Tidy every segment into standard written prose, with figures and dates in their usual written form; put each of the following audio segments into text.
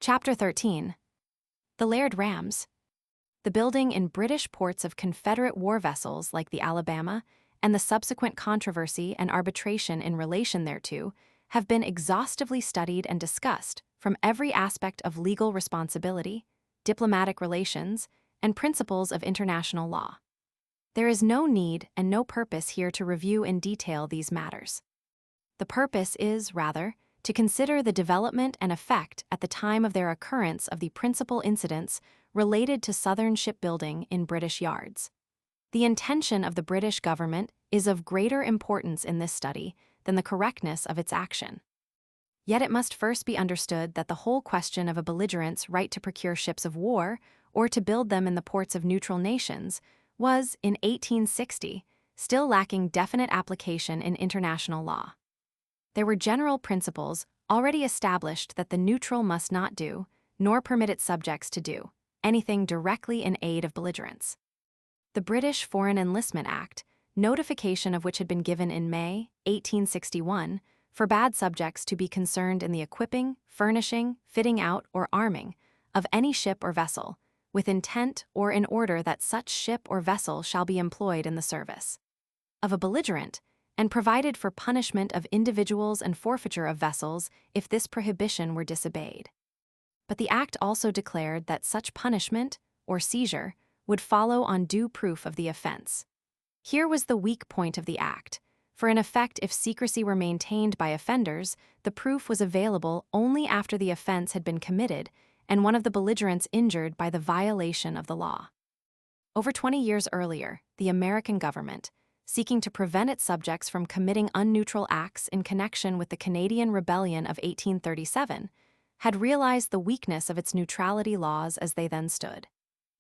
Chapter 13. The Laird Rams. The building in British ports of Confederate war vessels like the Alabama and the subsequent controversy and arbitration in relation thereto have been exhaustively studied and discussed from every aspect of legal responsibility, diplomatic relations, and principles of international law. There is no need and no purpose here to review in detail these matters. The purpose is, rather, to consider the development and effect at the time of their occurrence of the principal incidents related to Southern shipbuilding in British yards. The intention of the British government is of greater importance in this study than the correctness of its action. Yet it must first be understood that the whole question of a belligerent's right to procure ships of war or to build them in the ports of neutral nations was, in 1860, still lacking definite application in international law. There were general principles already established that the neutral must not do, nor permit its subjects to do, anything directly in aid of belligerents. The British Foreign Enlistment Act, notification of which had been given in May 1861, forbade subjects to be concerned in the equipping, furnishing, fitting out, or arming of any ship or vessel, with intent or in order that such ship or vessel shall be employed in the service of a belligerent, and provided for punishment of individuals and forfeiture of vessels if this prohibition were disobeyed. But the Act also declared that such punishment, or seizure, would follow on due proof of the offense. Here was the weak point of the Act, for in effect if secrecy were maintained by offenders, the proof was available only after the offense had been committed and one of the belligerents injured by the violation of the law. Over 20 years earlier, the American government, seeking to prevent its subjects from committing unneutral acts in connection with the Canadian Rebellion of 1837, had realized the weakness of its neutrality laws as they then stood,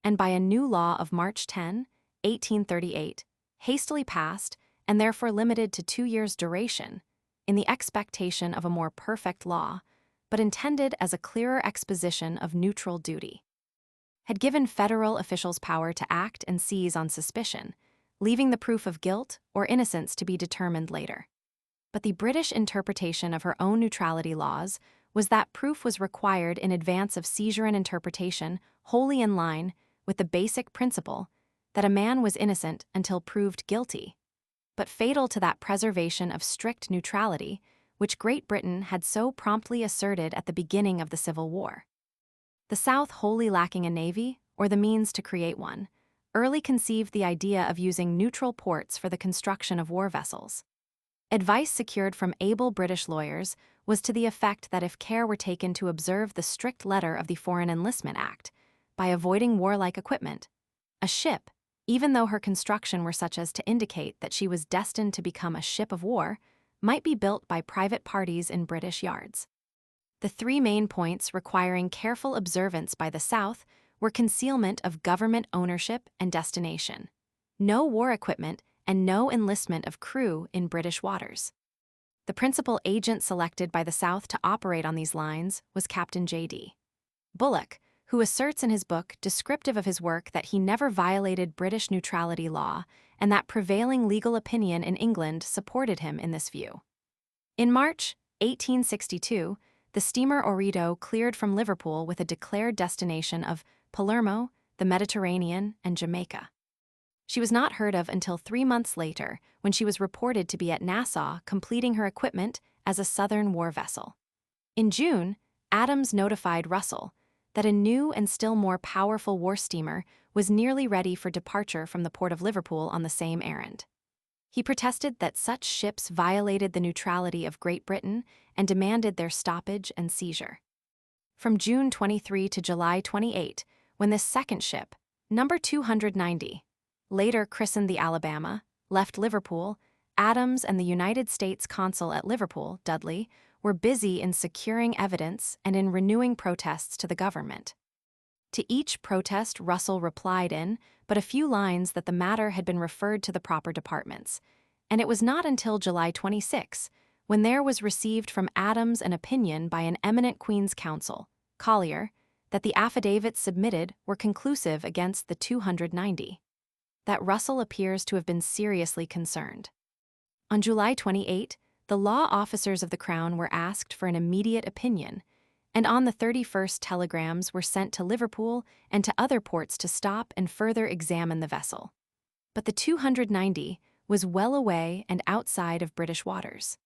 and by a new law of March 10, 1838, hastily passed and therefore limited to 2 years' duration, in the expectation of a more perfect law, but intended as a clearer exposition of neutral duty, had given federal officials power to act and seize on suspicion, leaving the proof of guilt or innocence to be determined later. But the British interpretation of her own neutrality laws was that proof was required in advance of seizure and interpretation, wholly in line with the basic principle that a man was innocent until proved guilty, but fatal to that preservation of strict neutrality which Great Britain had so promptly asserted at the beginning of the Civil War. The South, wholly lacking a navy or the means to create one, early conceived the idea of using neutral ports for the construction of war vessels. Advice secured from able British lawyers was to the effect that if care were taken to observe the strict letter of the Foreign Enlistment Act, by avoiding warlike equipment, a ship, even though her construction were such as to indicate that she was destined to become a ship of war, might be built by private parties in British yards. The three main points requiring careful observance by the South were concealment of government ownership and destination, no war equipment, and no enlistment of crew in British waters. The principal agent selected by the South to operate on these lines was Captain J.D. Bullock, who asserts in his book descriptive of his work that he never violated British neutrality law and that prevailing legal opinion in England supported him in this view. In March 1862, the steamer Orito cleared from Liverpool with a declared destination of Palermo, the Mediterranean, and Jamaica. She was not heard of until 3 months later, when she was reported to be at Nassau completing her equipment as a Southern war vessel. In June, Adams notified Russell that a new and still more powerful war steamer was nearly ready for departure from the port of Liverpool on the same errand. He protested that such ships violated the neutrality of Great Britain and demanded their stoppage and seizure. From June 23 to July 28, when this second ship, number 290, later christened the Alabama, left Liverpool, Adams and the United States consul at Liverpool, Dudley, were busy in securing evidence and in renewing protests to the government. To each protest Russell replied in but a few lines that the matter had been referred to the proper departments, and it was not until July 26, when there was received from Adams an opinion by an eminent Queen's counsel, Collier, that the affidavits submitted were conclusive against the 290, that Russell appears to have been seriously concerned. On July 28, the law officers of the Crown were asked for an immediate opinion, and on the 31st telegrams were sent to Liverpool and to other ports to stop and further examine the vessel. But the 290 was well away and outside of British waters.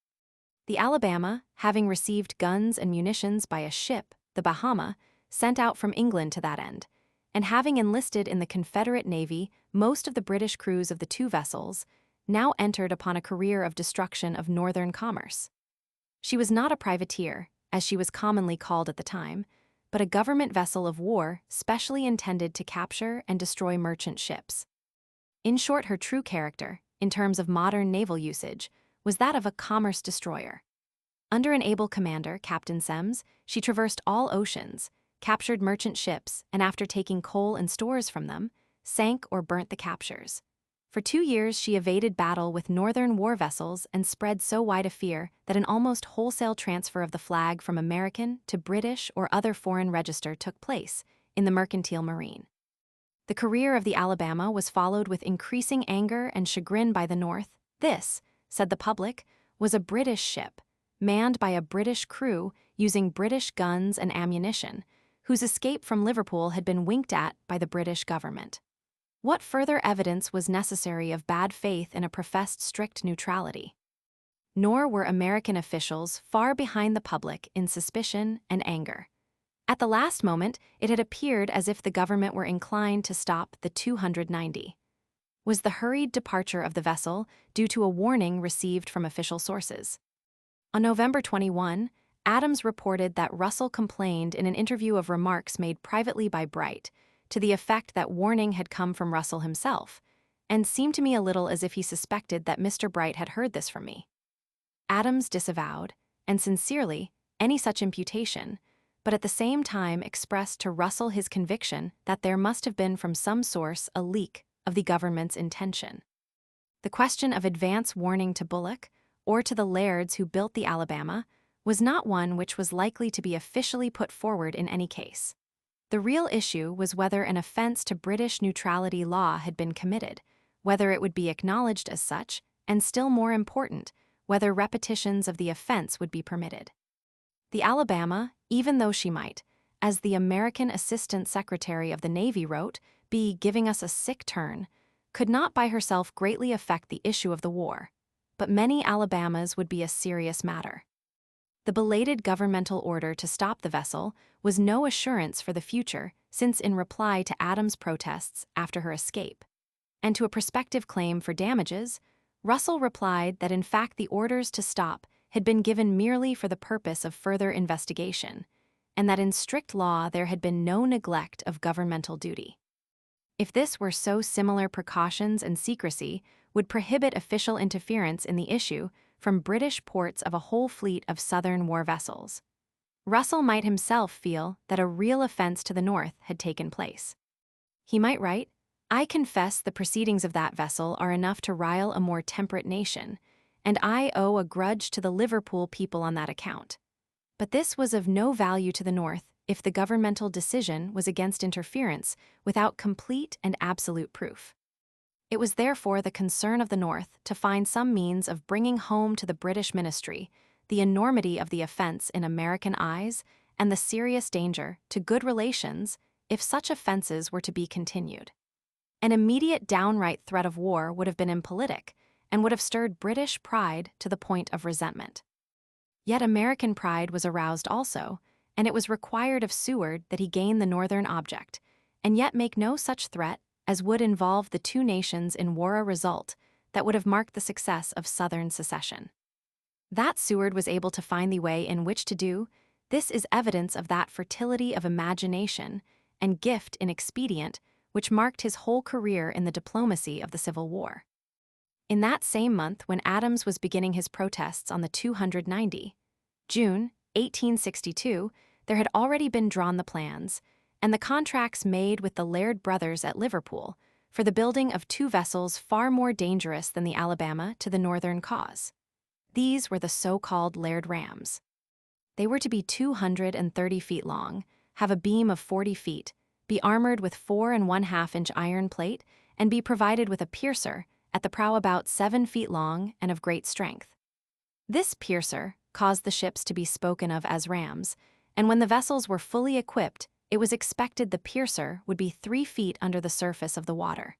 The Alabama, having received guns and munitions by a ship, the Bahama, sent out from England to that end, and having enlisted in the Confederate Navy most of the British crews of the two vessels, now entered upon a career of destruction of northern commerce. She was not a privateer, as she was commonly called at the time, but a government vessel of war specially intended to capture and destroy merchant ships. In short, her true character, in terms of modern naval usage, was that of a commerce destroyer. Under an able commander, Captain Semmes, she traversed all oceans, captured merchant ships, and after taking coal and stores from them, sank or burnt the captures. For 2 years she evaded battle with northern war vessels and spread so wide a fear that an almost wholesale transfer of the flag from American to British or other foreign register took place in the mercantile marine. The career of the Alabama was followed with increasing anger and chagrin by the North. This, said the public, was a British ship, manned by a British crew using British guns and ammunition, whose escape from Liverpool had been winked at by the British government. What further evidence was necessary of bad faith in a professed strict neutrality? Nor were American officials far behind the public in suspicion and anger. At the last moment, it had appeared as if the government were inclined to stop the 290. Was the hurried departure of the vessel due to a warning received from official sources? On November 21, Adams reported that Russell complained in an interview of remarks made privately by Bright, to the effect that warning had come from Russell himself, and seemed to me a little as if he suspected that Mr. Bright had heard this from me. Adams disavowed, and sincerely, any such imputation, but at the same time expressed to Russell his conviction that there must have been from some source a leak of the government's intention. The question of advance warning to Bullock, or to the lairds who built the Alabama, was not one which was likely to be officially put forward in any case. The real issue was whether an offense to British neutrality law had been committed, whether it would be acknowledged as such, and still more important, whether repetitions of the offense would be permitted. The Alabama, even though she might, as the American Assistant Secretary of the Navy wrote, be giving us a sick turn, could not by herself greatly affect the issue of the war, but many Alabamas would be a serious matter. The belated governmental order to stop the vessel was no assurance for the future, since in reply to Adams' protests after her escape, and to a prospective claim for damages, Russell replied that in fact the orders to stop had been given merely for the purpose of further investigation, and that in strict law there had been no neglect of governmental duty. If this were so, similar precautions and secrecy would prohibit official interference in the issue from British ports of a whole fleet of southern war vessels. Russell might himself feel that a real offense to the North had taken place. He might write, "I confess the proceedings of that vessel are enough to rile a more temperate nation, and I owe a grudge to the Liverpool people on that account. But this was of no value to the North if the governmental decision was against interference without complete and absolute proof. It was therefore the concern of the North to find some means of bringing home to the British ministry the enormity of the offense in American eyes and the serious danger to good relations if such offenses were to be continued. An immediate downright threat of war would have been impolitic and would have stirred British pride to the point of resentment. Yet American pride was aroused also, and it was required of Seward that he gain the northern object, and yet make no such threat as would involve the two nations in war a result that would have marked the success of Southern secession. That Seward was able to find the way in which to do, this is evidence of that fertility of imagination and gift in expedient which marked his whole career in the diplomacy of the Civil War. In that same month when Adams was beginning his protests on the 290, June 1862, there had already been drawn the plans, and the contracts made with the Laird brothers at Liverpool for the building of two vessels far more dangerous than the Alabama to the northern cause. These were the so-called Laird rams. They were to be 230 feet long, have a beam of 40 feet, be armored with 4½ inch iron plate, and be provided with a piercer at the prow about 7 feet long and of great strength. This piercer caused the ships to be spoken of as rams, and when the vessels were fully equipped, it was expected the piercer would be 3 feet under the surface of the water.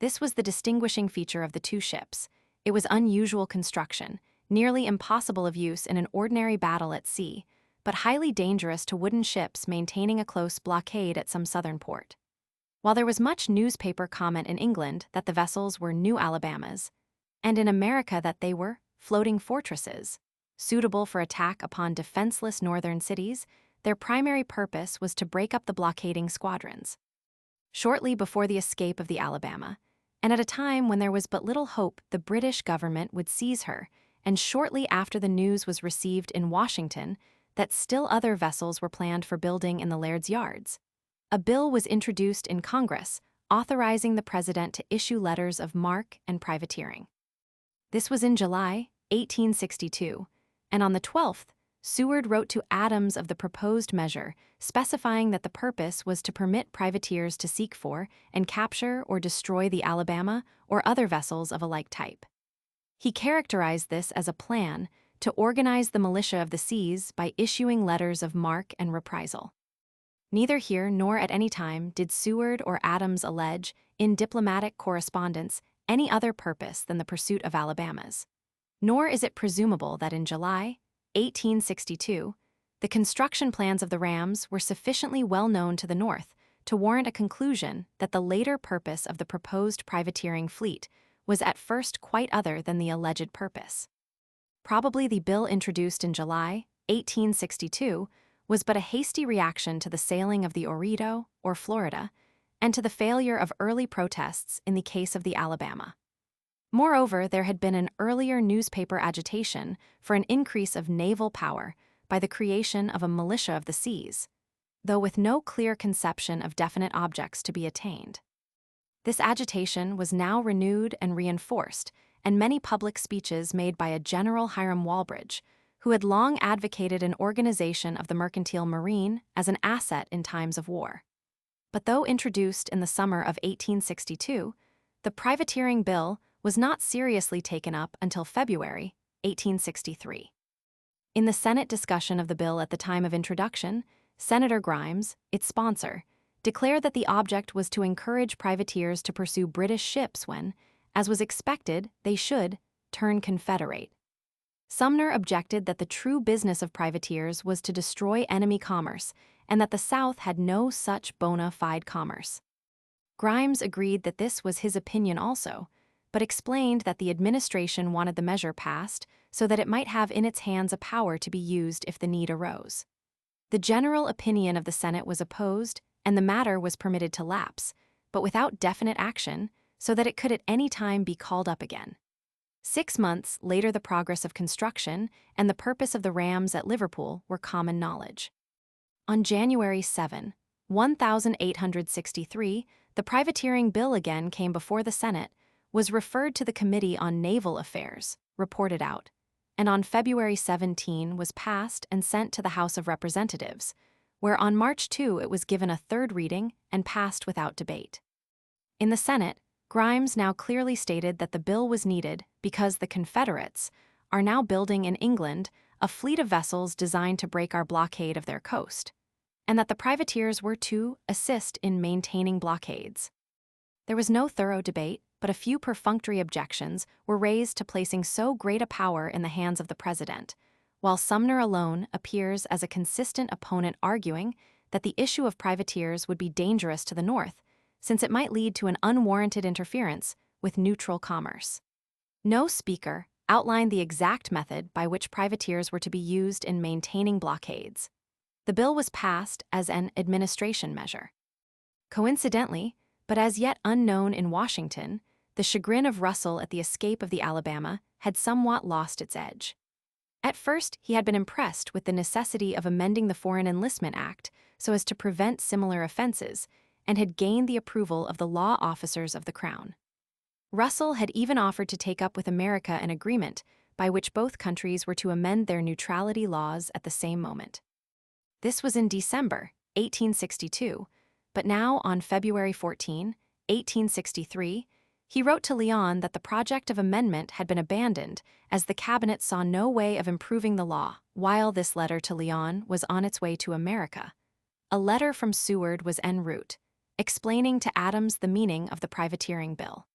This was the distinguishing feature of the two ships. It was unusual construction, nearly impossible of use in an ordinary battle at sea, but highly dangerous to wooden ships maintaining a close blockade at some southern port. While there was much newspaper comment in England that the vessels were New Alabamas, and in America that they were floating fortresses, suitable for attack upon defenseless northern cities, their primary purpose was to break up the blockading squadrons. Shortly before the escape of the Alabama, and at a time when there was but little hope the British government would seize her, and shortly after the news was received in Washington that still other vessels were planned for building in the Laird's yards, a bill was introduced in Congress authorizing the president to issue letters of marque and privateering. This was in July 1862, and on the 12th, Seward wrote to Adams of the proposed measure, specifying that the purpose was to permit privateers to seek for and capture or destroy the Alabama or other vessels of a like type. He characterized this as a plan to organize the militia of the seas by issuing letters of marque and reprisal. Neither here nor at any time did Seward or Adams allege, in diplomatic correspondence, any other purpose than the pursuit of Alabamas. Nor is it presumable that in July 1862, the construction plans of the rams were sufficiently well known to the North to warrant a conclusion that the later purpose of the proposed privateering fleet was at first quite other than the alleged purpose. Probably the bill introduced in July 1862 was but a hasty reaction to the sailing of the Orito, or Florida, and to the failure of early protests in the case of the Alabama. Moreover, there had been an earlier newspaper agitation for an increase of naval power by the creation of a militia of the seas, though with no clear conception of definite objects to be attained. This agitation was now renewed and reinforced, and many public speeches made by a General Hiram Walbridge, who had long advocated an organization of the mercantile marine as an asset in times of war. But though introduced in the summer of 1862, the privateering bill was not seriously taken up until February 1863. In the Senate discussion of the bill at the time of introduction, Senator Grimes, its sponsor, declared that the object was to encourage privateers to pursue British ships when, as was expected, they should turn Confederate. Sumner objected that the true business of privateers was to destroy enemy commerce and that the South had no such bona fide commerce. Grimes agreed that this was his opinion also, but explained that the administration wanted the measure passed so that it might have in its hands a power to be used if the need arose. The general opinion of the Senate was opposed, and the matter was permitted to lapse, but without definite action, so that it could at any time be called up again. 6 months later, the progress of construction and the purpose of the rams at Liverpool were common knowledge. On January 7, 1863, the privateering bill again came before the Senate, was referred to the Committee on Naval Affairs, reported out, and on February 17 was passed and sent to the House of Representatives, where on March 2 it was given a third reading and passed without debate. In the Senate, Grimes now clearly stated that the bill was needed because the Confederates are now building in England a fleet of vessels designed to break our blockade of their coast, and that the privateers were to assist in maintaining blockades. There was no thorough debate, but a few perfunctory objections were raised to placing so great a power in the hands of the president, while Sumner alone appears as a consistent opponent arguing that the issue of privateers would be dangerous to the North, since it might lead to an unwarranted interference with neutral commerce. No speaker outlined the exact method by which privateers were to be used in maintaining blockades. The bill was passed as an administration measure. Coincidentally, but as yet unknown in Washington, the chagrin of Russell at the escape of the Alabama had somewhat lost its edge. At first, he had been impressed with the necessity of amending the Foreign Enlistment Act so as to prevent similar offenses, and had gained the approval of the law officers of the Crown. Russell had even offered to take up with America an agreement by which both countries were to amend their neutrality laws at the same moment. This was in December 1862, but now on February 14, 1863, He wrote to Leon that the project of amendment had been abandoned as the cabinet saw no way of improving the law while this letter to Leon was on its way to America. A letter from Seward was en route, explaining to Adams the meaning of the privateering bill.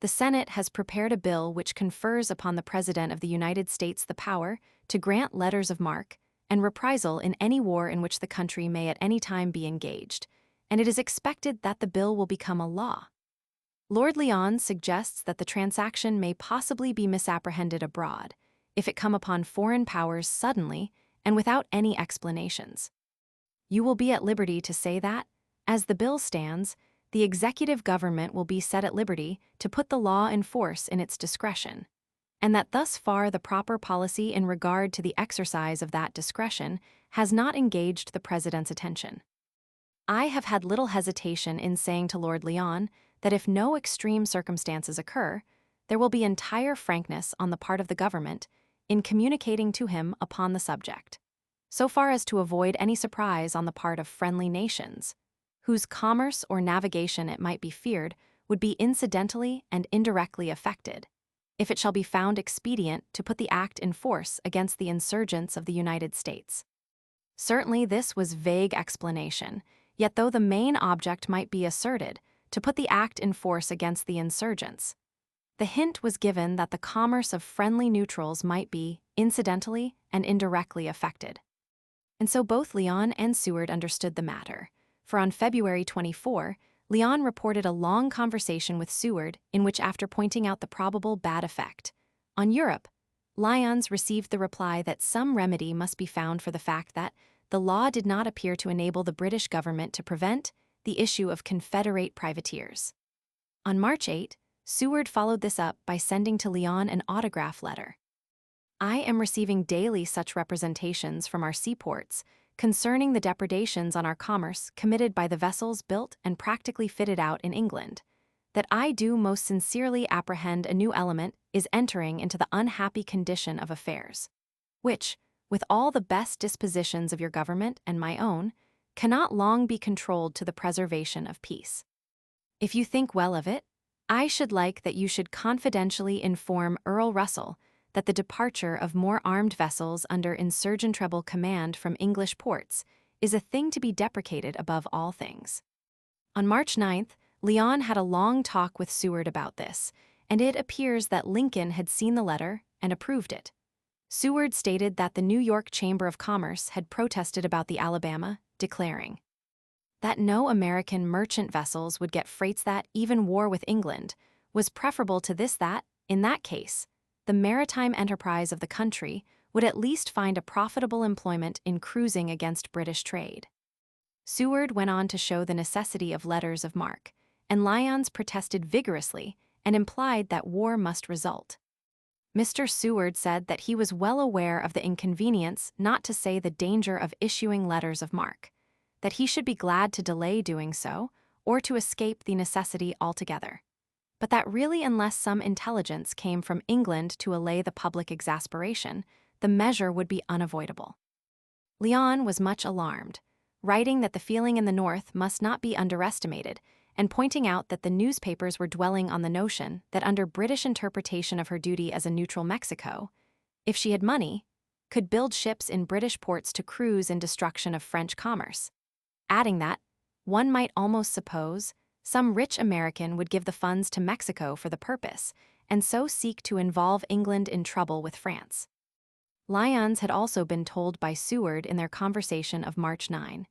The Senate has prepared a bill which confers upon the President of the United States the power to grant letters of marque and reprisal in any war in which the country may at any time be engaged, and it is expected that the bill will become a law. Lord Leon suggests that the transaction may possibly be misapprehended abroad if it come upon foreign powers suddenly and without any explanations. You will be at liberty to say that, as the bill stands, the executive government will be set at liberty to put the law in force in its discretion, and that thus far the proper policy in regard to the exercise of that discretion has not engaged the President's attention. I have had little hesitation in saying to Lord Leon that if no extreme circumstances occur, there will be entire frankness on the part of the government in communicating to him upon the subject, so far as to avoid any surprise on the part of friendly nations, whose commerce or navigation it might be feared would be incidentally and indirectly affected, if it shall be found expedient to put the act in force against the insurgents of the United States. Certainly this was vague explanation, yet though the main object might be asserted, to put the act in force against the insurgents, the hint was given that the commerce of friendly neutrals might be, incidentally and indirectly affected. And so both Leon and Seward understood the matter, for on February 24, Leon reported a long conversation with Seward in which, after pointing out the probable bad effect on Europe, Lyons received the reply that some remedy must be found for the fact that the law did not appear to enable the British government to prevent the issue of Confederate privateers. On March 8, Seward followed this up by sending to Leon an autograph letter. I am receiving daily such representations from our seaports concerning the depredations on our commerce committed by the vessels built and practically fitted out in England, that I do most sincerely apprehend a new element is entering into the unhappy condition of affairs, which, with all the best dispositions of your government and my own, cannot long be controlled to the preservation of peace. If you think well of it, I should like that you should confidentially inform Earl Russell that the departure of more armed vessels under insurgent-rebel command from English ports is a thing to be deprecated above all things. On March 9th, Leon had a long talk with Seward about this, and it appears that Lincoln had seen the letter and approved it. Seward stated that the New York Chamber of Commerce had protested about the Alabama, declaring that no American merchant vessels would get freights that, even war with England, was preferable to this that, in that case, the maritime enterprise of the country would at least find a profitable employment in cruising against British trade. Seward went on to show the necessity of letters of marque, and Lyons protested vigorously and implied that war must result. Mr. Seward said that he was well aware of the inconvenience, not to say the danger, of issuing letters of marque, that he should be glad to delay doing so, or to escape the necessity altogether, but that really, unless some intelligence came from England to allay the public exasperation, the measure would be unavoidable. Leon was much alarmed, writing that the feeling in the North must not be underestimated, and pointing out that the newspapers were dwelling on the notion that under British interpretation of her duty as a neutral Mexico, if she had money, could build ships in British ports to cruise in destruction of French commerce, adding that one might almost suppose some rich American would give the funds to Mexico for the purpose, and so seek to involve England in trouble with France. Lyons had also been told by Seward in their conversation of March 9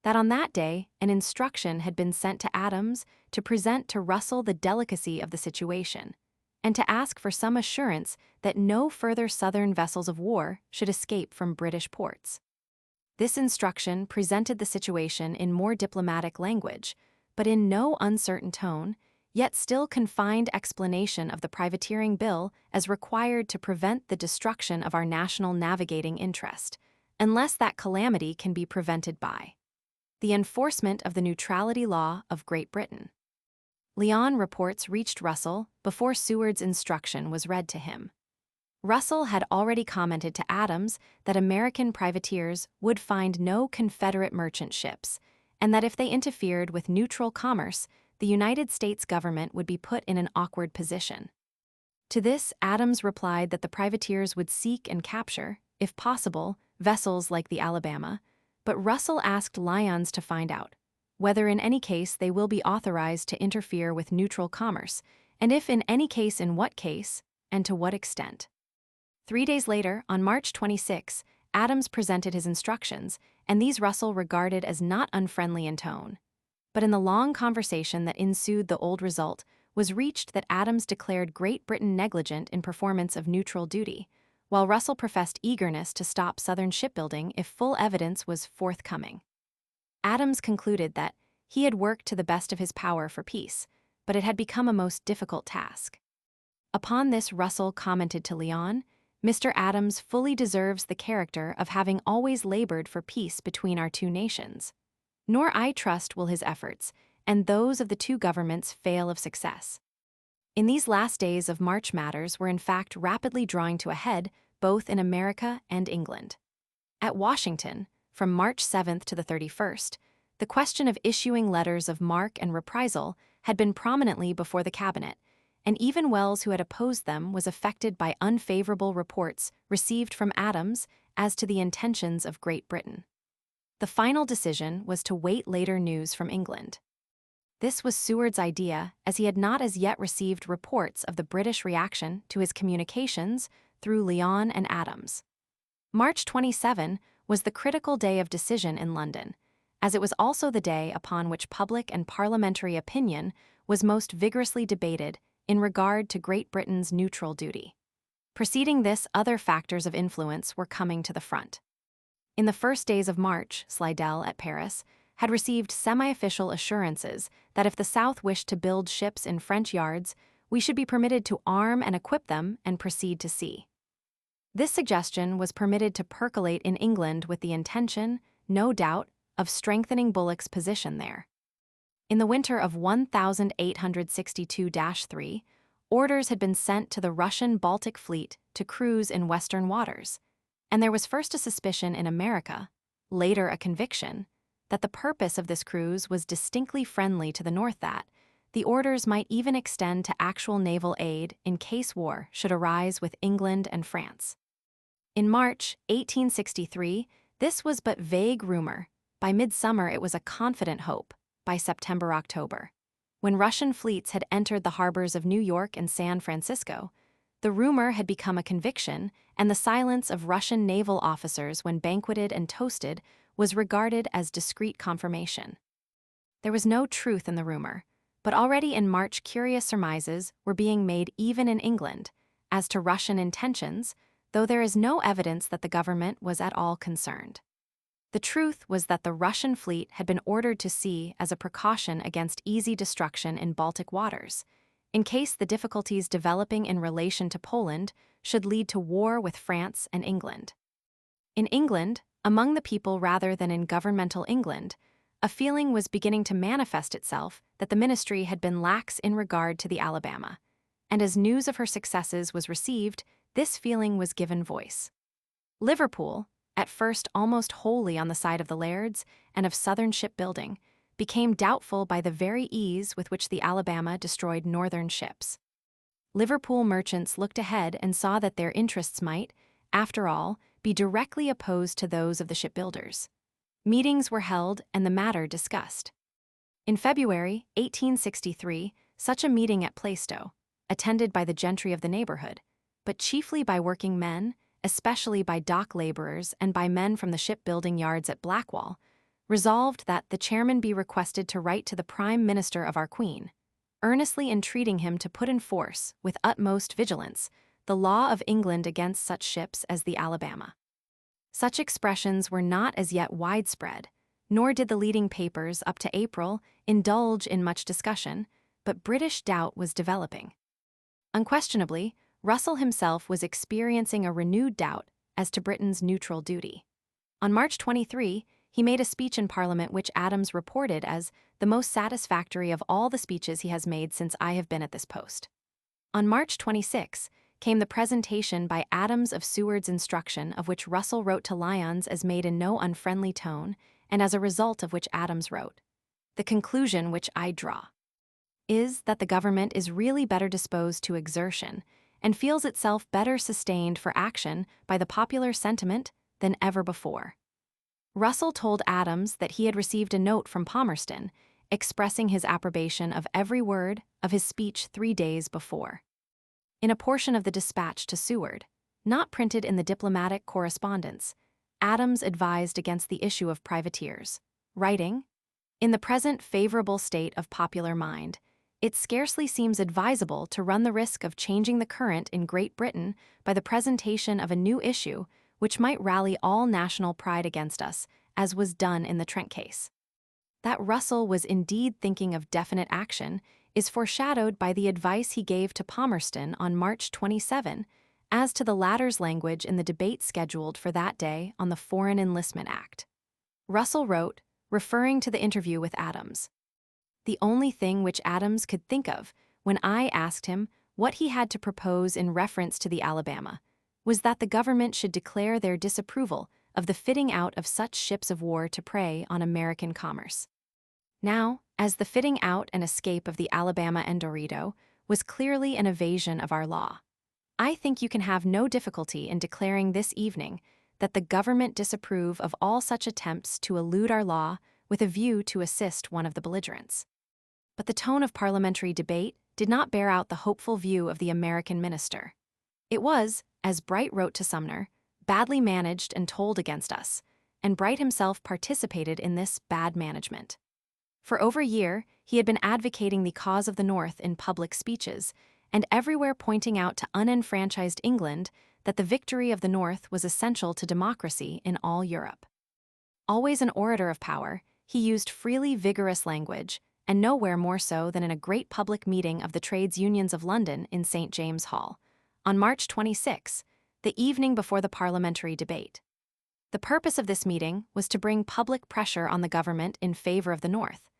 that on that day an instruction had been sent to Adams to present to Russell the delicacy of the situation, and to ask for some assurance that no further Southern vessels of war should escape from British ports. This instruction presented the situation in more diplomatic language, but in no uncertain tone, yet still confined explanation of the privateering bill as required to prevent the destruction of our national navigating interest, unless that calamity can be prevented by the enforcement of the neutrality law of Great Britain. Leon reports reached Russell before Seward's instruction was read to him. Russell had already commented to Adams that American privateers would find no Confederate merchant ships, and that if they interfered with neutral commerce, the United States government would be put in an awkward position. To this, Adams replied that the privateers would seek and capture, if possible, vessels like the Alabama, but Russell asked Lyons to find out whether in any case they will be authorized to interfere with neutral commerce, and if in any case in what case, and to what extent. 3 days later, on March 26, Adams presented his instructions, and these Russell regarded as not unfriendly in tone. But in the long conversation that ensued, the old result was reached that Adams declared Great Britain negligent in performance of neutral duty, while Russell professed eagerness to stop Southern shipbuilding if full evidence was forthcoming. Adams concluded that he had worked to the best of his power for peace, but it had become a most difficult task. Upon this, Russell commented to Lyon, "Mr. Adams fully deserves the character of having always labored for peace between our two nations. Nor I trust will his efforts, and those of the two governments, fail of success." In these last days of March, matters were in fact rapidly drawing to a head, both in America and England. At Washington, from March 7th to the 31st, the question of issuing letters of marque and reprisal had been prominently before the cabinet, and even Wells, who had opposed them, was affected by unfavorable reports received from Adams as to the intentions of Great Britain. The final decision was to wait later news from England. This was Seward's idea, as he had not as yet received reports of the British reaction to his communications through Lyon and Adams. March 27 was the critical day of decision in London, as it was also the day upon which public and parliamentary opinion was most vigorously debated in regard to Great Britain's neutral duty. Preceding this, other factors of influence were coming to the front. In the first days of March, Slidell at Paris had received semi-official assurances that if the South wished to build ships in French yards, we should be permitted to arm and equip them and proceed to sea. This suggestion was permitted to percolate in England with the intention, no doubt, of strengthening Bullock's position there. In the winter of 1862-3, orders had been sent to the Russian Baltic Fleet to cruise in Western waters, and there was first a suspicion in America, later a conviction, that the purpose of this cruise was distinctly friendly to the North, that the orders might even extend to actual naval aid in case war should arise with England and France. In March 1863, this was but vague rumor. By midsummer, it was a confident hope. By September-October, when Russian fleets had entered the harbors of New York and San Francisco, the rumor had become a conviction, and the silence of Russian naval officers when banqueted and toasted was regarded as discreet confirmation. There was no truth in the rumor, but already in March curious surmises were being made even in England as to Russian intentions, though there is no evidence that the government was at all concerned. The truth was that the Russian fleet had been ordered to sea as a precaution against easy destruction in Baltic waters, in case the difficulties developing in relation to Poland should lead to war with France and England. In England, among the people rather than in governmental England, a feeling was beginning to manifest itself that the ministry had been lax in regard to the Alabama, and as news of her successes was received, this feeling was given voice. Liverpool, at first almost wholly on the side of the Lairds and of Southern shipbuilding, became doubtful by the very ease with which the Alabama destroyed Northern ships. Liverpool merchants looked ahead and saw that their interests might, after all, be directly opposed to those of the shipbuilders. Meetings were held and the matter discussed. In February 1863, such a meeting at Plaistow, attended by the gentry of the neighborhood, but chiefly by working men, especially by dock laborers and by men from the shipbuilding yards at Blackwall, resolved that the chairman be requested to write to the Prime Minister of our Queen, earnestly entreating him to put in force, with utmost vigilance, the law of England against such ships as the Alabama. Such expressions were not as yet widespread, nor did the leading papers up to April indulge in much discussion, but British doubt was developing. Unquestionably, Russell himself was experiencing a renewed doubt as to Britain's neutral duty. On March 23, he made a speech in Parliament which Adams reported as the most satisfactory of all the speeches he has made since I have been at this post. On March 26 came the presentation by Adams of Seward's instruction, of which Russell wrote to Lyons as made in no unfriendly tone, and as a result of which Adams wrote, "The conclusion which I draw is that the government is really better disposed to exertion and feels itself better sustained for action by the popular sentiment than ever before. Russell told Adams that he had received a note from Palmerston expressing his approbation of every word of his speech 3 days before. In a portion of the dispatch to Seward, not printed in the diplomatic correspondence, Adams advised against the issue of privateers, writing, "In the present favorable state of popular mind, it scarcely seems advisable to run the risk of changing the current in Great Britain by the presentation of a new issue which might rally all national pride against us, as was done in the Trent case." That Russell was indeed thinking of definite action is foreshadowed by the advice he gave to Palmerston on March 27 as to the latter's language in the debate scheduled for that day on the Foreign Enlistment Act. Russell wrote, referring to the interview with Adams, "The only thing which Adams could think of when I asked him what he had to propose in reference to the Alabama was that the government should declare their disapproval of the fitting out of such ships of war to prey on American commerce. Now, as the fitting out and escape of the Alabama and Dorado was clearly an evasion of our law, I think you can have no difficulty in declaring this evening that the government disapprove of all such attempts to elude our law with a view to assist one of the belligerents." But the tone of parliamentary debate did not bear out the hopeful view of the American minister. It was, as Bright wrote to Sumner, badly managed and told against us, and Bright himself participated in this bad management. For over a year, he had been advocating the cause of the North in public speeches, and everywhere pointing out to unenfranchised England that the victory of the North was essential to democracy in all Europe. Always an orator of power, he used freely vigorous language, and nowhere more so than in a great public meeting of the Trades Unions of London in St. James' Hall, on March 26, the evening before the parliamentary debate. The purpose of this meeting was to bring public pressure on the government in favor of the North,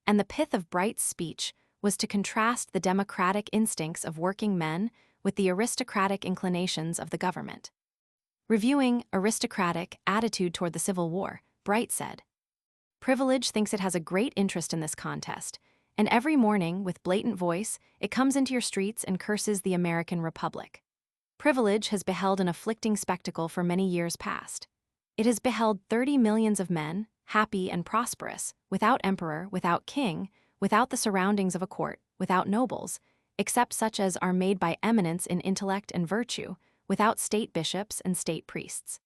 and the pith of Bright's speech was to contrast the democratic instincts of working men with the aristocratic inclinations of the government. Reviewing aristocratic attitude toward the Civil War, Bright said, "Privilege thinks it has a great interest in this contest, and every morning, with blatant voice, it comes into your streets and curses the American Republic. Privilege has beheld an afflicting spectacle for many years past. It has beheld 30 millions of men, happy and prosperous, without emperor, without king, without the surroundings of a court, without nobles, except such as are made by eminence in intellect and virtue, without state bishops and state priests.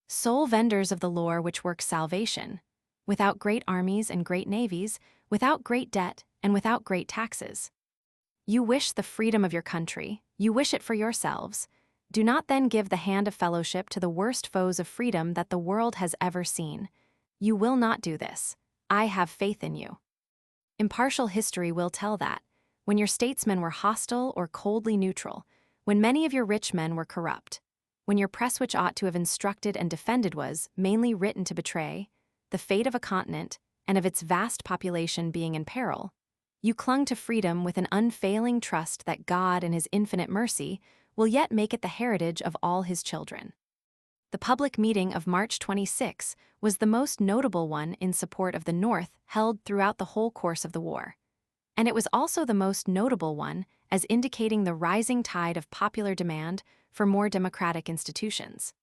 Sole vendors of the lore which works salvation, without great armies and great navies, without great debt and without great taxes. You wish the freedom of your country, you wish it for yourselves. Do not then give the hand of fellowship to the worst foes of freedom that the world has ever seen. You will not do this. I have faith in you. Impartial history will tell that, when your statesmen were hostile or coldly neutral, when many of your rich men were corrupt, when your press which ought to have instructed and defended was mainly written to betray, the fate of a continent and of its vast population being in peril, you clung to freedom with an unfailing trust that God in his infinite mercy will yet make it the heritage of all his children. The public meeting of March 26 was the most notable one in support of the North held throughout the whole course of the war. And it was also the most notable one as indicating the rising tide of popular demand for more democratic institutions.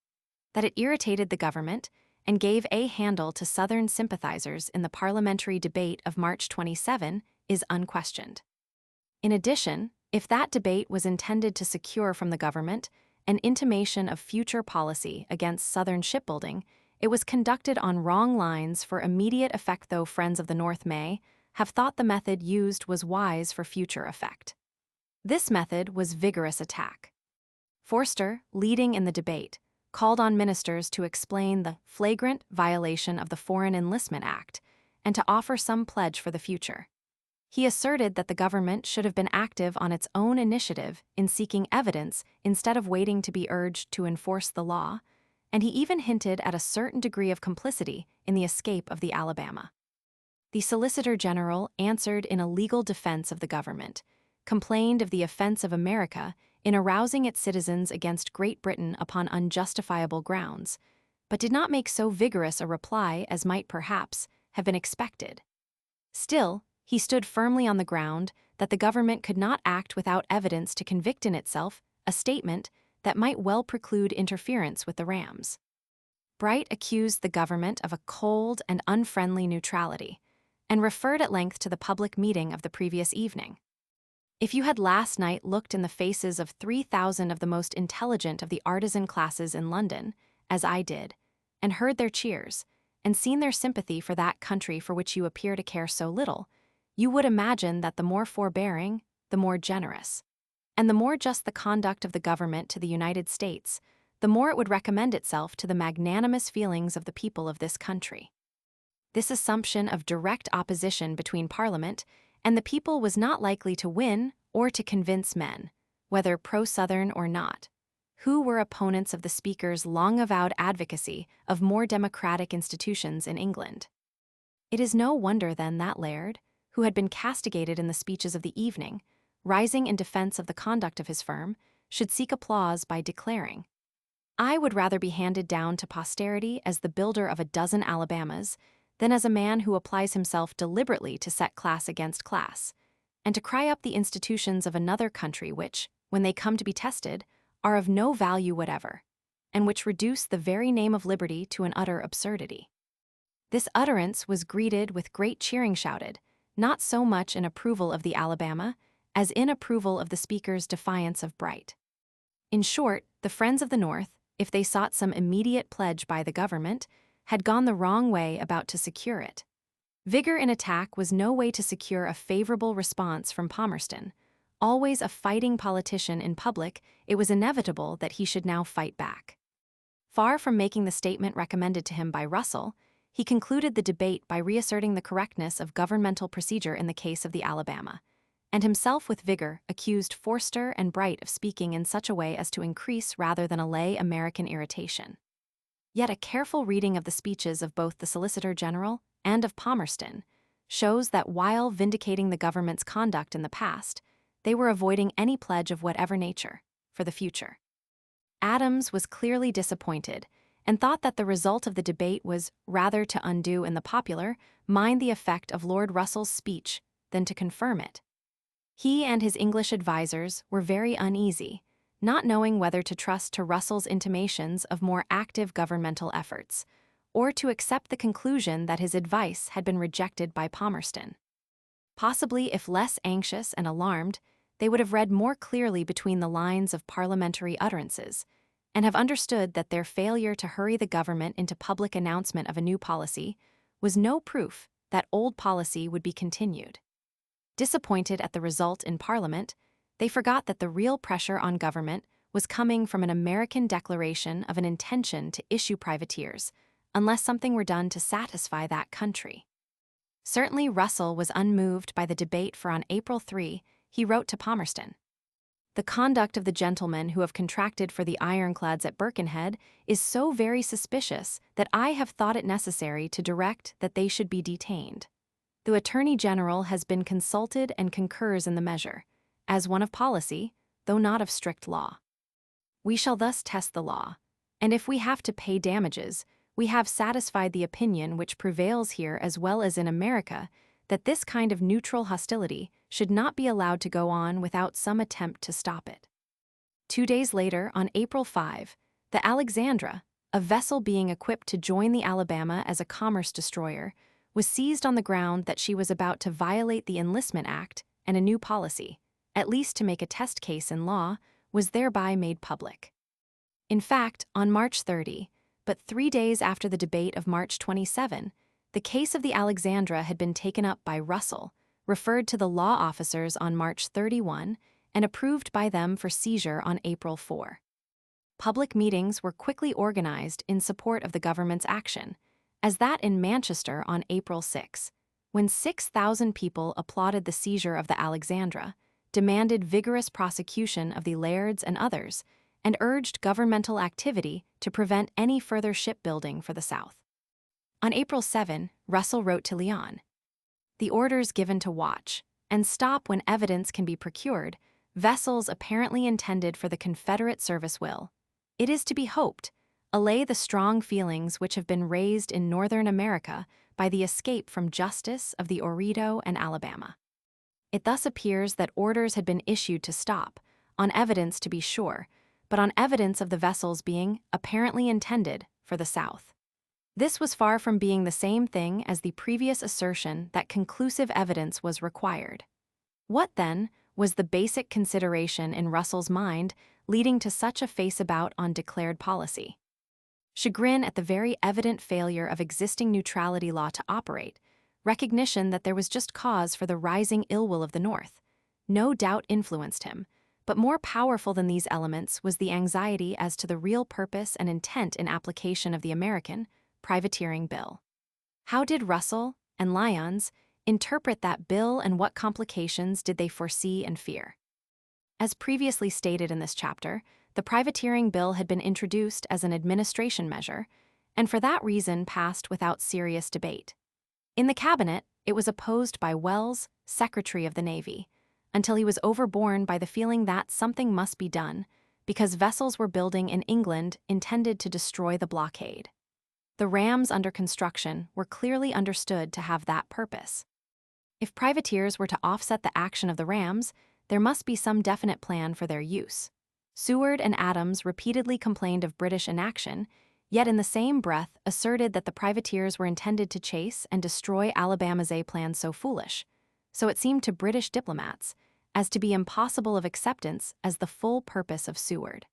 That it irritated the government and gave a handle to Southern sympathizers in the parliamentary debate of March 27 is unquestioned. In addition, if that debate was intended to secure from the government an intimation of future policy against Southern shipbuilding, it was conducted on wrong lines for immediate effect, though friends of the North may have thought the method used was wise for future effect. This method was vigorous attack. Forster, leading in the debate, called on ministers to explain the flagrant violation of the Foreign Enlistment Act and to offer some pledge for the future. He asserted that the government should have been active on its own initiative in seeking evidence instead of waiting to be urged to enforce the law, and he even hinted at a certain degree of complicity in the escape of the Alabama. The Solicitor General answered in a legal defense of the government, complained of the offense of America in arousing its citizens against Great Britain upon unjustifiable grounds, but did not make so vigorous a reply as might perhaps have been expected. Still, he stood firmly on the ground that the government could not act without evidence to convict in itself a statement that might well preclude interference with the Rams. Bright accused the government of a cold and unfriendly neutrality, and referred at length to the public meeting of the previous evening. If you had last night looked in the faces of 3,000 of the most intelligent of the artisan classes in London, as I did, and heard their cheers, and seen their sympathy for that country for which you appear to care so little, you would imagine that the more forbearing, the more generous, and the more just the conduct of the government to the United States, the more it would recommend itself to the magnanimous feelings of the people of this country. This assumption of direct opposition between Parliament and the people was not likely to win or to convince men, whether pro-Southern or not, who were opponents of the Speaker's long-avowed advocacy of more democratic institutions in England. It is no wonder, then, that Laird, who had been castigated in the speeches of the evening, rising in defense of the conduct of his firm, should seek applause by declaring, "I would rather be handed down to posterity as the builder of a dozen Alabamas than as a man who applies himself deliberately to set class against class, and to cry up the institutions of another country which, when they come to be tested, are of no value whatever, and which reduce the very name of liberty to an utter absurdity." This utterance was greeted with great cheering shouted, not so much in approval of the Alabama as in approval of the Speaker's defiance of Bright. In short, the friends of the North, if they sought some immediate pledge by the government, had gone the wrong way about to secure it. Vigor in attack was no way to secure a favorable response from Palmerston. Always a fighting politician in public, it was inevitable that he should now fight back. Far from making the statement recommended to him by Russell, he concluded the debate by reasserting the correctness of governmental procedure in the case of the Alabama, and himself with vigor accused Forster and Bright of speaking in such a way as to increase rather than allay American irritation. Yet a careful reading of the speeches of both the Solicitor General and of Palmerston shows that while vindicating the government's conduct in the past, they were avoiding any pledge of whatever nature for the future. Adams was clearly disappointed and thought that the result of the debate was rather to undo in the popular mind the effect of Lord Russell's speech than to confirm it. He and his English advisers were very uneasy, not knowing whether to trust to Russell's intimations of more active governmental efforts, or to accept the conclusion that his advice had been rejected by Palmerston. Possibly, if less anxious and alarmed, they would have read more clearly between the lines of parliamentary utterances, and have understood that their failure to hurry the government into public announcement of a new policy was no proof that old policy would be continued. Disappointed at the result in Parliament, they forgot that the real pressure on government was coming from an American declaration of an intention to issue privateers, unless something were done to satisfy that country. Certainly Russell was unmoved by the debate, for on April 3 he wrote to Palmerston, "The conduct of the gentlemen who have contracted for the ironclads at Birkenhead is so very suspicious that I have thought it necessary to direct that they should be detained. The Attorney General has been consulted and concurs in the measure, as one of policy, though not of strict law. We shall thus test the law, and if we have to pay damages, we have satisfied the opinion which prevails here as well as in America, that this kind of neutral hostility should not be allowed to go on without some attempt to stop it." 2 days later, on April 5, the Alexandra, a vessel being equipped to join the Alabama as a commerce destroyer, was seized on the ground that she was about to violate the Enlistment Act, and a new policy, at least to make a test case in law, was thereby made public. In fact, on March 30, but 3 days after the debate of March 27, the case of the Alexandra had been taken up by Russell, referred to the law officers on March 31, and approved by them for seizure on April 4. Public meetings were quickly organized in support of the government's action, as that in Manchester on April 6, when 6,000 people applauded the seizure of the Alexandra, demanded vigorous prosecution of the Lairds and others, and urged governmental activity to prevent any further shipbuilding for the South. On April 7, Russell wrote to Lyon, "The orders given to watch, and stop when evidence can be procured, vessels apparently intended for the Confederate service will, it is to be hoped, allay the strong feelings which have been raised in Northern America by the escape from justice of the Oredo and Alabama. It thus appears that orders had been issued to stop, on evidence to be sure, but on evidence of the vessels being apparently intended for the south. This was far from being the same thing as the previous assertion that conclusive evidence was required. What, then, was the basic consideration in Russell's mind leading to such a face-about on declared policy? Chagrin at the very evident failure of existing neutrality law to operate, recognition that there was just cause for the rising ill will of the North, no doubt influenced him, but more powerful than these elements was the anxiety as to the real purpose and intent in application of the American privateering bill. How did Russell and Lyons interpret that bill, and what complications did they foresee and fear? As previously stated in this chapter, the privateering bill had been introduced as an administration measure, and for that reason passed without serious debate. In the cabinet, it was opposed by Wells, Secretary of the Navy, until he was overborne by the feeling that something must be done, because vessels were building in England intended to destroy the blockade. The rams under construction were clearly understood to have that purpose. If privateers were to offset the action of the rams, there must be some definite plan for their use. Seward and Adams repeatedly complained of British inaction, yet in the same breath asserted that the privateers were intended to chase and destroy Alabama's plan so foolish, so it seemed to British diplomats, as to be impossible of acceptance as the full purpose of Seward.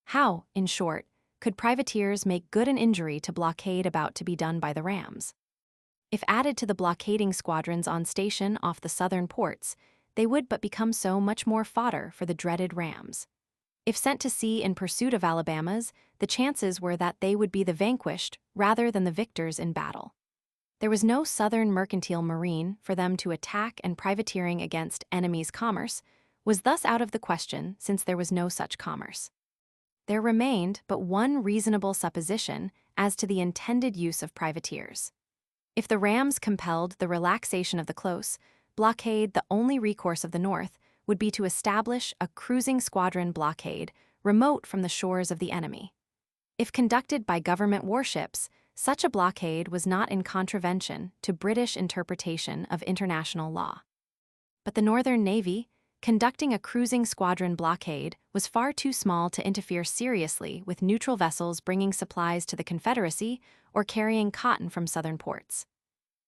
How, in short, could privateers make good an injury to blockade about to be done by the rams? If added to the blockading squadrons on station off the southern ports, they would but become so much more fodder for the dreaded rams. If sent to sea in pursuit of Alabama's, the chances were that they would be the vanquished rather than the victors in battle. There was no southern mercantile marine for them to attack, and privateering against enemy's commerce was thus out of the question, since there was no such commerce. There remained but one reasonable supposition as to the intended use of privateers. If the rams compelled the relaxation of the close blockade, the only recourse of the North would be to establish a cruising squadron blockade remote from the shores of the enemy. If conducted by government warships, such a blockade was not in contravention to British interpretation of international law. But the Northern Navy, conducting a cruising squadron blockade, was far too small to interfere seriously with neutral vessels bringing supplies to the Confederacy or carrying cotton from southern ports.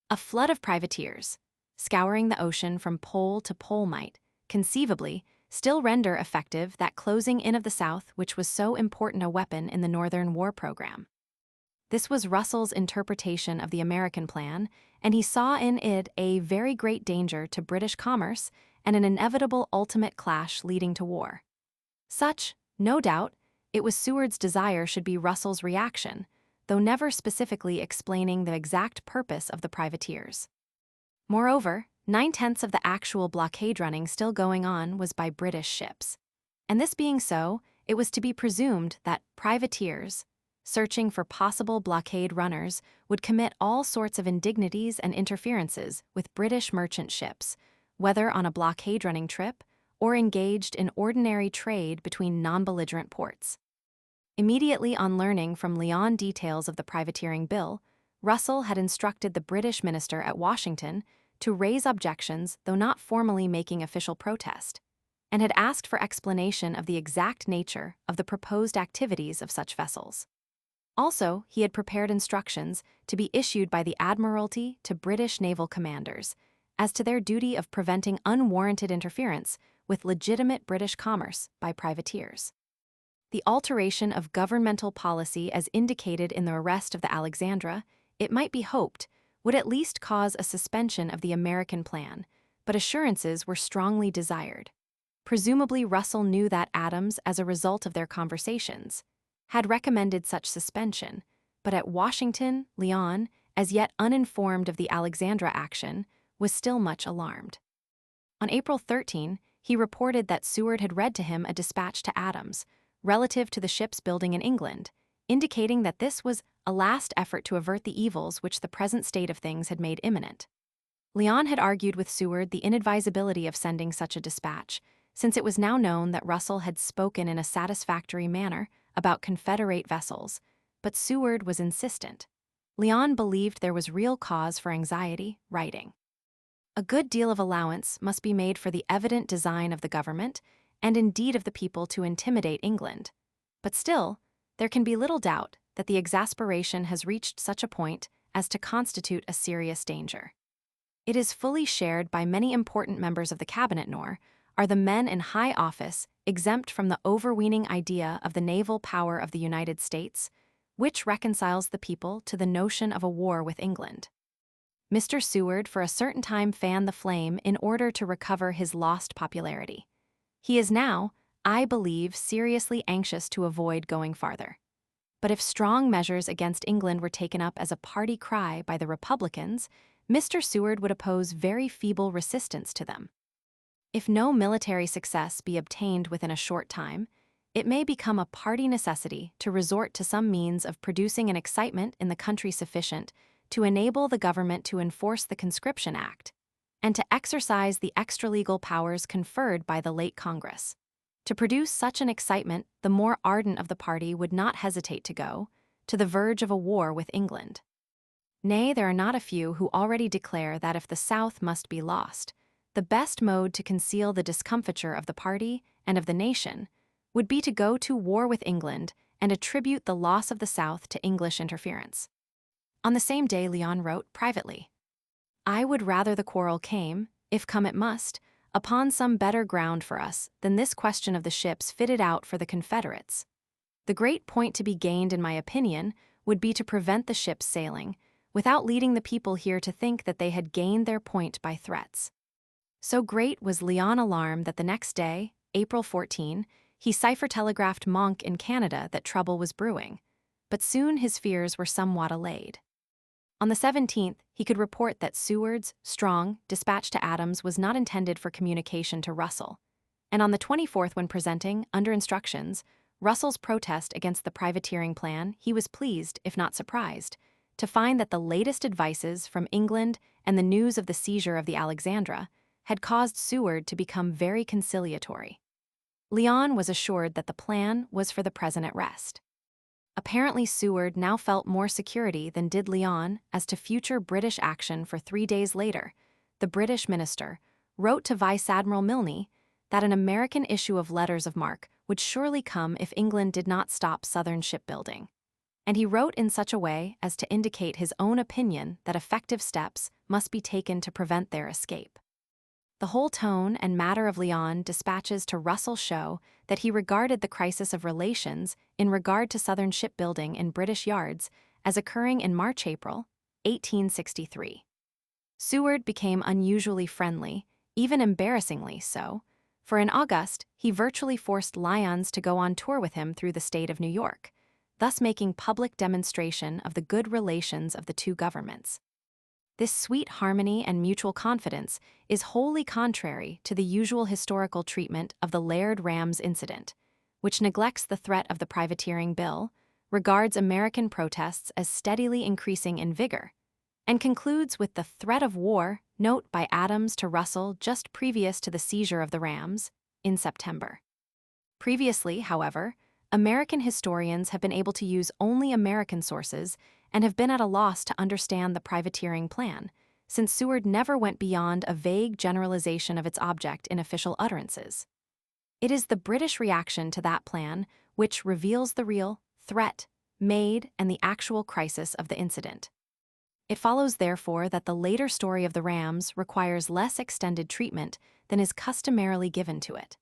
A flood of privateers, scouring the ocean from pole to pole, might, conceivably, still render effective that closing in of the South which was so important a weapon in the Northern war program. This was Russell's interpretation of the American plan, and he saw in it a very great danger to British commerce and an inevitable ultimate clash leading to war. Such, no doubt, it was Seward's desire should be Russell's reaction, though never specifically explaining the exact purpose of the privateers. Moreover, 9/10 of the actual blockade running still going on was by British ships. And this being so, it was to be presumed that privateers, searching for possible blockade runners, would commit all sorts of indignities and interferences with British merchant ships, whether on a blockade-running trip or engaged in ordinary trade between non-belligerent ports. Immediately on learning from Lyon details of the privateering bill, Russell had instructed the British minister at Washington to raise objections, though not formally making official protest, and had asked for explanation of the exact nature of the proposed activities of such vessels. Also, he had prepared instructions to be issued by the Admiralty to British naval commanders as to their duty of preventing unwarranted interference with legitimate British commerce by privateers. The alteration of governmental policy as indicated in the arrest of the Alexandra, it might be hoped, would at least cause a suspension of the American plan, but assurances were strongly desired. Presumably Russell knew that Adams, as a result of their conversations, had recommended such suspension, but at Washington, Lyon, as yet uninformed of the Alexandra action, was still much alarmed. On April 13, he reported that Seward had read to him a dispatch to Adams, relative to the ships building in England, indicating that this was a last effort to avert the evils which the present state of things had made imminent. Lyon had argued with Seward the inadvisability of sending such a dispatch, since it was now known that Russell had spoken in a satisfactory manner about Confederate vessels, but Seward was insistent. Lyon believed there was real cause for anxiety, writing, A good deal of allowance must be made for the evident design of the government, and indeed of the people, to intimidate England. But still, there can be little doubt that the exasperation has reached such a point as to constitute a serious danger. It is fully shared by many important members of the cabinet, nor are the men in high office exempt from the overweening idea of the naval power of the United States, which reconciles the people to the notion of a war with England. Mr. Seward for a certain time fanned the flame in order to recover his lost popularity. He is now, I believe, seriously anxious to avoid going farther. But if strong measures against England were taken up as a party cry by the Republicans, Mr. Seward would oppose very feeble resistance to them. If no military success be obtained within a short time, it may become a party necessity to resort to some means of producing an excitement in the country sufficient to enable the government to enforce the Conscription Act, and to exercise the extralegal powers conferred by the late Congress. To produce such an excitement, the more ardent of the party would not hesitate to go to the verge of a war with England. Nay, there are not a few who already declare that if the South must be lost, the best mode to conceal the discomfiture of the party and of the nation would be to go to war with England and attribute the loss of the South to English interference. On the same day, Lyon wrote privately, "I would rather the quarrel came, if come it must, upon some better ground for us than this question of the ships fitted out for the Confederates. The great point to be gained, in my opinion, would be to prevent the ships sailing, without leading the people here to think that they had gained their point by threats." So great was Lyon's alarm that the next day, April 14, he cipher-telegraphed Monk in Canada that trouble was brewing, but soon his fears were somewhat allayed. On the 17th, he could report that Seward's strong despatch to Adams was not intended for communication to Russell, and on the 24th, when presenting, under instructions, Russell's protest against the privateering plan, he was pleased, if not surprised, to find that the latest advices from England and the news of the seizure of the Alexandra had caused Seward to become very conciliatory. Lyon was assured that the plan was for the present at rest. Apparently, Seward now felt more security than did Lyon as to future British action, for 3 days later, the British minister wrote to Vice Admiral Milne that an American issue of letters of marque would surely come if England did not stop Southern shipbuilding. And he wrote in such a way as to indicate his own opinion that effective steps must be taken to prevent their escape. The whole tone and matter of Lyon's dispatches to Russell show that he regarded the crisis of relations in regard to Southern shipbuilding in British yards as occurring in March-April 1863. Seward became unusually friendly, even embarrassingly so, for in August he virtually forced Lyons to go on tour with him through the state of New York, thus making public demonstration of the good relations of the two governments. This sweet harmony and mutual confidence is wholly contrary to the usual historical treatment of the Laird Rams incident, which neglects the threat of the privateering bill, regards American protests as steadily increasing in vigor, and concludes with the threat of war note by Adams to Russell just previous to the seizure of the Rams, in September. Previously, however, American historians have been able to use only American sources and have been at a loss to understand the privateering plan, since Seward never went beyond a vague generalization of its object in official utterances. It is the British reaction to that plan which reveals the real threat made and the actual crisis of the incident. It follows, therefore, that the later story of the Rams requires less extended treatment than is customarily given to it.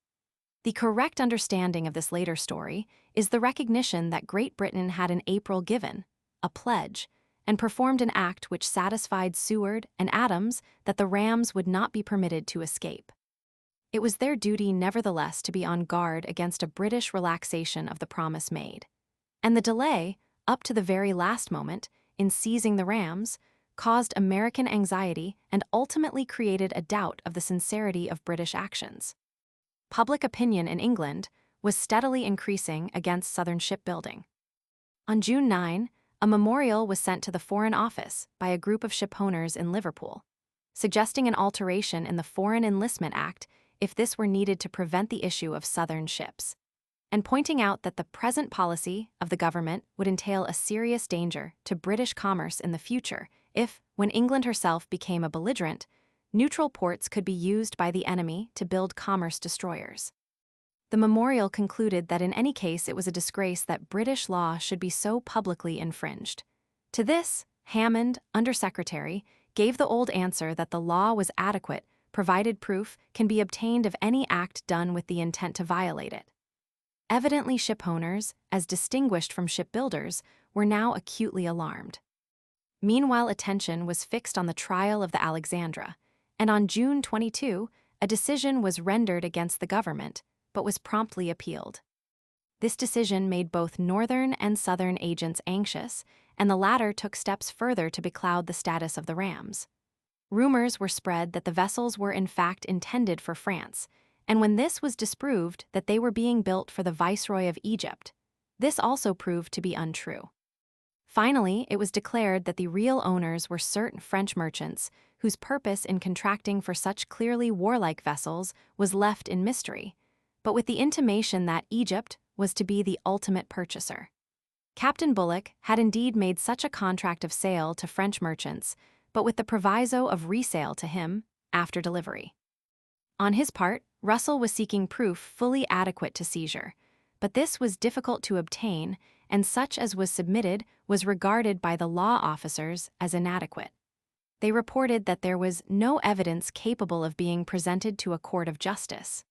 The correct understanding of this later story is the recognition that Great Britain had in April given a pledge and performed an act which satisfied Seward and Adams that the Rams would not be permitted to escape. It was their duty, nevertheless, to be on guard against a British relaxation of the promise made, and the delay, up to the very last moment, in seizing the Rams, caused American anxiety and ultimately created a doubt of the sincerity of British actions. Public opinion in England was steadily increasing against Southern shipbuilding. On June 9, a memorial was sent to the Foreign Office by a group of shipowners in Liverpool, suggesting an alteration in the Foreign Enlistment Act if this were needed to prevent the issue of Southern ships, and pointing out that the present policy of the government would entail a serious danger to British commerce in the future if, when England herself became a belligerent, neutral ports could be used by the enemy to build commerce destroyers. The memorial concluded that in any case it was a disgrace that British law should be so publicly infringed. To this, Hammond, Undersecretary, gave the old answer that the law was adequate, provided proof can be obtained of any act done with the intent to violate it. Evidently shipowners, as distinguished from shipbuilders, were now acutely alarmed. Meanwhile, attention was fixed on the trial of the Alexandra, and on June 22, a decision was rendered against the government, but was promptly appealed. This decision made both Northern and Southern agents anxious, and the latter took steps further to becloud the status of the rams. Rumors were spread that the vessels were in fact intended for France, and when this was disproved that they were being built for the Viceroy of Egypt, this also proved to be untrue. Finally, it was declared that the real owners were certain French merchants whose purpose in contracting for such clearly warlike vessels was left in mystery, but with the intimation that Egypt was to be the ultimate purchaser. Captain Bullock had indeed made such a contract of sale to French merchants, but with the proviso of resale to him after delivery. On his part, Russell was seeking proof fully adequate to seizure, but this was difficult to obtain, and such as was submitted was regarded by the law officers as inadequate. They reported that there was no evidence capable of being presented to a court of justice.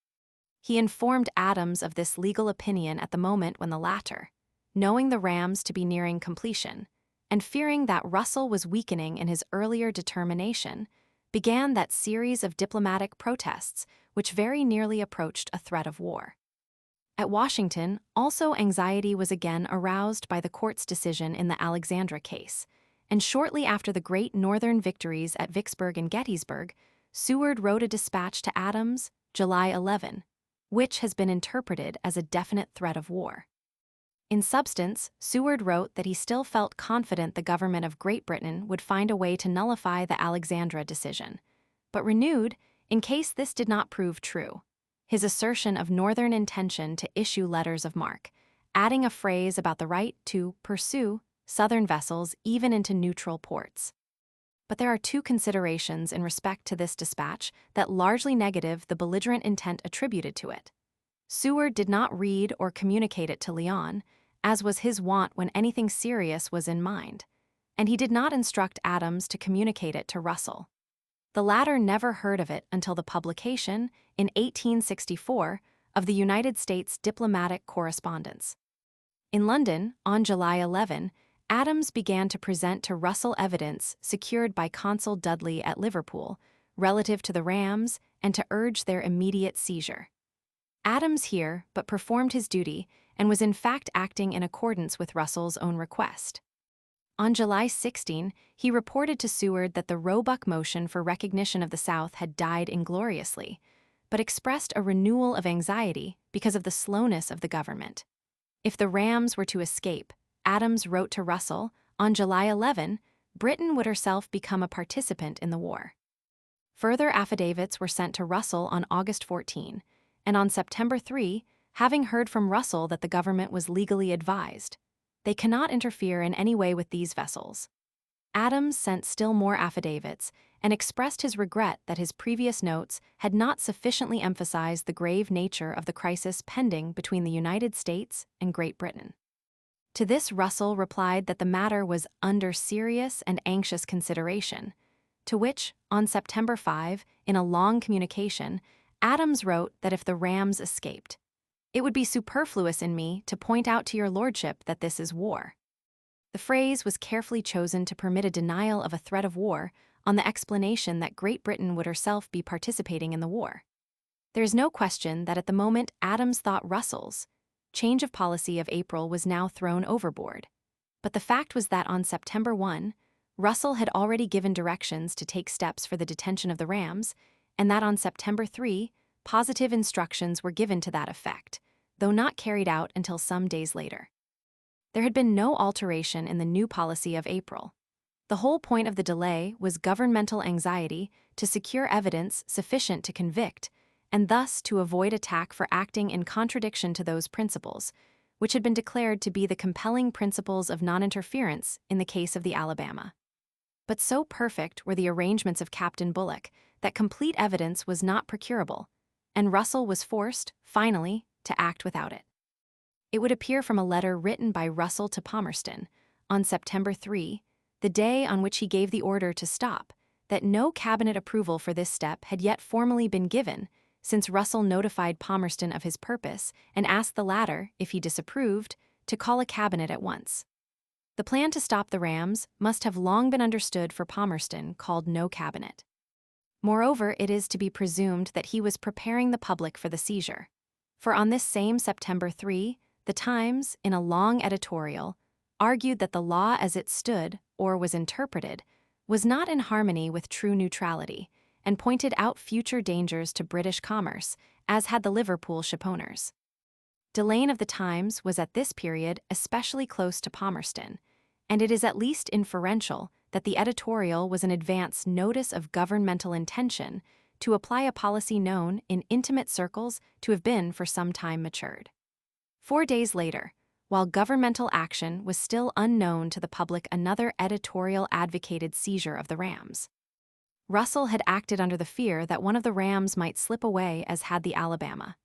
He informed Adams of this legal opinion at the moment when the latter, knowing the rams to be nearing completion, and fearing that Russell was weakening in his earlier determination, began that series of diplomatic protests which very nearly approached a threat of war. At Washington, also anxiety was again aroused by the court's decision in the Alexandra case, and shortly after the great Northern victories at Vicksburg and Gettysburg, Seward wrote a dispatch to Adams, July 11, which has been interpreted as a definite threat of war. In substance, Seward wrote that he still felt confident the government of Great Britain would find a way to nullify the Alexandra decision, but renewed, in case this did not prove true, his assertion of Northern intention to issue letters of marque, adding a phrase about the right to pursue Southern vessels even into neutral ports. But there are two considerations in respect to this dispatch that largely negative the belligerent intent attributed to it. Seward did not read or communicate it to Lyon, as was his wont when anything serious was in mind, and he did not instruct Adams to communicate it to Russell. The latter never heard of it until the publication, in 1864, of the United States Diplomatic Correspondence. In London, on July 11, Adams began to present to Russell evidence secured by Consul Dudley at Liverpool relative to the rams and to urge their immediate seizure. Adams here but performed his duty and was in fact acting in accordance with Russell's own request. On July 16, he reported to Seward that the Roebuck motion for recognition of the South had died ingloriously, but expressed a renewal of anxiety because of the slowness of the government. If the rams were to escape, Adams wrote to Russell, on July 11, Britain would herself become a participant in the war. Further affidavits were sent to Russell on August 14, and on September 3, having heard from Russell that the government was legally advised, they cannot interfere in any way with these vessels. Adams sent still more affidavits and expressed his regret that his previous notes had not sufficiently emphasized the grave nature of the crisis pending between the United States and Great Britain. To this Russell replied that the matter was under serious and anxious consideration, to which, on September 5, in a long communication, Adams wrote that if the rams escaped, it would be superfluous in me to point out to your lordship that this is war. The phrase was carefully chosen to permit a denial of a threat of war on the explanation that Great Britain would herself be participating in the war. There is no question that at the moment Adams thought Russell's change of policy of April was now thrown overboard, but the fact was that on September 1, Russell had already given directions to take steps for the detention of the rams, and that on September 3, positive instructions were given to that effect, though not carried out until some days later. There had been no alteration in the new policy of April. The whole point of the delay was governmental anxiety to secure evidence sufficient to convict, and thus to avoid attack for acting in contradiction to those principles, which had been declared to be the compelling principles of non-interference in the case of the Alabama. But so perfect were the arrangements of Captain Bullock that complete evidence was not procurable, and Russell was forced, finally, to act without it. It would appear from a letter written by Russell to Palmerston on September 3, the day on which he gave the order to stop, that no cabinet approval for this step had yet formally been given, since Russell notified Palmerston of his purpose and asked the latter, if he disapproved, to call a cabinet at once. The plan to stop the rams must have long been understood for Palmerston, called no cabinet. Moreover, it is to be presumed that he was preparing the public for the seizure. For on this same September 3, The Times, in a long editorial, argued that the law as it stood, or was interpreted, was not in harmony with true neutrality, and pointed out future dangers to British commerce, as had the Liverpool shipowners. Delane of The Times was at this period especially close to Palmerston, and it is at least inferential that the editorial was an advance notice of governmental intention to apply a policy known in intimate circles to have been for some time matured. 4 days later, while governmental action was still unknown to the public, another editorial advocated seizure of the rams. Russell had acted under the fear that one of the rams might slip away, as had the Alabama.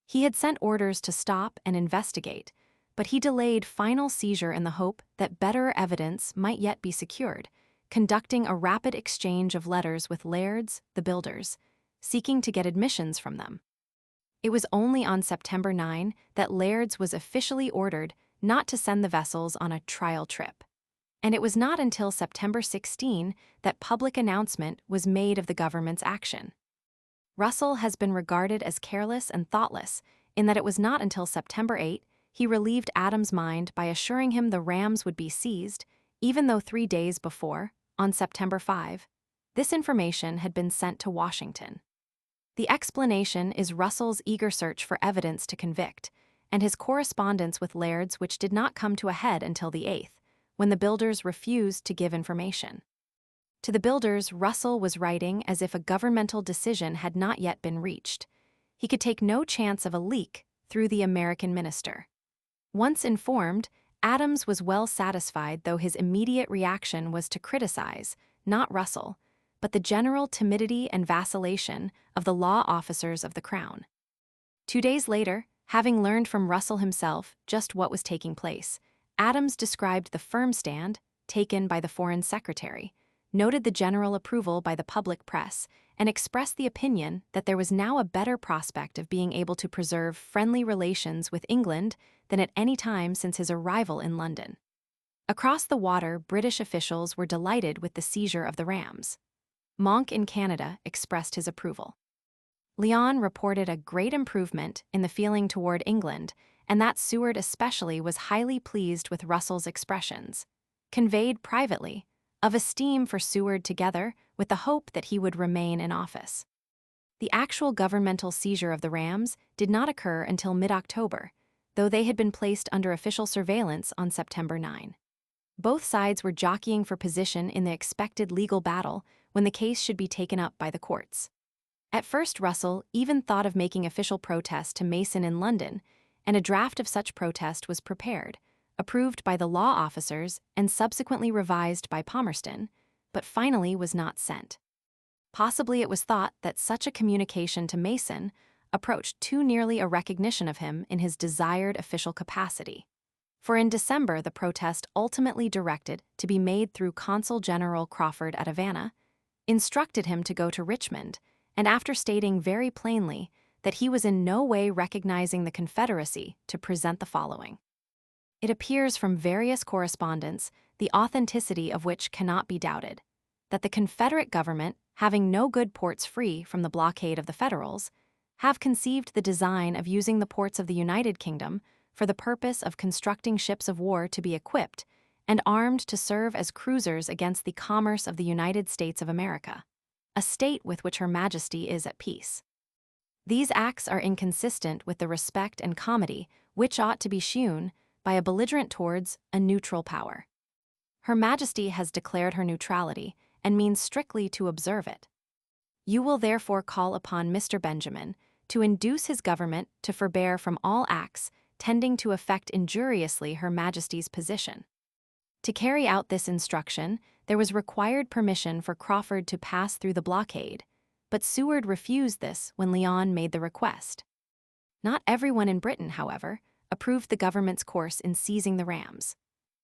He had sent orders to stop and investigate, but he delayed final seizure in the hope that better evidence might yet be secured, conducting a rapid exchange of letters with Laird's, the builders, seeking to get admissions from them. It was only on September 9 that Laird's was officially ordered not to send the vessels on a trial trip, and it was not until September 16 that public announcement was made of the government's action. Russell has been regarded as careless and thoughtless in that it was not until September 8 he relieved Adams' mind by assuring him the rams would be seized, even though 3 days before, on September 5, this information had been sent to Washington. The explanation is Russell's eager search for evidence to convict, and his correspondence with Laird's, which did not come to a head until the 8th, when the builders refused to give information. To the builders, Russell was writing as if a governmental decision had not yet been reached. He could take no chance of a leak through the American minister. Once informed, Adams was well satisfied, though his immediate reaction was to criticize, not Russell, but the general timidity and vacillation of the law officers of the Crown. 2 days later, having learned from Russell himself just what was taking place, Adams described the firm stand taken by the Foreign Secretary, noted the general approval by the public press, and expressed the opinion that there was now a better prospect of being able to preserve friendly relations with England than at any time since his arrival in London. Across the water, British officials were delighted with the seizure of the rams. Monk in Canada expressed his approval. Lyon reported a great improvement in the feeling toward England, and that Seward especially was highly pleased with Russell's expressions, conveyed privately, of esteem for Seward, together with the hope that he would remain in office. The actual governmental seizure of the rams did not occur until mid-October, though they had been placed under official surveillance on September 9. Both sides were jockeying for position in the expected legal battle when the case should be taken up by the courts. At first, Russell even thought of making official protest to Mason in London, and a draft of such protest was prepared, approved by the law officers and subsequently revised by Palmerston, but finally was not sent. Possibly it was thought that such a communication to Mason approached too nearly a recognition of him in his desired official capacity. For in December, the protest, ultimately directed to be made through Consul General Crawford at Havana, instructed him to go to Richmond, and after stating very plainly that he was in no way recognizing the Confederacy, to present the following. It appears from various correspondence, the authenticity of which cannot be doubted, that the Confederate government, having no good ports free from the blockade of the Federals, have conceived the design of using the ports of the United Kingdom for the purpose of constructing ships of war to be equipped and armed to serve as cruisers against the commerce of the United States of America, a state with which Her Majesty is at peace. These acts are inconsistent with the respect and comity which ought to be shewn by a belligerent towards a neutral power. Her Majesty has declared her neutrality and means strictly to observe it. You will therefore call upon Mr. Benjamin to induce his government to forbear from all acts tending to affect injuriously Her Majesty's position. To carry out this instruction, there was required permission for Crawford to pass through the blockade, but Seward refused this when Lyon made the request. Not everyone in Britain, however, approved the government's course in seizing the rams.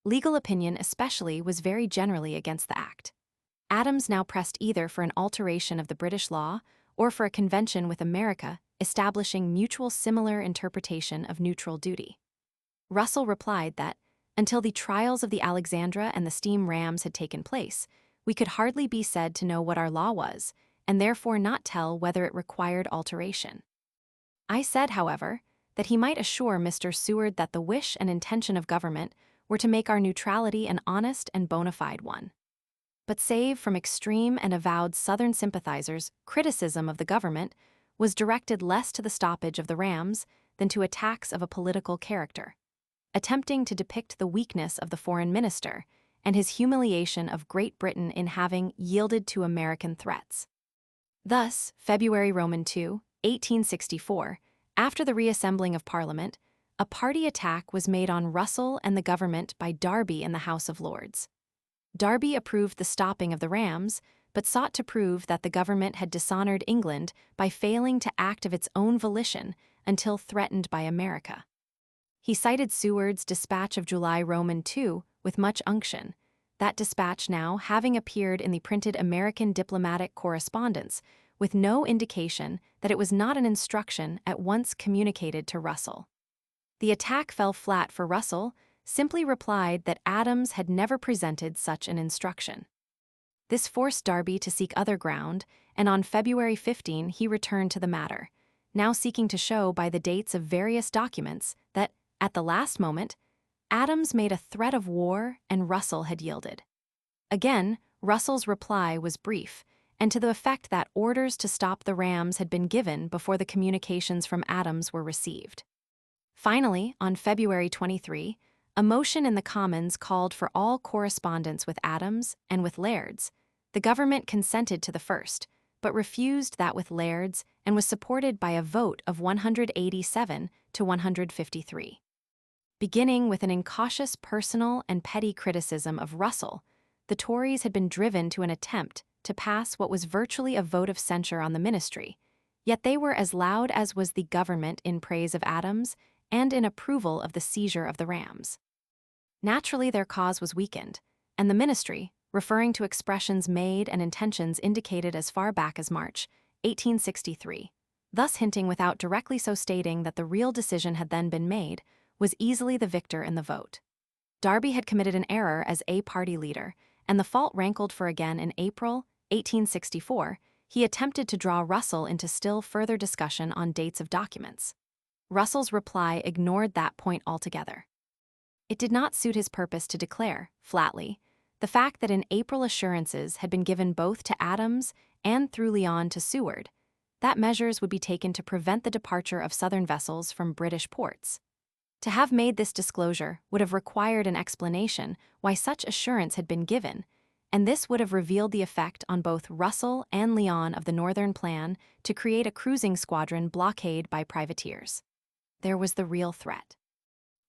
Legal opinion especially was very generally against the act. Adams now pressed either for an alteration of the British law or for a convention with America establishing mutual similar interpretation of neutral duty. Russell replied that, until the trials of the Alexandra and the steam rams had taken place, we could hardly be said to know what our law was, and therefore not tell whether it required alteration. I said, however, that he might assure Mr. Seward that the wish and intention of government were to make our neutrality an honest and bona fide one. But save from extreme and avowed Southern sympathizers, criticism of the government was directed less to the stoppage of the rams than to attacks of a political character, attempting to depict the weakness of the foreign minister and his humiliation of Great Britain in having yielded to American threats. Thus, February Roman 2, 1864, after the reassembling of Parliament, a party attack was made on Russell and the government by Derby in the House of Lords. Derby approved the stopping of the rams, but sought to prove that the government had dishonored England by failing to act of its own volition until threatened by America. He cited Seward's despatch of July Roman 2 with much unction, that despatch now having appeared in the printed American diplomatic correspondence, with no indication that it was not an instruction at once communicated to Russell. The attack fell flat, for Russell simply replied that Adams had never presented such an instruction. This forced Derby to seek other ground, and on February 15 he returned to the matter, now seeking to show by the dates of various documents that, at the last moment, Adams made a threat of war and Russell had yielded. Again, Russell's reply was brief, and to the effect that orders to stop the rams had been given before the communications from Adams were received. Finally, on February 23, a motion in the Commons called for all correspondence with Adams and with Laird's. The government consented to the first, but refused that with Laird's, and was supported by a vote of 187 to 153. Beginning with an incautious personal and petty criticism of Russell, the Tories had been driven to an attempt to pass what was virtually a vote of censure on the ministry, yet they were as loud as was the government in praise of Adams and in approval of the seizure of the rams. Naturally, their cause was weakened, and the ministry, referring to expressions made and intentions indicated as far back as March 1863, thus hinting without directly so stating that the real decision had then been made, was easily the victor in the vote. Derby had committed an error as a party leader, and the fault rankled, for again in April 1864, he attempted to draw Russell into still further discussion on dates of documents. Russell's reply ignored that point altogether. It did not suit his purpose to declare, flatly, the fact that in April assurances had been given both to Adams and through Lyon to Seward, that measures would be taken to prevent the departure of Southern vessels from British ports. To have made this disclosure would have required an explanation why such assurance had been given, and this would have revealed the effect on both Russell and Lyon of the Northern plan to create a cruising squadron blockade by privateers. There was the real threat.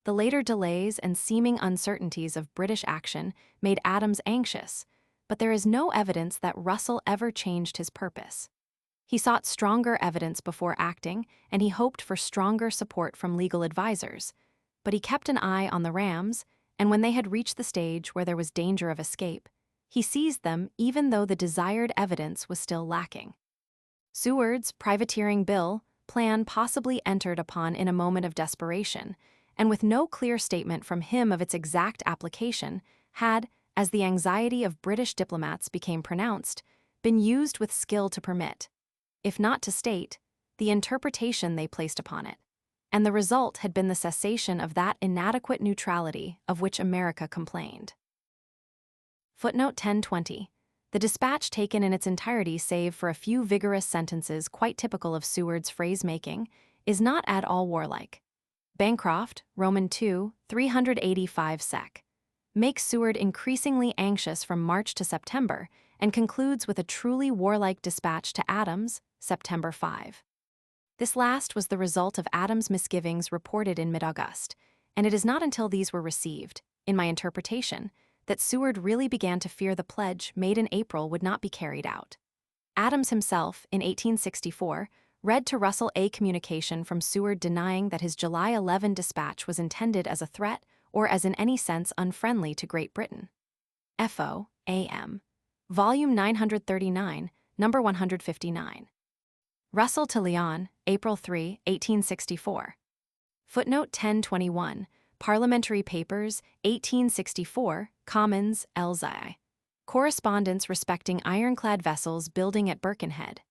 The later delays and seeming uncertainties of British action made Adams anxious, but there is no evidence that Russell ever changed his purpose. He sought stronger evidence before acting, and he hoped for stronger support from legal advisers, but he kept an eye on the rams, and when they had reached the stage where there was danger of escape, he seized them even though the desired evidence was still lacking. Seward's privateering bill plan possibly entered upon in a moment of desperation, and with no clear statement from him of its exact application, had, as the anxiety of British diplomats became pronounced, been used with skill to permit, if not to state, the interpretation they placed upon it, and the result had been the cessation of that inadequate neutrality of which America complained. Footnote 1020. The dispatch taken in its entirety save for a few vigorous sentences quite typical of Seward's phrase-making, is not at all warlike. Bancroft, Roman 2, 385 sec. Makes Seward increasingly anxious from March to September and concludes with a truly warlike dispatch to Adams, September 5. This last was the result of Adams' misgivings reported in mid-August, and it is not until these were received, in my interpretation, that Seward really began to fear the pledge made in April would not be carried out. Adams himself, in 1864, read to Russell a communication from Seward denying that his July 11 dispatch was intended as a threat or as in any sense unfriendly to Great Britain. F.O.A.M. Volume 939, number 159. Russell to Leon, April 3, 1864. Footnote 1021, Parliamentary Papers, 1864, Commons, Elzi. Correspondence respecting ironclad vessels building at Birkenhead.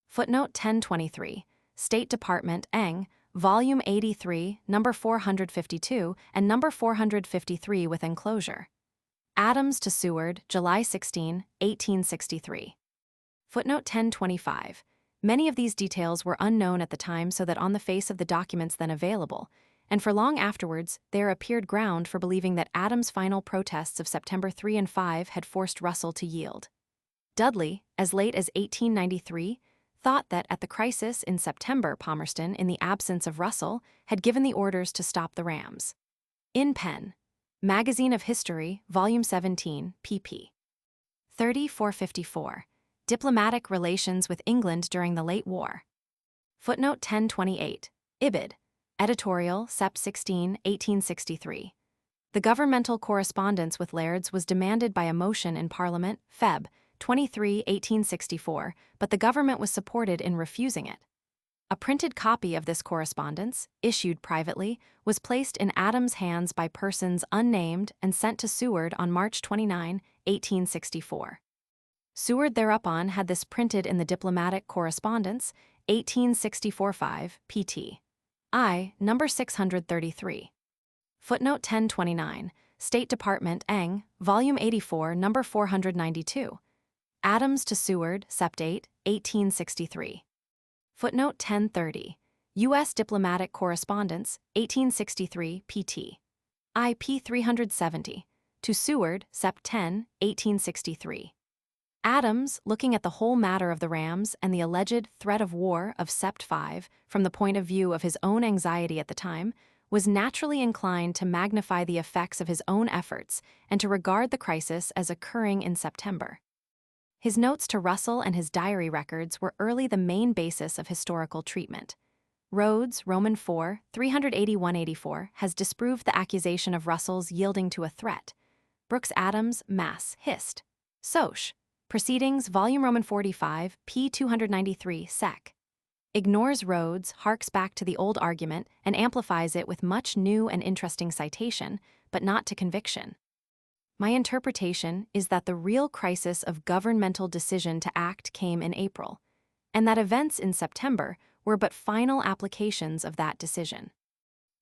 Footnote 1023, State Department, Eng, Volume 83, number 452 and number 453 with enclosure. Adams to Seward, July 16, 1863. Footnote 1025. Many of these details were unknown at the time, so that on the face of the documents then available, and for long afterwards, there appeared ground for believing that Adams' final protests of September 3 and 5 had forced Russell to yield. Dudley, as late as 1893, thought that at the crisis in September Palmerston, in the absence of Russell, had given the orders to stop the rams. In Penn. Magazine of History, Volume 17, pp. 3454. Diplomatic Relations with England during the Late War. Footnote 1028. Ibid. Editorial, Sep. 16, 1863. The governmental correspondence with Lairds was demanded by a motion in Parliament, Feb. 23, 1864, but the government was supported in refusing it. A printed copy of this correspondence, issued privately, was placed in Adams' hands by persons unnamed and sent to Seward on March 29, 1864. Seward thereupon had this printed in the Diplomatic Correspondence, 1864-5, pt. I, number 633. Footnote 1029, State Department, Eng, Volume 84, number 492. Adams to Seward, Sept. 8, 1863. Footnote 1030, U.S. Diplomatic Correspondence, 1863, pt. IP 370. To Seward, Sept. 10, 1863. Adams, looking at the whole matter of the rams and the alleged threat of war of Sept. 5 from the point of view of his own anxiety at the time, was naturally inclined to magnify the effects of his own efforts and to regard the crisis as occurring in September. His notes to Russell and his diary records were early the main basis of historical treatment. Rhodes, Roman 4, 381-84, has disproved the accusation of Russell's yielding to a threat. Brooks Adams, Mass. Hist. Soc. Proceedings, Volume Roman 45, p. 293, sec. Ignores Rhodes, harks back to the old argument, and amplifies it with much new and interesting citation, but not to conviction. My interpretation is that the real crisis of governmental decision to act came in April, and that events in September were but final applications of that decision.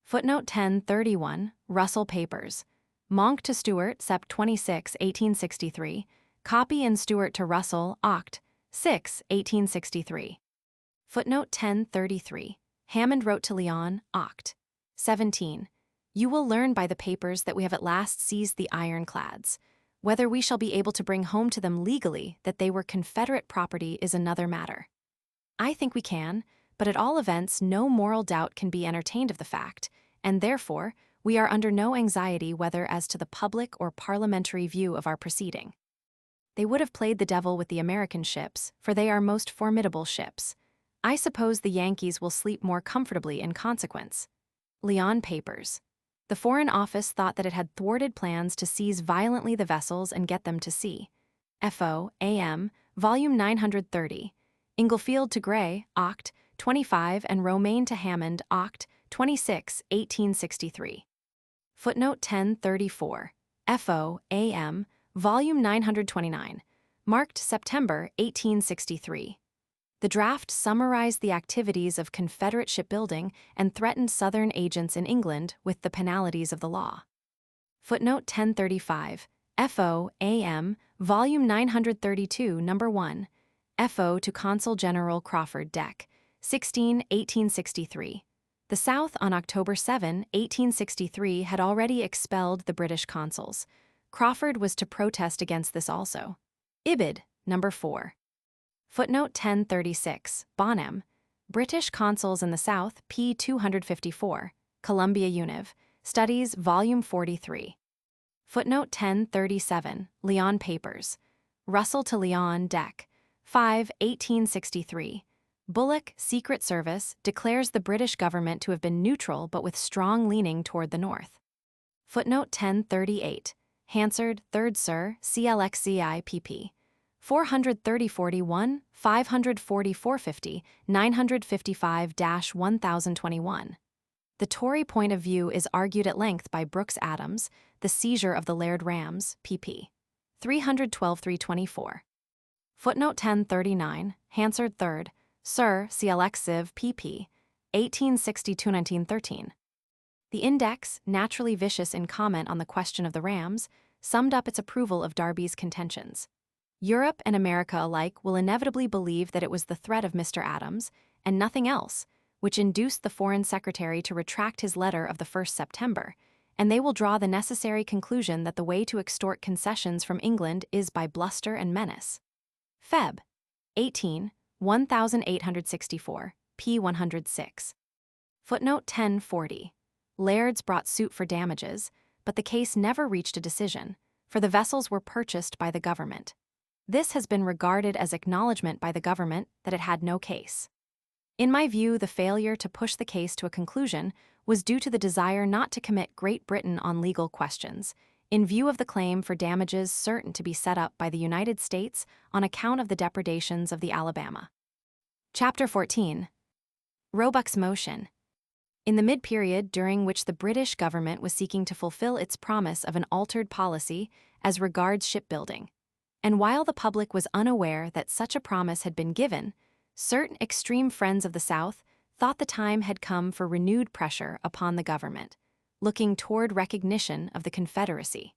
Footnote 1031, Russell Papers. Monk to Stewart, Sept. 26, 1863. Copy in Stewart to Russell, Oct. 6, 1863. Footnote 1033. Hammond wrote to Leon, Oct. 17. You will learn by the papers that we have at last seized the ironclads. Whether we shall be able to bring home to them legally that they were Confederate property is another matter. I think we can, but at all events no moral doubt can be entertained of the fact, and therefore we are under no anxiety whether as to the public or parliamentary view of our proceeding. They would have played the devil with the American ships, for they are most formidable ships. I suppose the Yankees will sleep more comfortably in consequence. Leon Papers. The Foreign Office thought that it had thwarted plans to seize violently the vessels and get them to sea. F.O.A.M., Volume 930. Inglefield to Gray, Oct. 25 and Romaine to Hammond, Oct. 26, 1863. Footnote 1034. F.O.A.M., Volume 929. Marked September 1863. The draft summarized the activities of Confederate shipbuilding and threatened Southern agents in England with the penalties of the law. Footnote 1035. F.O.A.M., Volume 932, Number 1. F.O. to Consul General Crawford, Dec. 16, 1863. The South on October 7, 1863 had already expelled the British consuls. Crawford was to protest against this also. Ibid, Number 4. Footnote 1036, Bonham. British Consuls in the South, p. 254, Columbia Univ. Studies, Volume 43. Footnote 1037, Leon Papers. Russell to Leon, Dec. 5, 1863. Bullock, Secret Service, declares the British government to have been neutral but with strong leaning toward the North. Footnote 1038. Hansard, 3rd Sir, CLXCI pp. 430-41, 544-50, 955-1021. The Tory point of view is argued at length by Brooks Adams, The Seizure of the Laird Rams, pp. 312-324. Footnote 1039, Hansard 3rd, Sir, CLX Civ. pp. 1862-1913. The Index, naturally vicious in comment on the question of the Rams, summed up its approval of Darby's contentions. Europe and America alike will inevitably believe that it was the threat of Mr. Adams, and nothing else, which induced the Foreign Secretary to retract his letter of the 1st September, and they will draw the necessary conclusion that the way to extort concessions from England is by bluster and menace. Feb. 18, 1864, p. 106. Footnote 1040. Lairds brought suit for damages, but the case never reached a decision, for the vessels were purchased by the government. This has been regarded as acknowledgement by the government that it had no case. In my view, the failure to push the case to a conclusion was due to the desire not to commit Great Britain on legal questions, in view of the claim for damages certain to be set up by the United States on account of the depredations of the Alabama. Chapter 14. Roebuck's motion. In the mid-period during which the British government was seeking to fulfill its promise of an altered policy as regards shipbuilding, and while the public was unaware that such a promise had been given, certain extreme friends of the South thought the time had come for renewed pressure upon the government, looking toward recognition of the Confederacy.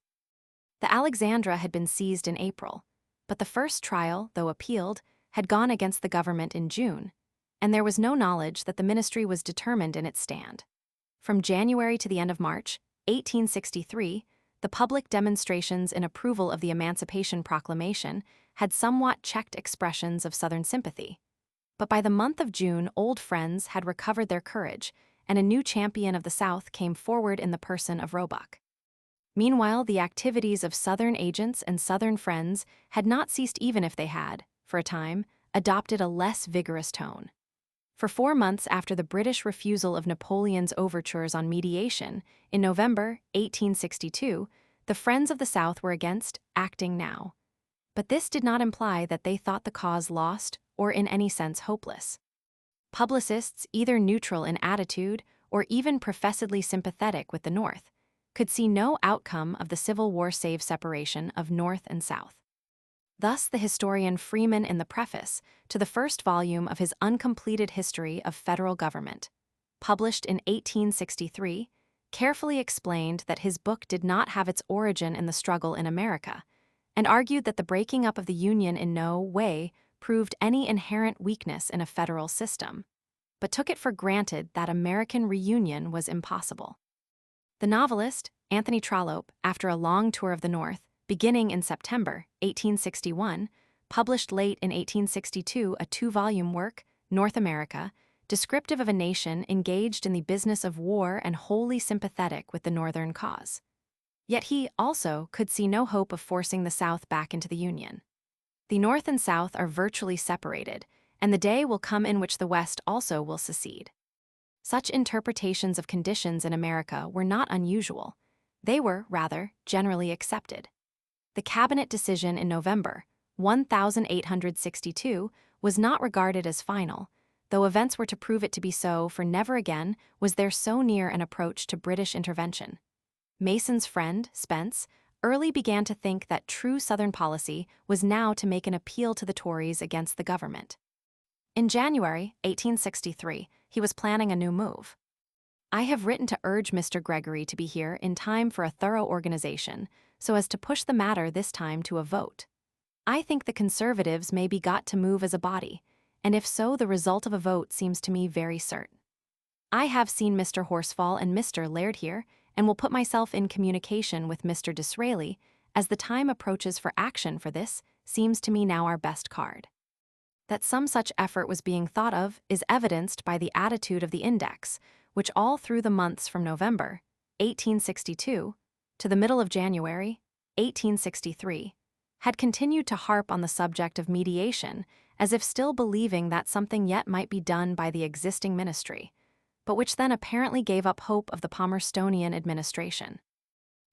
The Alexandra had been seized in April, but the first trial, though appealed, had gone against the government in June, and there was no knowledge that the ministry was determined in its stand. From January to the end of March, 1863, the public demonstrations in approval of the Emancipation Proclamation had somewhat checked expressions of Southern sympathy. But by the month of June, old friends had recovered their courage, and a new champion of the South came forward in the person of Roebuck. Meanwhile, the activities of Southern agents and Southern friends had not ceased, even if they had, for a time, adopted a less vigorous tone. For 4 months after the British refusal of Napoleon's overtures on mediation, in November 1862, the Friends of the South were against acting now. But this did not imply that they thought the cause lost or in any sense hopeless. Publicists, either neutral in attitude or even professedly sympathetic with the North, could see no outcome of the Civil War save separation of North and South. Thus, the historian Freeman, in the preface to the first volume of his uncompleted history of federal government, published in 1863, carefully explained that his book did not have its origin in the struggle in America, and argued that the breaking up of the Union in no way proved any inherent weakness in a federal system, but took it for granted that American reunion was impossible. The novelist, Anthony Trollope, after a long tour of the North, beginning in September 1861, published late in 1862 a 2-volume work, North America, descriptive of a nation engaged in the business of war and wholly sympathetic with the Northern cause. Yet he, also, could see no hope of forcing the South back into the Union. The North and South are virtually separated, and the day will come in which the West also will secede. Such interpretations of conditions in America were not unusual. They were, rather, generally accepted. The cabinet decision in November 1862 was not regarded as final, though events were to prove it to be so, for never again was there so near an approach to British intervention. Mason's friend, Spence, early began to think that true Southern policy was now to make an appeal to the Tories against the government. In January 1863, he was planning a new move. I have written to urge Mr. Gregory to be here in time for a thorough organization, so as to push the matter this time to a vote. I think the Conservatives may be got to move as a body, and if so, the result of a vote seems to me very certain. I have seen Mr. Horsfall and Mr. Laird here, and will put myself in communication with Mr. Disraeli, as the time approaches for action for this seems to me now our best card. That some such effort was being thought of is evidenced by the attitude of the Index, which all through the months from November 1862 to the middle of January 1863 had continued to harp on the subject of mediation as if still believing that something yet might be done by the existing ministry, but which then apparently gave up hope of the Palmerstonian administration.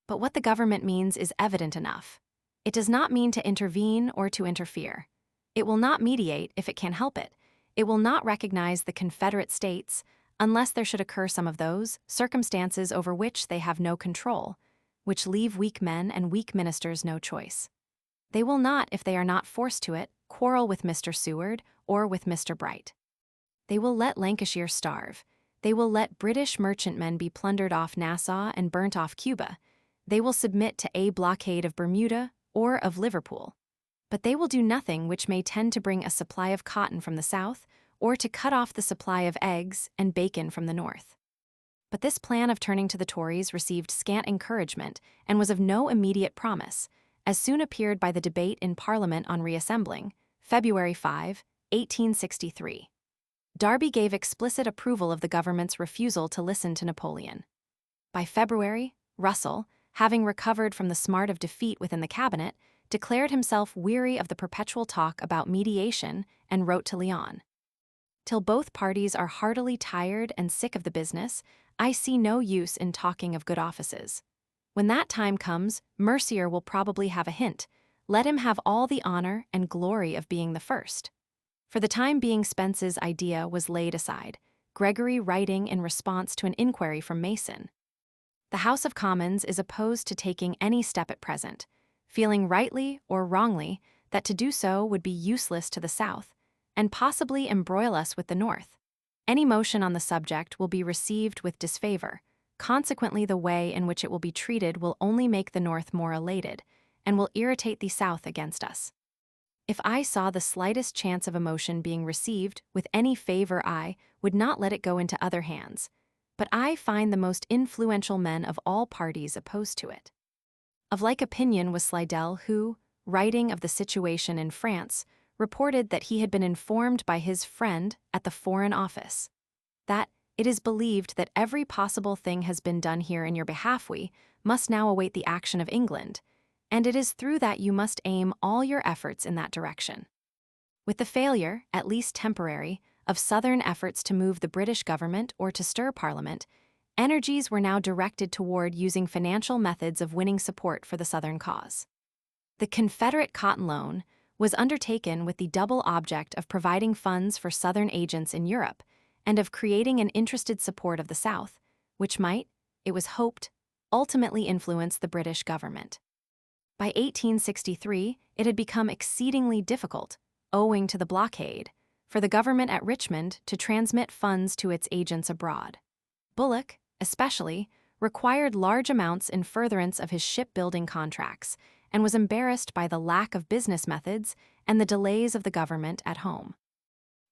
But what the government means is evident enough. It does not mean to intervene or to interfere. It will not mediate if it can help it. It will not recognize the Confederate States unless there should occur some of those circumstances over which they have no control, which leave weak men and weak ministers no choice. They will not, if they are not forced to it, quarrel with Mr. Seward or with Mr. Bright. They will let Lancashire starve. They will let British merchantmen be plundered off Nassau and burnt off Cuba. They will submit to a blockade of Bermuda or of Liverpool. But they will do nothing which may tend to bring a supply of cotton from the south or to cut off the supply of eggs and bacon from the north. But this plan of turning to the Tories received scant encouragement and was of no immediate promise, as soon appeared by the debate in Parliament on reassembling, February 5, 1863. Derby gave explicit approval of the government's refusal to listen to Napoleon. By February, Russell, having recovered from the smart of defeat within the cabinet, declared himself weary of the perpetual talk about mediation and wrote to Lyon. "Till both parties are heartily tired and sick of the business, I see no use in talking of good offices. When that time comes, Mercier will probably have a hint. Let him have all the honor and glory of being the first." For the time being, Spence's idea was laid aside, Gregory writing in response to an inquiry from Mason. "The House of Commons is opposed to taking any step at present, feeling rightly or wrongly that to do so would be useless to the South, and possibly embroil us with the North. Any motion on the subject will be received with disfavor. Consequently, the way in which it will be treated will only make the North more elated, and will irritate the South against us. If I saw the slightest chance of a motion being received with any favor, I would not let it go into other hands, but I find the most influential men of all parties opposed to it." Of like opinion was Slidell, who, writing of the situation in France, reported that he had been informed by his friend at the Foreign Office that "it is believed that every possible thing has been done here in your behalf. We must now await the action of England, and it is through that you must aim all your efforts in that direction." With the failure, at least temporary, of Southern efforts to move the British government or to stir Parliament, energies were now directed toward using financial methods of winning support for the Southern cause. The Confederate Cotton Loan was undertaken with the double object of providing funds for Southern agents in Europe and of creating an interested support of the South, which might, it was hoped, ultimately influence the British government. By 1863, it had become exceedingly difficult, owing to the blockade, for the government at Richmond to transmit funds to its agents abroad. Bullock, especially, required large amounts in furtherance of his shipbuilding contracts and was embarrassed by the lack of business methods and the delays of the government at home.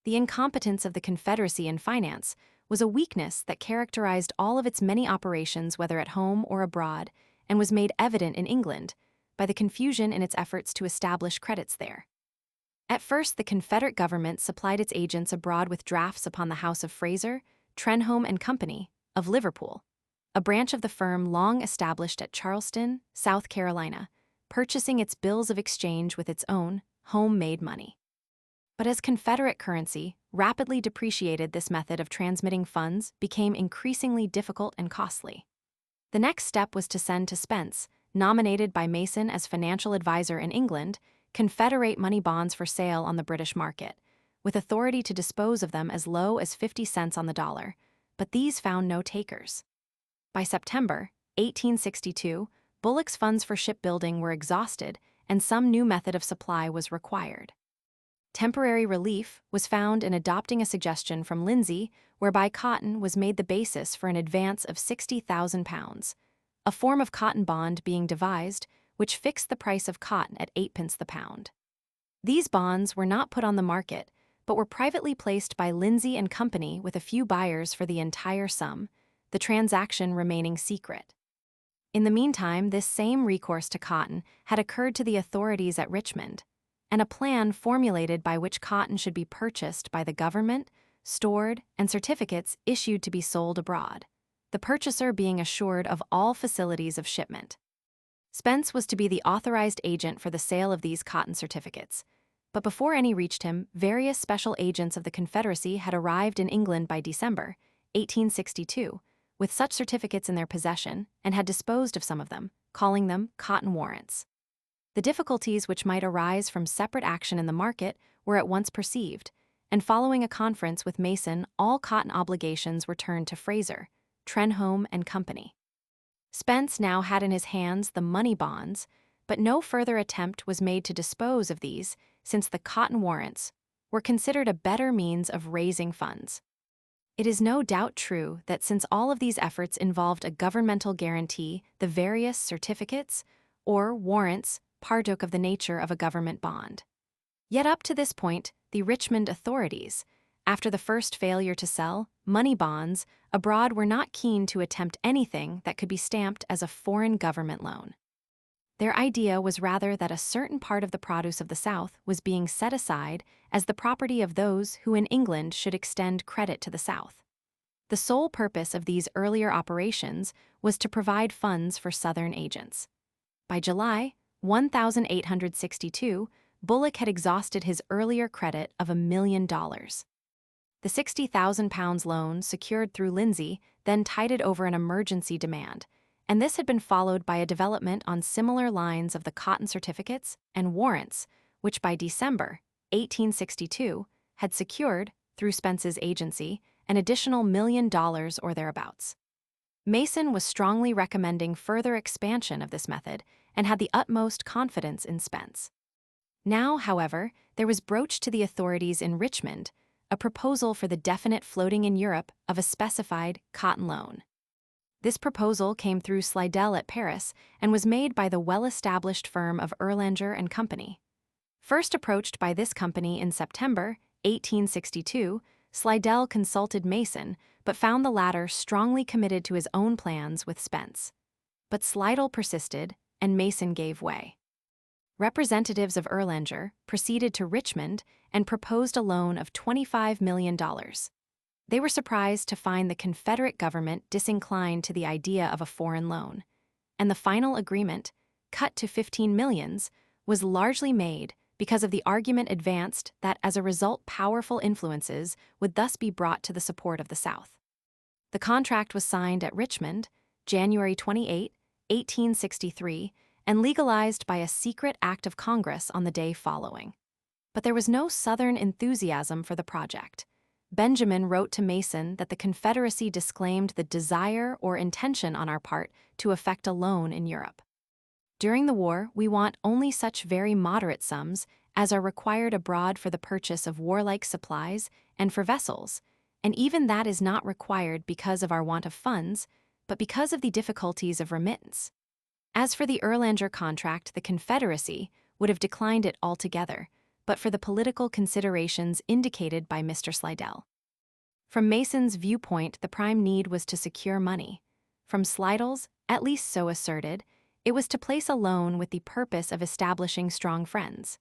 The incompetence of the Confederacy in finance was a weakness that characterized all of its many operations, whether at home or abroad, and was made evident in England by the confusion in its efforts to establish credits there. At first, the Confederate government supplied its agents abroad with drafts upon the house of Fraser, Trenholm and Company, of Liverpool, a branch of the firm long established at Charleston, South Carolina, purchasing its bills of exchange with its own home-made money. But as Confederate currency rapidly depreciated, this method of transmitting funds became increasingly difficult and costly. The next step was to send to Spence, nominated by Mason as financial advisor in England, Confederate money bonds for sale on the British market, with authority to dispose of them as low as 50 cents on the dollar, but these found no takers. By September 1862, Bullock's funds for shipbuilding were exhausted and some new method of supply was required. Temporary relief was found in adopting a suggestion from Lindsay whereby cotton was made the basis for an advance of £60,000, a form of cotton bond being devised which fixed the price of cotton at 8 pence the pound. These bonds were not put on the market, but were privately placed by Lindsay and Company with a few buyers for the entire sum, the transaction remaining secret. In the meantime, this same recourse to cotton had occurred to the authorities at Richmond, and a plan formulated by which cotton should be purchased by the government, stored, and certificates issued to be sold abroad, the purchaser being assured of all facilities of shipment. Spence was to be the authorized agent for the sale of these cotton certificates. But before any reached him, various special agents of the Confederacy had arrived in England by December 1862, with such certificates in their possession, and had disposed of some of them, calling them cotton warrants. The difficulties which might arise from separate action in the market were at once perceived, and following a conference with Mason, all cotton obligations were turned to Fraser, Trenholm and Company. Spence now had in his hands the money bonds, but no further attempt was made to dispose of these, since the cotton warrants were considered a better means of raising funds. It is no doubt true that since all of these efforts involved a governmental guarantee, the various certificates, or warrants, partook of the nature of a government bond. Yet up to this point, the Richmond authorities, after the first failure to sell money bonds abroad, were not keen to attempt anything that could be stamped as a foreign government loan. Their idea was rather that a certain part of the produce of the South was being set aside as the property of those who in England should extend credit to the South. The sole purpose of these earlier operations was to provide funds for Southern agents. By July 1862, Bullock had exhausted his earlier credit of $1 million. The £60,000 loan secured through Lindsay then tided over an emergency demand, and this had been followed by a development on similar lines of the cotton certificates and warrants, which by December 1862 had secured, through Spence's agency, an additional $1 million or thereabouts. Mason was strongly recommending further expansion of this method and had the utmost confidence in Spence. Now, however, there was broached to the authorities in Richmond a proposal for the definite floating in Europe of a specified cotton loan. This proposal came through Slidell at Paris and was made by the well-established firm of Erlanger and Company. First approached by this company in September 1862, Slidell consulted Mason, but found the latter strongly committed to his own plans with Spence. But Slidell persisted, and Mason gave way. Representatives of Erlanger proceeded to Richmond and proposed a loan of $25 million. They were surprised to find the Confederate government disinclined to the idea of a foreign loan, and the final agreement, cut to $15 million, was largely made because of the argument advanced that as a result powerful influences would thus be brought to the support of the South. The contract was signed at Richmond, January 28, 1863, and legalized by a secret act of Congress on the day following. But there was no Southern enthusiasm for the project. Benjamin wrote to Mason that the Confederacy disclaimed the desire or intention on our part to effect a loan in Europe. During the war, we want only such very moderate sums as are required abroad for the purchase of warlike supplies and for vessels, and even that is not required because of our want of funds, but because of the difficulties of remittance. As for the Erlanger contract, the Confederacy would have declined it altogether, but for the political considerations indicated by Mr. Slidell. From Mason's viewpoint, the prime need was to secure money. From Slidell's, at least so asserted, it was to place a loan with the purpose of establishing strong friends.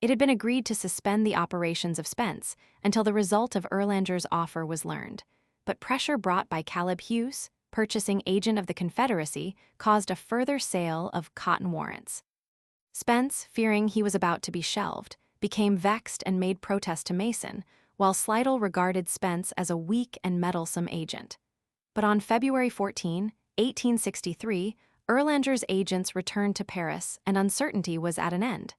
It had been agreed to suspend the operations of Spence until the result of Erlanger's offer was learned, but pressure brought by Caleb Hughes, purchasing agent of the Confederacy, caused a further sale of cotton warrants. Spence, fearing he was about to be shelved, became vexed and made protest to Mason, while Slidell regarded Spence as a weak and meddlesome agent. But on February 14, 1863, Erlanger's agents returned to Paris and uncertainty was at an end.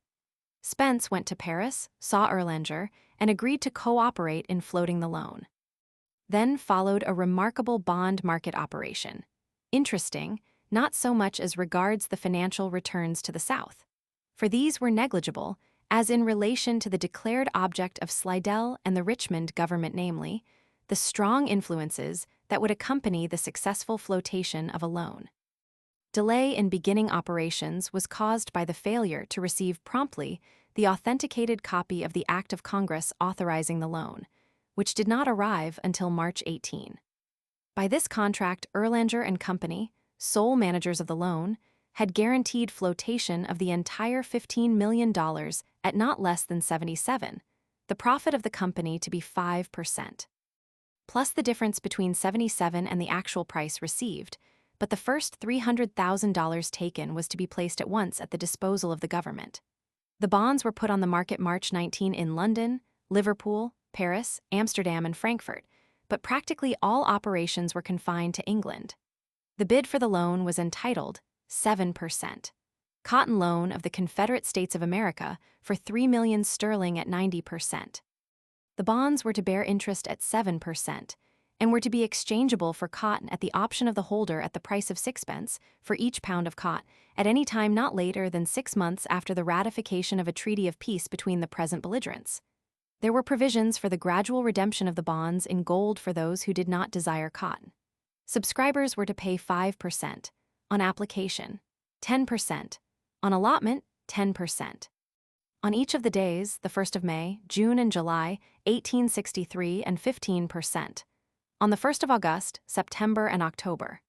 Spence went to Paris, saw Erlanger, and agreed to cooperate in floating the loan. Then followed a remarkable bond market operation. Interesting, not so much as regards the financial returns to the South, for these were negligible, as in relation to the declared object of Slidell and the Richmond government, namely, the strong influences that would accompany the successful flotation of a loan. Delay in beginning operations was caused by the failure to receive promptly the authenticated copy of the Act of Congress authorizing the loan, which did not arrive until March 18. By this contract, Erlanger and Company, sole managers of the loan, had guaranteed flotation of the entire $15 million at not less than 77, the profit of the company to be 5%. Plus the difference between 77 and the actual price received, but the first $300,000 taken was to be placed at once at the disposal of the government. The bonds were put on the market March 19 in London, Liverpool, Paris, Amsterdam, and Frankfurt, but practically all operations were confined to England. The bid for the loan was entitled 7%. Cotton loan of the Confederate States of America for £3 million sterling at 90%. The bonds were to bear interest at 7% and were to be exchangeable for cotton at the option of the holder at the price of 6 pence for each pound of cotton at any time not later than 6 months after the ratification of a treaty of peace between the present belligerents. There were provisions for the gradual redemption of the bonds in gold for those who did not desire cotton. Subscribers were to pay 5%, on application, 10%, on allotment, 10%. On each of the days, the 1st of May, June, and July, 1863 and 15%. On the 1st of August, September, and October.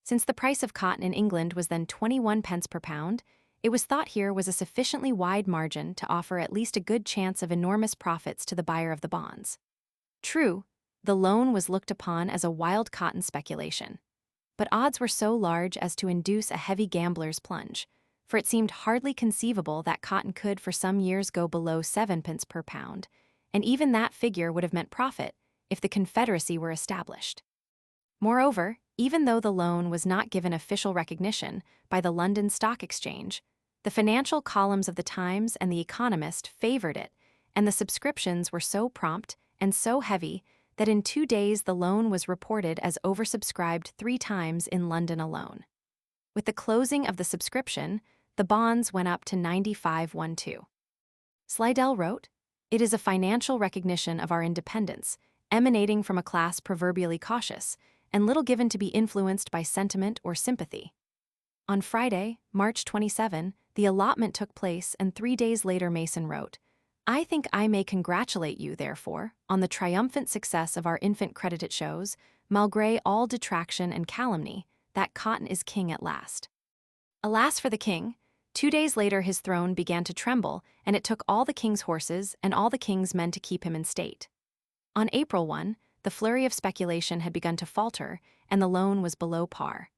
Since the price of cotton in England was then 21 pence per pound, it was thought here was a sufficiently wide margin to offer at least a good chance of enormous profits to the buyer of the bonds. True, the loan was looked upon as a wild cotton speculation. But odds were so large as to induce a heavy gambler's plunge, for it seemed hardly conceivable that cotton could for some years go below 7 pence per pound, and even that figure would have meant profit if the Confederacy were established. Moreover, even though the loan was not given official recognition by the London Stock Exchange, the financial columns of the Times and the Economist favored it, and the subscriptions were so prompt and so heavy that in 2 days the loan was reported as oversubscribed 3 times in London alone. With the closing of the subscription, the bonds went up to 95.12. Slidell wrote, "It is a financial recognition of our independence, emanating from a class proverbially cautious, and little given to be influenced by sentiment or sympathy." On Friday, March 27, the allotment took place, and 3 days later Mason wrote, "I think I may congratulate you, therefore, on the triumphant success of our infant credit it shows, malgré all detraction and calumny, that cotton is king at last." Alas for the king! 2 days later his throne began to tremble, and it took all the king's horses and all the king's men to keep him in state. On April 1, the flurry of speculation had begun to falter, and the loan was below par.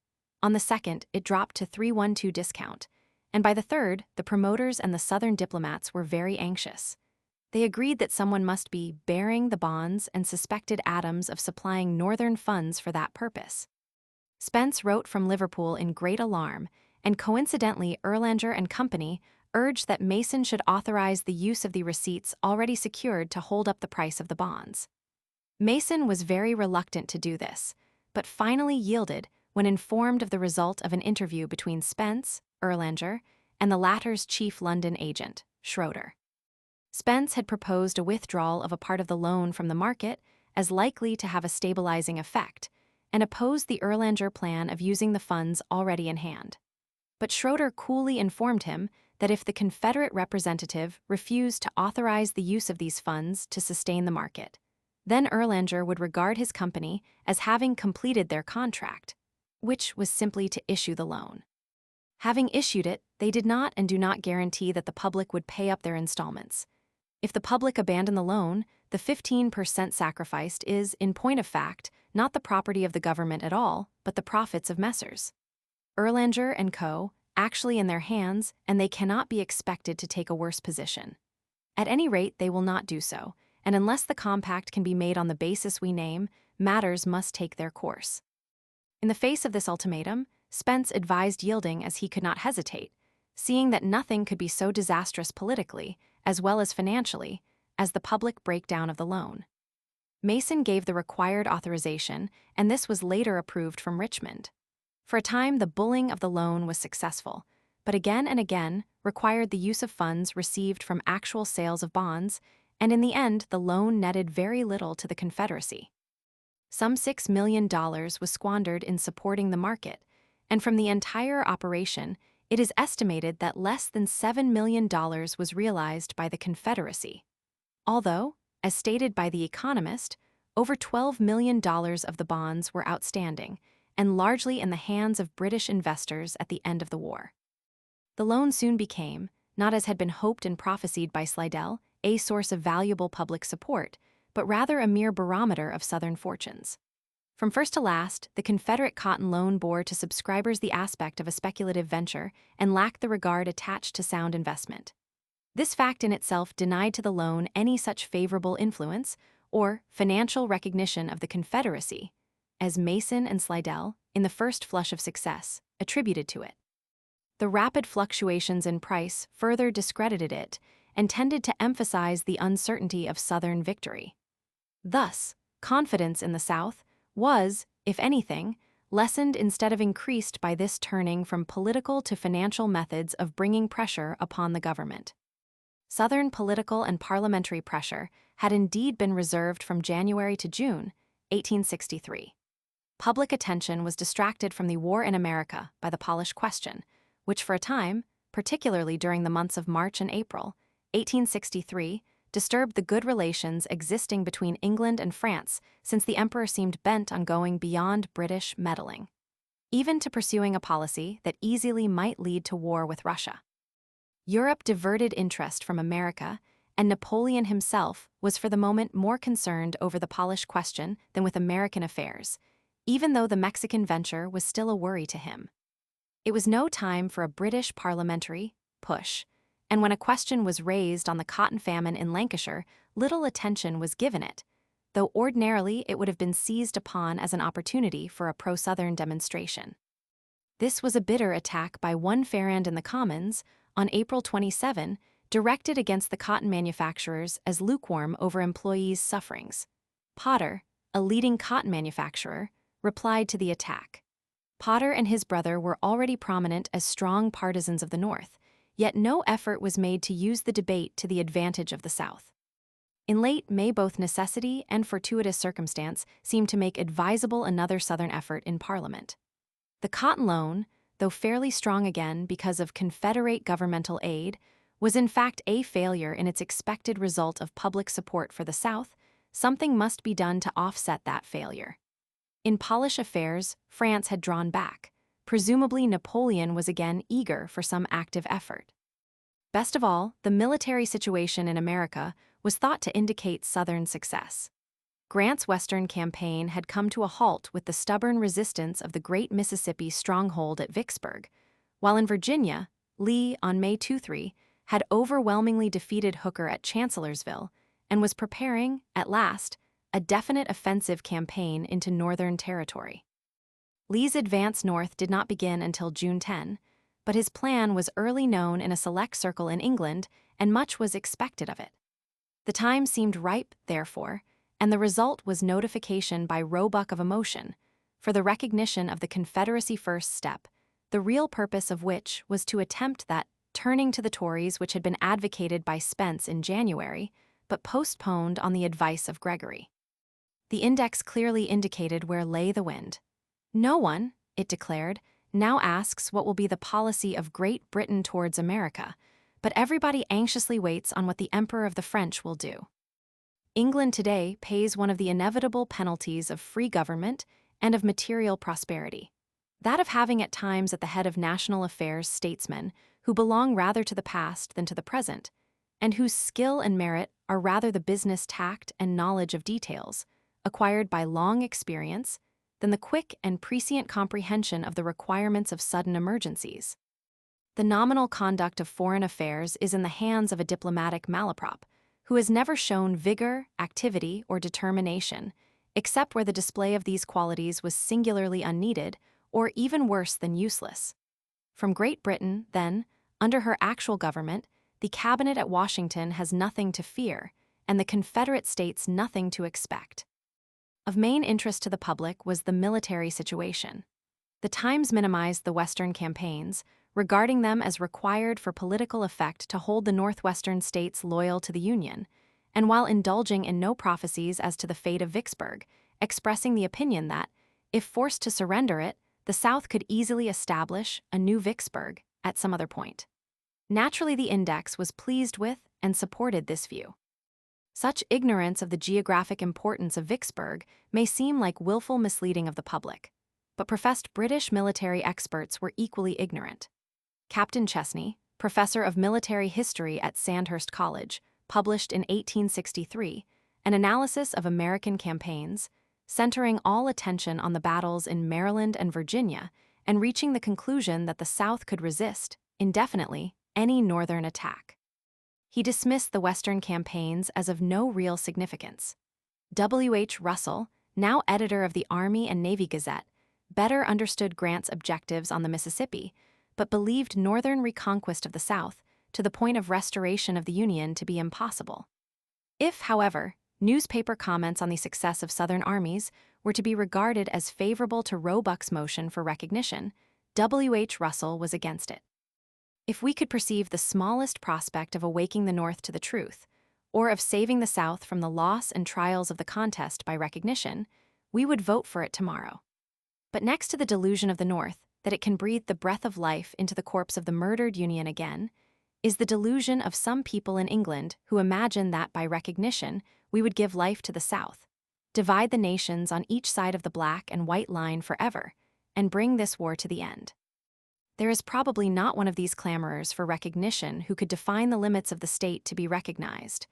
On the 2nd, it dropped to 3.12 discount, and by the 3rd, the promoters and the Southern diplomats were very anxious. They agreed that someone must be bearing the bonds and suspected Adams of supplying Northern funds for that purpose. Spence wrote from Liverpool in great alarm, and coincidentally Erlanger and Company urged that Mason should authorize the use of the receipts already secured to hold up the price of the bonds. Mason was very reluctant to do this, but finally yielded when informed of the result of an interview between Spence, Erlanger, and the latter's chief London agent, Schroeder. Spence had proposed a withdrawal of a part of the loan from the market as likely to have a stabilizing effect, and opposed the Erlanger plan of using the funds already in hand. But Schroeder coolly informed him that if the Confederate representative refused to authorize the use of these funds to sustain the market, then Erlanger would regard his company as having completed their contract, which was simply to issue the loan. Having issued it, they did not and do not guarantee that the public would pay up their installments. If the public abandon the loan, the 15% sacrificed is, in point of fact, not the property of the government at all, but the profits of Messrs. Erlanger and Co. actually in their hands, and they cannot be expected to take a worse position. At any rate, they will not do so, and unless the compact can be made on the basis we name, matters must take their course. In the face of this ultimatum, Spence advised yielding as he could not hesitate, seeing that nothing could be so disastrous politically, as well as financially, as the public breakdown of the loan. Mason gave the required authorization, and this was later approved from Richmond. For a time, the bulling of the loan was successful, but again and again required the use of funds received from actual sales of bonds, and in the end, the loan netted very little to the Confederacy. Some $6 million was squandered in supporting the market, and from the entire operation, it is estimated that less than $7 million was realized by the Confederacy. Although, as stated by The Economist, over $12 million of the bonds were outstanding, and largely in the hands of British investors at the end of the war. The loan soon became, not as had been hoped and prophesied by Slidell, a source of valuable public support, but rather a mere barometer of Southern fortunes. From first to last, the Confederate cotton loan bore to subscribers the aspect of a speculative venture and lacked the regard attached to sound investment. This fact in itself denied to the loan any such favorable influence or financial recognition of the Confederacy as Mason and Slidell, in the first flush of success, attributed to it. The rapid fluctuations in price further discredited it and tended to emphasize the uncertainty of Southern victory. Thus, confidence in the South was, if anything, lessened instead of increased by this turning from political to financial methods of bringing pressure upon the government. Southern political and parliamentary pressure had indeed been reserved from January to June 1863. Public attention was distracted from the war in America by the Polish question, which for a time, particularly during the months of March and April 1863, disturbed the good relations existing between England and France, since the emperor seemed bent on going beyond British meddling, even to pursuing a policy that easily might lead to war with Russia. Europe diverted interest from America, and Napoleon himself was for the moment more concerned over the Polish question than with American affairs, even though the Mexican venture was still a worry to him. It was no time for a British parliamentary push, and when a question was raised on the cotton famine in Lancashire, little attention was given it, though ordinarily it would have been seized upon as an opportunity for a pro-Southern demonstration. This was a bitter attack by one Farrand in the Commons on April 27, directed against the cotton manufacturers as lukewarm over employees' sufferings. Potter, a leading cotton manufacturer, replied to the attack. Potter and his brother were already prominent as strong partisans of the North, yet no effort was made to use the debate to the advantage of the South. In late May, both necessity and fortuitous circumstance seemed to make advisable another Southern effort in Parliament. The cotton loan, though fairly strong again because of Confederate governmental aid, was in fact a failure in its expected result of public support for the South. Something must be done to offset that failure. In Polish affairs, France had drawn back. Presumably Napoleon was again eager for some active effort. Best of all, the military situation in America was thought to indicate Southern success. Grant's Western campaign had come to a halt with the stubborn resistance of the great Mississippi stronghold at Vicksburg, while in Virginia, Lee, on May 23, had overwhelmingly defeated Hooker at Chancellorsville and was preparing, at last, a definite offensive campaign into Northern territory. Lee's advance north did not begin until June 10, but his plan was early known in a select circle in England, and much was expected of it. The time seemed ripe, therefore, and the result was notification by Roebuck of a motion for the recognition of the Confederacy first step, the real purpose of which was to attempt that turning to the Tories which had been advocated by Spence in January, but postponed on the advice of Gregory. The index clearly indicated where lay the wind. No one, it declared, now asks what will be the policy of Great Britain towards America, but everybody anxiously waits on what the Emperor of the French will do. England today pays one of the inevitable penalties of free government and of material prosperity, that of having at times at the head of national affairs statesmen who belong rather to the past than to the present, and whose skill and merit are rather the business tact and knowledge of details, acquired by long experience, than the quick and prescient comprehension of the requirements of sudden emergencies. The nominal conduct of foreign affairs is in the hands of a diplomatic malaprop, who has never shown vigor, activity, or determination, except where the display of these qualities was singularly unneeded, or even worse than useless. From Great Britain, then, under her actual government, the cabinet at Washington has nothing to fear, and the Confederate States nothing to expect. Of main interest to the public was the military situation. The Times minimized the Western campaigns, regarding them as required for political effect to hold the Northwestern states loyal to the Union, and while indulging in no prophecies as to the fate of Vicksburg, expressing the opinion that, if forced to surrender it, the South could easily establish a new Vicksburg at some other point. Naturally, the index was pleased with and supported this view. Such ignorance of the geographic importance of Vicksburg may seem like willful misleading of the public, but professed British military experts were equally ignorant. Captain Chesney, professor of military history at Sandhurst College, published in 1863 an analysis of American campaigns, centering all attention on the battles in Maryland and Virginia and reaching the conclusion that the South could resist, indefinitely, any Northern attack. He dismissed the Western campaigns as of no real significance. W.H. Russell, now editor of the Army and Navy Gazette, better understood Grant's objectives on the Mississippi, but believed Northern reconquest of the South to the point of restoration of the Union to be impossible. If, however, newspaper comments on the success of Southern armies were to be regarded as favorable to Roebuck's motion for recognition, W.H. Russell was against it. If we could perceive the smallest prospect of awaking the North to the truth, or of saving the South from the loss and trials of the contest by recognition, we would vote for it tomorrow. But next to the delusion of the North that it can breathe the breath of life into the corpse of the murdered Union again, is the delusion of some people in England who imagine that by recognition we would give life to the South, divide the nations on each side of the black and white line forever, and bring this war to the end. There is probably not one of these clamorers for recognition who could define the limits of the state to be recognized.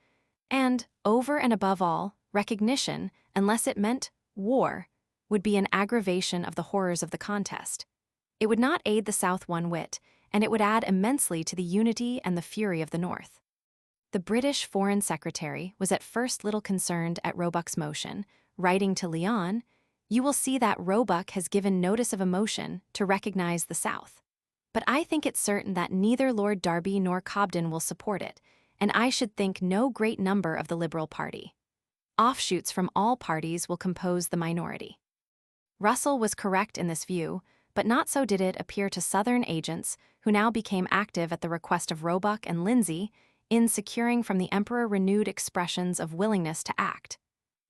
And, over and above all, recognition, unless it meant war, would be an aggravation of the horrors of the contest. It would not aid the South one whit, and it would add immensely to the unity and the fury of the North. The British Foreign Secretary was at first little concerned at Roebuck's motion, writing to Lyon, "You will see that Roebuck has given notice of a motion to recognize the South. But I think it certain that neither Lord Derby nor Cobden will support it, and I should think no great number of the Liberal party. Offshoots from all parties will compose the minority." Russell was correct in this view, but not so did it appear to Southern agents who now became active at the request of Roebuck and Lindsay in securing from the Emperor renewed expressions of willingness to act,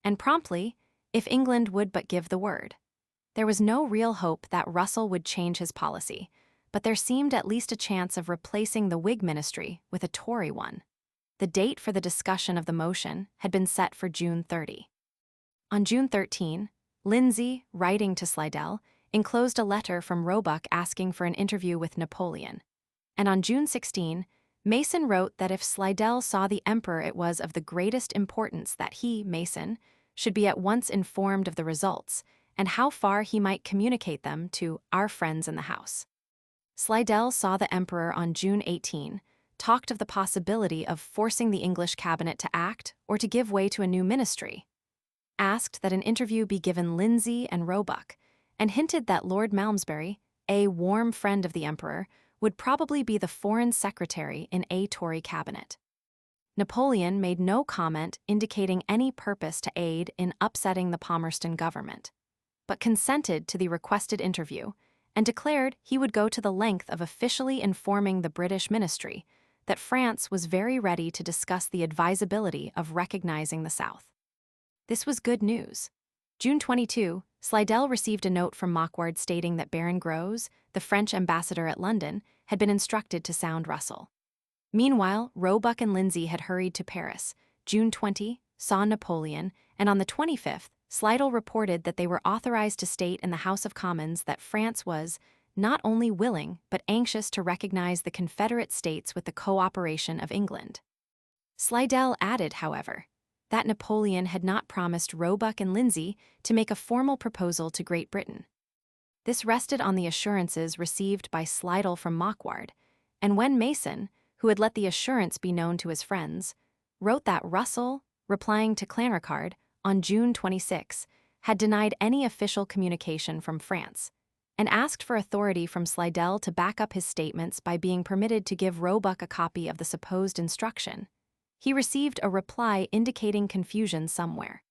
and promptly, if England would but give the word. There was no real hope that Russell would change his policy, but there seemed at least a chance of replacing the Whig ministry with a Tory one. The date for the discussion of the motion had been set for June 30. On June 13, Lindsay, writing to Slidell, enclosed a letter from Roebuck asking for an interview with Napoleon. And on June 16, Mason wrote that if Slidell saw the Emperor, it was of the greatest importance that he, Mason, should be at once informed of the results and how far he might communicate them to our friends in the House. Slidell saw the Emperor on June 18, talked of the possibility of forcing the English cabinet to act or to give way to a new ministry, asked that an interview be given Lindsay and Roebuck, and hinted that Lord Malmesbury, a warm friend of the Emperor, would probably be the Foreign Secretary in a Tory cabinet. Napoleon made no comment indicating any purpose to aid in upsetting the Palmerston government, but consented to the requested interview and declared he would go to the length of officially informing the British ministry that France was very ready to discuss the advisability of recognizing the South. This was good news. June 22, Slidell received a note from Marquard stating that Baron Gros, the French ambassador at London, had been instructed to sound Russell. Meanwhile, Roebuck and Lindsay had hurried to Paris. June 20, saw Napoleon, and on the 25th, Slidell reported that they were authorized to state in the House of Commons that France was not only willing but anxious to recognize the Confederate States with the cooperation of England. Slidell added, however, that Napoleon had not promised Roebuck and Lindsay to make a formal proposal to Great Britain. This rested on the assurances received by Slidell from Marquard, and when Mason, who had let the assurance be known to his friends, wrote that Russell, replying to Clanricarde on June 26, had denied any official communication from France, and asked for authority from Slidell to back up his statements by being permitted to give Roebuck a copy of the supposed instruction, he received a reply indicating confusion somewhere.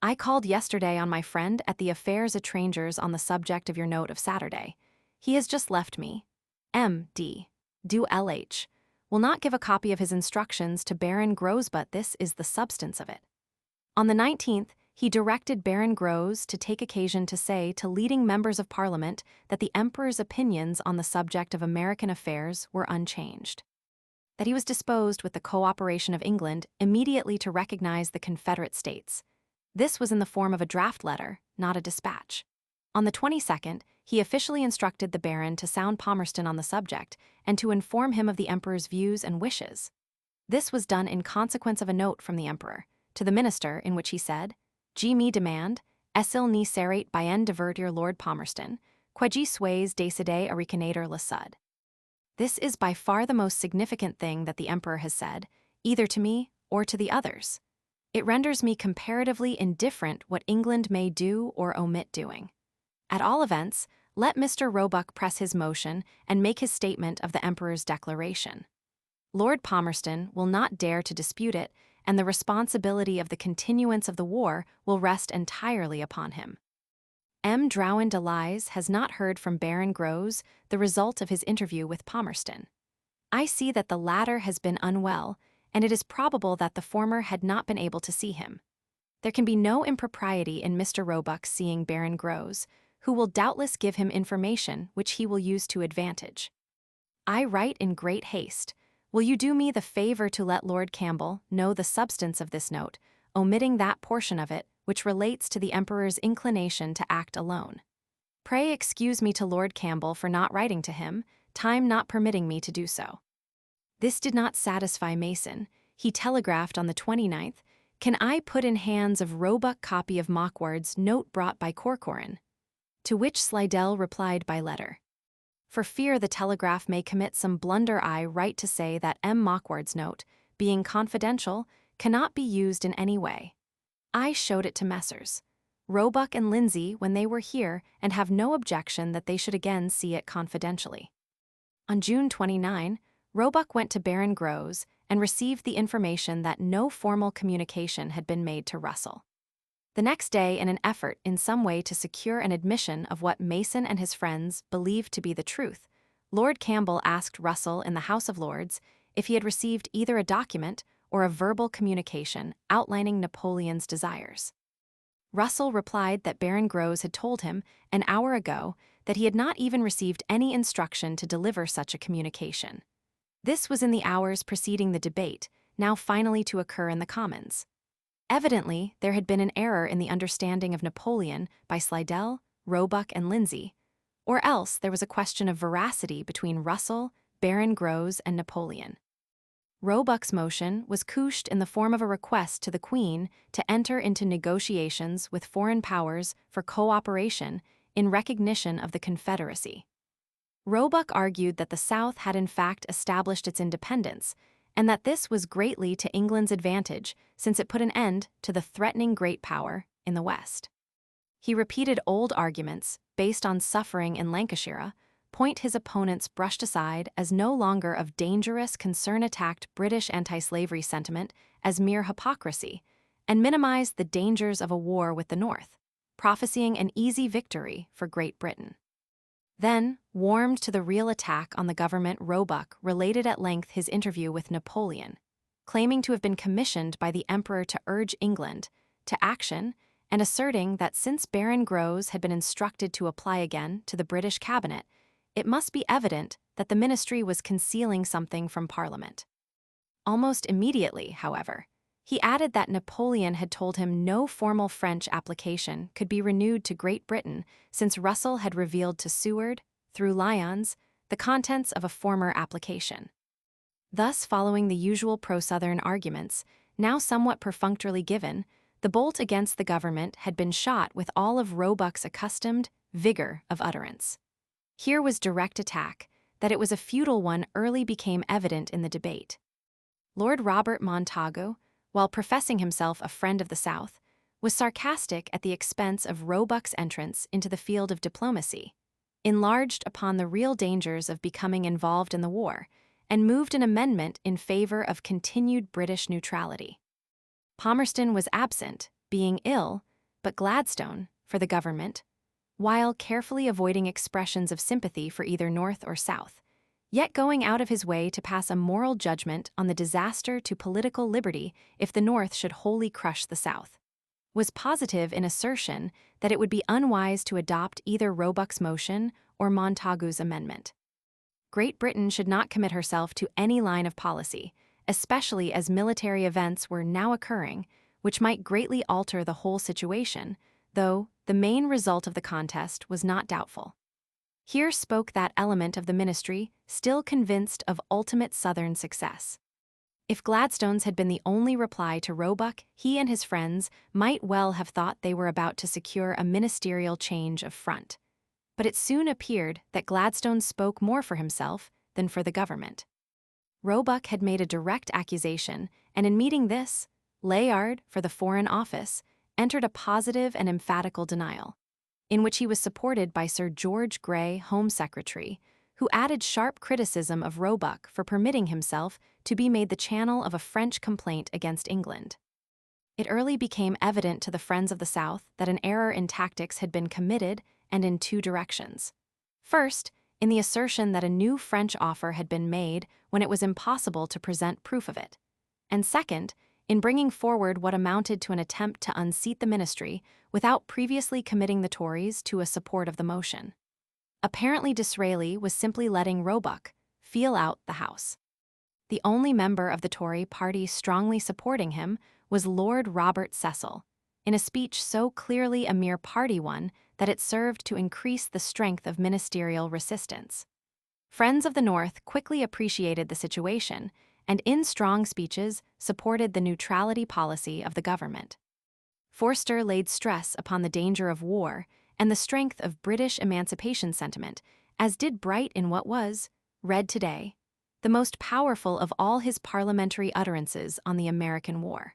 "I called yesterday on my friend at the Affairs Étrangères on the subject of your note of Saturday. He has just left me. M.D. do L.H. will not give a copy of his instructions to Baron Gros, but this is the substance of it." On the 19th, he directed Baron Gros to take occasion to say to leading members of Parliament that the Emperor's opinions on the subject of American affairs were unchanged, that he was disposed with the cooperation of England immediately to recognize the Confederate States. This was in the form of a draft letter, not a dispatch. On the 22nd, he officially instructed the Baron to sound Palmerston on the subject and to inform him of the Emperor's views and wishes. This was done in consequence of a note from the Emperor to the minister in which he said, "G. me demand, Est-il ni serait bien divertir Lord Palmerston, quae sois décidé à reconnaître le sud. This is by far the most significant thing that the Emperor has said, either to me or to the others. It renders me comparatively indifferent what England may do or omit doing. At all events, let Mr. Roebuck press his motion and make his statement of the Emperor's declaration. Lord Palmerston will not dare to dispute it, and the responsibility of the continuance of the war will rest entirely upon him. M. Drouin de Lys has not heard from Baron Grose the result of his interview with Palmerston. I see that the latter has been unwell, and it is probable that the former had not been able to see him. There can be no impropriety in Mr. Roebuck seeing Baron Grose, who will doubtless give him information which he will use to advantage. I write in great haste. Will you do me the favor to let Lord Campbell know the substance of this note, omitting that portion of it which relates to the Emperor's inclination to act alone? Pray excuse me to Lord Campbell for not writing to him, time not permitting me to do so. This did not satisfy Mason. He telegraphed on the 29th, "Can I put in hands of Roebuck copy of Mockward's note brought by Corcoran?" To which Slidell replied by letter. For fear the telegraph may commit some blunder, I write to say that M. Mockward's note, being confidential, cannot be used in any way. I showed it to Messrs. Roebuck and Lindsay when they were here, and have no objection that they should again see it confidentially. On June 29, Roebuck went to Baron Grose and received the information that no formal communication had been made to Russell. The next day, in an effort in some way to secure an admission of what Mason and his friends believed to be the truth, Lord Campbell asked Russell in the House of Lords if he had received either a document or a verbal communication outlining Napoleon's desires. Russell replied that Baron Grose had told him, an hour ago, that he had not even received any instruction to deliver such a communication. This was in the hours preceding the debate, now finally to occur in the Commons. Evidently, there had been an error in the understanding of Napoleon by Slidell, Roebuck, and Lindsay, or else there was a question of veracity between Russell, Baron Grose, and Napoleon. Roebuck's motion was couched in the form of a request to the Queen to enter into negotiations with foreign powers for cooperation in recognition of the Confederacy. Roebuck argued that the South had in fact established its independence, and that this was greatly to England's advantage since it put an end to the threatening great power in the West. He repeated old arguments based on suffering in Lancashire, point his opponents brushed aside as no longer of dangerous concern-attacked British anti-slavery sentiment as mere hypocrisy, and minimized the dangers of a war with the North, prophesying an easy victory for Great Britain. Then, warmed to the real attack on the government, Roebuck related at length his interview with Napoleon, claiming to have been commissioned by the Emperor to urge England to action and asserting that since Baron Grose had been instructed to apply again to the British cabinet, it must be evident that the ministry was concealing something from Parliament. Almost immediately, however, he added that Napoleon had told him no formal French application could be renewed to Great Britain since Russell had revealed to Seward, through Lyons, the contents of a former application. Thus, following the usual pro-Southern arguments, now somewhat perfunctorily given, the bolt against the government had been shot with all of Roebuck's accustomed vigor of utterance. Here was direct attack. That it was a futile one early became evident in the debate. Lord Robert Montagu, while professing himself a friend of the South, was sarcastic at the expense of Roebuck's entrance into the field of diplomacy, enlarged upon the real dangers of becoming involved in the war, and moved an amendment in favor of continued British neutrality. Palmerston was absent, being ill, but Gladstone, for the government, while carefully avoiding expressions of sympathy for either North or South, yet going out of his way to pass a moral judgment on the disaster to political liberty if the North should wholly crush the South, was positive in assertion that it would be unwise to adopt either Roebuck's motion or Montagu's amendment. Great Britain should not commit herself to any line of policy, especially as military events were now occurring, which might greatly alter the whole situation, though the main result of the contest was not doubtful. Here spoke that element of the ministry still convinced of ultimate Southern success. If Gladstone's had been the only reply to Roebuck, he and his friends might well have thought they were about to secure a ministerial change of front. But it soon appeared that Gladstone spoke more for himself than for the government. Roebuck had made a direct accusation, and in meeting this, Layard, for the Foreign Office, entered a positive and emphatical denial, in which he was supported by Sir George Grey, Home Secretary, who added sharp criticism of Roebuck for permitting himself to be made the channel of a French complaint against England. It early became evident to the friends of the South that an error in tactics had been committed, and in two directions. First, in the assertion that a new French offer had been made when it was impossible to present proof of it. And second, in bringing forward what amounted to an attempt to unseat the ministry without previously committing the Tories to a support of the motion. Apparently Disraeli was simply letting Roebuck feel out the House. The only member of the Tory party strongly supporting him was Lord Robert Cecil, in a speech so clearly a mere party one that it served to increase the strength of ministerial resistance. Friends of the North quickly appreciated the situation and in strong speeches supported the neutrality policy of the government. Forster laid stress upon the danger of war and the strength of British emancipation sentiment, as did Bright in what was, read today, the most powerful of all his parliamentary utterances on the American war.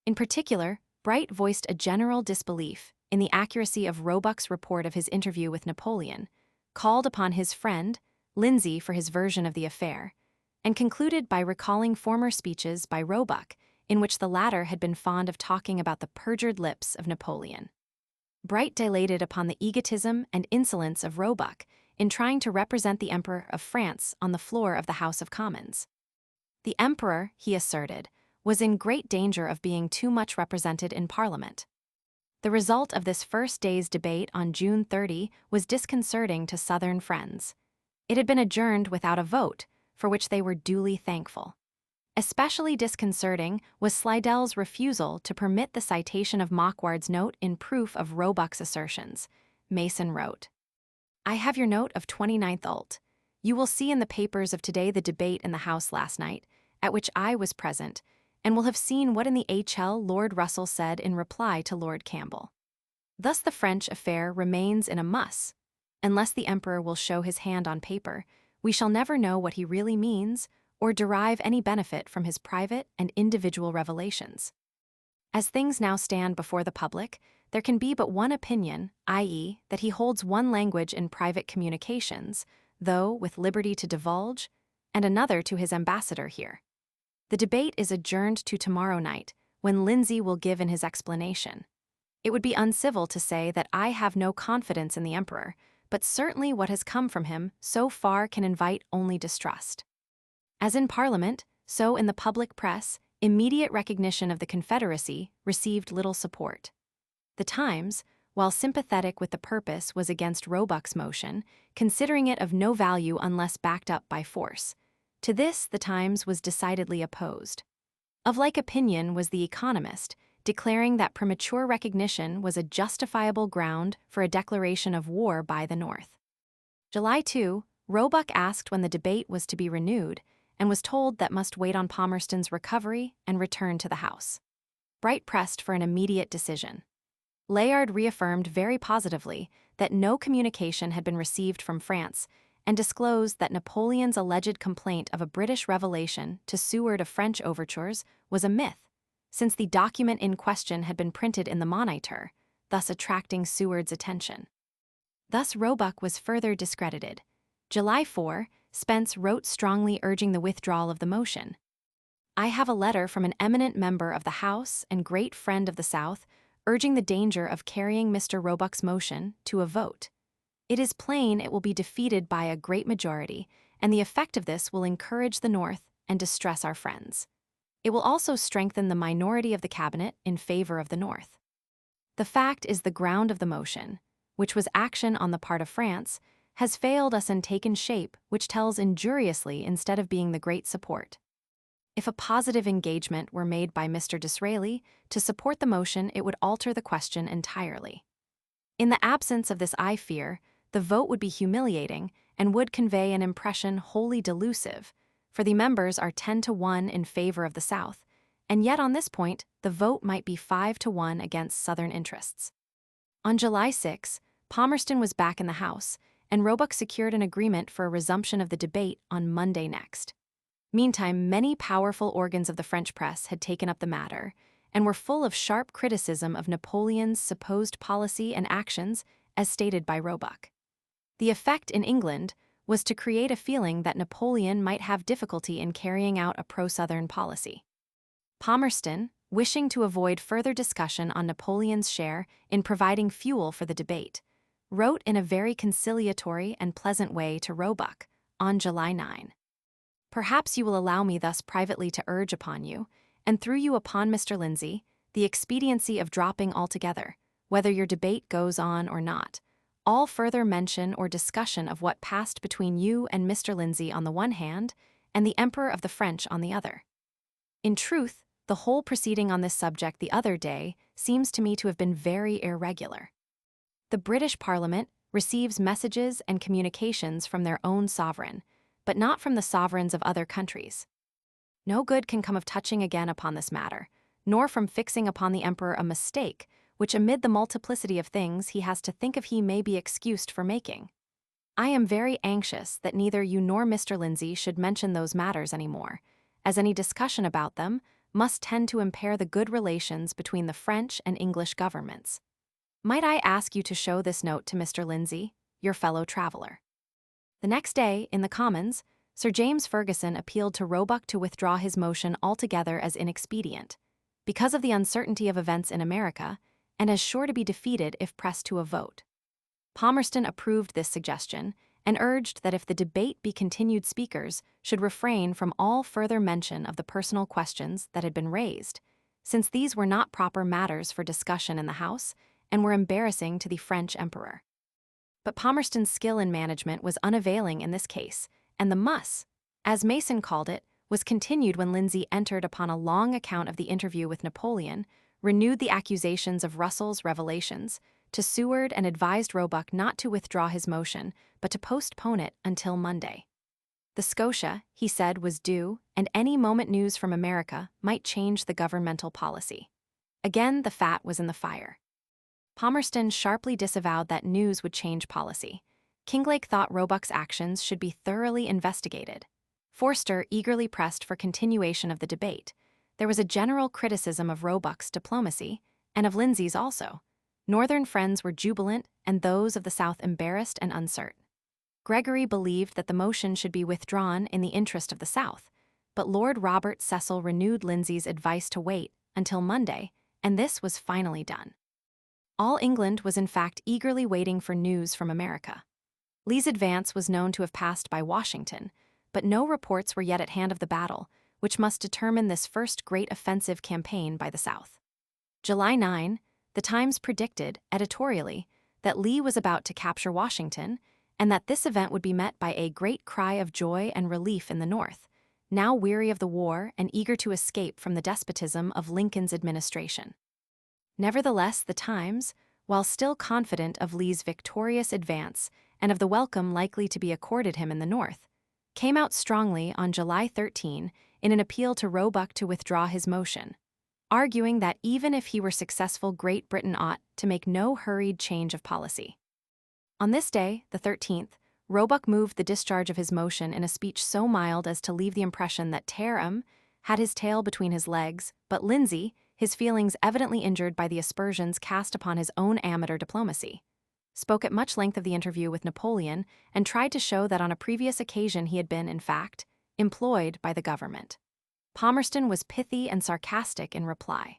In particular, Bright voiced a general disbelief in the accuracy of Roebuck's report of his interview with Napoleon, called upon his friend, Lindsay, for his version of the affair, and concluded by recalling former speeches by Roebuck in which the latter had been fond of talking about the perjured lips of Napoleon. Bright dilated upon the egotism and insolence of Roebuck in trying to represent the Emperor of France on the floor of the House of Commons. The Emperor, he asserted, was in great danger of being too much represented in Parliament. The result of this first day's debate on June 30 was disconcerting to Southern friends. It had been adjourned without a vote, for which they were duly thankful. Especially disconcerting was Slidell's refusal to permit the citation of Mockward's note in proof of Roebuck's assertions. Mason wrote, "I have your note of 29th ult. You will see in the papers of today the debate in the House last night, at which I was present, and will have seen what in the HL Lord Russell said in reply to Lord Campbell. Thus the French affair remains in a muss. Unless the Emperor will show his hand on paper, we shall never know what he really means or derive any benefit from his private and individual revelations. As things now stand before the public, there can be but one opinion, i.e., that he holds one language in private communications, though with liberty to divulge, and another to his ambassador here. The debate is adjourned to tomorrow night, when Lindsay will give in his explanation. It would be uncivil to say that I have no confidence in the Emperor, but certainly what has come from him so far can invite only distrust. As in Parliament, so in the public press, immediate recognition of the Confederacy received little support. The Times, while sympathetic with the purpose, was against Roebuck's motion, considering it of no value unless backed up by force. To this, the Times was decidedly opposed. Of like opinion was The Economist, declaring that premature recognition was a justifiable ground for a declaration of war by the North. July 2, Roebuck asked when the debate was to be renewed, and was told that must wait on Palmerston's recovery and return to the House. Bright pressed for an immediate decision. Layard reaffirmed very positively that no communication had been received from France and disclosed that Napoleon's alleged complaint of a British revelation to Seward of French overtures was a myth, since the document in question had been printed in the Moniteur, thus attracting Seward's attention. Thus Roebuck was further discredited. July 4, Spence wrote strongly urging the withdrawal of the motion. I have a letter from an eminent member of the House and great friend of the South urging the danger of carrying Mr. Roebuck's motion to a vote. It is plain it will be defeated by a great majority, and the effect of this will encourage the North and distress our friends. It will also strengthen the minority of the cabinet in favor of the North. The fact is the ground of the motion, which was action on the part of France, has failed us and taken shape which tells injuriously instead of being the great support. If a positive engagement were made by Mr. Disraeli to support the motion, it would alter the question entirely. In the absence of this, I fear, the vote would be humiliating and would convey an impression wholly delusive, for the members are 10-1 in favor of the South, and yet on this point, the vote might be 5-1 against Southern interests. On July 6, Palmerston was back in the House, and Roebuck secured an agreement for a resumption of the debate on Monday next. Meantime, many powerful organs of the French press had taken up the matter and were full of sharp criticism of Napoleon's supposed policy and actions as stated by Roebuck. The effect in England was to create a feeling that Napoleon might have difficulty in carrying out a pro-Southern policy. Palmerston, wishing to avoid further discussion on Napoleon's share in providing fuel for the debate, wrote in a very conciliatory and pleasant way to Roebuck on July 9. Perhaps you will allow me thus privately to urge upon you, and through you upon Mr. Lindsay, the expediency of dropping altogether, whether your debate goes on or not, all further mention or discussion of what passed between you and Mr. Lindsay on the one hand, and the Emperor of the French on the other. In truth, the whole proceeding on this subject the other day seems to me to have been very irregular. The British Parliament receives messages and communications from their own sovereign, but not from the sovereigns of other countries. No good can come of touching again upon this matter, nor from fixing upon the Emperor a mistake, which amid the multiplicity of things he has to think of he may be excused for making. I am very anxious that neither you nor Mr. Lindsay should mention those matters any more, as any discussion about them must tend to impair the good relations between the French and English governments. Might I ask you to show this note to Mr. Lindsay, your fellow traveller? The next day, in the Commons, Sir James Fergusson appealed to Roebuck to withdraw his motion altogether as inexpedient, because of the uncertainty of events in America, and as sure to be defeated if pressed to a vote. Palmerston approved this suggestion, and urged that if the debate be continued, speakers should refrain from all further mention of the personal questions that had been raised, since these were not proper matters for discussion in the House and were embarrassing to the French Emperor. But Palmerston's skill in management was unavailing in this case, and the muss, as Mason called it, was continued when Lindsay entered upon a long account of the interview with Napoleon, renewed the accusations of Russell's revelations to Seward, and advised Roebuck not to withdraw his motion, but to postpone it until Monday. The Scotia, he said, was due, and any moment news from America might change the governmental policy. Again, the fat was in the fire. Palmerston sharply disavowed that news would change policy. Kinglake thought Roebuck's actions should be thoroughly investigated. Forster eagerly pressed for continuation of the debate. There was a general criticism of Roebuck's diplomacy, and of Lindsay's also. Northern friends were jubilant, and those of the South embarrassed and uncertain. Gregory believed that the motion should be withdrawn in the interest of the South, but Lord Robert Cecil renewed Lindsay's advice to wait until Monday, and this was finally done. All England was in fact eagerly waiting for news from America. Lee's advance was known to have passed by Washington, but no reports were yet at hand of the battle, which must determine this first great offensive campaign by the South. July 9, the Times predicted, editorially, that Lee was about to capture Washington, and that this event would be met by a great cry of joy and relief in the North, now weary of the war and eager to escape from the despotism of Lincoln's administration. Nevertheless, the Times, while still confident of Lee's victorious advance and of the welcome likely to be accorded him in the North, came out strongly on July 13 in an appeal to Roebuck to withdraw his motion, arguing that even if he were successful, Great Britain ought to make no hurried change of policy. On this day, the 13th, Roebuck moved the discharge of his motion in a speech so mild as to leave the impression that Terham had his tail between his legs, but Lindsay, his feelings evidently injured by the aspersions cast upon his own amateur diplomacy, spoke at much length of the interview with Napoleon and tried to show that on a previous occasion he had been, in fact, employed by the government. Palmerston was pithy and sarcastic in reply.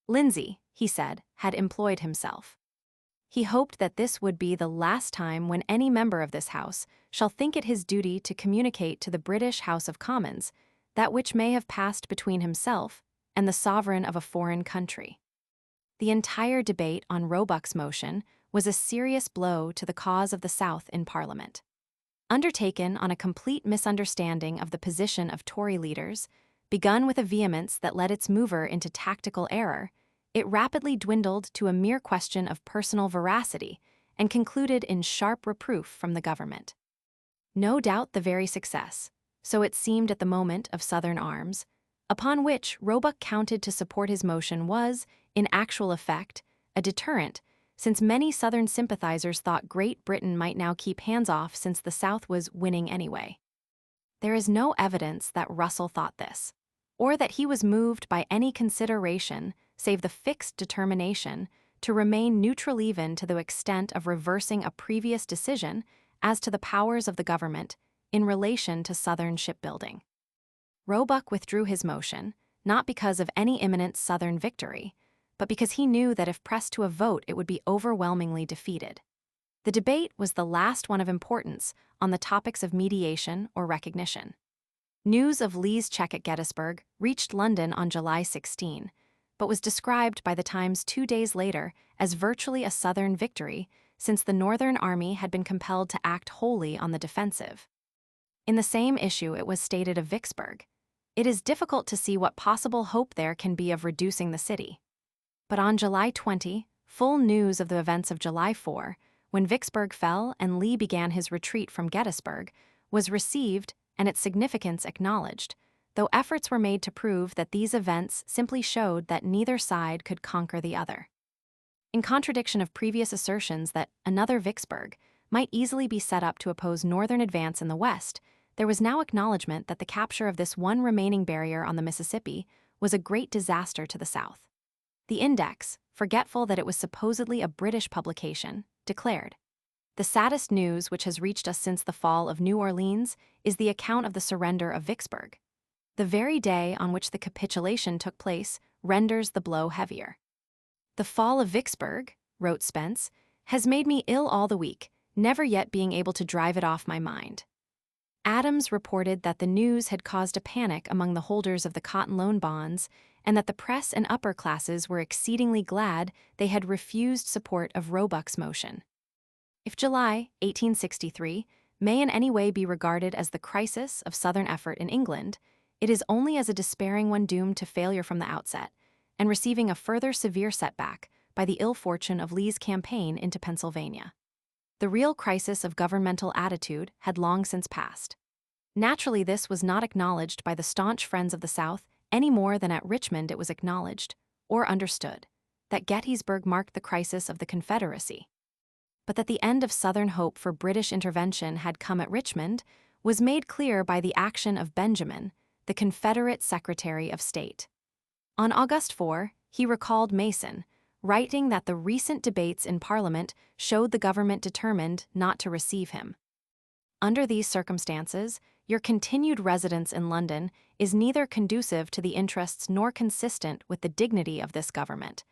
Lindsay, he said, had employed himself. He hoped that this would be the last time when any member of this House shall think it his duty to communicate to the British House of Commons that which may have passed between himself and the sovereign of a foreign country. The entire debate on Roebuck's motion was a serious blow to the cause of the South in Parliament. Undertaken on a complete misunderstanding of the position of Tory leaders, begun with a vehemence that led its mover into tactical error, it rapidly dwindled to a mere question of personal veracity and concluded in sharp reproof from the government. No doubt the very success, so it seemed at the moment of Southern arms, upon which Roebuck counted to support his motion was, in actual effect, a deterrent, since many Southern sympathizers thought Great Britain might now keep hands off since the South was winning anyway. There is no evidence that Russell thought this, or that he was moved by any consideration save the fixed determination to remain neutral even to the extent of reversing a previous decision as to the powers of the government in relation to Southern shipbuilding. Roebuck withdrew his motion, not because of any imminent Southern victory, but because he knew that if pressed to a vote it would be overwhelmingly defeated. The debate was the last one of importance on the topics of mediation or recognition. News of Lee's check at Gettysburg reached London on July 16, but was described by the Times 2 days later as virtually a Southern victory, since the Northern Army had been compelled to act wholly on the defensive. In the same issue it was stated of Vicksburg, "It is difficult to see what possible hope there can be of reducing the city." But on July 20, full news of the events of July 4, when Vicksburg fell and Lee began his retreat from Gettysburg, was received and its significance acknowledged, though efforts were made to prove that these events simply showed that neither side could conquer the other. In contradiction of previous assertions that another Vicksburg might easily be set up to oppose Northern advance in the West, there was now acknowledgement that the capture of this one remaining barrier on the Mississippi was a great disaster to the South. The Index, forgetful that it was supposedly a British publication, declared, "The saddest news which has reached us since the fall of New Orleans is the account of the surrender of Vicksburg. The very day on which the capitulation took place renders the blow heavier." "The fall of Vicksburg," wrote Spence, "has made me ill all the week, never yet being able to drive it off my mind." Adams reported that the news had caused a panic among the holders of the cotton loan bonds and that the press and upper classes were exceedingly glad they had refused support of Roebuck's motion. If July 1863 may in any way be regarded as the crisis of Southern effort in England, it is only as a despairing one doomed to failure from the outset, and receiving a further severe setback by the ill fortune of Lee's campaign into Pennsylvania. The real crisis of governmental attitude had long since passed. Naturally, this was not acknowledged by the staunch friends of the South any more than at Richmond it was acknowledged, or understood, that Gettysburg marked the crisis of the Confederacy. But that the end of Southern hope for British intervention had come at Richmond was made clear by the action of Benjamin, the Confederate Secretary of State. On August 4, he recalled Mason, writing that the recent debates in Parliament showed the government determined not to receive him. "Under these circumstances, your continued residence in London is neither conducive to the interests nor consistent with the dignity of this government,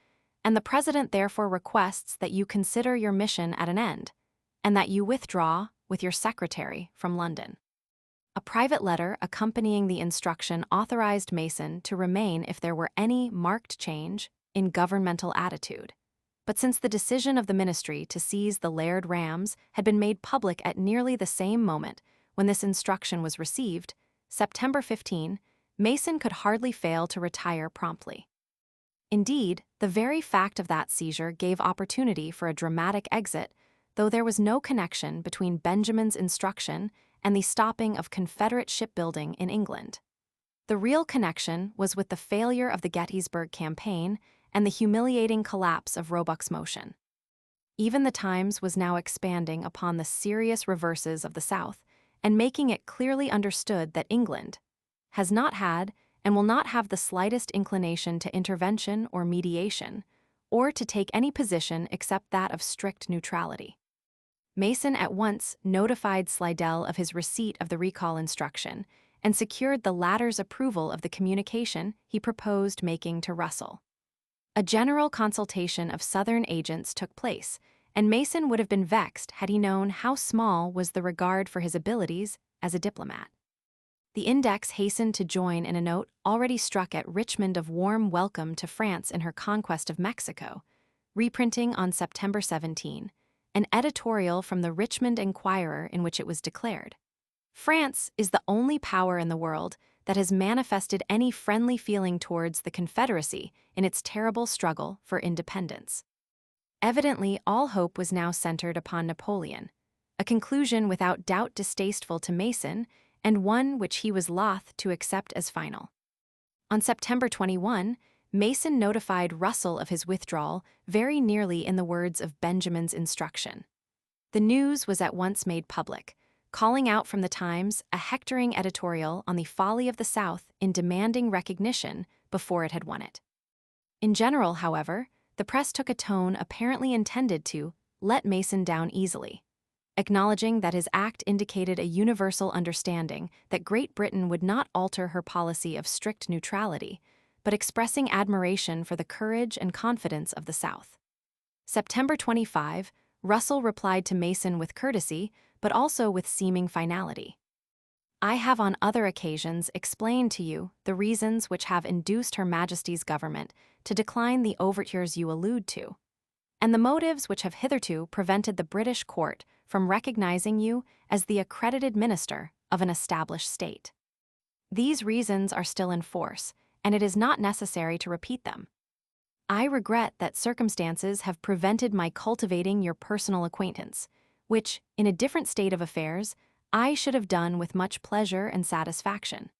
and the President therefore requests that you consider your mission at an end, and that you withdraw, with your secretary, from London." A private letter accompanying the instruction authorized Mason to remain if there were any marked change in governmental attitude. But since the decision of the ministry to seize the Laird rams had been made public at nearly the same moment when this instruction was received, September 15, Mason could hardly fail to retire promptly. Indeed, the very fact of that seizure gave opportunity for a dramatic exit, though there was no connection between Benjamin's instruction and the stopping of Confederate shipbuilding in England. The real connection was with the failure of the Gettysburg campaign and the humiliating collapse of Roebuck's motion. Even the Times was now expanding upon the serious reverses of the South and making it clearly understood that England has not had and will not have the slightest inclination to intervention or mediation, or to take any position except that of strict neutrality. Mason at once notified Slidell of his receipt of the recall instruction and secured the latter's approval of the communication he proposed making to Russell. A general consultation of Southern agents took place, and Mason would have been vexed had he known how small was the regard for his abilities as a diplomat. The Index hastened to join in a note already struck at Richmond of warm welcome to France in her conquest of Mexico, reprinting on September 17, an editorial from the Richmond Enquirer in which it was declared, "France is the only power in the world that has manifested any friendly feeling towards the Confederacy in its terrible struggle for independence." Evidently, all hope was now centered upon Napoleon, a conclusion without doubt distasteful to Mason and one which he was loath to accept as final. On September 21, Mason notified Russell of his withdrawal very nearly in the words of Benjamin's instruction. The news was at once made public, calling out from the Times a hectoring editorial on the folly of the South in demanding recognition before it had won it. In general, however, the press took a tone apparently intended to let Mason down easily, acknowledging that his act indicated a universal understanding that Great Britain would not alter her policy of strict neutrality, but expressing admiration for the courage and confidence of the South. September 25, Russell replied to Mason with courtesy, but also with seeming finality. I have on other occasions explained to you the reasons which have induced Her Majesty's government to decline the overtures you allude to, and the motives which have hitherto prevented the British court from recognizing you as the accredited minister of an established state. These reasons are still in force, and it is not necessary to repeat them. I regret that circumstances have prevented my cultivating your personal acquaintance, which, in a different state of affairs, I should have done with much pleasure and satisfaction.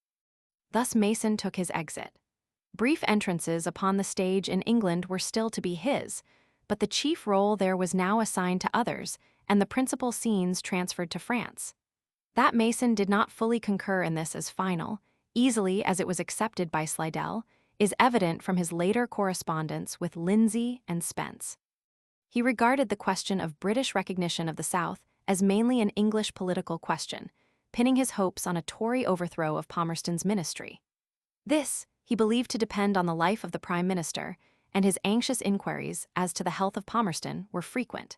Thus Mason took his exit. Brief entrances upon the stage in England were still to be his, but the chief role there was now assigned to others, and the principal scenes transferred to France. That Mason did not fully concur in this as final, easily as it was accepted by Slidell, is evident from his later correspondence with Lindsay and Spence. He regarded the question of British recognition of the South as mainly an English political question, pinning his hopes on a Tory overthrow of Palmerston's ministry. This he believed to depend on the life of the Prime Minister, and his anxious inquiries as to the health of Palmerston were frequent.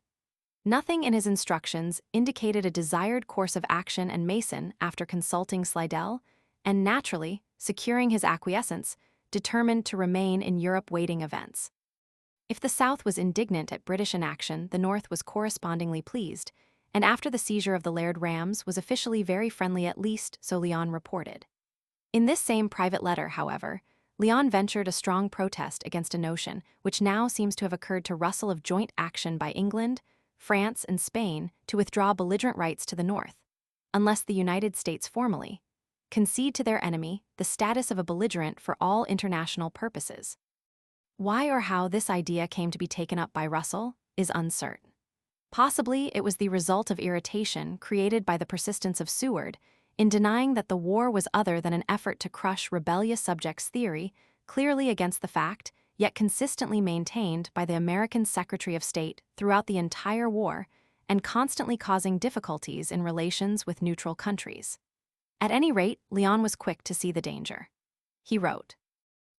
Nothing in his instructions indicated a desired course of action, and Mason, after consulting Slidell, and naturally securing his acquiescence, determined to remain in Europe waiting events. If the South was indignant at British inaction, the North was correspondingly pleased, and after the seizure of the Laird Rams was officially very friendly, at least so Lyon reported. In this same private letter, however, Lyon ventured a strong protest against a notion which now seems to have occurred to Russell of joint action by England, France, and Spain to withdraw belligerent rights to the North, unless the United States formally concede to their enemy the status of a belligerent for all international purposes. Why or how this idea came to be taken up by Russell is uncertain. Possibly it was the result of irritation created by the persistence of Seward in denying that the war was other than an effort to crush rebellious subjects' theory, clearly against the fact, yet consistently maintained by the American Secretary of State throughout the entire war, and constantly causing difficulties in relations with neutral countries. At any rate, Lyon was quick to see the danger. He wrote,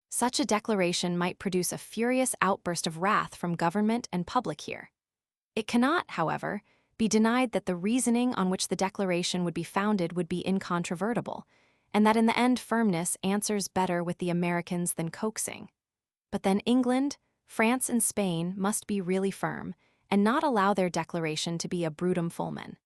"Such a declaration might produce a furious outburst of wrath from government and public here. It cannot, however, be denied that the reasoning on which the declaration would be founded would be incontrovertible, and that in the end firmness answers better with the Americans than coaxing. But then England, France, and Spain must be really firm, and not allow their declaration to be a brutum fulmen.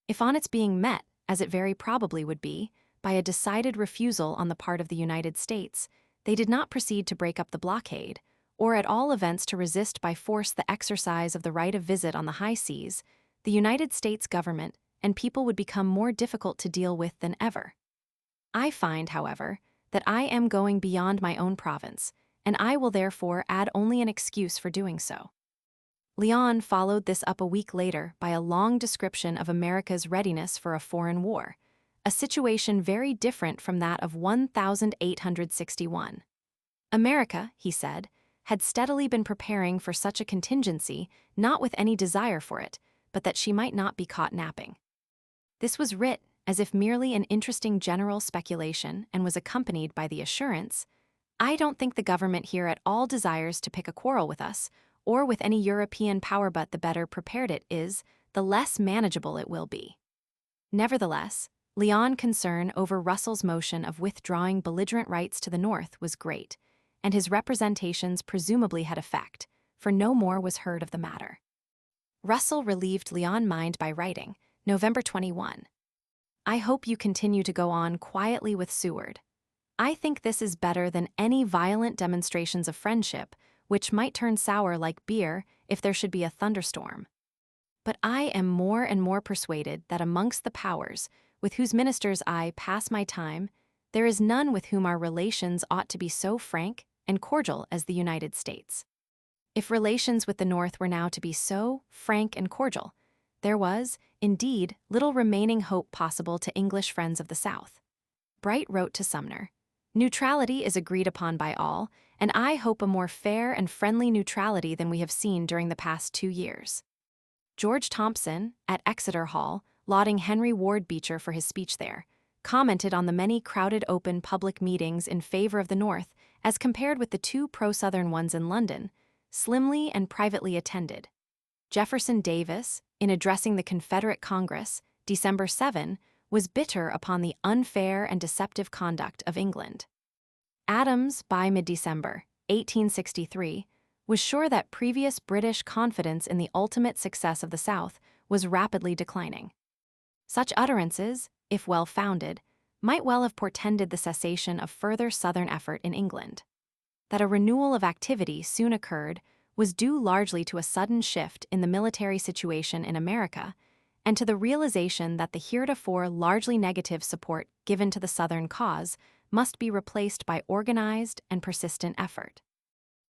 If on its being met, as it very probably would be, by a decided refusal on the part of the United States, they did not proceed to break up the blockade, or at all events to resist by force the exercise of the right of visit on the high seas, the United States government and people would become more difficult to deal with than ever. I find, however, that I am going beyond my own province, and I will therefore add only an excuse for doing so." Lyon followed this up a week later by a long description of America's readiness for a foreign war, a situation very different from that of 1861. America, he said, had steadily been preparing for such a contingency, not with any desire for it, but that she might not be caught napping. This was writ as if merely an interesting general speculation, and was accompanied by the assurance, "I don't think the government here at all desires to pick a quarrel with us, or with any European power, but the better prepared it is, the less manageable it will be." Nevertheless, Lyon's concern over Russell's motion of withdrawing belligerent rights to the North was great, and his representations presumably had effect, for no more was heard of the matter. Russell relieved Lyon's mind by writing, November 21, "I hope you continue to go on quietly with Seward. I think this is better than any violent demonstrations of friendship, which might turn sour like beer if there should be a thunderstorm. But I am more and more persuaded that amongst the powers, with whose ministers I pass my time, there is none with whom our relations ought to be so frank and cordial as the United States. If relations with the North were now to be so frank and cordial, there was, indeed, little remaining hope possible to English friends of the South. Bright wrote to Sumner, "Neutrality is agreed upon by all, and I hope a more fair and friendly neutrality than we have seen during the past 2 years." George Thompson, at Exeter Hall, lauding Henry Ward Beecher for his speech there, commented on the many crowded open public meetings in favor of the North as compared with the 2 pro-Southern ones in London, slimly and privately attended. Jefferson Davis, in addressing the Confederate Congress, December 7, was bitter upon the unfair and deceptive conduct of England. Adams, by mid-December 1863, was sure that previous British confidence in the ultimate success of the South was rapidly declining. Such utterances, if well-founded, might well have portended the cessation of further Southern effort in England. That a renewal of activity soon occurred was due largely to a sudden shift in the military situation in America and to the realization that the heretofore largely negative support given to the Southern cause must be replaced by organized and persistent effort.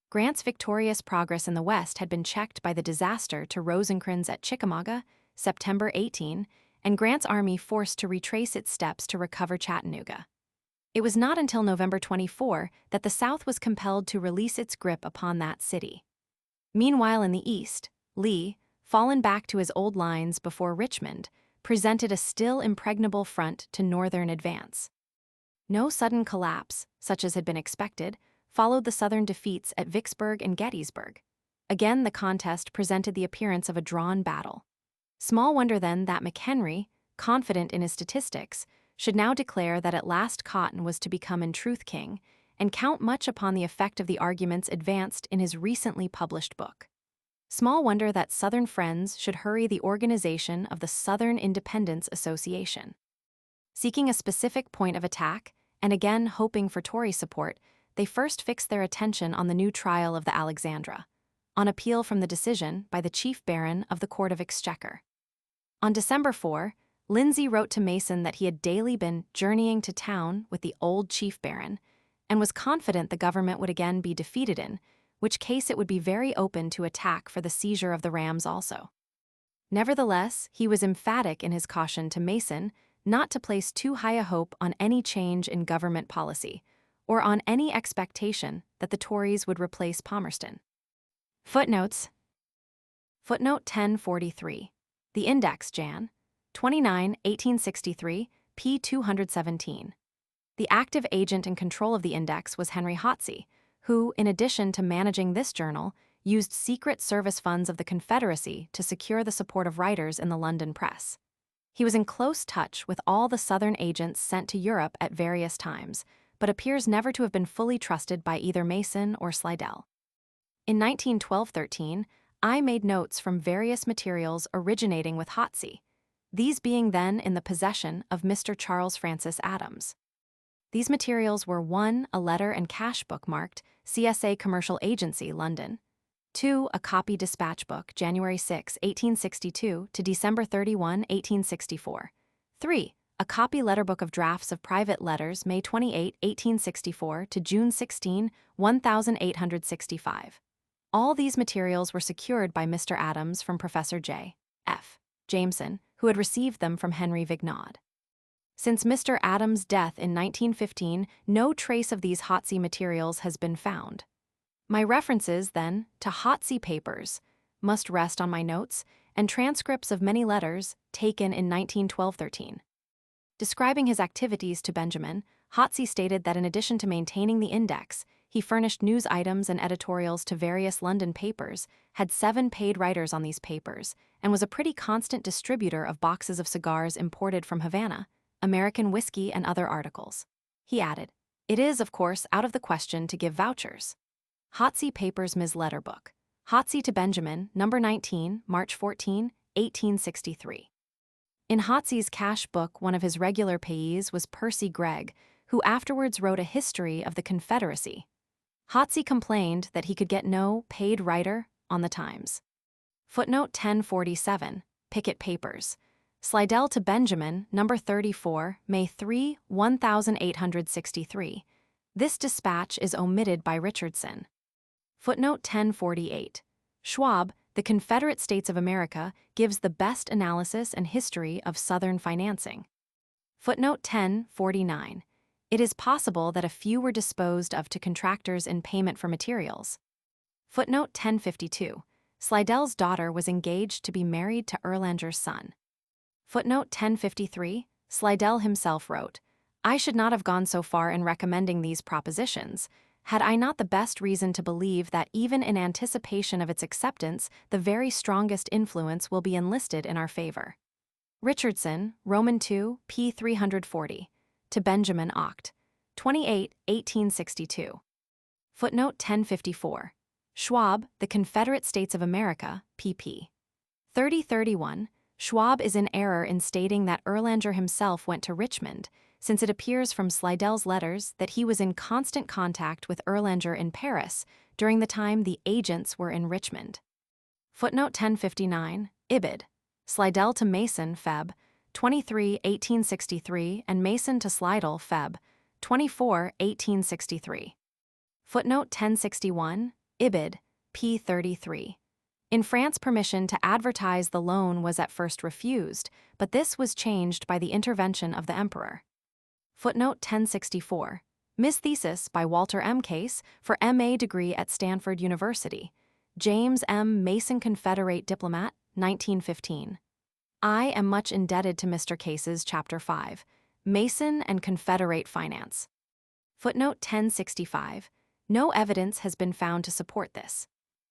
Grant's victorious progress in the West had been checked by the disaster to Rosecrans at Chickamauga, September 18, and Grant's army forced to retrace its steps to recover Chattanooga. It was not until November 24 that the South was compelled to release its grip upon that city. Meanwhile, in the East, Lee, fallen back to his old lines before Richmond, presented a still impregnable front to Northern advance. No sudden collapse, such as had been expected, followed the Southern defeats at Vicksburg and Gettysburg. Again, the contest presented the appearance of a drawn battle. Small wonder then that McHenry, confident in his statistics, should now declare that at last Cotton was to become in truth king, and count much upon the effect of the arguments advanced in his recently published book. Small wonder that Southern friends should hurry the organization of the Southern Independence Association. Seeking a specific point of attack, and again hoping for Tory support, they first fixed their attention on the new trial of the Alexandra, on appeal from the decision by the Chief Baron of the Court of Exchequer. On December 4, Lindsay wrote to Mason that he had daily been journeying to town with the old Chief Baron, and was confident the government would again be defeated in which case it would be very open to attack for the seizure of the rams also. Nevertheless, he was emphatic in his caution to Mason not to place too high a hope on any change in government policy, or on any expectation that the Tories would replace Palmerston. Footnotes. Footnote 1043. The Index, Jan. 29, 1863, p. 217. The active agent in control of the Index was Henry Hotsey, who, in addition to managing this journal, used secret service funds of the Confederacy to secure the support of writers in the London press. He was in close touch with all the Southern agents sent to Europe at various times, but appears never to have been fully trusted by either Mason or Slidell. In 1912-13, I made notes from various materials originating with Hotsey, these being then in the possession of Mr. Charles Francis Adams. These materials were 1. A letter and cash book marked CSA Commercial Agency, London; 2. A copy dispatch book, January 6, 1862 to December 31, 1864; 3. A copy letter book of drafts of private letters, May 28, 1864 to June 16, 1865. All these materials were secured by Mr. Adams from Professor J. F. Jameson, who had received them from Henry Vignaud. Since Mr. Adams' death in 1915, no trace of these Hotsey materials has been found. My references, then, to Hotsey papers must rest on my notes and transcripts of many letters taken in 1912-13. Describing his activities to Benjamin, Hotsey stated that in addition to maintaining the Index, he furnished news items and editorials to various London papers, had 7 paid writers on these papers, and was a pretty constant distributor of boxes of cigars imported from Havana, American whiskey, and other articles. He added, "It is, of course, out of the question to give vouchers." Hotsey Papers, Ms. Letter Book. Hotsey to Benjamin, No. 19, March 14, 1863. In Hotsey's cash book, one of his regular payees was Percy Gregg, who afterwards wrote a history of the Confederacy. Hotsey complained that he could get no paid writer on the Times. Footnote 1047, Picket Papers. Slidell to Benjamin, number 34, May 3, 1863. This dispatch is omitted by Richardson. Footnote 1048. Schwab, The Confederate States of America, gives the best analysis and history of Southern financing. Footnote 1049. It is possible that a few were disposed of to contractors in payment for materials. Footnote 1052. Slidell's daughter was engaged to be married to Erlanger's son. Footnote 1053. Slidell himself wrote, "I should not have gone so far in recommending these propositions, had I not the best reason to believe that even in anticipation of its acceptance, the very strongest influence will be enlisted in our favor." Richardson, Roman II, p. 340. To Benjamin Oct. 28, 1862. Footnote 1054. Schwab, The Confederate States of America, pp. 3031. Schwab is in error in stating that Erlanger himself went to Richmond, since it appears from Slidell's letters that he was in constant contact with Erlanger in Paris during the time the agents were in Richmond. Footnote 1059. Ibid. Slidell to Mason, Feb. 23, 1863, and Mason to Slidell, Feb. 24, 1863. Footnote 1061. Ibid. p. 33. In France, permission to advertise the loan was at first refused, but this was changed by the intervention of the emperor. Footnote 1064. Miss Thesis by Walter M. Case for M.A. degree at Stanford University. James M. Mason, Confederate Diplomat, 1915. I am much indebted to Mr. Case's Chapter 5, Mason and Confederate Finance. Footnote 1065. No evidence has been found to support this.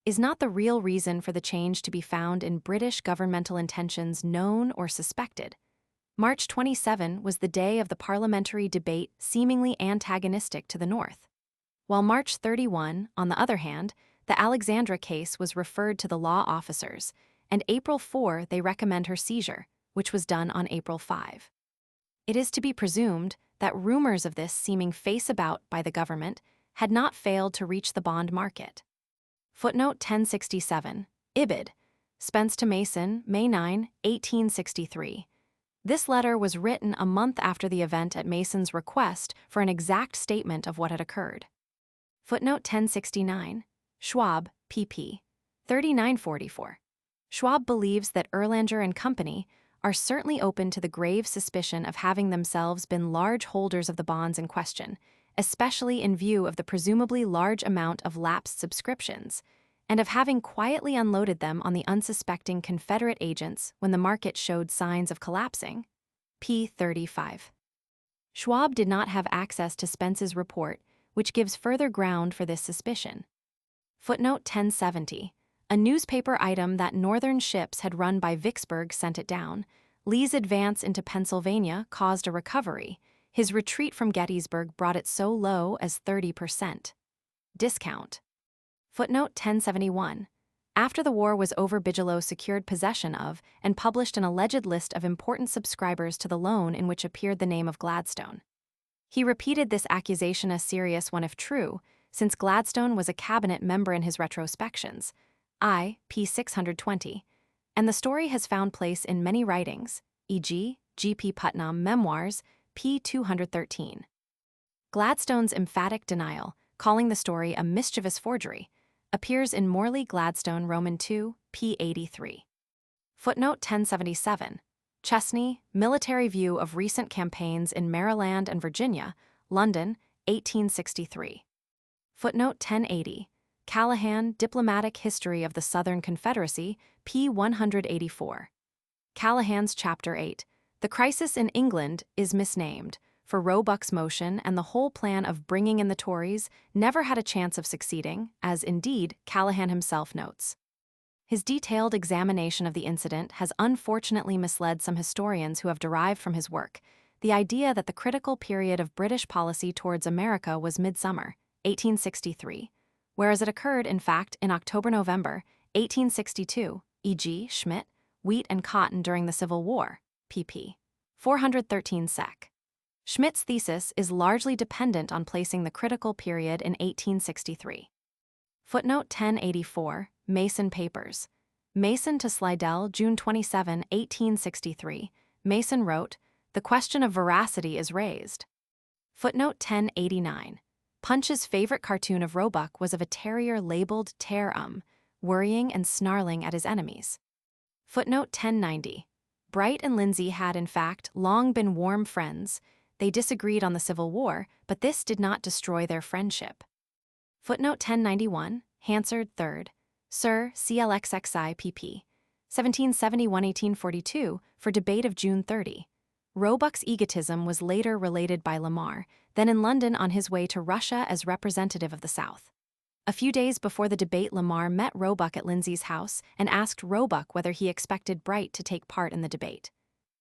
Is not the real reason for the change to be found in British governmental intentions known or suspected? March 27 was the day of the parliamentary debate seemingly antagonistic to the North. While March 31, on the other hand, the Alexandra case was referred to the law officers, and April 4 they recommend her seizure, which was done on April 5. It is to be presumed that rumors of this seeming face-about by the government had not failed to reach the bond market. Footnote 1067. Ibid. Spence to Mason, May 9, 1863. This letter was written a month after the event at Mason's request for an exact statement of what had occurred. Footnote 1069. Schwab, pp. 3944. Schwab believes that Erlanger and Company are certainly open to the grave suspicion of having themselves been large holders of the bonds in question, especially in view of the presumably large amount of lapsed subscriptions, and of having quietly unloaded them on the unsuspecting Confederate agents when the market showed signs of collapsing. p. 35. Schwab did not have access to Spence's report, which gives further ground for this suspicion. Footnote 1070. A newspaper item that Northern ships had run by Vicksburg sent it down. Lee's advance into Pennsylvania caused a recovery. His retreat from Gettysburg brought it so low as 30%. Discount. Footnote 1071. After the war was over, Bigelow secured possession of and published an alleged list of important subscribers to the loan in which appeared the name of Gladstone. He repeated this accusation, a serious one if true, since Gladstone was a cabinet member in his retrospections, p. 620, and the story has found place in many writings, e.g., G.P. Putnam Memoirs, p. 213. Gladstone's emphatic denial, calling the story a mischievous forgery, appears in Morley Gladstone Roman II, p. 83. Footnote 1077. Chesney, Military View of Recent Campaigns in Maryland and Virginia, London, 1863. Footnote 1080. Callahan, Diplomatic History of the Southern Confederacy, p. 184. Callahan's Chapter 8. The crisis in England is misnamed, for Roebuck's motion and the whole plan of bringing in the Tories never had a chance of succeeding, as indeed Callahan himself notes. His detailed examination of the incident has unfortunately misled some historians who have derived from his work the idea that the critical period of British policy towards America was midsummer, 1863, whereas it occurred, in fact, in October-November, 1862, e.g., Schmidt, Wheat and Cotton during the Civil War, pp. 413 sec. Schmidt's thesis is largely dependent on placing the critical period in 1863. Footnote 1084, Mason Papers. Mason to Slidell, June 27, 1863, Mason wrote, "The question of veracity is raised." Footnote 1089. Punch's favorite cartoon of Roebuck was of a terrier labeled Tear worrying and snarling at his enemies. Footnote 1090. Bright and Lindsay had, in fact, long been warm friends. They disagreed on the Civil War, but this did not destroy their friendship. Footnote 1091. Hansard, 3rd. Sir, CLXXI pp. 1771-1842, for debate of June 30. Roebuck's egotism was later related by Lamar, then in London on his way to Russia as representative of the South. A few days before the debate, Lamar met Roebuck at Lindsay's house and asked Roebuck whether he expected Bright to take part in the debate.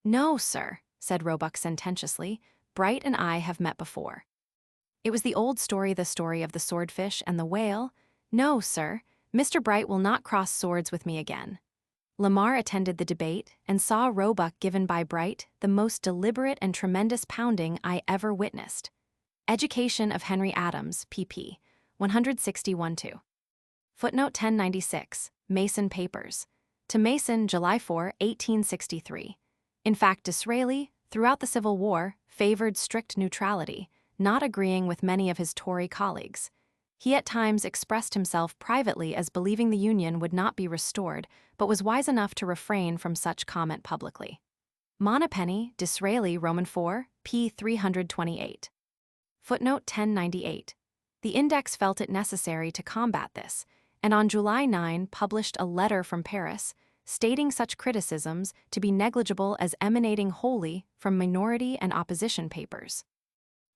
"No, sir," said Roebuck sententiously. "Bright and I have met before." It was the old story, the story of the swordfish and the whale. "No, sir, Mr. Bright will not cross swords with me again." Lamar attended the debate and saw Roebuck given by Bright the most deliberate and tremendous pounding I ever witnessed. Education of Henry Adams, pp. 161-2. Footnote 1096. Mason Papers. To Mason, July 4, 1863. In fact, Disraeli, throughout the Civil War, favored strict neutrality, not agreeing with many of his Tory colleagues. He at times expressed himself privately as believing the Union would not be restored, but was wise enough to refrain from such comment publicly. Moneypenny, Disraeli, Roman 4, p. 328. Footnote 1098. The Index felt it necessary to combat this, and on July 9 published a letter from Paris, stating such criticisms to be negligible as emanating wholly from minority and opposition papers.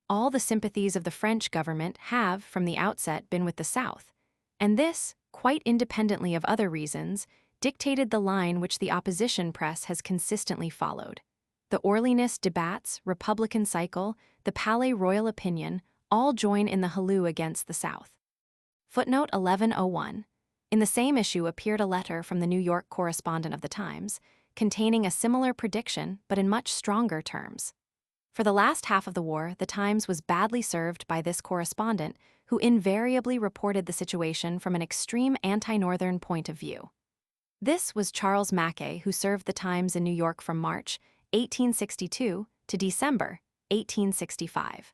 All the sympathies of the French government have, from the outset, been with the South, and this, quite independently of other reasons, dictated the line which the opposition press has consistently followed. The Orleanist debats, Republican cycle, the Palais Royal opinion, all join in the halloo against the South. Footnote 1101. In the same issue appeared a letter from the New York correspondent of the Times, containing a similar prediction but in much stronger terms. For the last half of the war, the Times was badly served by this correspondent, who invariably reported the situation from an extreme anti-Northern point of view. This was Charles Mackay, who served the Times in New York from March 1862 to December 1865.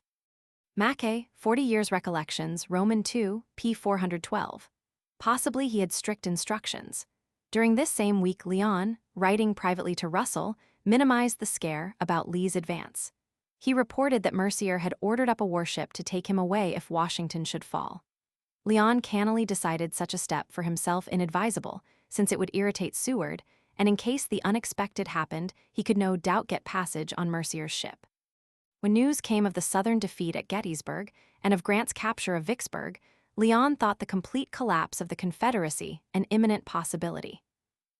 Mackay, 40 Years Recollections, Roman 2, p. 412. Possibly he had strict instructions. During this same week, Leon, writing privately to Russell, minimized the scare about Lee's advance. He reported that Mercier had ordered up a warship to take him away if Washington should fall. Leon cannily decided such a step for himself inadvisable, since it would irritate Seward, and in case the unexpected happened, he could no doubt get passage on Mercier's ship. When news came of the Southern defeat at Gettysburg and of Grant's capture of Vicksburg, Leon thought the complete collapse of the Confederacy an imminent possibility.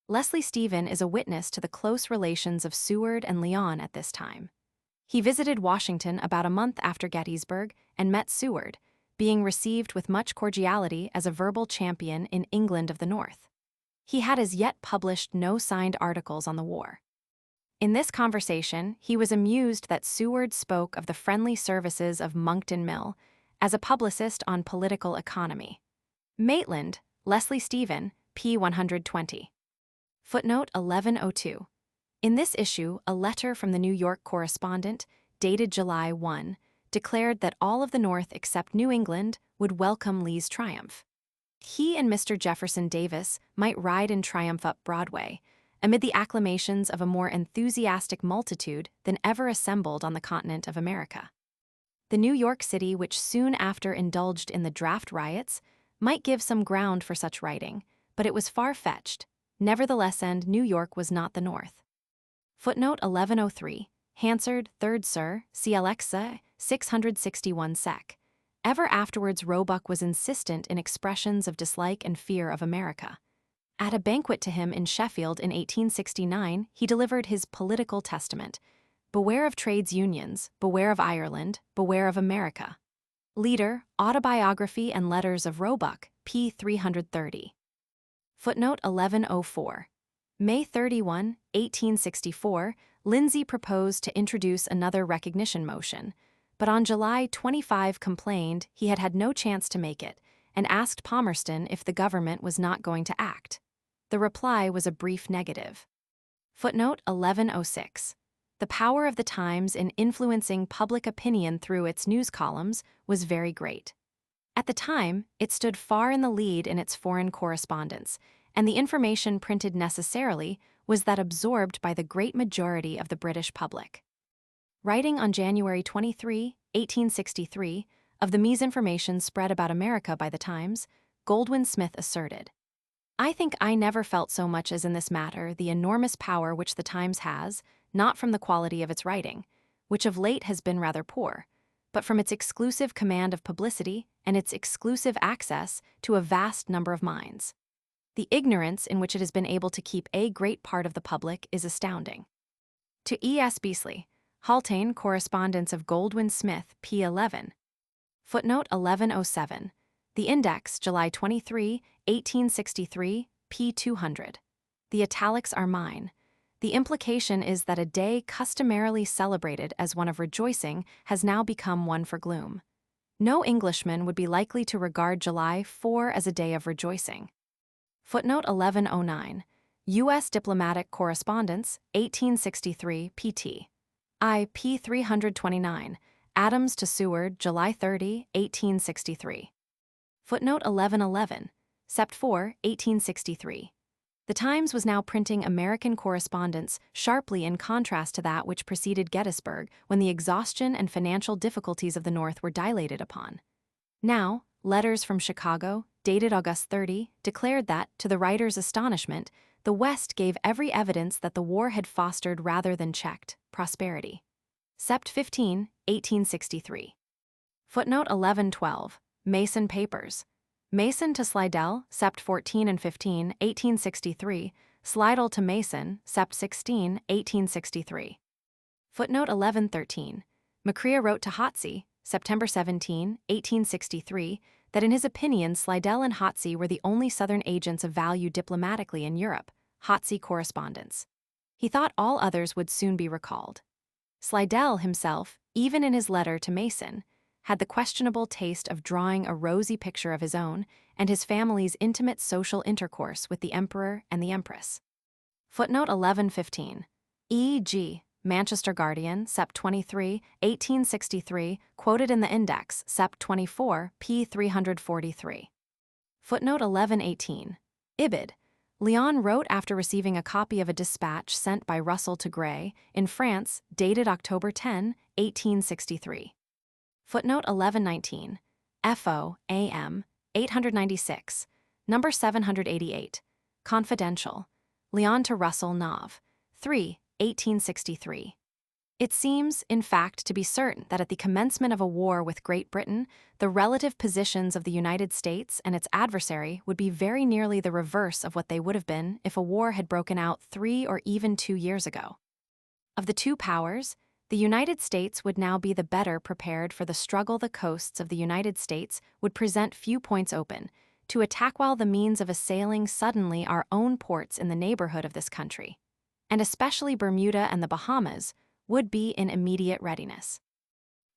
Leslie Stephen is a witness to the close relations of Seward and Leon at this time. He visited Washington about a month after Gettysburg and met Seward, being received with much cordiality as a verbal champion in England of the North. He had as yet published no signed articles on the war. In this conversation, he was amused that Seward spoke of the friendly services of Monkton Mill as a publicist on political economy. Maitland, Leslie Stephen, p. 120. Footnote 1102. In this issue, a letter from the New York correspondent, dated July 1, declared that all of the North except New England would welcome Lee's triumph. He and Mr. Jefferson Davis might ride in triumph up Broadway, amid the acclamations of a more enthusiastic multitude than ever assembled on the continent of America. The New York City, which soon after indulged in the draft riots, might give some ground for such writing, but it was far-fetched. Nevertheless, and New York was not the North. Footnote 1103. Hansard, 3rd Sir, CLX 661 sec. Ever afterwards Roebuck was insistent in expressions of dislike and fear of America. At a banquet to him in Sheffield in 1869, he delivered his political testament. Beware of trades unions, beware of Ireland, beware of America. Leader, Autobiography and Letters of Roebuck, p. 330. Footnote 1104. May 31, 1864, Lindsay proposed to introduce another recognition motion, but on July 25 complained he had had no chance to make it and asked Palmerston if the government was not going to act. The reply was a brief negative. Footnote 1106. The power of the Times in influencing public opinion through its news columns was very great. At the time, it stood far in the lead in its foreign correspondence, and the information printed necessarily was that absorbed by the great majority of the British public. Writing on January 23, 1863, of the misinformation spread about America by the Times, Goldwin Smith asserted, "I think I never felt so much as in this matter the enormous power which the Times has, not from the quality of its writing, which of late has been rather poor, but from its exclusive command of publicity and its exclusive access to a vast number of minds. The ignorance in which it has been able to keep a great part of the public is astounding." To E.S. Beasley, Haltane Correspondence of Goldwin Smith, p. 11. Footnote 1107. The Index, July 23, 1863, p. 200. The italics are mine. The implication is that a day customarily celebrated as one of rejoicing has now become one for gloom. No Englishman would be likely to regard July 4 as a day of rejoicing. Footnote 1109. U.S. Diplomatic Correspondence, 1863, pt. I. p. 329. Adams to Seward, July 30, 1863. Footnote 1111. Sept. 4, 1863. The Times was now printing American correspondence sharply in contrast to that which preceded Gettysburg, when the exhaustion and financial difficulties of the North were dilated upon. Now, letters from Chicago, dated August 30, declared that, to the writer's astonishment, the West gave every evidence that the war had fostered rather than checked prosperity. Sept. 15, 1863. Footnote 1112. Mason Papers. Mason to Slidell, Sept. 14 and 15, 1863. Slidell to Mason, Sept. 16, 1863. Footnote 1113. Macria wrote to Hotsey, September 17, 1863, that in his opinion Slidell and Hotsey were the only Southern agents of value diplomatically in Europe. Hotsey Correspondence. He thought all others would soon be recalled. Slidell himself, even in his letter to Mason, had the questionable taste of drawing a rosy picture of his own and his family's intimate social intercourse with the Emperor and the Empress. Footnote 1115. E.g. Manchester Guardian, Sept. 23, 1863, quoted in the Index, Sept. 24, p. 343. Footnote 1118. Ibid. Leon wrote after receiving a copy of a dispatch sent by Russell to Gray, in France, dated October 10, 1863. Footnote 1119. F.O. A.M. 896. Number 788. Confidential. Leon to Russell Nov. 3, 1863. It seems, in fact, to be certain that at the commencement of a war with Great Britain, the relative positions of the United States and its adversary would be very nearly the reverse of what they would have been if a war had broken out 3 or even 2 years ago. Of the two powers, the United States would now be the better prepared for the struggle. The coasts of the United States would present few points open to attack while the means of assailing suddenly our own ports in the neighborhood of this country, and especially Bermuda and the Bahamas, would be in immediate readiness.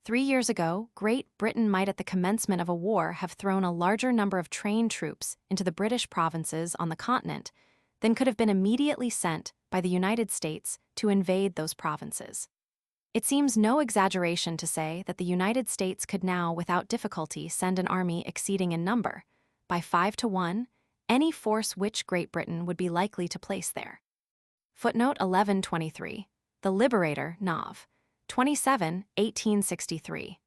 3 years ago, Great Britain might at the commencement of a war have thrown a larger number of trained troops into the British provinces on the continent than could have been immediately sent by the United States to invade those provinces. It seems no exaggeration to say that the United States could now without difficulty send an army exceeding in number, by 5 to 1, any force which Great Britain would be likely to place there. Footnote 1123. The Liberator, Nov. 27, 1863.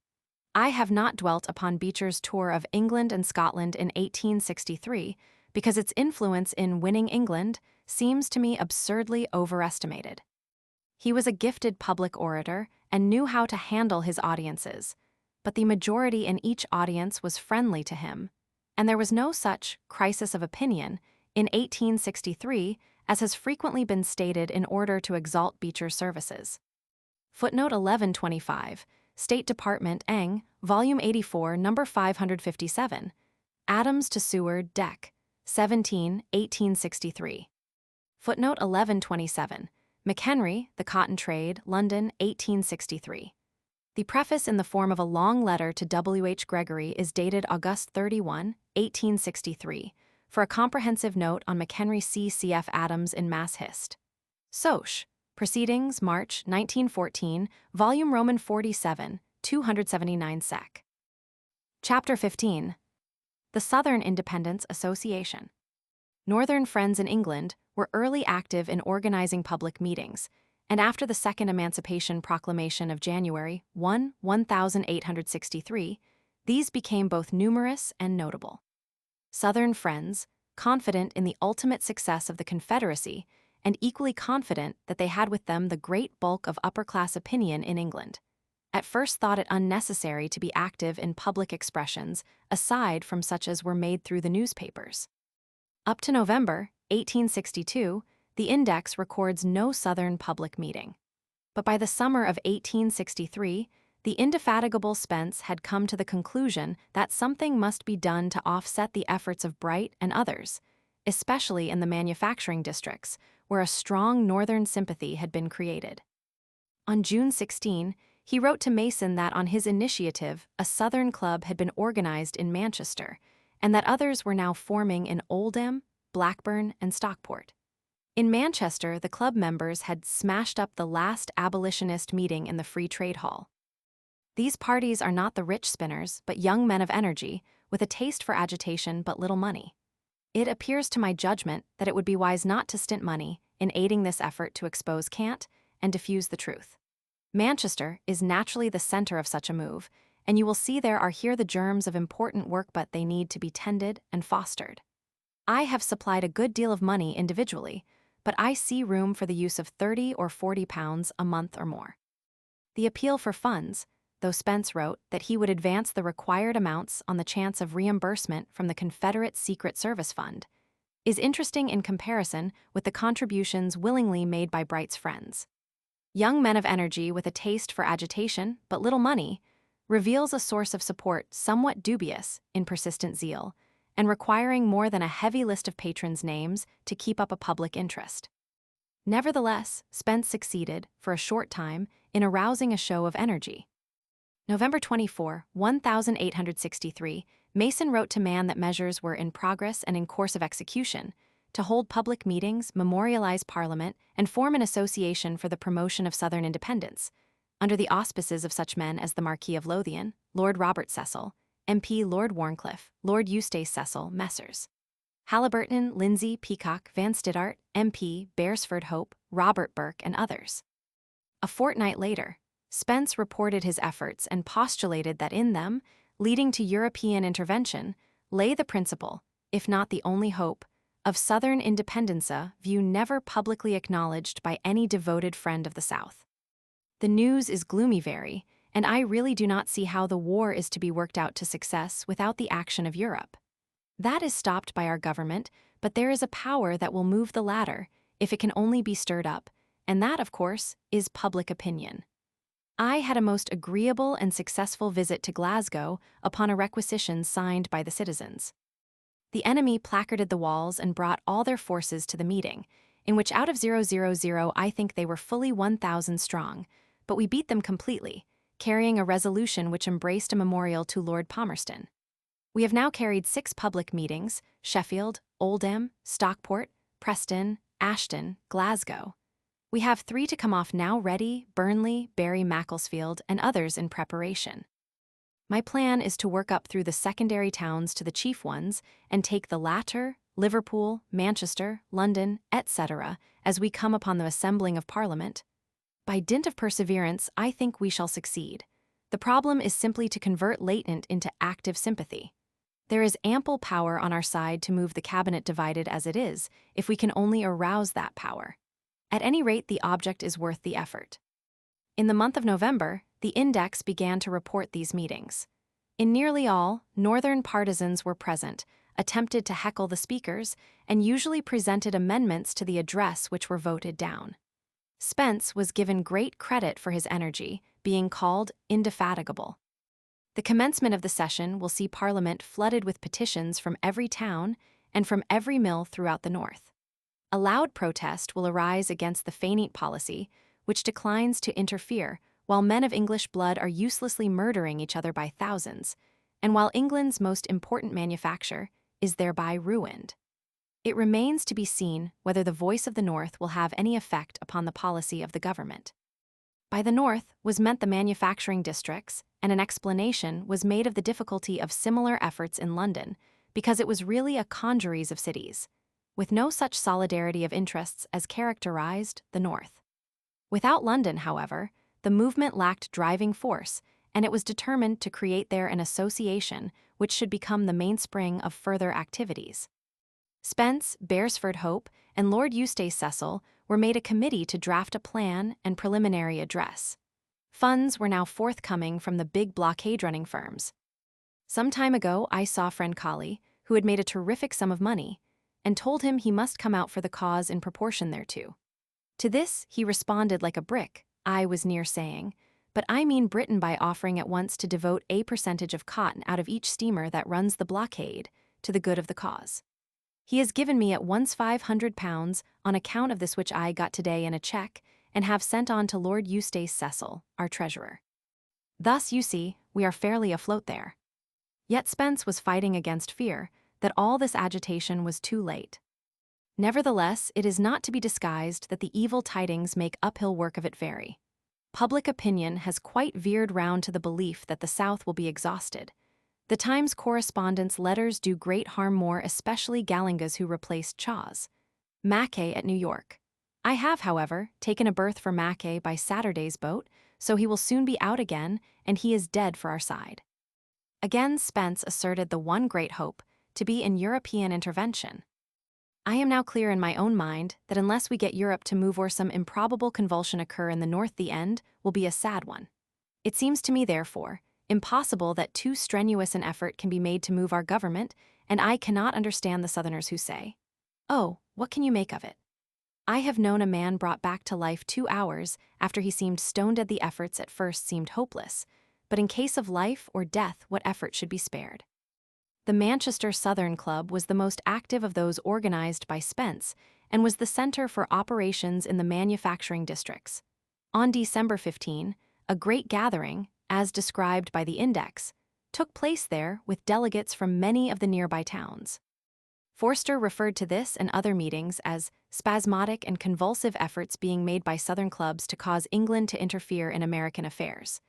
I have not dwelt upon Beecher's tour of England and Scotland in 1863 because its influence in winning England seems to me absurdly overestimated. He was a gifted public orator and knew how to handle his audiences, but the majority in each audience was friendly to him, and there was no such crisis of opinion in 1863 as has frequently been stated in order to exalt Beecher's services. Footnote 1125, State Department, Eng, Volume 84, Number 557. Adams to Seward, Dec. 17, 1863. Footnote 1127. McHenry, The Cotton Trade, London, 1863. The preface in the form of a long letter to W. H. Gregory is dated August 31, 1863, for a comprehensive note on McHenry C. C. F. Adams in Mass Hist. Soch. Proceedings, March 1914, Volume Roman 47, 279 sec. Chapter 15. The Southern Independence Association. Northern Friends in England were early active in organizing public meetings, and after the Second Emancipation Proclamation of January 1, 1863, these became both numerous and notable. Southern Friends, confident in the ultimate success of the Confederacy, and equally confident that they had with them the great bulk of upper-class opinion in England, at first thought it unnecessary to be active in public expressions aside from such as were made through the newspapers. Up to November 1862, the Index records no Southern public meeting. But by the summer of 1863, the indefatigable Spence had come to the conclusion that something must be done to offset the efforts of Bright and others, especially in the manufacturing districts, where a strong Northern sympathy had been created. On June 16, he wrote to Mason that on his initiative, a Southern club had been organized in Manchester, and that others were now forming in Oldham, Blackburn, and Stockport. In Manchester, the club members had smashed up the last abolitionist meeting in the Free Trade Hall. These parties are not the rich spinners, but young men of energy, with a taste for agitation but little money. It appears to my judgment that it would be wise not to stint money in aiding this effort to expose cant and diffuse the truth. Manchester is naturally the center of such a move, and you will see there are here the germs of important work, but they need to be tended and fostered. I have supplied a good deal of money individually, but I see room for the use of £30 or £40 a month or more. The appeal for funds, though Spence wrote that he would advance the required amounts on the chance of reimbursement from the Confederate Secret Service Fund, is interesting in comparison with the contributions willingly made by Bright's friends. Young men of energy with a taste for agitation but little money reveals a source of support somewhat dubious in persistent zeal, and requiring more than a heavy list of patrons' names to keep up a public interest. Nevertheless, Spence succeeded, for a short time, in arousing a show of energy. November 24, 1863, Mason wrote to Mann that measures were in progress and in course of execution to hold public meetings, memorialize Parliament, and form an association for the promotion of Southern independence, under the auspices of such men as the Marquis of Lothian, Lord Robert Cecil, MP Lord Warncliffe, Lord Eustace Cecil, Messrs. Halliburton, Lindsay, Peacock, Van Stittart, MP, Beresford Hope, Robert Burke, and others. A fortnight later, Spence reported his efforts and postulated that in them, leading to European intervention, lay the principal, if not the only hope, of Southern independence, a view never publicly acknowledged by any devoted friend of the South. The news is gloomy very, and I really do not see how the war is to be worked out to success without the action of Europe. That is stopped by our government, but there is a power that will move the latter, if it can only be stirred up, and that, of course, is public opinion. I had a most agreeable and successful visit to Glasgow upon a requisition signed by the citizens. The enemy placarded the walls and brought all their forces to the meeting, in which out of 000 I think they were fully 1,000 strong, but we beat them completely, carrying a resolution which embraced a memorial to Lord Palmerston. We have now carried 6 public meetings: Sheffield, Oldham, Stockport, Preston, Ashton, Glasgow. We have 3 to come off now ready: Burnley, Bury, Macclesfield, and others in preparation. My plan is to work up through the secondary towns to the chief ones and take the latter, Liverpool, Manchester, London, etc., as we come upon the assembling of Parliament. By dint of perseverance, I think we shall succeed. The problem is simply to convert latent into active sympathy. There is ample power on our side to move the cabinet divided as it is, if we can only arouse that power. At any rate, the object is worth the effort. In the month of November, the Index began to report these meetings. In nearly all, Northern partisans were present, attempted to heckle the speakers, and usually presented amendments to the address which were voted down. Spence was given great credit for his energy, being called indefatigable. The commencement of the session will see Parliament flooded with petitions from every town and from every mill throughout the north. A loud protest will arise against the fainéant policy, which declines to interfere while men of English blood are uselessly murdering each other by thousands, and while England's most important manufacture is thereby ruined. It remains to be seen whether the voice of the North will have any effect upon the policy of the government. By the North was meant the manufacturing districts, and an explanation was made of the difficulty of similar efforts in London, because it was really a congeries of cities, with no such solidarity of interests as characterized the North. Without London, however, the movement lacked driving force, and it was determined to create there an association which should become the mainspring of further activities. Spence, Beresford Hope, and Lord Eustace Cecil were made a committee to draft a plan and preliminary address. Funds were now forthcoming from the big blockade-running firms. Some time ago, I saw friend Colley, who had made a terrific sum of money, and told him he must come out for the cause in proportion thereto. To this, he responded like a brick. I was near saying, "But I mean Britain by offering at once to devote a percentage of cotton out of each steamer that runs the blockade to the good of the cause. He has given me at once £500 on account of this which I got today in a cheque and have sent on to Lord Eustace Cecil, our treasurer. Thus, you see, we are fairly afloat there." Yet Spence was fighting against fear that all this agitation was too late. Nevertheless, it is not to be disguised that the evil tidings make uphill work of it very. Public opinion has quite veered round to the belief that the South will be exhausted. The Times correspondence letters do great harm, more especially Gallinga's, who replaced Chaw's. Mackay at New York. I have, however, taken a berth for Mackay by Saturday's boat, so he will soon be out again, and he is dead for our side. Again Spence asserted the one great hope, to be in European intervention. I am now clear in my own mind that unless we get Europe to move or some improbable convulsion occur in the North, the end will be a sad one. It seems to me, therefore, impossible that too strenuous an effort can be made to move our government, and I cannot understand the Southerners who say, "Oh, what can you make of it?" I have known a man brought back to life 2 hours after he seemed stone dead. The efforts at first seemed hopeless, but in case of life or death, what effort should be spared? The Manchester Southern Club was the most active of those organized by Spence and was the center for operations in the manufacturing districts. On December 15, a great gathering, as described by the Index, took place there with delegates from many of the nearby towns. Forster referred to this and other meetings as spasmodic and convulsive efforts being made by Southern clubs to cause England to interfere in American affairs.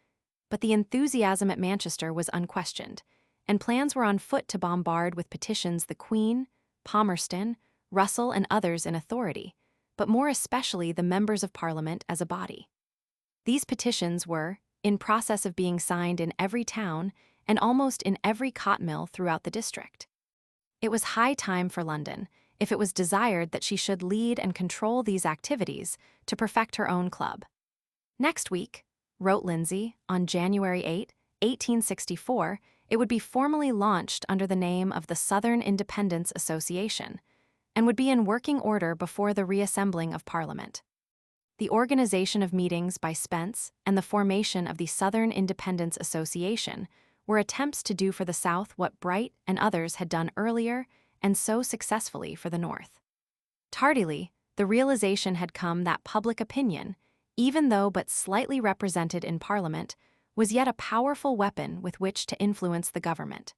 But the enthusiasm at Manchester was unquestioned, and plans were on foot to bombard with petitions the Queen, Palmerston, Russell, and others in authority, but more especially the members of Parliament as a body. These petitions were in process of being signed in every town and almost in every cotton mill throughout the district. It was high time for London, if it was desired that she should lead and control these activities, to perfect her own club. Next week, wrote Lindsay, on January 8, 1864, it would be formally launched under the name of the Southern Independence Association, and would be in working order before the reassembling of Parliament. The organization of meetings by Spence and the formation of the Southern Independence Association were attempts to do for the South what Bright and others had done earlier and so successfully for the North. Tardily, the realization had come that public opinion, even though but slightly represented in Parliament, was yet a powerful weapon with which to influence the government.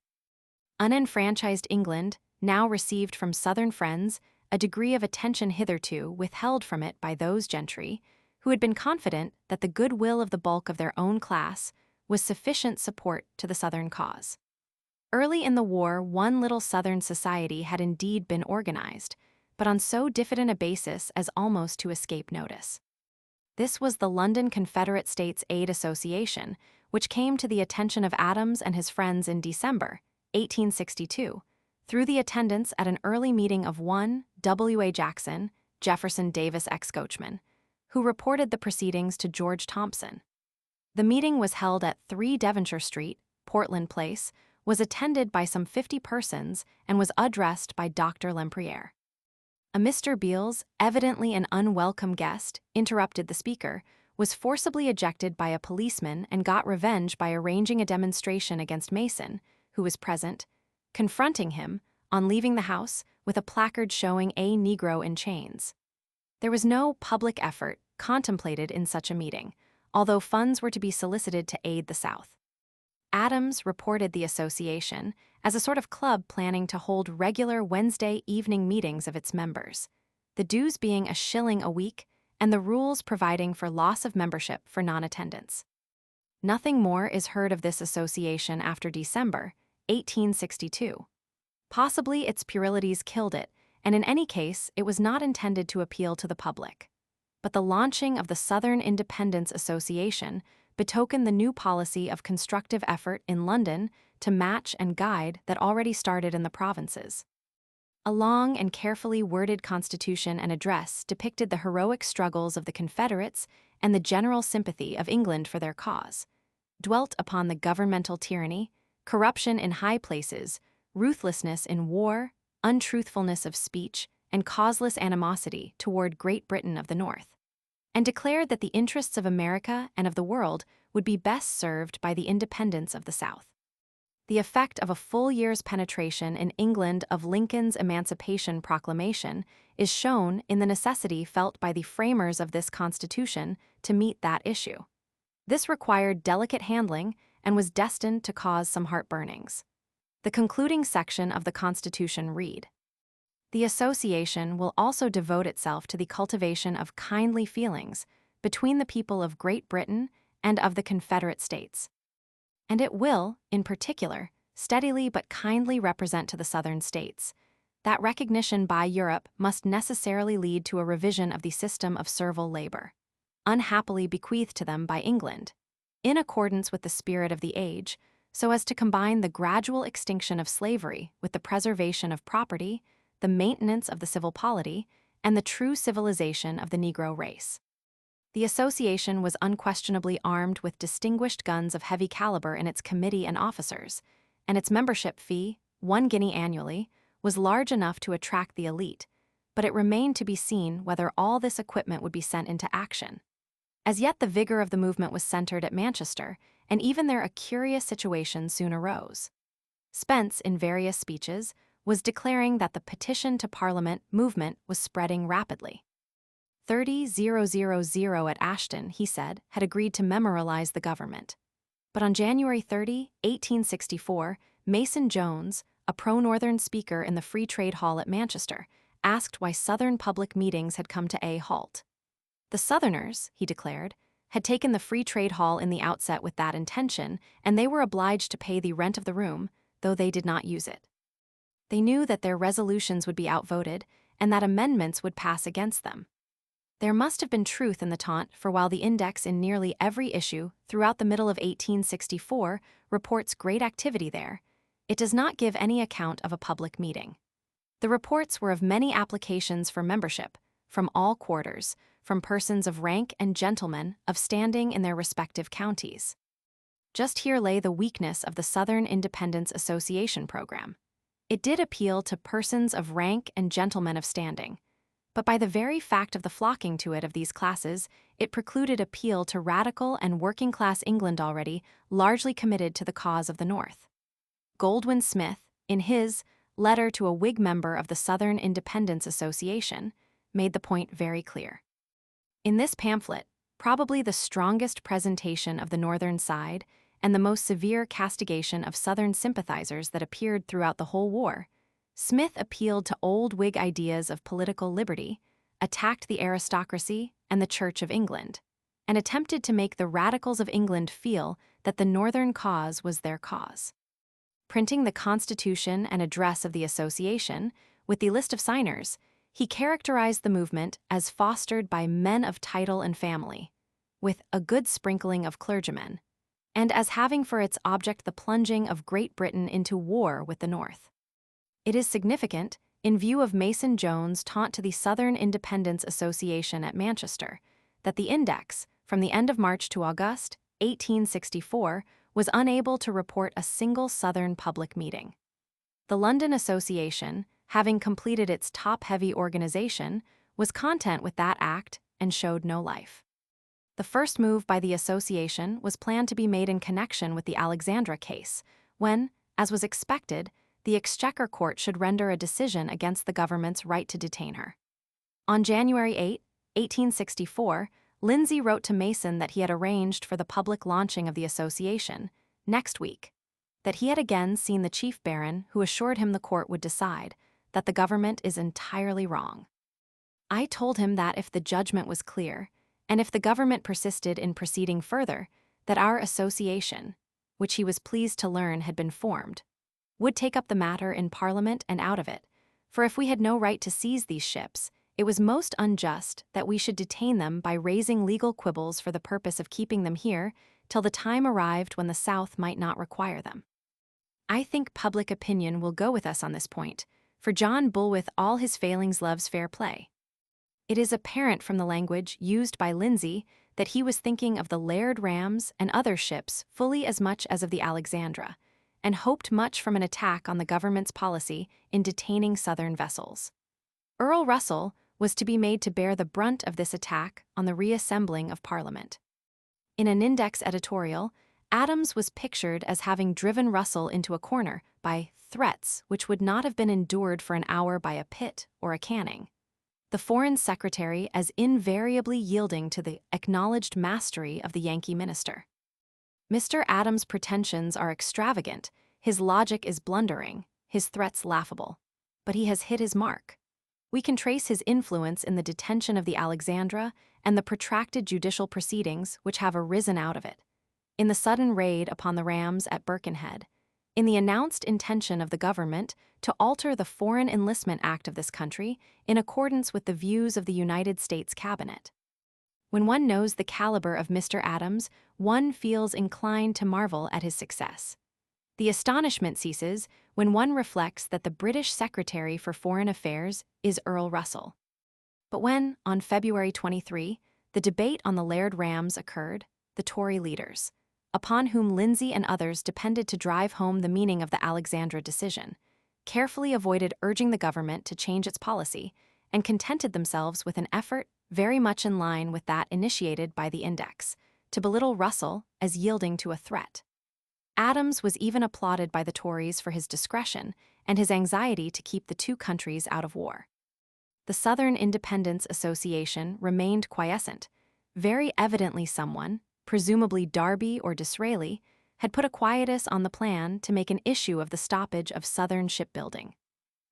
Unenfranchised England now received from Southern friends a degree of attention hitherto withheld from it by those gentry who had been confident that the goodwill of the bulk of their own class was sufficient support to the Southern cause. Early in the war, one little Southern society had indeed been organized, but on so diffident a basis as almost to escape notice. This was the London Confederate States Aid Association, which came to the attention of Adams and his friends in December 1862, through the attendance at an early meeting of one W.A. Jackson, Jefferson Davis ex-coachman, who reported the proceedings to George Thompson. The meeting was held at 3 Devonshire Street, Portland Place, was attended by some 50 persons, and was addressed by Dr. Lempriere. A Mr. Beals, evidently an unwelcome guest, interrupted the speaker, was forcibly ejected by a policeman, and got revenge by arranging a demonstration against Mason, who was present, confronting him, on leaving the house, with a placard showing a Negro in chains. There was no public effort contemplated in such a meeting, although funds were to be solicited to aid the South. Adams reported the association as a sort of club planning to hold regular Wednesday evening meetings of its members, the dues being $1 a week and the rules providing for loss of membership for non-attendance. Nothing more is heard of this association after December 1862. Possibly its puerilities killed it, and in any case, it was not intended to appeal to the public. But the launching of the Southern Independence Association betokened the new policy of constructive effort in London to match and guide that already started in the provinces. A long and carefully worded constitution and address depicted the heroic struggles of the Confederates and the general sympathy of England for their cause, dwelt upon the governmental tyranny, corruption in high places, ruthlessness in war, untruthfulness of speech, and causeless animosity toward Great Britain of the North, and declared that the interests of America and of the world would be best served by the independence of the South. The effect of a full year's penetration in England of Lincoln's Emancipation Proclamation is shown in the necessity felt by the framers of this Constitution to meet that issue. This required delicate handling and was destined to cause some heartburnings. The concluding section of the Constitution read, "The Association will also devote itself to the cultivation of kindly feelings between the people of Great Britain and of the Confederate States. And it will, in particular, steadily but kindly represent to the Southern states that recognition by Europe must necessarily lead to a revision of the system of servile labor, unhappily bequeathed to them by England, in accordance with the spirit of the age, so as to combine the gradual extinction of slavery with the preservation of property, the maintenance of the civil polity, and the true civilization of the Negro race." The association was unquestionably armed with distinguished guns of heavy caliber in its committee and officers, and its membership fee, 1 guinea annually, was large enough to attract the elite, but it remained to be seen whether all this equipment would be sent into action. As yet the vigor of the movement was centered at Manchester, and even there a curious situation soon arose. Spence, in various speeches, was declaring that the petition to Parliament movement was spreading rapidly. 30,000 at Ashton, he said, had agreed to memorialize the government. But on January 30, 1864, Mason Jones, a pro-Northern speaker in the Free Trade Hall at Manchester, asked why Southern public meetings had come to a halt. The Southerners, he declared, had taken the Free Trade Hall in the outset with that intention, and they were obliged to pay the rent of the room, though they did not use it. They knew that their resolutions would be outvoted, and that amendments would pass against them. There must have been truth in the taunt, for while the index in nearly every issue throughout the middle of 1864 reports great activity there, it does not give any account of a public meeting. The reports were of many applications for membership, from all quarters, from persons of rank and gentlemen of standing in their respective counties. Just here lay the weakness of the Southern Independence Association program. It did appeal to persons of rank and gentlemen of standing, but by the very fact of the flocking to it of these classes, it precluded appeal to radical and working-class England already largely committed to the cause of the North. Goldwin Smith, in his letter to a Whig member of the Southern Independence Association, made the point very clear. In this pamphlet, probably the strongest presentation of the Northern side and the most severe castigation of Southern sympathizers that appeared throughout the whole war, Smith appealed to old Whig ideas of political liberty, attacked the aristocracy and the Church of England, and attempted to make the radicals of England feel that the Northern cause was their cause. Printing the Constitution and address of the association, with the list of signers, he characterized the movement as fostered by men of title and family, with a good sprinkling of clergymen, and as having for its object the plunging of Great Britain into war with the North. It is significant, in view of Mason Jones' taunt to the Southern Independence Association at Manchester, that the index, from the end of March to August 1864, was unable to report a single Southern public meeting. The London Association, having completed its top-heavy organization, was content with that act and showed no life. The first move by the association was planned to be made in connection with the Alexandra case, when, as was expected, the Exchequer Court should render a decision against the government's right to detain her. On January 8, 1864, Lindsay wrote to Mason that he had arranged for the public launching of the association, next week, that he had again seen the chief baron who assured him the court would decide that the government is entirely wrong. I told him that if the judgment was clear, and if the government persisted in proceeding further, that our association, which he was pleased to learn had been formed, would take up the matter in Parliament and out of it, for if we had no right to seize these ships, it was most unjust that we should detain them by raising legal quibbles for the purpose of keeping them here till the time arrived when the South might not require them. I think public opinion will go with us on this point, for John Bull with all his failings loves fair play. It is apparent from the language used by Lindsay that he was thinking of the Laird Rams and other ships fully as much as of the Alexandra, and hoped much from an attack on the government's policy in detaining southern vessels. Earl Russell was to be made to bear the brunt of this attack on the reassembling of Parliament. In an index editorial, Adams was pictured as having driven Russell into a corner by threats which would not have been endured for an hour by a Pitt or a Canning. The Foreign Secretary as invariably yielding to the acknowledged mastery of the Yankee minister. Mr. Adams' pretensions are extravagant, his logic is blundering, his threats laughable. But he has hit his mark. We can trace his influence in the detention of the Alexandra and the protracted judicial proceedings which have arisen out of it, in the sudden raid upon the Rams at Birkenhead, in the announced intention of the government to alter the Foreign Enlistment Act of this country in accordance with the views of the United States Cabinet. When one knows the caliber of Mr. Adams, one feels inclined to marvel at his success. The astonishment ceases when one reflects that the British Secretary for Foreign Affairs is Earl Russell. But when, on February 23, the debate on the Laird Rams occurred, the Tory leaders, upon whom Lindsay and others depended to drive home the meaning of the Alexandra decision, carefully avoided urging the government to change its policy and contented themselves with an effort very much in line with that initiated by the Index, to belittle Russell as yielding to a threat. Adams was even applauded by the Tories for his discretion and his anxiety to keep the two countries out of war. The Southern Independence Association remained quiescent. Very evidently someone, presumably Darby or Disraeli, had put a quietus on the plan to make an issue of the stoppage of Southern shipbuilding.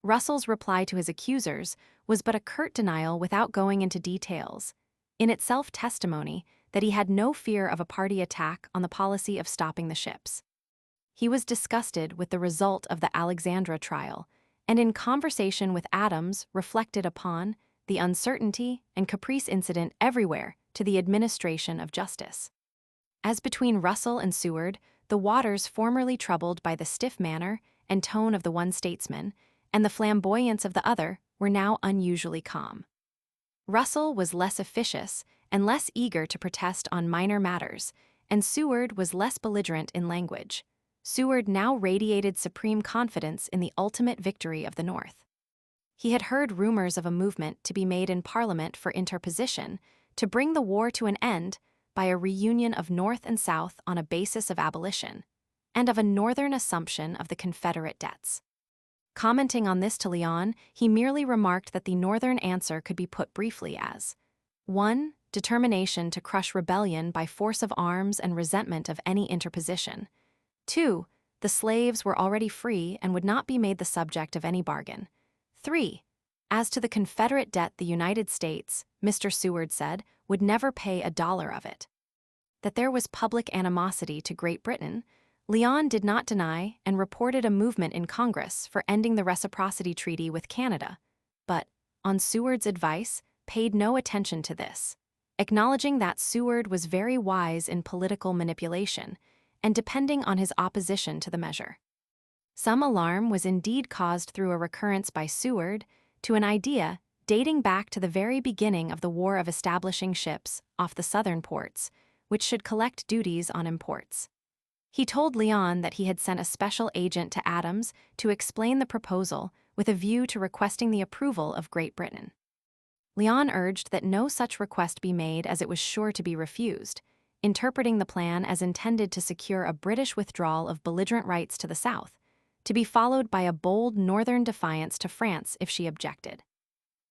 Russell's reply to his accusers was but a curt denial without going into details, in itself testimony that he had no fear of a party attack on the policy of stopping the ships. He was disgusted with the result of the Alexandra trial, and in conversation with Adams reflected upon the uncertainty and caprice incident everywhere to the administration of justice. As between Russell and Seward, the waters formerly troubled by the stiff manner and tone of the one statesman, and the flamboyance of the other, were now unusually calm. Russell was less officious and less eager to protest on minor matters, and Seward was less belligerent in language. Seward now radiated supreme confidence in the ultimate victory of the North. He had heard rumors of a movement to be made in Parliament for interposition to bring the war to an end by a reunion of North and South on a basis of abolition, and of a Northern assumption of the Confederate debts. Commenting on this to Leon, he merely remarked that the Northern answer could be put briefly as 1. Determination to crush rebellion by force of arms and resentment of any interposition. 2. The slaves were already free and would not be made the subject of any bargain. 3. As to the Confederate debt, the United States, Mr. Seward said, would never pay $1 of it. That there was public animosity to Great Britain, Leon did not deny and reported a movement in Congress for ending the reciprocity treaty with Canada, but, on Seward's advice, paid no attention to this, acknowledging that Seward was very wise in political manipulation and depending on his opposition to the measure. Some alarm was indeed caused through a recurrence by Seward to an idea dating back to the very beginning of the War of establishing ships off the southern ports, which should collect duties on imports. He told Leon that he had sent a special agent to Adams to explain the proposal with a view to requesting the approval of Great Britain. Leon urged that no such request be made as it was sure to be refused, interpreting the plan as intended to secure a British withdrawal of belligerent rights to the South, to be followed by a bold northern defiance to France if she objected.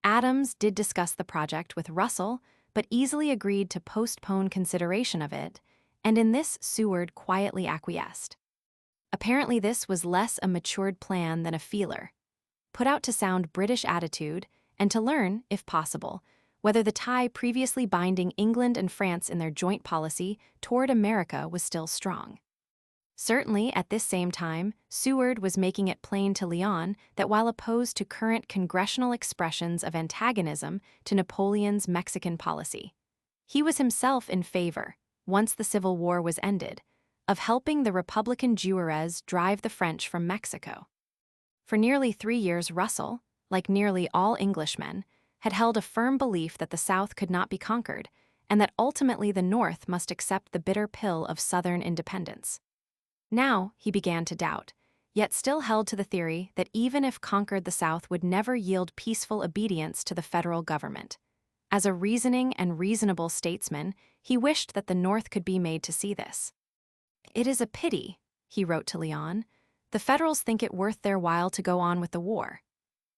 Adams did discuss the project with Russell, but easily agreed to postpone consideration of it, and in this Seward quietly acquiesced. Apparently this was less a matured plan than a feeler, put out to sound British attitude and to learn, if possible, whether the tie previously binding England and France in their joint policy toward America was still strong. Certainly, at this same time, Seward was making it plain to Lyon that while opposed to current congressional expressions of antagonism to Napoleon's Mexican policy, he was himself in favor, once the Civil War was ended, of helping the Republican Juarez drive the French from Mexico. For nearly 3 years, Russell, like nearly all Englishmen, had held a firm belief that the South could not be conquered, and that ultimately the North must accept the bitter pill of Southern independence. Now he began to doubt, yet still held to the theory that even if conquered, the South would never yield peaceful obedience to the federal government. As a reasoning and reasonable statesman, he wished that the North could be made to see this. "It is a pity," he wrote to Lyon, "the Federals think it worth their while to go on with the war.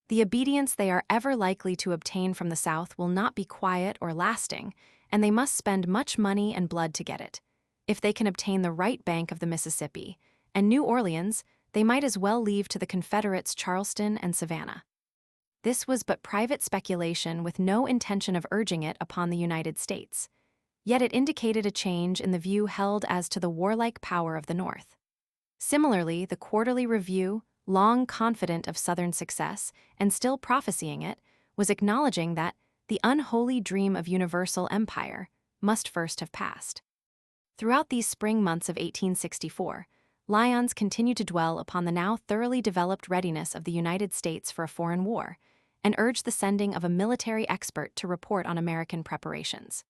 The obedience they are ever likely to obtain from the South will not be quiet or lasting, and they must spend much money and blood to get it. If they can obtain the right bank of the Mississippi and New Orleans, they might as well leave to the Confederates Charleston and Savannah." This was but private speculation with no intention of urging it upon the United States. Yet it indicated a change in the view held as to the warlike power of the North. Similarly, the Quarterly Review, long confident of Southern success and still prophesying it, was acknowledging that the unholy dream of universal empire must first have passed. Throughout these spring months of 1864, Lyons continued to dwell upon the now thoroughly developed readiness of the United States for a foreign war, and urged the sending of a military expert to report on American preparations.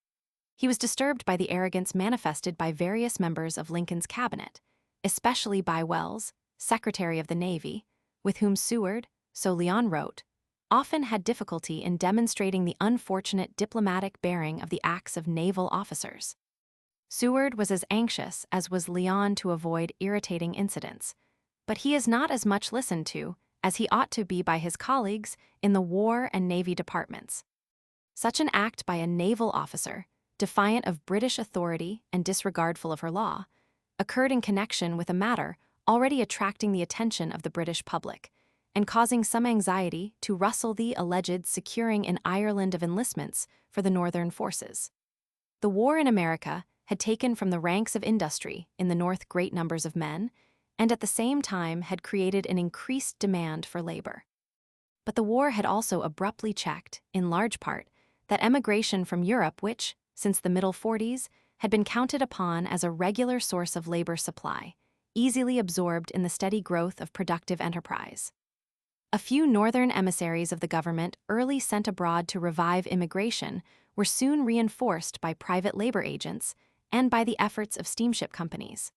He was disturbed by the arrogance manifested by various members of Lincoln's cabinet, especially by Wells, Secretary of the Navy, with whom Seward, so Lyon wrote, often had difficulty in demonstrating the unfortunate diplomatic bearing of the acts of naval officers. Seward was as anxious as was Lyon to avoid irritating incidents, but he is not as much listened to as he ought to be by his colleagues in the War and Navy departments. Such an act by a naval officer, defiant of British authority and disregardful of her law, occurred in connection with a matter already attracting the attention of the British public, and causing some anxiety to Russell the alleged securing in Ireland of enlistments for the Northern forces. The war in America had taken from the ranks of industry in the North great numbers of men, and at the same time had created an increased demand for labor. But the war had also abruptly checked, in large part, that emigration from Europe which, since the middle 40s, had been counted upon as a regular source of labor supply, easily absorbed in the steady growth of productive enterprise. A few northern emissaries of the government early sent abroad to revive immigration were soon reinforced by private labor agents and by the efforts of steamship companies.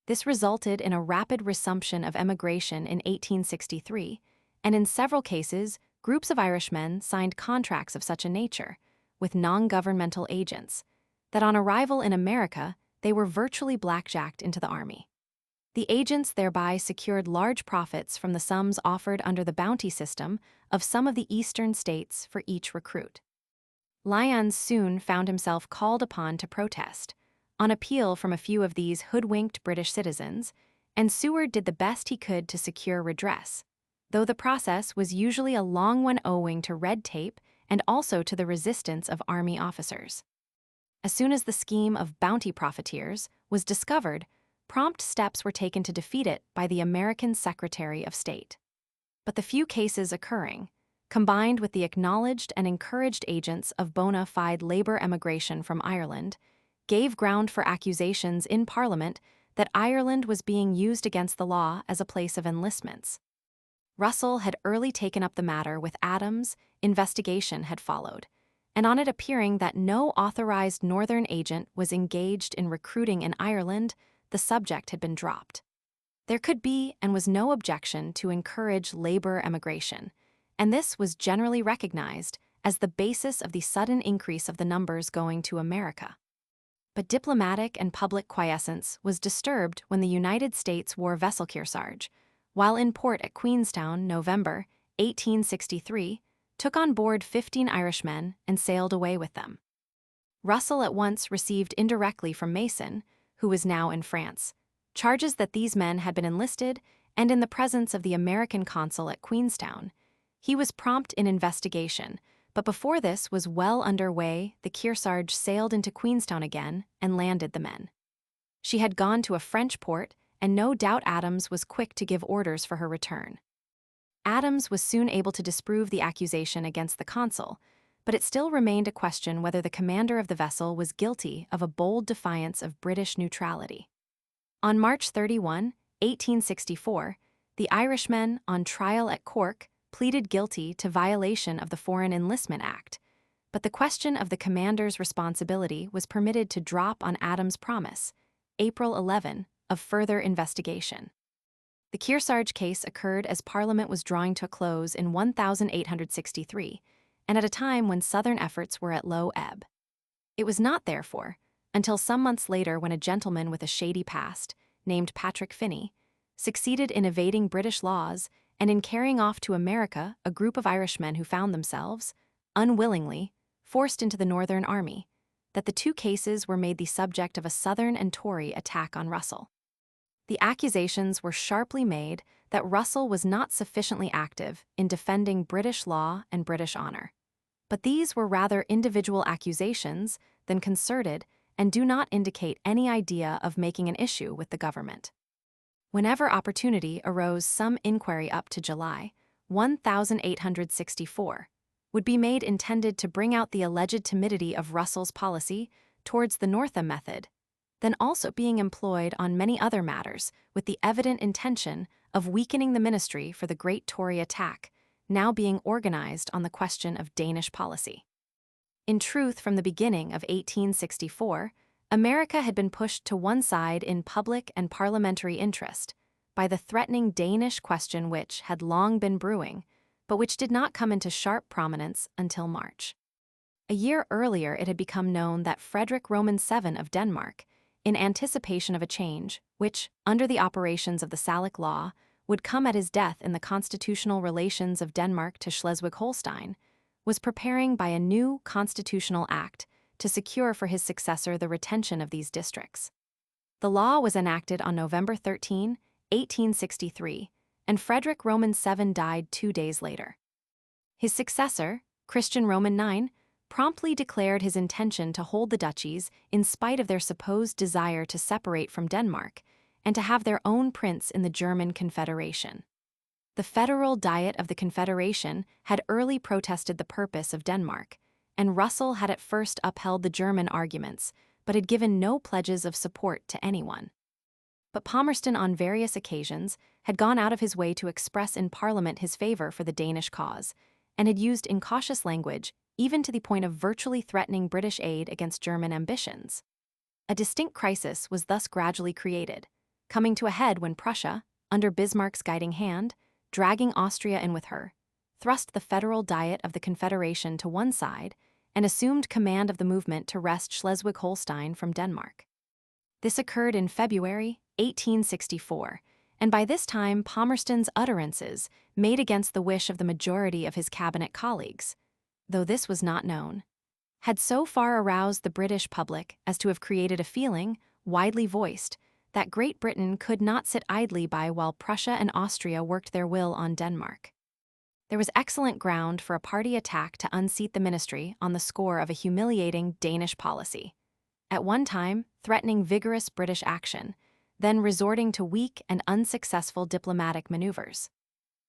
This resulted in a rapid resumption of emigration in 1863, and in several cases, groups of Irishmen signed contracts of such a nature, with non-governmental agents, that on arrival in America, they were virtually blackjacked into the army. The agents thereby secured large profits from the sums offered under the bounty system of some of the eastern states for each recruit. Lyons soon found himself called upon to protest, on appeal from a few of these hoodwinked British citizens, and Seward did the best he could to secure redress, though the process was usually a long one owing to red tape and also to the resistance of army officers. As soon as the scheme of bounty profiteers was discovered, prompt steps were taken to defeat it by the American Secretary of State. But the few cases occurring, combined with the acknowledged and encouraged agents of bona fide labor emigration from Ireland, gave ground for accusations in Parliament that Ireland was being used against the law as a place of enlistments. Russell had early taken up the matter with Adams, investigation had followed, and on it appearing that no authorized Northern agent was engaged in recruiting in Ireland, the subject had been dropped. There could be and was no objection to encourage labor emigration, and this was generally recognized as the basis of the sudden increase of the numbers going to America. But diplomatic and public quiescence was disturbed when the United States war vessel Kearsarge, while in port at Queenstown, November 1863, took on board 15 Irishmen and sailed away with them. Russell at once received indirectly from Mason, who was now in France, charges that these men had been enlisted, and in the presence of the American consul at Queenstown. He was prompt in investigation, but before this was well underway, the Kearsarge sailed into Queenstown again and landed the men. She had gone to a French port, and no doubt Adams was quick to give orders for her return. Adams was soon able to disprove the accusation against the consul, but it still remained a question whether the commander of the vessel was guilty of a bold defiance of British neutrality. On March 31, 1864, the Irishmen, on trial at Cork, pleaded guilty to violation of the Foreign Enlistment Act, but the question of the commander's responsibility was permitted to drop on Adams' promise, April 11, of further investigation. The Kearsarge case occurred as Parliament was drawing to a close in 1863, and at a time when Southern efforts were at low ebb. It was not, therefore, until some months later when a gentleman with a shady past, named Patrick Finney, succeeded in evading British laws and in carrying off to America a group of Irishmen who found themselves, unwillingly, forced into the Northern Army, that the two cases were made the subject of a Southern and Tory attack on Russell. The accusations were sharply made that Russell was not sufficiently active in defending British law and British honor. But these were rather individual accusations than concerted and do not indicate any idea of making an issue with the government. Whenever opportunity arose, some inquiry up to July 1864 would be made intended to bring out the alleged timidity of Russell's policy towards the Northam method, then also being employed on many other matters with the evident intention of weakening the ministry for the great Tory attack, now being organized on the question of Danish policy. In truth, from the beginning of 1864, America had been pushed to one side in public and parliamentary interest by the threatening Danish question which had long been brewing, but which did not come into sharp prominence until March. A year earlier it had become known that Frederick Roman VII of Denmark, in anticipation of a change, which, under the operations of the Salic law, would come at his death in the constitutional relations of Denmark to Schleswig-Holstein, was preparing by a new constitutional act to secure for his successor the retention of these districts. The law was enacted on November 13, 1863, and Frederick Roman VII died 2 days later. His successor, Christian Roman IX, promptly declared his intention to hold the duchies in spite of their supposed desire to separate from Denmark and to have their own prince in the German Confederation. The Federal Diet of the Confederation had early protested the purpose of Denmark, and Russell had at first upheld the German arguments, but had given no pledges of support to anyone. But Palmerston on various occasions had gone out of his way to express in Parliament his favor for the Danish cause, and had used incautious language even to the point of virtually threatening British aid against German ambitions. A distinct crisis was thus gradually created, coming to a head when Prussia, under Bismarck's guiding hand, dragging Austria in with her, thrust the Federal Diet of the Confederation to one side and assumed command of the movement to wrest Schleswig-Holstein from Denmark. This occurred in February 1864, and by this time Palmerston's utterances, made against the wish of the majority of his cabinet colleagues, though this was not known, had so far aroused the British public as to have created a feeling, widely voiced, that Great Britain could not sit idly by while Prussia and Austria worked their will on Denmark. There was excellent ground for a party attack to unseat the ministry on the score of a humiliating Danish policy, at one time threatening vigorous British action, then resorting to weak and unsuccessful diplomatic maneuvers.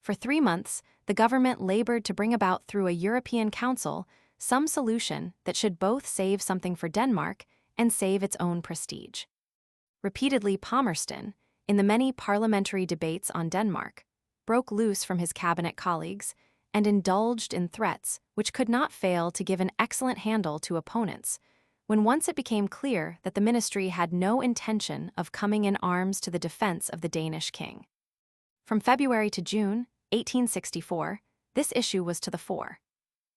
For 3 months, the government labored to bring about through a European Council some solution that should both save something for Denmark and save its own prestige. Repeatedly, Palmerston, in the many parliamentary debates on Denmark, broke loose from his cabinet colleagues and indulged in threats which could not fail to give an excellent handle to opponents, when once it became clear that the ministry had no intention of coming in arms to the defense of the Danish king. From February to June 1864, this issue was to the fore.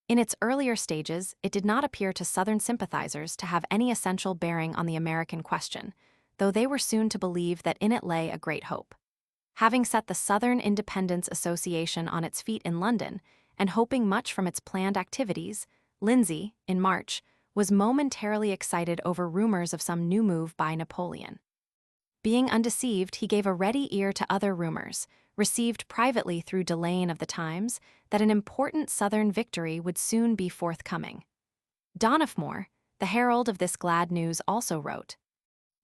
In its earlier stages, it did not appear to Southern sympathizers to have any essential bearing on the American question, though they were soon to believe that in it lay a great hope. Having set the Southern Independence Association on its feet in London, and hoping much from its planned activities, Lindsay, in March, was momentarily excited over rumors of some new move by Napoleon. Being undeceived, he gave a ready ear to other rumors, received privately through Delane of the Times, that an important Southern victory would soon be forthcoming. Donoughmore, the herald of this glad news, also wrote,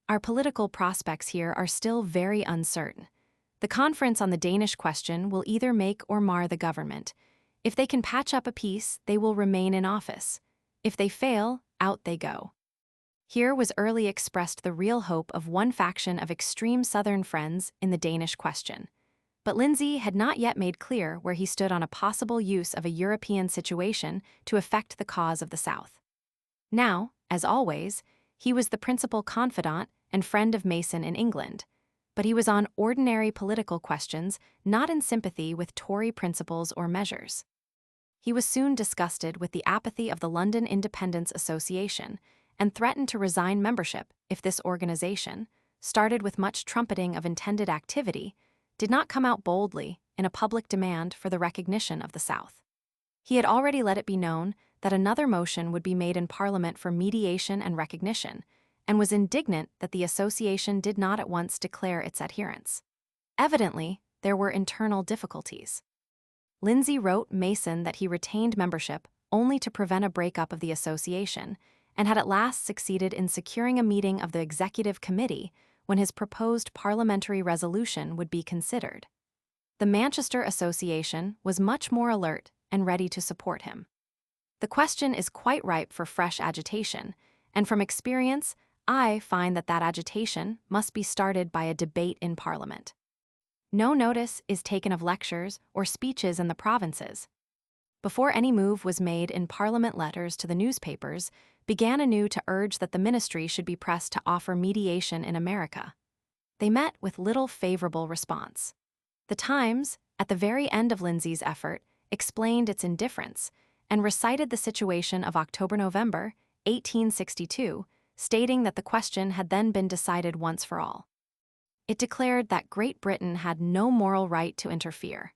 "Our political prospects here are still very uncertain. The conference on the Danish question will either make or mar the government. If they can patch up a peace, they will remain in office. If they fail, out they go." Here was early expressed the real hope of one faction of extreme Southern friends in the Danish question. But Lindsay had not yet made clear where he stood on a possible use of a European situation to affect the cause of the South. Now, as always, he was the principal confidant and friend of Mason in England, but he was on ordinary political questions, not in sympathy with Tory principles or measures. He was soon disgusted with the apathy of the London Independence Association and threatened to resign membership if this organization, started with much trumpeting of intended activity, did not come out boldly in a public demand for the recognition of the South. He had already let it be known that another motion would be made in Parliament for mediation and recognition, and was indignant that the association did not at once declare its adherence. Evidently, there were internal difficulties. Lindsay wrote Mason that he retained membership only to prevent a breakup of the association, and had at last succeeded in securing a meeting of the executive committee when his proposed parliamentary resolution would be considered. The Manchester Association was much more alert and ready to support him. The question is quite ripe for fresh agitation, and from experience, I find that agitation must be started by a debate in Parliament. No notice is taken of lectures or speeches in the provinces. Before any move was made in Parliament, letters to the newspapers began anew to urge that the ministry should be pressed to offer mediation in America. They met with little favorable response. The Times, at the very end of Lindsay's effort, explained its indifference and recited the situation of October-November 1862, stating that the question had then been decided once for all. It declared that Great Britain had no moral right to interfere,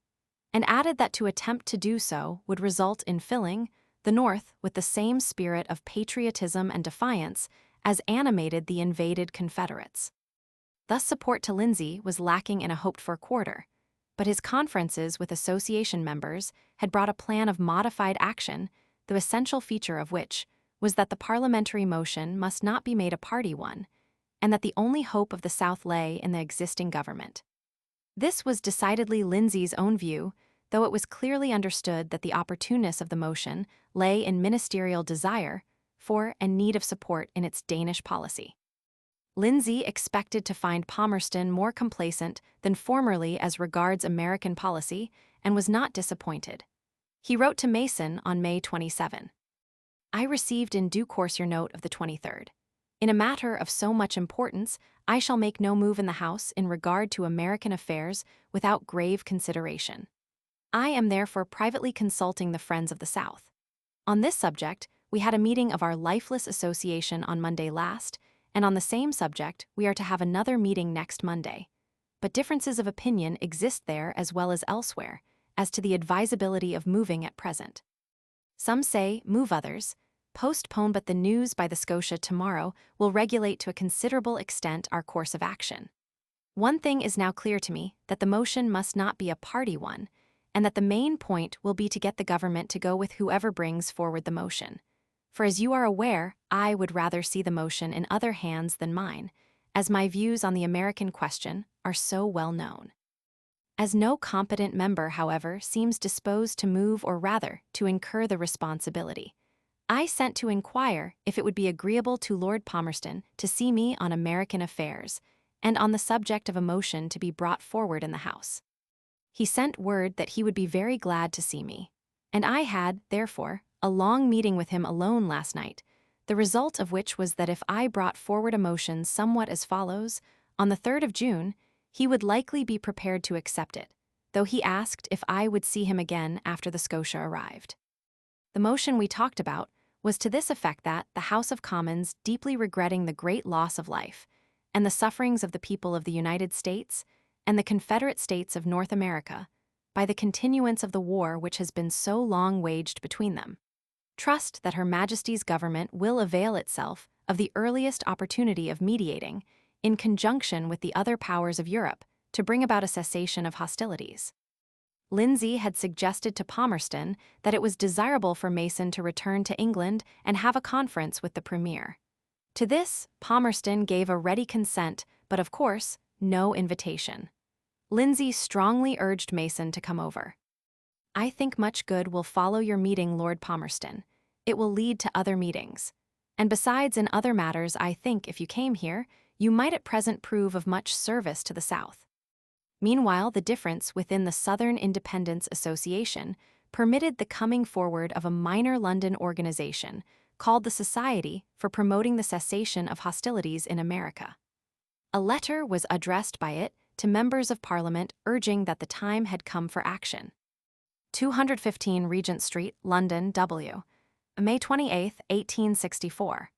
and added that to attempt to do so would result in filling the North with the same spirit of patriotism and defiance as animated the invaded Confederates. Thus support to Lindsay was lacking in a hoped-for quarter, but his conferences with association members had brought a plan of modified action, the essential feature of which was that the parliamentary motion must not be made a party one, and that the only hope of the South lay in the existing government. This was decidedly Lindsay's own view, though it was clearly understood that the opportuneness of the motion lay in ministerial desire for and need of support in its Danish policy. Lindsay expected to find Palmerston more complacent than formerly as regards American policy, and was not disappointed. He wrote to Mason on May 27. "I received in due course your note of the 23rd. In a matter of so much importance, I shall make no move in the House in regard to American affairs without grave consideration. I am therefore privately consulting the friends of the South. On this subject, we had a meeting of our lifeless association on Monday last, and on the same subject we are to have another meeting next Monday. But differences of opinion exist there as well as elsewhere, as to the advisability of moving at present. Some say, move; others, postpone, but the news by the Scotia tomorrow will regulate to a considerable extent our course of action. One thing is now clear to me, that the motion must not be a party one, and that the main point will be to get the government to go with whoever brings forward the motion. For as you are aware, I would rather see the motion in other hands than mine, as my views on the American question are so well known. As no competent member, however, seems disposed to move or rather to incur the responsibility, I sent to inquire if it would be agreeable to Lord Palmerston to see me on American affairs, and on the subject of a motion to be brought forward in the House. He sent word that he would be very glad to see me, and I had, therefore, a long meeting with him alone last night, the result of which was that if I brought forward a motion somewhat as follows, on the 3rd of June, he would likely be prepared to accept it, though he asked if I would see him again after the Scotia arrived. The motion we talked about was to this effect: that the House of Commons, deeply regretting the great loss of life, and the sufferings of the people of the United States and the Confederate States of North America, by the continuance of the war which has been so long waged between them, Trust that Her Majesty's government will avail itself of the earliest opportunity of mediating, in conjunction with the other powers of Europe, to bring about a cessation of hostilities. Lindsay had suggested to Palmerston that it was desirable for Mason to return to England and have a conference with the Premier. To this, Palmerston gave a ready consent, but of course, no invitation. Lindsay strongly urged Mason to come over. "I think much good will follow your meeting, Lord Palmerston. It will lead to other meetings. And besides, in other matters, I think if you came here, you might at present prove of much service to the South." Meanwhile, the difference within the Southern Independence Association permitted the coming forward of a minor London organization called the Society for Promoting the Cessation of Hostilities in America. A letter was addressed by it to members of Parliament urging that the time had come for action. 215 Regent Street, London, W. May 28, 1864.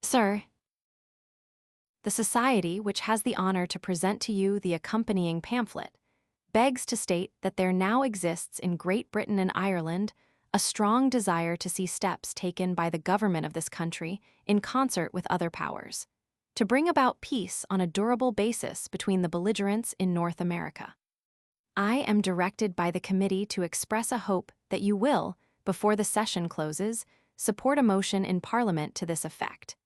Sir, the Society, which has the honor to present to you the accompanying pamphlet, begs to state that there now exists in Great Britain and Ireland a strong desire to see steps taken by the government of this country in concert with other powers, to bring about peace on a durable basis between the belligerents in North America. I am directed by the committee to express a hope that you will, before the session closes, support a motion in Parliament to this effect.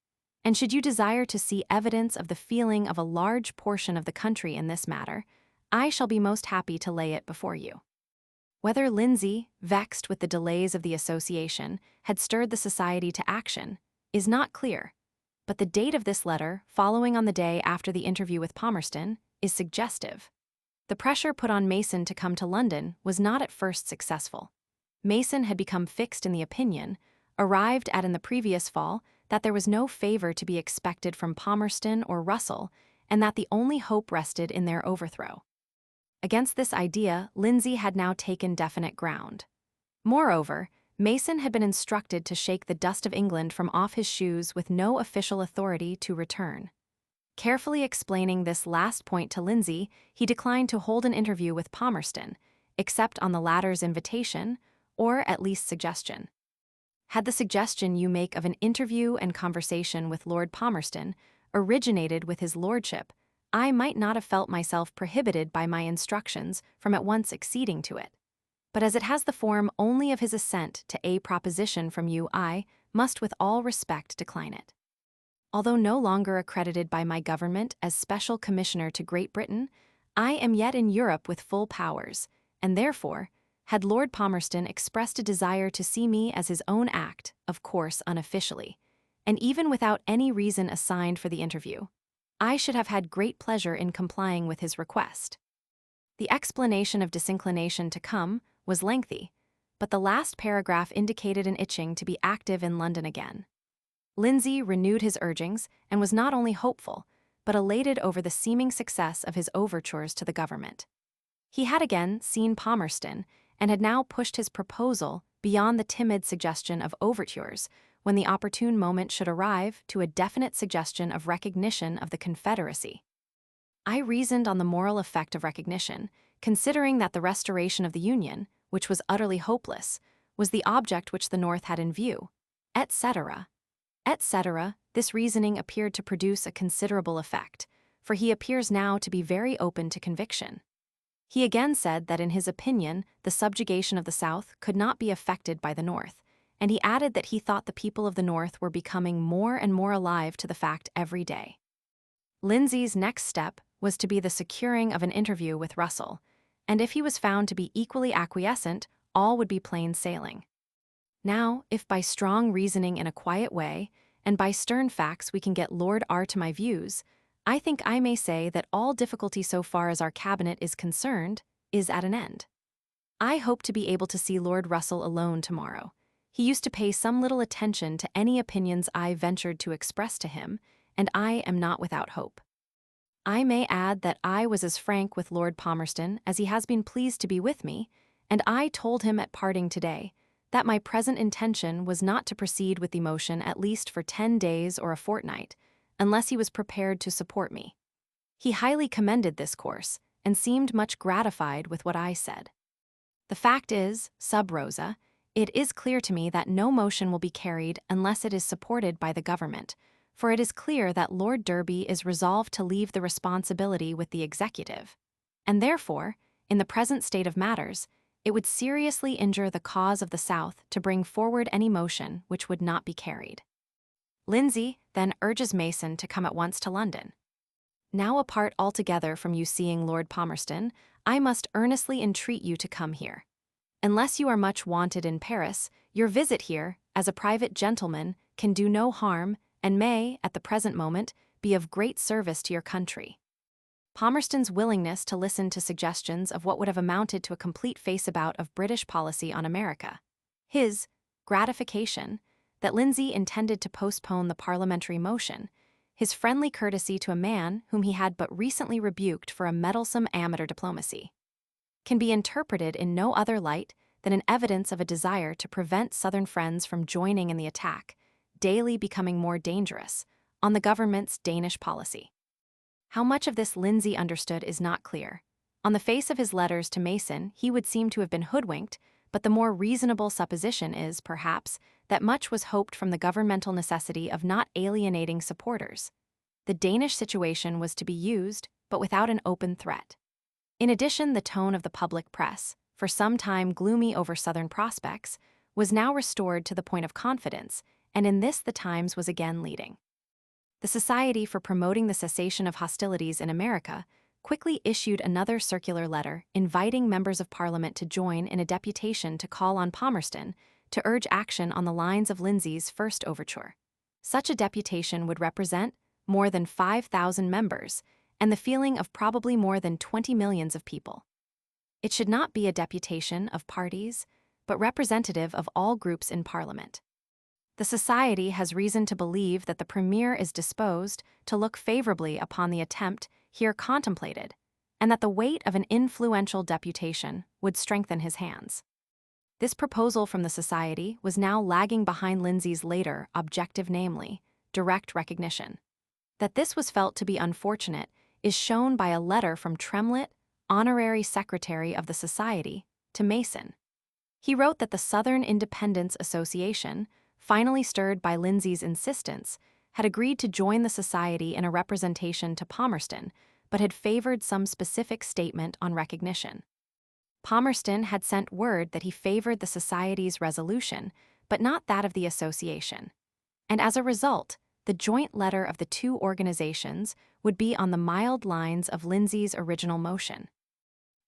And should you desire to see evidence of the feeling of a large portion of the country in this matter, I shall be most happy to lay it before you. Whether Lindsay, vexed with the delays of the association, had stirred the Society to action, is not clear, but the date of this letter, following on the day after the interview with Palmerston, is suggestive. The pressure put on Mason to come to London was not at first successful. Mason had become fixed in the opinion, arrived at in the previous fall, that there was no favor to be expected from Palmerston or Russell, and that the only hope rested in their overthrow. Against this idea, Lindsay had now taken definite ground. Moreover, Mason had been instructed to shake the dust of England from off his shoes with no official authority to return. Carefully explaining this last point to Lindsay, he declined to hold an interview with Palmerston, except on the latter's invitation, or at least suggestion. Had the suggestion you make of an interview and conversation with Lord Palmerston originated with his lordship, I might not have felt myself prohibited by my instructions from at once acceding to it. But as it has the form only of his assent to a proposition from you, I must with all respect decline it. Although no longer accredited by my government as Special Commissioner to Great Britain, I am yet in Europe with full powers, and therefore, had Lord Palmerston expressed a desire to see me as his own act, of course unofficially, and even without any reason assigned for the interview, I should have had great pleasure in complying with his request. The explanation of disinclination to come was lengthy, but the last paragraph indicated an itching to be active in London again. Lindsay renewed his urgings and was not only hopeful, but elated over the seeming success of his overtures to the government. He had again seen Palmerston and had now pushed his proposal beyond the timid suggestion of overtures when the opportune moment should arrive to a definite suggestion of recognition of the Confederacy. I reasoned on the moral effect of recognition, considering that the restoration of the Union, which was utterly hopeless, was the object which the North had in view, etc. Etc. This reasoning appeared to produce a considerable effect, for he appears now to be very open to conviction. He again said that in his opinion the subjugation of the South could not be effected by the North, and he added that he thought the people of the North were becoming more and more alive to the fact every day. Lindsay's next step was to be the securing of an interview with Russell, and if he was found to be equally acquiescent, all would be plain sailing. Now, if by strong reasoning in a quiet way, and by stern facts we can get Lord R to my views, I think I may say that all difficulty so far as our cabinet is concerned is at an end. I hope to be able to see Lord Russell alone tomorrow. He used to pay some little attention to any opinions I ventured to express to him, and I am not without hope. I may add that I was as frank with Lord Palmerston as he has been pleased to be with me, and I told him at parting today that my present intention was not to proceed with the motion at least for 10 days or a fortnight, unless he was prepared to support me. He highly commended this course, and seemed much gratified with what I said. The fact is, sub rosa, It is clear to me that no motion will be carried unless it is supported by the government, for it is clear that Lord Derby is resolved to leave the responsibility with the executive, and therefore, in the present state of matters, it would seriously injure the cause of the South to bring forward any motion which would not be carried. Lindsay then urges Mason to come at once to London. Now apart altogether from you seeing Lord Palmerston, I must earnestly entreat you to come here. Unless you are much wanted in Paris, your visit here, as a private gentleman, can do no harm, and may, at the present moment, be of great service to your country. Palmerston's willingness to listen to suggestions of what would have amounted to a complete face-about of British policy on America. His gratification that Lindsay intended to postpone the parliamentary motion, his friendly courtesy to a man whom he had but recently rebuked for a meddlesome amateur diplomacy, can be interpreted in no other light than an evidence of a desire to prevent Southern friends from joining in the attack, daily becoming more dangerous, on the government's Danish policy. How much of this Lindsay understood is not clear. On the face of his letters to Mason, he would seem to have been hoodwinked, but the more reasonable supposition is, perhaps, that much was hoped from the governmental necessity of not alienating supporters. The Danish situation was to be used, but without an open threat. In addition, the tone of the public press, for some time gloomy over Southern prospects, was now restored to the point of confidence, and in this the Times was again leading. The Society for Promoting the Cessation of Hostilities in America quickly issued another circular letter inviting members of Parliament to join in a deputation to call on Palmerston to urge action on the lines of Lindsay's first overture. Such a deputation would represent more than 5,000 members and the feeling of probably more than 20 millions of people. It should not be a deputation of parties, but representative of all groups in Parliament. The Society has reason to believe that the Premier is disposed to look favorably upon the attempt here contemplated, and that the weight of an influential deputation would strengthen his hands. This proposal from the Society was now lagging behind Lindsay's later objective, namely, direct recognition. That this was felt to be unfortunate is shown by a letter from Tremlett, honorary secretary of the Society, to Mason. He wrote that the Southern Independence Association, finally stirred by Lindsay's insistence, had agreed to join the Society in a representation to Palmerston, but had favored some specific statement on recognition. Palmerston had sent word that he favored the Society's resolution, but not that of the Association. And as a result, the joint letter of the two organizations would be on the mild lines of Lindsay's original motion.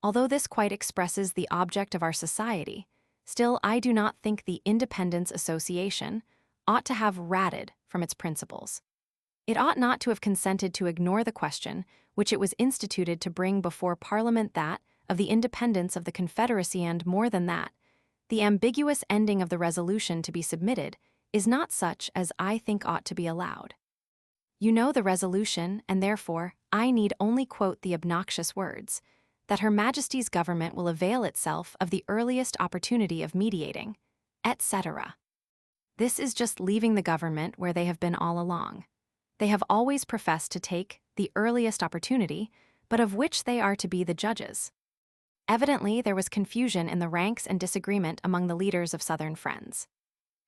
Although this quite expresses the object of our Society, still I do not think the Independence Association ought to have ratted from its principles. It ought not to have consented to ignore the question which it was instituted to bring before Parliament, that of the independence of the Confederacy, and more than that, the ambiguous ending of the resolution to be submitted is not such as I think ought to be allowed. You know the resolution, and therefore I need only quote the obnoxious words, that Her Majesty's government will avail itself of the earliest opportunity of mediating, etc. This is just leaving the government where they have been all along. They have always professed to take the earliest opportunity, but of which they are to be the judges. Evidently, there was confusion in the ranks and disagreement among the leaders of Southern friends.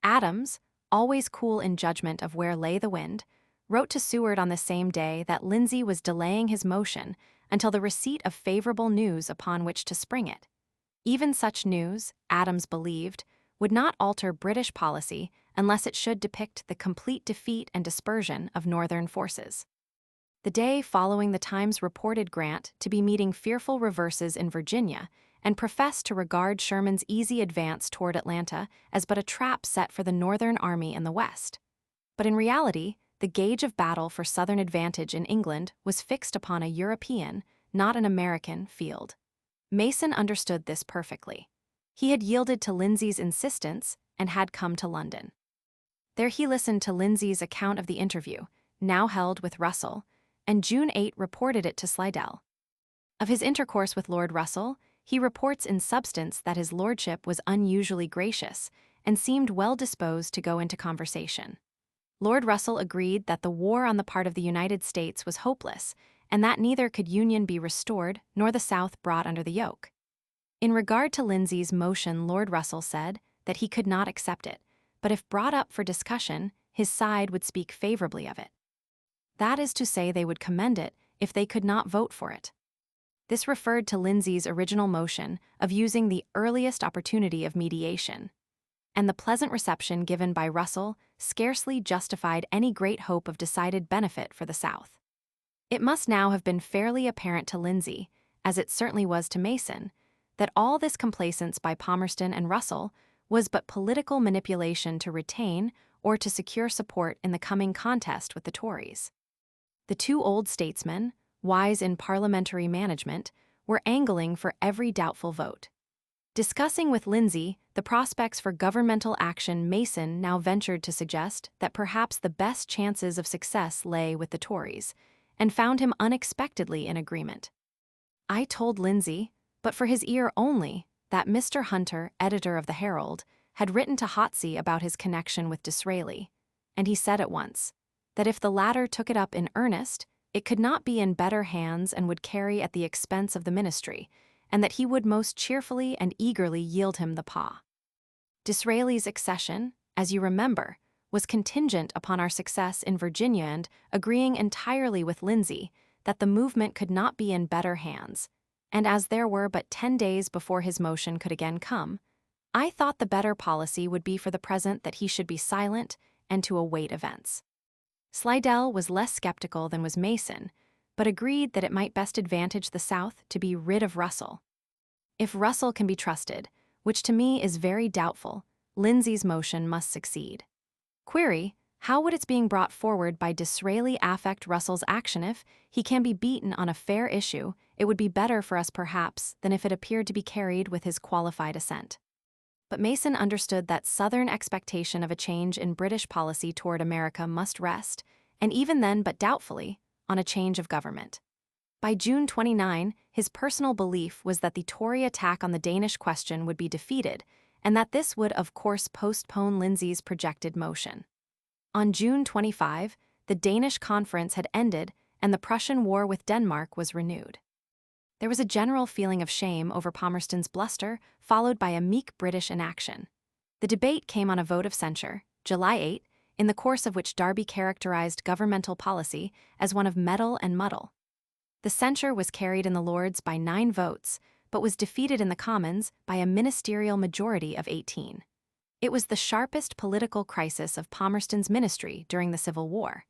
Adams, always cool in judgment of where lay the wind, wrote to Seward on the same day that Lindsay was delaying his motion until the receipt of favorable news upon which to spring it. Even such news, Adams believed, would not alter British policy unless it should depict the complete defeat and dispersion of Northern forces. The day following, the Times reported Grant to be meeting fearful reverses in Virginia and professed to regard Sherman's easy advance toward Atlanta as but a trap set for the Northern army in the West. But in reality, the gauge of battle for Southern advantage in England was fixed upon a European, not an American, field. Mason understood this perfectly. He had yielded to Lindsay's insistence and had come to London. There he listened to Lindsay's account of the interview, now held with Russell, and June 8 reported it to Slidell. Of his intercourse with Lord Russell, he reports in substance that his lordship was unusually gracious and seemed well disposed to go into conversation. Lord Russell agreed that the war on the part of the United States was hopeless, and that neither could Union be restored nor the South brought under the yoke. In regard to Lindsay's motion, Lord Russell said that he could not accept it, but if brought up for discussion, his side would speak favorably of it. That is to say, they would commend it if they could not vote for it. This referred to Lindsay's original motion of using the earliest opportunity of mediation, and the pleasant reception given by Russell scarcely justified any great hope of decided benefit for the South. It must now have been fairly apparent to Lindsay, as it certainly was to Mason, that all this complaisance by Palmerston and Russell was but political manipulation to retain or to secure support in the coming contest with the Tories. The two old statesmen, wise in parliamentary management, were angling for every doubtful vote. Discussing with Lindsay the prospects for governmental action, Mason now ventured to suggest that perhaps the best chances of success lay with the Tories, and found him unexpectedly in agreement. I told Lindsay, but for his ear only, that Mr. Hunter, editor of the Herald, had written to Hotsey about his connection with Disraeli, and he said at once that if the latter took it up in earnest, it could not be in better hands and would carry at the expense of the ministry, and that he would most cheerfully and eagerly yield him the paw. Disraeli's accession, as you remember, was contingent upon our success in Virginia, and agreeing entirely with Lindsay that the movement could not be in better hands, and as there were but 10 days before his motion could again come, I thought the better policy would be for the present that he should be silent and to await events. Slidell was less skeptical than was Mason, but agreed that it might best advantage the South to be rid of Russell. If Russell can be trusted, which to me is very doubtful, Lindsay's motion must succeed. Query, how would its being brought forward by Disraeli affect Russell's action? If he can be beaten on a fair issue, it would be better for us perhaps than if it appeared to be carried with his qualified assent. But Mason understood that Southern expectation of a change in British policy toward America must rest, and even then but doubtfully, on a change of government. By June 29, his personal belief was that the Tory attack on the Danish question would be defeated, and that this would of course postpone Lindsay's projected motion. On June 25, the Danish conference had ended and the Prussian war with Denmark was renewed. There was a general feeling of shame over Palmerston's bluster, followed by a meek British inaction. The debate came on a vote of censure, July 8, in the course of which Derby characterized governmental policy as one of meddle and muddle. The censure was carried in the Lords by 9 votes, but was defeated in the Commons by a ministerial majority of 18. It was the sharpest political crisis of Palmerston's ministry during the Civil War.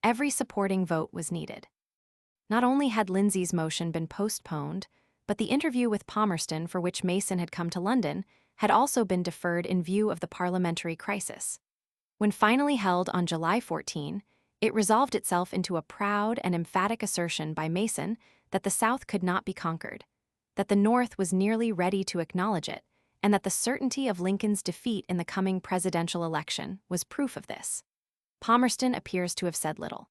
Every supporting vote was needed. Not only had Lindsay's motion been postponed, but the interview with Palmerston for which Mason had come to London had also been deferred in view of the parliamentary crisis. When finally held on July 14, it resolved itself into a proud and emphatic assertion by Mason that the South could not be conquered, that the North was nearly ready to acknowledge it, and that the certainty of Lincoln's defeat in the coming presidential election was proof of this. Palmerston appears to have said little.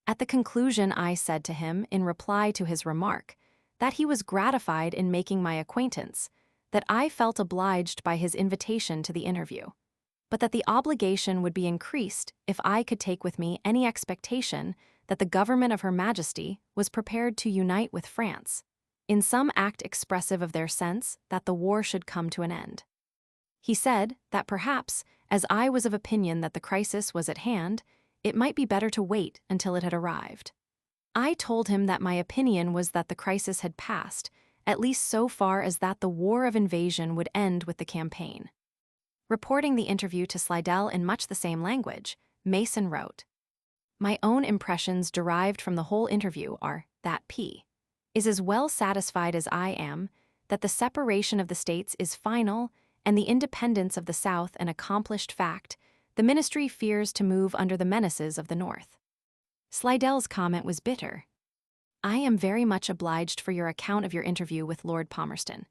At the conclusion, I said to him, in reply to his remark, that he was gratified in making my acquaintance, that I felt obliged by his invitation to the interview, but that the obligation would be increased if I could take with me any expectation that the government of Her Majesty was prepared to unite with France, in some act expressive of their sense that the war should come to an end. He said that perhaps, as I was of opinion that the crisis was at hand, it might be better to wait until it had arrived. I told him that my opinion was that the crisis had passed, at least so far as that the war of invasion would end with the campaign. Reporting the interview to Slidell in much the same language, Mason wrote, "My own impressions derived from the whole interview are that P. is as well satisfied as I am that the separation of the states is final and the independence of the South an accomplished fact. The ministry fears to move under the menaces of the North." Slidell's comment was bitter. "I am very much obliged for your account of your interview with Lord Palmerston.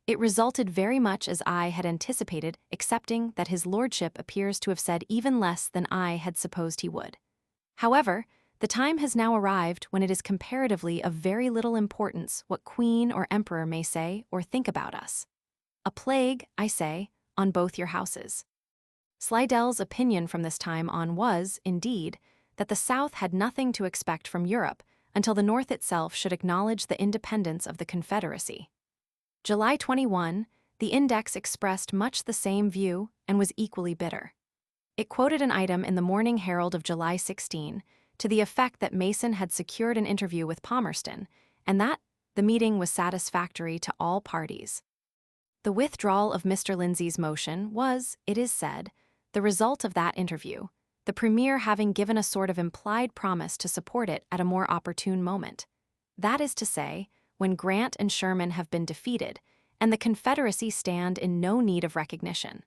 It resulted very much as I had anticipated, excepting that his lordship appears to have said even less than I had supposed he would. However, the time has now arrived when it is comparatively of very little importance what Queen or Emperor may say or think about us. A plague, I say, on both your houses." Slidell's opinion from this time on was, indeed, that the South had nothing to expect from Europe until the North itself should acknowledge the independence of the Confederacy. July 21, the index expressed much the same view and was equally bitter. It quoted an item in the Morning Herald of July 16 to the effect that Mason had secured an interview with Palmerston and that the meeting was satisfactory to all parties. The withdrawal of Mr. Lindsay's motion was, it is said, the result of that interview, the Premier having given a sort of implied promise to support it at a more opportune moment. That is to say, when Grant and Sherman have been defeated, and the Confederacy stand in no need of recognition.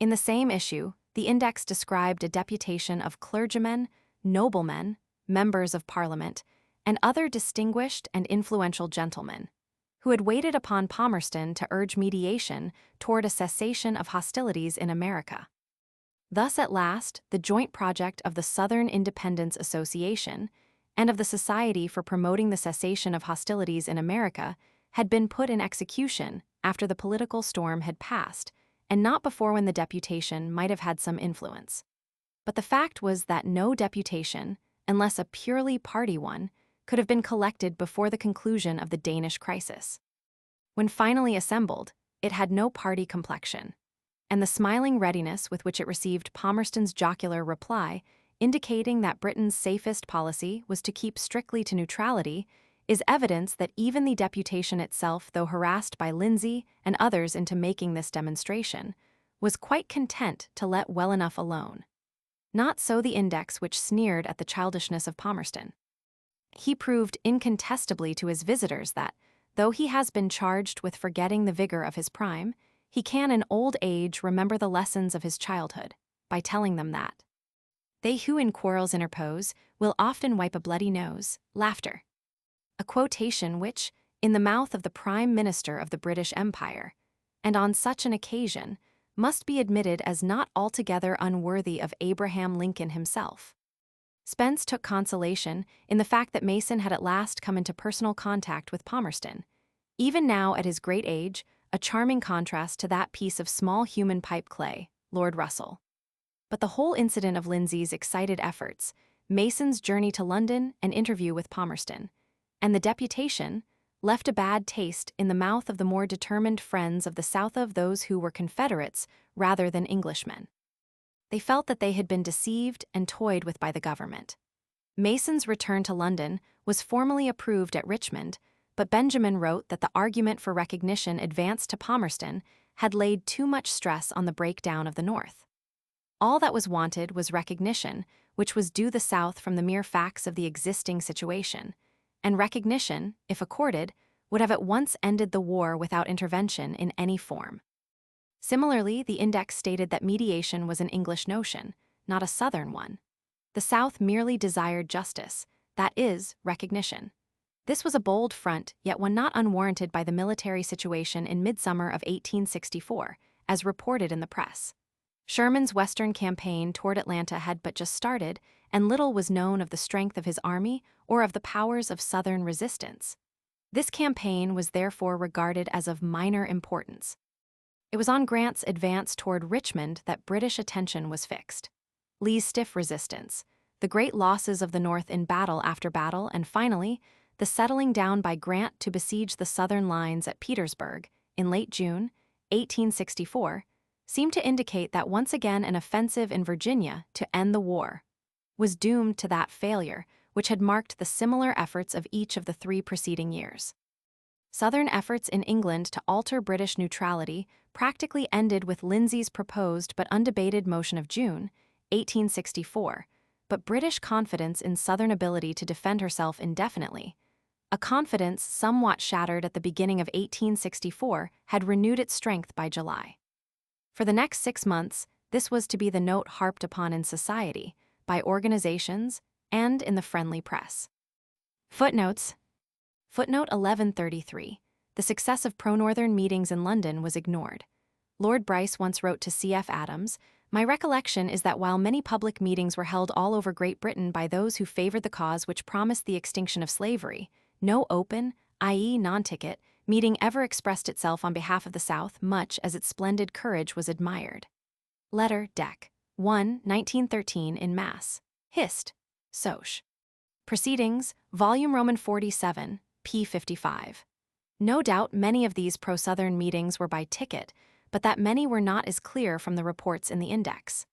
In the same issue, the index described a deputation of clergymen, noblemen, members of Parliament, and other distinguished and influential gentlemen, who had waited upon Palmerston to urge mediation toward a cessation of hostilities in America. Thus, at last, the joint project of the Southern Independence Association and of the Society for Promoting the Cessation of Hostilities in America had been put in execution after the political storm had passed, and not before when the deputation might have had some influence. But the fact was that no deputation, unless a purely party one, could have been collected before the conclusion of the Danish crisis. When finally assembled, it had no party complexion, and the smiling readiness with which it received Palmerston's jocular reply, indicating that Britain's safest policy was to keep strictly to neutrality, is evidence that even the deputation itself, though harassed by Lindsay and others into making this demonstration, was quite content to let well enough alone. Not so the index, which sneered at the childishness of Palmerston. He proved incontestably to his visitors that, though he has been charged with forgetting the vigor of his prime, he can in old age remember the lessons of his childhood, by telling them that they who in quarrels interpose will often wipe a bloody nose, laughter. A quotation which, in the mouth of the Prime Minister of the British Empire, and on such an occasion, must be admitted as not altogether unworthy of Abraham Lincoln himself. Spence took consolation in the fact that Mason had at last come into personal contact with Palmerston, even now at his great age, a charming contrast to that piece of small human pipe clay, Lord Russell. But the whole incident of Lindsay's excited efforts, Mason's journey to London and interview with Palmerston, and the deputation, left a bad taste in the mouth of the more determined friends of the South of those who were Confederates rather than Englishmen. They felt that they had been deceived and toyed with by the government. Mason's return to London was formally approved at Richmond, but Benjamin wrote that the argument for recognition advanced to Palmerston had laid too much stress on the breakdown of the North. All that was wanted was recognition, which was due the South from the mere facts of the existing situation, and recognition, if accorded, would have at once ended the war without intervention in any form. Similarly, the index stated that mediation was an English notion, not a Southern one. The South merely desired justice, that is, recognition. This was a bold front, yet one not unwarranted by the military situation in midsummer of 1864, as reported in the press. Sherman's Western campaign toward Atlanta had but just started, and little was known of the strength of his army or of the powers of Southern resistance. This campaign was therefore regarded as of minor importance. It was on Grant's advance toward Richmond that British attention was fixed. Lee's stiff resistance, the great losses of the North in battle after battle, and finally, the settling down by Grant to besiege the Southern lines at Petersburg in late June, 1864, seemed to indicate that once again an offensive in Virginia to end the war was doomed to that failure which had marked the similar efforts of each of the 3 preceding years. Southern efforts in England to alter British neutrality practically ended with Lindsay's proposed but undebated motion of June, 1864, but British confidence in Southern ability to defend herself indefinitely, a confidence somewhat shattered at the beginning of 1864, had renewed its strength by July. For the next 6 months, this was to be the note harped upon in society, by organizations, and in the friendly press. Footnotes. Footnote 1133. The success of pro-Northern meetings in London was ignored. Lord Bryce once wrote to C.F. Adams, "My recollection is that while many public meetings were held all over Great Britain by those who favored the cause which promised the extinction of slavery, no open, i.e. non-ticket, meeting ever expressed itself on behalf of the South much as its splendid courage was admired." Letter Dec. 1, 1913 in Mass. Hist. Soc. Proceedings, Volume Roman 47, p. 55. No doubt many of these pro-Southern meetings were by ticket, but that many were not is clear from the reports in the index.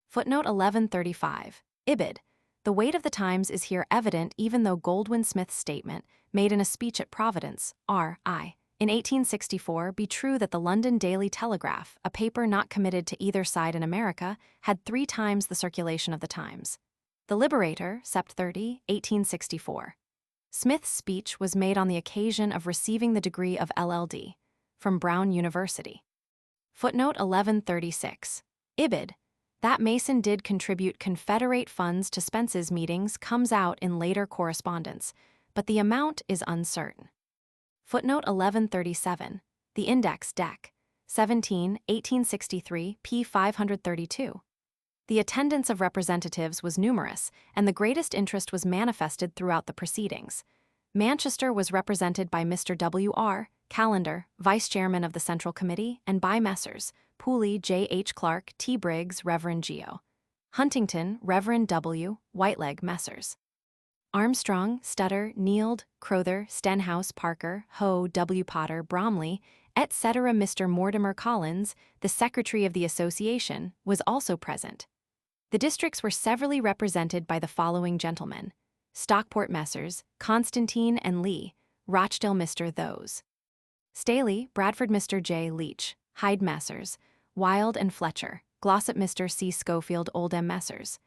Footnote 1135. Ibid. The weight of the Times is here evident even though Goldwin Smith's statement, made in a speech at Providence, R.I., in 1864, be true that the London Daily Telegraph, a paper not committed to either side in America, had 3 times the circulation of the Times. The Liberator, Sept. 30, 1864. Smith's speech was made on the occasion of receiving the degree of LL.D. from Brown University. Footnote 1136. Ibid. That Mason did contribute Confederate funds to Spence's meetings comes out in later correspondence, but the amount is uncertain. Footnote 1137. The Index Dec. 17, 1863, p. 532. The attendance of representatives was numerous, and the greatest interest was manifested throughout the proceedings. Manchester was represented by Mr. W.R. Callender, Vice-Chairman of the Central Committee, and by Messrs. Pooley, J.H. Clark, T. Briggs, Reverend Geo. Huntington, Reverend W. Whiteleg, Messrs. Armstrong, Stutter, Neild, Crowther, Stenhouse, Parker, Hoe, W. Potter, Bromley, etc. Mr. Mortimer Collins, the Secretary of the Association, was also present. The districts were severally represented by the following gentlemen: Stockport Messrs. Constantine and Lee, Rochdale Mr. Those. Staley, Bradford Mr. J. Leach, Hyde Messrs. Wild and Fletcher, Glossop Mr. C. Schofield Oldham Messrs.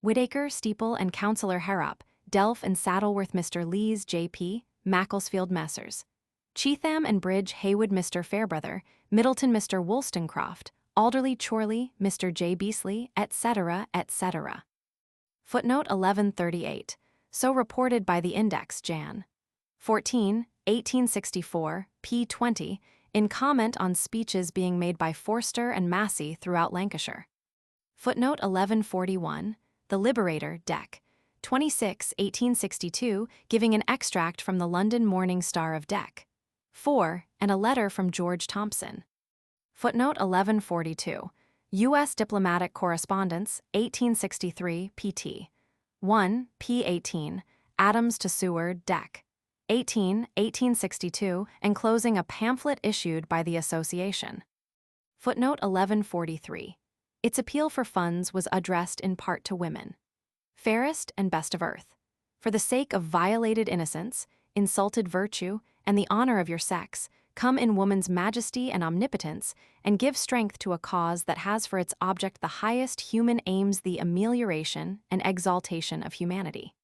Whitaker, Steeple and Councillor Harrop, Delph and Saddleworth Mr. Lees J.P., Macclesfield Messrs. Cheetham and Bridge Haywood Mr. Fairbrother, Middleton Mr. Wollstonecroft, Alderley Chorley Mr. J. Beasley, etc., etc. Footnote 1138. So reported by the Index Jan. 14, 1864, p. 20, in comment on speeches being made by Forster and Massey throughout Lancashire. Footnote 1141. The Liberator, Dec. 26, 1862, giving an extract from the London Morning Star of Dec. 4, and a letter from George Thompson. Footnote 1142. U.S. Diplomatic Correspondence, 1863, pt. 1, p. 18, Adams to Seward, Dec. 18, 1862, enclosing a pamphlet issued by the Association. Footnote 1143. Its appeal for funds was addressed in part to women. Fairest and best of earth, for the sake of violated innocence, insulted virtue, and the honor of your sex, come in woman's majesty and omnipotence, and give strength to a cause that has for its object the highest human aims, the amelioration and exaltation of humanity.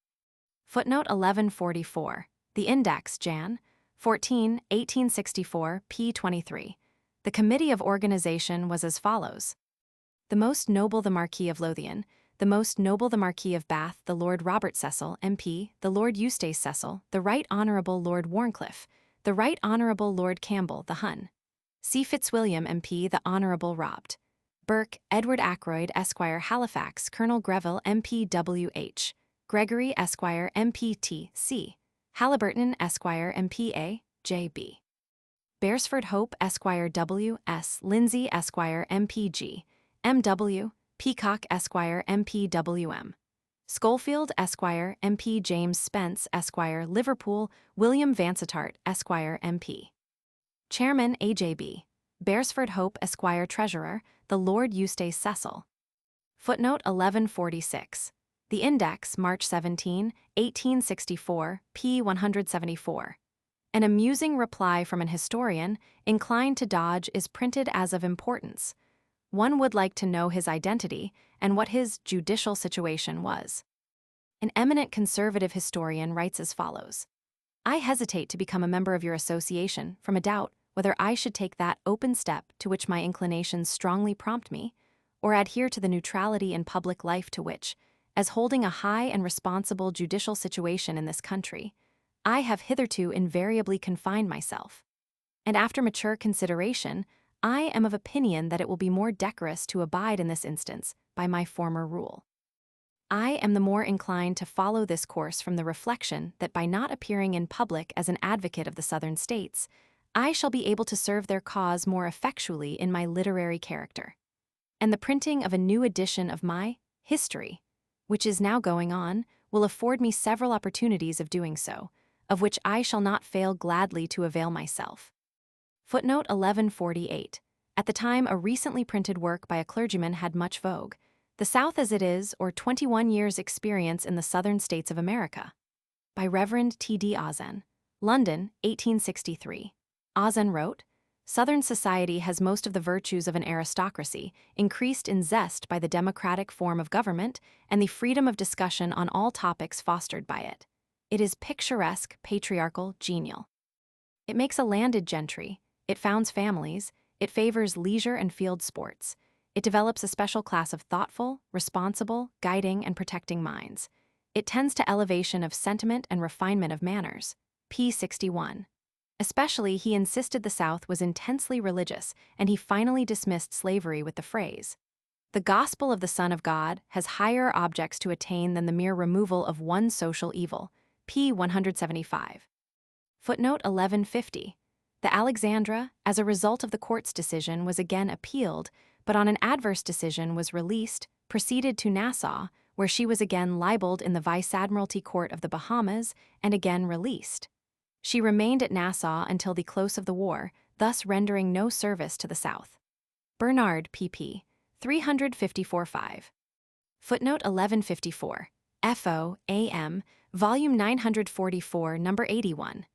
Footnote 1144. The Index, Jan. 14, 1864, p. 23. The Committee of Organization was as follows: the Most Noble the Marquis of Lothian, the Most Noble the Marquis of Bath, the Lord Robert Cecil, MP, the Lord Eustace Cecil, the Right Honourable Lord Warncliffe, the Right Honourable Lord Campbell, the Hun. C. Fitzwilliam, MP, the Honourable Robt. Burke, Edward Ackroyd, Esquire, Halifax, Colonel Greville, MP, W.H. Gregory, Esquire, MP, T.C. Halliburton, Esquire, MP.A., J.B. Beresford Hope, Esquire, W.S. Lindsay, Esquire, MP.G. M.W. Peacock, Esquire, MP.W.M. Schofield, Esquire, MP. James Spence, Esquire, Liverpool, William Vansittart, Esquire, MP. Chairman, A.J.B. Beresford Hope, Esquire, Treasurer, the Lord Eustace Cecil. Footnote 1146. The Index, March 17, 1864, p. 174. An amusing reply from an historian, inclined to dodge, is printed as of importance. One would like to know his identity and what his judicial situation was. An eminent conservative historian writes as follows: I hesitate to become a member of your association from a doubt whether I should take that open step to which my inclinations strongly prompt me, or adhere to the neutrality in public life to which, as holding a high and responsible judicial situation in this country, I have hitherto invariably confined myself. And after mature consideration, I am of opinion that it will be more decorous to abide in this instance by my former rule. I am the more inclined to follow this course from the reflection that by not appearing in public as an advocate of the Southern States, I shall be able to serve their cause more effectually in my literary character. And the printing of a new edition of my History, which is now going on, will afford me several opportunities of doing so, of which I shall not fail gladly to avail myself. Footnote 1148. At the time, a recently printed work by a clergyman had much vogue. The South as It Is, or 21 Years' Experience in the Southern States of America, by Reverend T.D. Ozen. London, 1863. Ozen wrote, Southern society has most of the virtues of an aristocracy, increased in zest by the democratic form of government and the freedom of discussion on all topics fostered by it. It is picturesque, patriarchal, genial. It makes a landed gentry, it founds families, it favors leisure and field sports. It develops a special class of thoughtful, responsible, guiding, and protecting minds. It tends to elevation of sentiment and refinement of manners. p. 61. Especially, he insisted the South was intensely religious, and he finally dismissed slavery with the phrase, "The gospel of the Son of God has higher objects to attain than the mere removal of one social evil." p. 175. Footnote 1150. The Alexandra, as a result of the court's decision, was again appealed, but on an adverse decision was released, proceeded to Nassau, where she was again libeled in the Vice Admiralty Court of the Bahamas, and again released. She remained at Nassau until the close of the war, thus rendering no service to the South. Bernard, pp. 354-5. Footnote 1154. F.O. A.M., Volume 944, No. 81.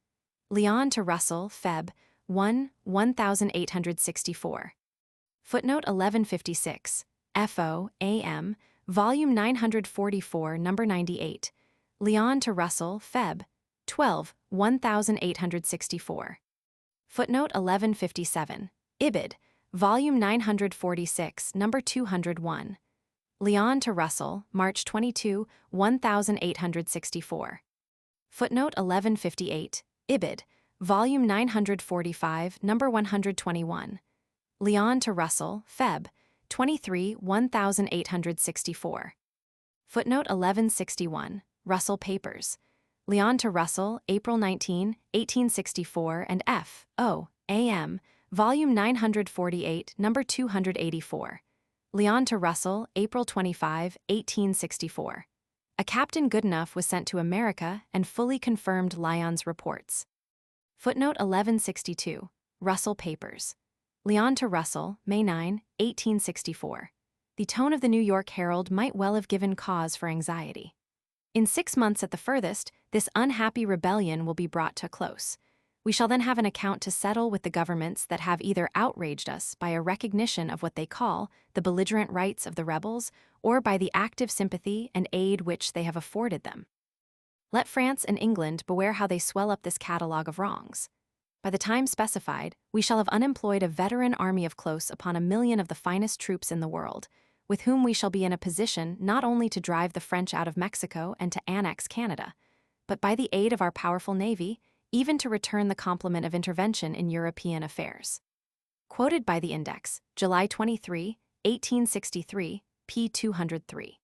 Leon to Russell, Feb. 1, 1864. Footnote 1156. F.O. A.M., Volume 944, No. 98. Leon to Russell, Feb. 12, 1864. Footnote 1157. Ibid. Volume 946, No. 201. Leon to Russell, March 22, 1864. Footnote 1158. Ibid. Volume 945, No. 121. Leon to Russell, Feb. 23, 1864. Footnote 1161. Russell Papers. Leon to Russell, April 19, 1864, and F. O. A.M., Volume 948, No. 284. Leon to Russell, April 25, 1864. A Captain Goodenough was sent to America and fully confirmed Lyon's reports. Footnote 1162. Russell Papers. Leon to Russell, May 9, 1864. The tone of the New York Herald might well have given cause for anxiety. In 6 months at the furthest, this unhappy rebellion will be brought to a close. We shall then have an account to settle with the governments that have either outraged us by a recognition of what they call the belligerent rights of the rebels, or by the active sympathy and aid which they have afforded them. Let France and England beware how they swell up this catalogue of wrongs. By the time specified, we shall have unemployed a veteran army of close upon 1,000,000 of the finest troops in the world, with whom we shall be in a position not only to drive the French out of Mexico and to annex Canada, but by the aid of our powerful navy, even to return the compliment of intervention in European affairs. Quoted by the Index, July 23, 1863, p. 203.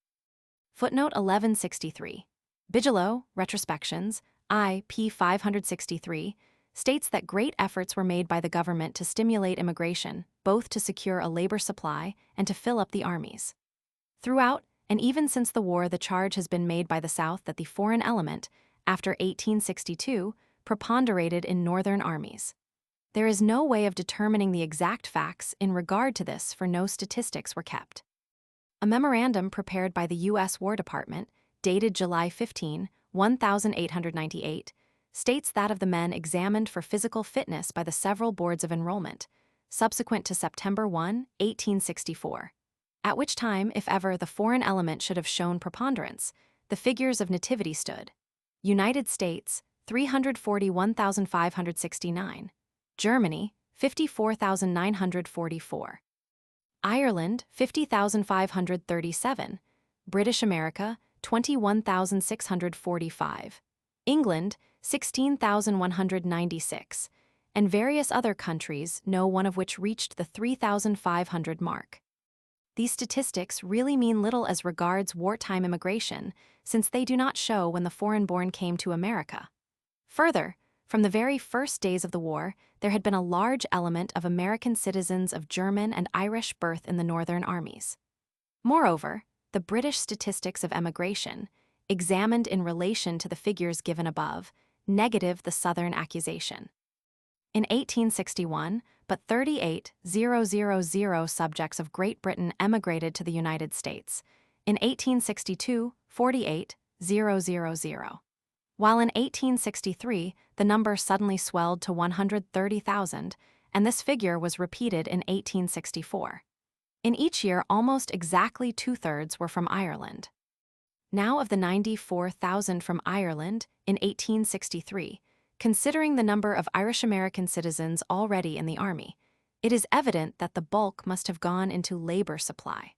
Footnote 1163. Bigelow, Retrospections, I. p. 563, states that great efforts were made by the government to stimulate immigration, both to secure a labor supply and to fill up the armies. Throughout, and even since the war, the charge has been made by the South that the foreign element, after 1862, preponderated in Northern armies. There is no way of determining the exact facts in regard to this, for no statistics were kept. A memorandum prepared by the U.S. War Department, dated July 15, 1898, states that of the men examined for physical fitness by the several boards of enrollment, subsequent to September 1, 1864, at which time, if ever, the foreign element should have shown preponderance, the figures of nativity stood: United States, 341,569. Germany, 54,944. Ireland, 50,537. British America, 21,645. England, 16,196. And various other countries, no one of which reached the 3,500 mark. These statistics really mean little as regards wartime immigration, since they do not show when the foreign-born came to America. Further, from the very first days of the war, there had been a large element of American citizens of German and Irish birth in the Northern armies. Moreover, the British statistics of emigration, examined in relation to the figures given above, negative the Southern accusation. In 1861, but 38,000 subjects of Great Britain emigrated to the United States. In 1862, 48,000. While in 1863, the number suddenly swelled to 130,000, and this figure was repeated in 1864. In each year, almost exactly 2/3 were from Ireland. Now, of the 94,000 from Ireland in 1863, considering the number of Irish-American citizens already in the Army, it is evident that the bulk must have gone into labor supply.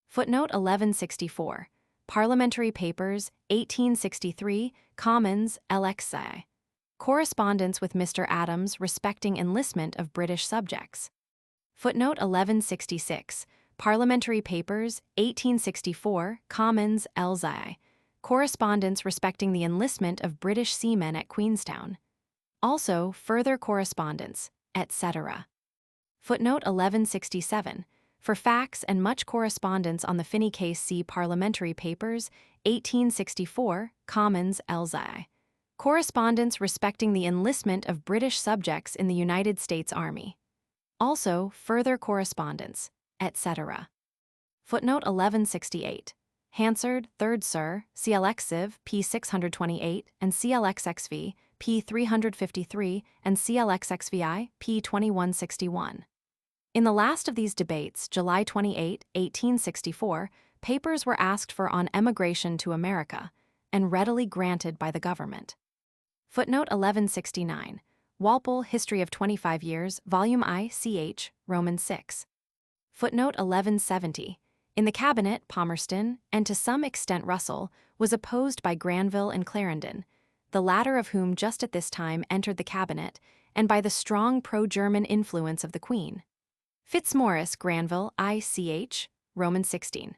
Footnote 1164. Parliamentary Papers, 1863, Commons, LXI. Correspondence with Mr. Adams respecting enlistment of British subjects. Footnote 1166. Parliamentary Papers, 1864, Commons, LXI. Correspondence respecting the enlistment of British seamen at Queenstown. Also, further correspondence, etc. Footnote 1167. For facts and much correspondence on the Finney case, see Parliamentary Papers, 1864, Commons, LXI. Correspondence respecting the enlistment of British subjects in the United States Army. Also, further correspondence, etc. Footnote 1168. Hansard, 3rd Sir, CLXiv, p. 628, and CLXXV, p. 353, and CLXXVI, p. 2161. In the last of these debates, July 28, 1864, papers were asked for on emigration to America, and readily granted by the government. Footnote 1169. Walpole, History of 25 Years, Volume I, ch. Roman 6. Footnote 1170. In the cabinet, Palmerston, and to some extent Russell, was opposed by Granville and Clarendon, the latter of whom just at this time entered the cabinet, and by the strong pro-German influence of the Queen. Fitzmaurice, Granville, I.ch. Roman 16.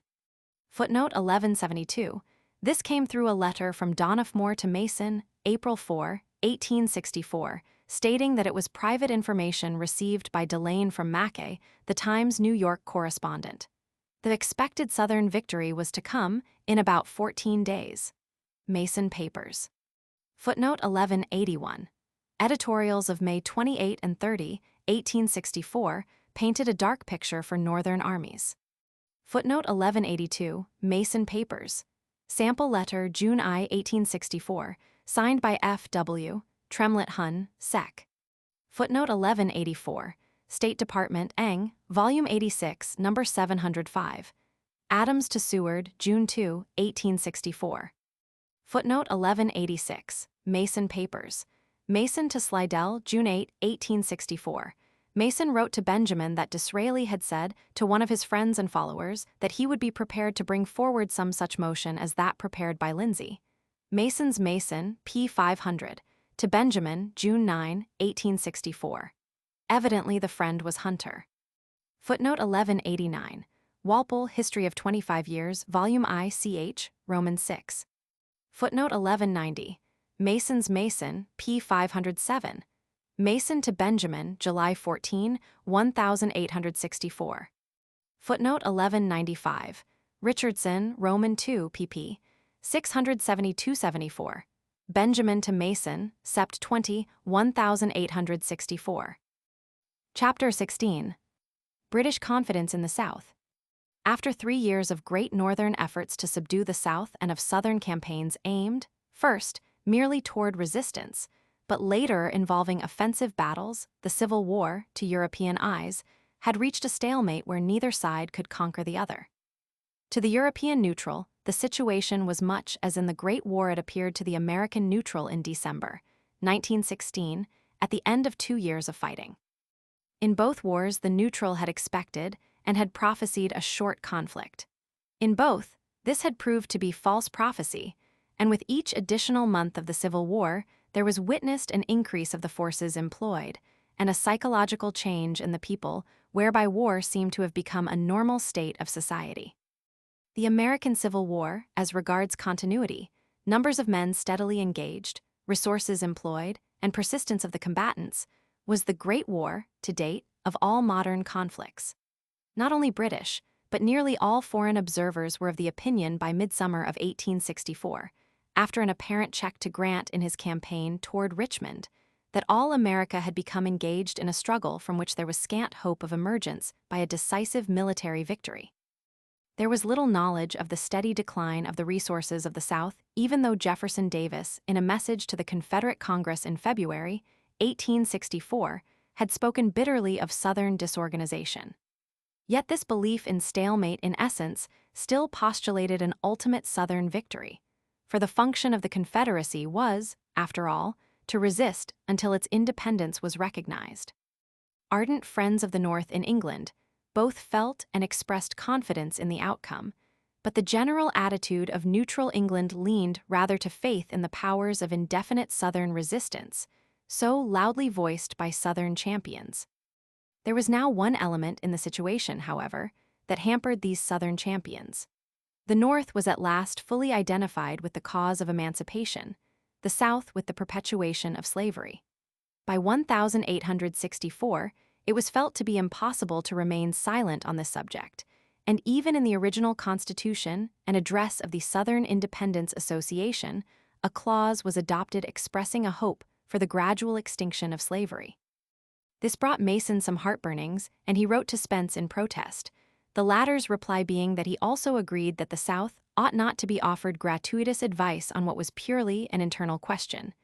Footnote 1172. This came through a letter from Donoughmore to Mason, April 4, 1864, stating that it was private information received by Delane from Mackay, the Times New York correspondent. The expected Southern victory was to come in about 14 days. Mason Papers. Footnote 1181. Editorials of May 28 and 30, 1864, painted a dark picture for Northern armies. Footnote 1182, Mason Papers. Sample letter, June I, 1864, signed by F.W. Tremlett Hun, Sec. Footnote 1184, State Department, Eng, Volume 86, Number 705. Adams to Seward, June 2, 1864. Footnote 1186, Mason Papers. Mason to Slidell, June 8, 1864. Mason wrote to Benjamin that Disraeli had said to one of his friends and followers that he would be prepared to bring forward some such motion as that prepared by Lindsay. Mason's Mason, p. 500, to Benjamin, June 9, 1864. Evidently the friend was Hunter. Footnote 1189. Walpole, History of 25 Years, Volume I, ch. Roman 6. Footnote 1190. Mason's Mason, p. 507. Mason to Benjamin, July 14, 1864. Footnote 1195. Richardson, Roman 2, pp. 672-74. Benjamin to Mason, Sept. 20, 1864. Chapter 16. British Confidence in the South. After 3 years of great Northern efforts to subdue the South and of Southern campaigns aimed, first, merely toward resistance, but later involving offensive battles, the Civil War, to European eyes, had reached a stalemate where neither side could conquer the other. To the European neutral, the situation was much as in the Great War it appeared to the American neutral in December 1916, at the end of 2 years of fighting. In both wars, the neutral had expected and had prophesied a short conflict. In both, this had proved to be false prophecy, and with each additional month of the Civil War, there was witnessed an increase of the forces employed, and a psychological change in the people, whereby war seemed to have become a normal state of society. The American Civil War, as regards continuity, numbers of men steadily engaged, resources employed, and persistence of the combatants, was the great war, to date, of all modern conflicts. Not only British, but nearly all foreign observers were of the opinion by midsummer of 1864, after an apparent check to Grant in his campaign toward Richmond, that all America had become engaged in a struggle from which there was scant hope of emergence by a decisive military victory. There was little knowledge of the steady decline of the resources of the South, even though Jefferson Davis, in a message to the Confederate Congress in February 1864, had spoken bitterly of Southern disorganization. Yet this belief in stalemate, in essence, still postulated an ultimate Southern victory, for the function of the Confederacy was, after all, to resist until its independence was recognized. Ardent friends of the North in England both felt and expressed confidence in the outcome, but the general attitude of neutral England leaned rather to faith in the powers of indefinite Southern resistance, so loudly voiced by Southern champions. There was now one element in the situation, however, that hampered these Southern champions. The North was at last fully identified with the cause of emancipation, the South with the perpetuation of slavery. By 1864, it was felt to be impossible to remain silent on this subject, and even in the original Constitution and address of the Southern Independence Association, a clause was adopted expressing a hope for the gradual extinction of slavery. This brought Mason some heartburnings, and he wrote to Spence in protest, the latter's reply being that he also agreed that the South ought not to be offered gratuitous advice on what was purely an internal question,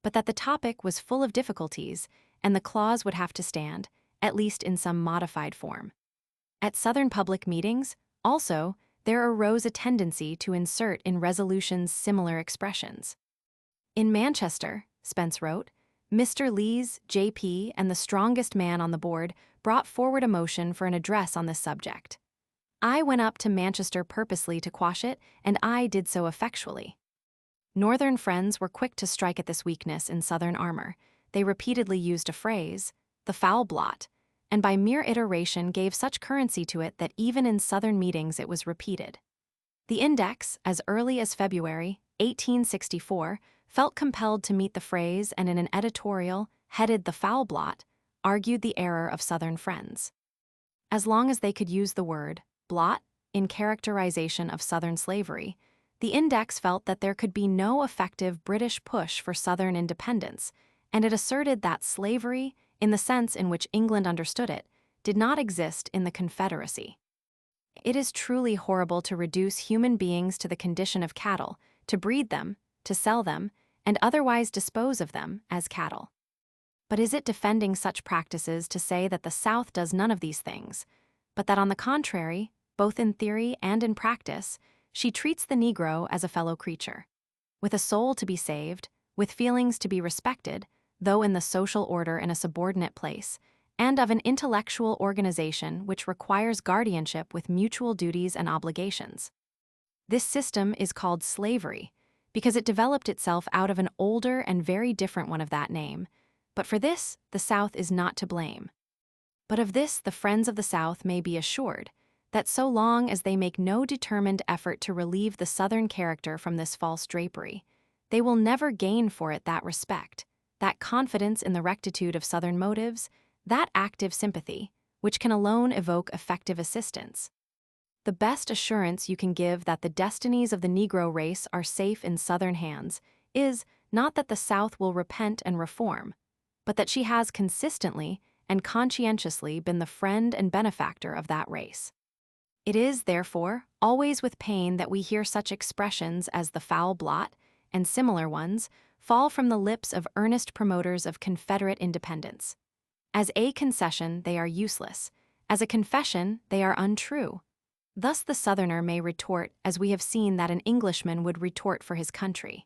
but that the topic was full of difficulties and the clause would have to stand, at least in some modified form. At Southern public meetings, also, there arose a tendency to insert in resolutions similar expressions. In Manchester, Spence wrote, Mr. Lees, J.P., and the strongest man on the board brought forward a motion for an address on this subject. I went up to Manchester purposely to quash it, and I did so effectually. Northern friends were quick to strike at this weakness in Southern armor. They repeatedly used a phrase, the foul blot, and by mere iteration gave such currency to it that even in Southern meetings it was repeated. The Index, as early as February 1864, felt compelled to meet the phrase and in an editorial, headed the foul blot, argued the error of Southern friends. As long as they could use the word blot in characterization of Southern slavery, the Index felt that there could be no effective British push for Southern independence, and it asserted that slavery, in the sense in which England understood it, did not exist in the Confederacy. It is truly horrible to reduce human beings to the condition of cattle, to breed them, to sell them, and otherwise dispose of them as cattle. But is it defending such practices to say that the South does none of these things, but that on the contrary, both in theory and in practice, she treats the Negro as a fellow creature, with a soul to be saved, with feelings to be respected, though in the social order in a subordinate place, and of an intellectual organization which requires guardianship with mutual duties and obligations. This system is called slavery, because it developed itself out of an older and very different one of that name, but for this the South is not to blame. But of this the friends of the South may be assured, that so long as they make no determined effort to relieve the Southern character from this false drapery, they will never gain for it that respect, that confidence in the rectitude of Southern motives, that active sympathy, which can alone evoke effective assistance. The best assurance you can give that the destinies of the Negro race are safe in Southern hands is not that the South will repent and reform, but that she has consistently and conscientiously been the friend and benefactor of that race. It is, therefore, always with pain that we hear such expressions as the foul blot and similar ones fall from the lips of earnest promoters of Confederate independence. As a concession, they are useless. As a confession, they are untrue. Thus the Southerner may retort as we have seen that an Englishman would retort for his country.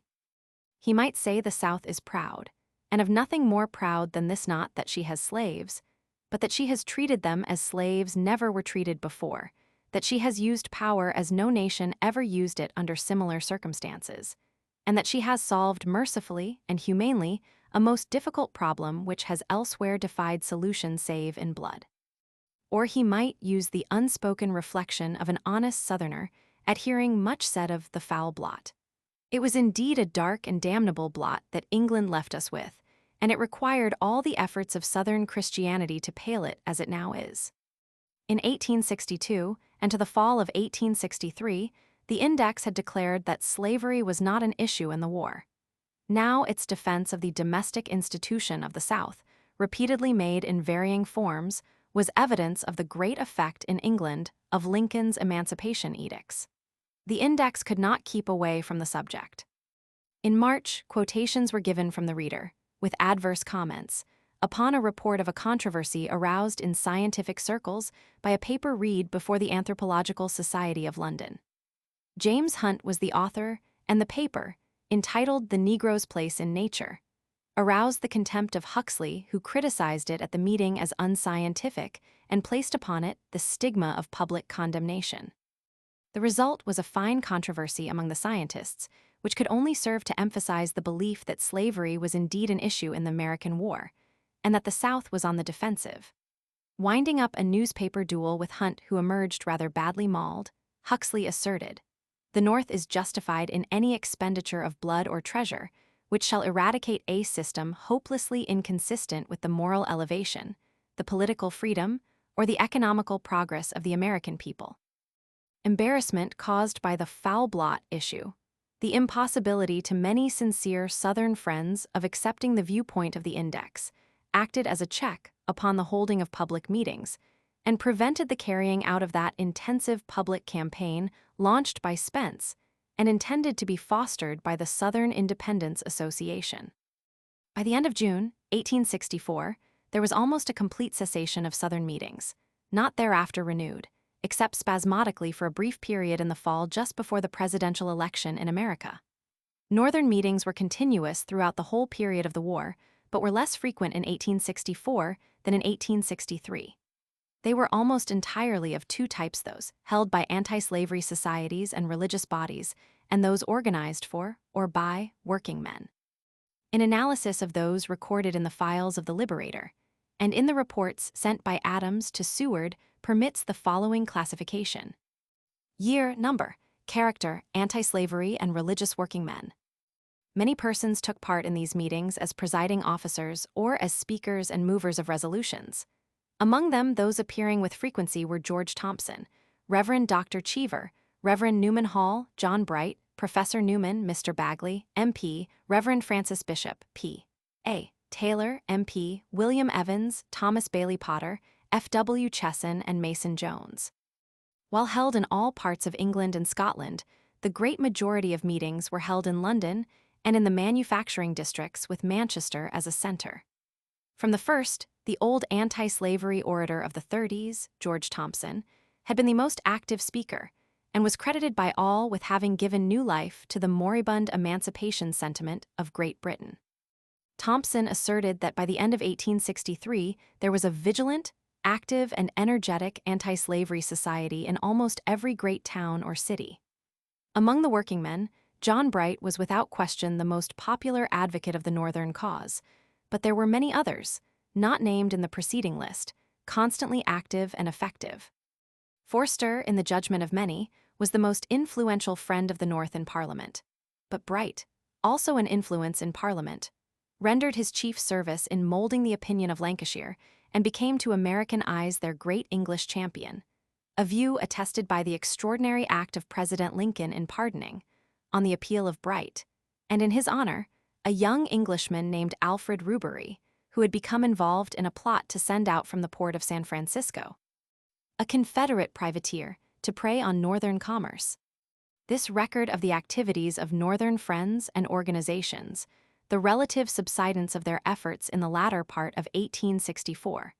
He might say the South is proud, and of nothing more proud than this, not that she has slaves, but that she has treated them as slaves never were treated before, that she has used power as no nation ever used it under similar circumstances, and that she has solved mercifully and humanely a most difficult problem which has elsewhere defied solution save in blood. Or he might use the unspoken reflection of an honest Southerner at hearing much said of the foul blot. It was indeed a dark and damnable blot that England left us with, and it required all the efforts of Southern Christianity to pale it as it now is. In 1862, and to the fall of 1863, The index had declared that slavery was not an issue in the war. Now its defense of the domestic institution of the South, repeatedly made in varying forms, was evidence of the great effect in England of Lincoln's emancipation edicts. The index could not keep away from the subject. In March, quotations were given from the reader, with adverse comments, upon a report of a controversy aroused in scientific circles by a paper read before the Anthropological Society of London. James Hunt was the author, and the paper, entitled The Negro's Place in Nature, aroused the contempt of Huxley, who criticized it at the meeting as unscientific and placed upon it the stigma of public condemnation. The result was a fine controversy among the scientists, which could only serve to emphasize the belief that slavery was indeed an issue in the American War, and that the South was on the defensive. Winding up a newspaper duel with Hunt, who emerged rather badly mauled, Huxley asserted, "The North is justified in any expenditure of blood or treasure, which shall eradicate a system hopelessly inconsistent with the moral elevation, the political freedom, or the economical progress of the American people." Embarrassment caused by the foul blot issue, the impossibility to many sincere Southern friends of accepting the viewpoint of the index, acted as a check upon the holding of public meetings, and prevented the carrying out of that intensive public campaign launched by Spence and intended to be fostered by the Southern Independence Association. By the end of June 1864, there was almost a complete cessation of Southern meetings, not thereafter renewed, except spasmodically for a brief period in the fall just before the presidential election in America. Northern meetings were continuous throughout the whole period of the war, but were less frequent in 1864 than in 1863. They were almost entirely of two types: those held by anti-slavery societies and religious bodies, and those organized for, or by, working men. An analysis of those recorded in the files of the Liberator, and in the reports sent by Adams to Seward, permits the following classification. Year, number, character, anti-slavery and religious working men. Many persons took part in these meetings as presiding officers or as speakers and movers of resolutions. Among them, those appearing with frequency were George Thompson, Reverend Dr. Cheever, Reverend Newman Hall, John Bright, Professor Newman, Mr. Bagley, M.P., Reverend Francis Bishop, P.A., Taylor, M.P., William Evans, Thomas Bailey Potter, F.W. Chesson, and Mason Jones. While held in all parts of England and Scotland, the great majority of meetings were held in London and in the manufacturing districts, with Manchester as a center. From the first, the old anti-slavery orator of the 30s, George Thompson, had been the most active speaker, and was credited by all with having given new life to the moribund emancipation sentiment of Great Britain. Thompson asserted that by the end of 1863, there was a vigilant, active, and energetic anti-slavery society in almost every great town or city. Among the workingmen, John Bright was without question the most popular advocate of the Northern cause, but there were many others, not named in the preceding list, constantly active and effective. Forster, in the judgment of many, was the most influential friend of the North in Parliament. But Bright, also an influence in Parliament, rendered his chief service in molding the opinion of Lancashire and became to American eyes their great English champion, a view attested by the extraordinary act of President Lincoln in pardoning, on the appeal of Bright, and in his honor, a young Englishman named Alfred Rubery, who had become involved in a plot to send out from the port of San Francisco a Confederate privateer to prey on Northern commerce. This record of the activities of Northern friends and organizations, the relative subsidence of their efforts in the latter part of 1864,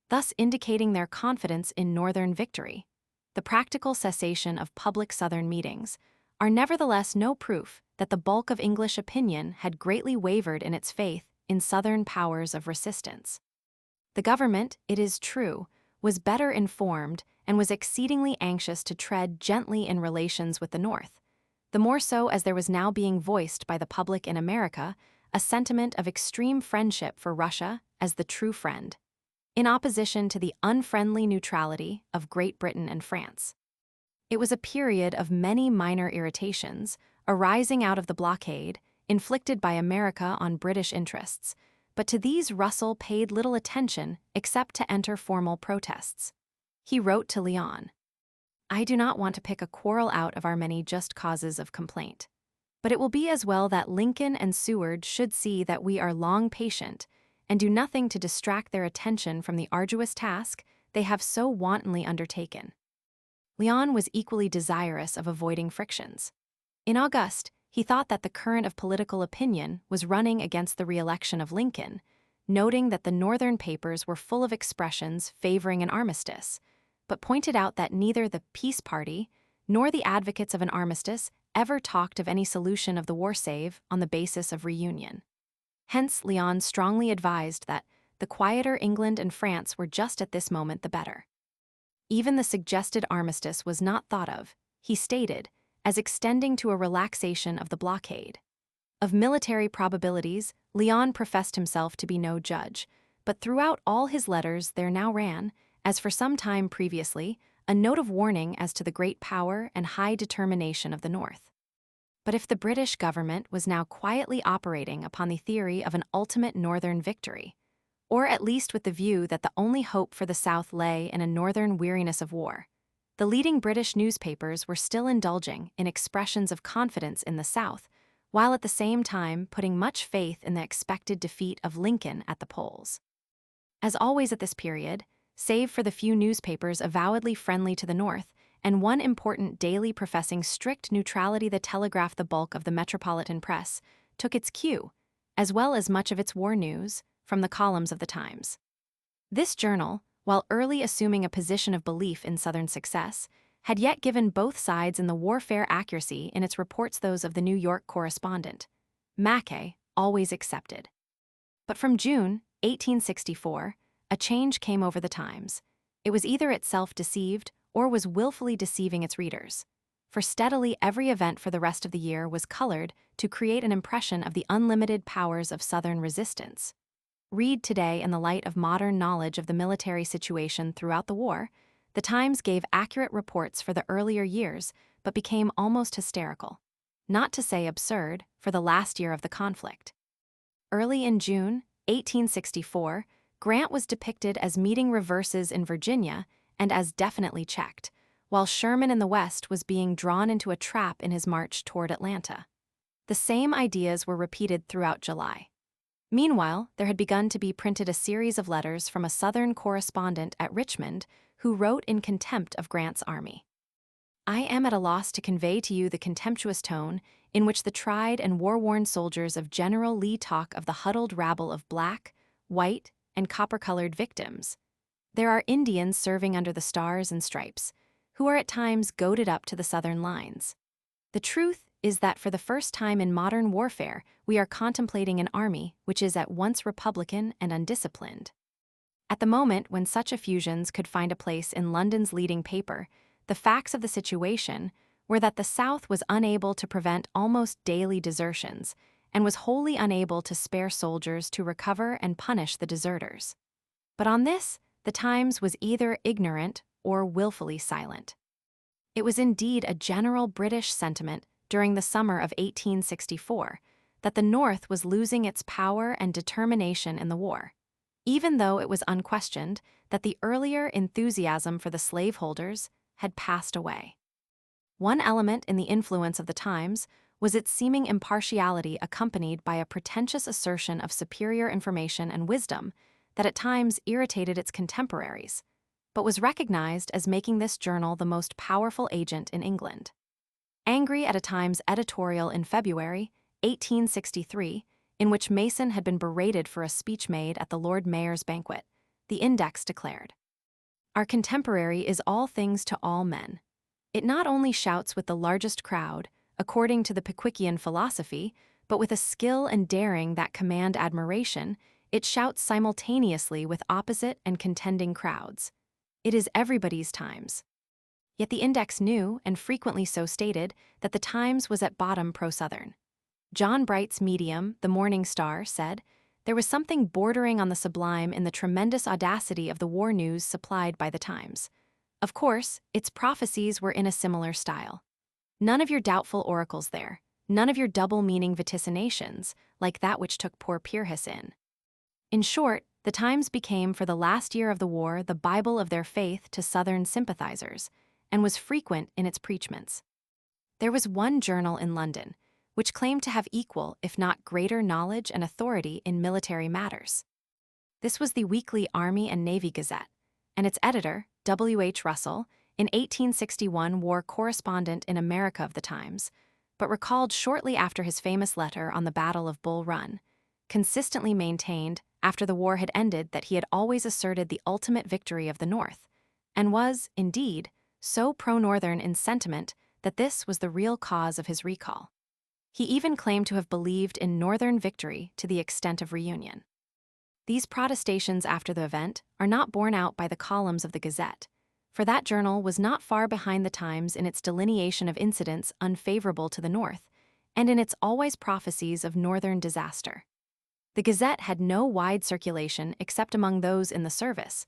thus indicating their confidence in Northern victory, the practical cessation of public Southern meetings, are nevertheless no proof that the bulk of English opinion had greatly wavered in its faith in Southern powers of resistance. The government, it is true, was better informed and was exceedingly anxious to tread gently in relations with the North, the more so as there was now being voiced by the public in America a sentiment of extreme friendship for Russia as the true friend, in opposition to the unfriendly neutrality of Great Britain and France. It was a period of many minor irritations arising out of the blockade inflicted by America on British interests, but to these Russell paid little attention except to enter formal protests. He wrote to Lyon, I do not want to pick a quarrel out of our many just causes of complaint. But it will be as well that Lincoln and Seward should see that we are long patient, and do nothing to distract their attention from the arduous task they have so wantonly undertaken. Leon was equally desirous of avoiding frictions. In August, he thought that the current of political opinion was running against the re-election of Lincoln, noting that the Northern papers were full of expressions favoring an armistice, but pointed out that neither the Peace Party nor the advocates of an armistice ever talked of any solution of the war save on the basis of reunion. Hence, Leon strongly advised that the quieter England and France were just at this moment the better. Even the suggested armistice was not thought of, he stated, as extending to a relaxation of the blockade. Of military probabilities, Leon professed himself to be no judge, but throughout all his letters there now ran, as for some time previously, a note of warning as to the great power and high determination of the North. But if the British government was now quietly operating upon the theory of an ultimate Northern victory, or at least with the view that the only hope for the South lay in a Northern weariness of war, the leading British newspapers were still indulging in expressions of confidence in the South, while at the same time putting much faith in the expected defeat of Lincoln at the polls. As always at this period, save for the few newspapers avowedly friendly to the North, and one important daily professing strict neutrality, the Telegraph, the bulk of the metropolitan press, took its cue, as well as much of its war news, from the columns of the Times. This journal, while early assuming a position of belief in Southern success, had yet given both sides in the warfare accuracy in its reports, those of the New York correspondent, Mackay, always excepted. But from June 1864, a change came over the Times. It was either itself deceived or was willfully deceiving its readers, for steadily every event for the rest of the year was colored to create an impression of the unlimited powers of Southern resistance. Read today in the light of modern knowledge of the military situation throughout the war, the Times gave accurate reports for the earlier years, but became almost hysterical, not to say absurd, for the last year of the conflict. Early in June 1864, Grant was depicted as meeting reverses in Virginia and as definitely checked, while Sherman in the West was being drawn into a trap in his march toward Atlanta. The same ideas were repeated throughout July. Meanwhile, there had begun to be printed a series of letters from a Southern correspondent at Richmond who wrote in contempt of Grant's army. I am at a loss to convey to you the contemptuous tone in which the tried and war-worn soldiers of General Lee talk of the huddled rabble of black, white, and copper-colored victims. There are Indians serving under the stars and stripes, who are at times goaded up to the Southern lines. The truth is that for the first time in modern warfare, we are contemplating an army which is at once republican and undisciplined. At the moment when such effusions could find a place in London's leading paper, the facts of the situation were that the South was unable to prevent almost daily desertions and was wholly unable to spare soldiers to recover and punish the deserters. But on this, the Times was either ignorant or willfully silent. It was indeed a general British sentiment during the summer of 1864 that the North was losing its power and determination in the war, even though it was unquestioned that the earlier enthusiasm for the slaveholders had passed away. One element in the influence of the Times was its seeming impartiality, accompanied by a pretentious assertion of superior information and wisdom that at times irritated its contemporaries, but was recognized as making this journal the most powerful agent in England. Angry at a Times editorial in February 1863, in which Mason had been berated for a speech made at the Lord Mayor's banquet, the Index declared, "Our contemporary is all things to all men. It not only shouts with the largest crowd, according to the Pickwickian philosophy, but with a skill and daring that command admiration, it shouts simultaneously with opposite and contending crowds. It is everybody's Times." Yet the Index knew, and frequently so stated, that the Times was at bottom pro-Southern. John Bright's medium, the Morning Star, said, "There was something bordering on the sublime in the tremendous audacity of the war news supplied by the Times. Of course, its prophecies were in a similar style. None of your doubtful oracles there, none of your double-meaning vaticinations, like that which took poor Pyrrhus in. In short, the Times became for the last year of the war the Bible of their faith to Southern sympathizers, and was frequent in its preachments. There was one journal in London which claimed to have equal, if not greater, knowledge and authority in military matters. This was the weekly Army and Navy Gazette, and its editor, W. H. Russell, in 1861 war correspondent in America of the Times, but recalled shortly after his famous letter on the Battle of Bull Run, consistently maintained after the war had ended that he had always asserted the ultimate victory of the North, and was, indeed, so pro-Northern in sentiment that this was the real cause of his recall. He even claimed to have believed in Northern victory to the extent of reunion. These protestations after the event are not borne out by the columns of the Gazette, for that journal was not far behind the Times in its delineation of incidents unfavorable to the North, and in its always prophecies of Northern disaster. The Gazette had no wide circulation except among those in the service,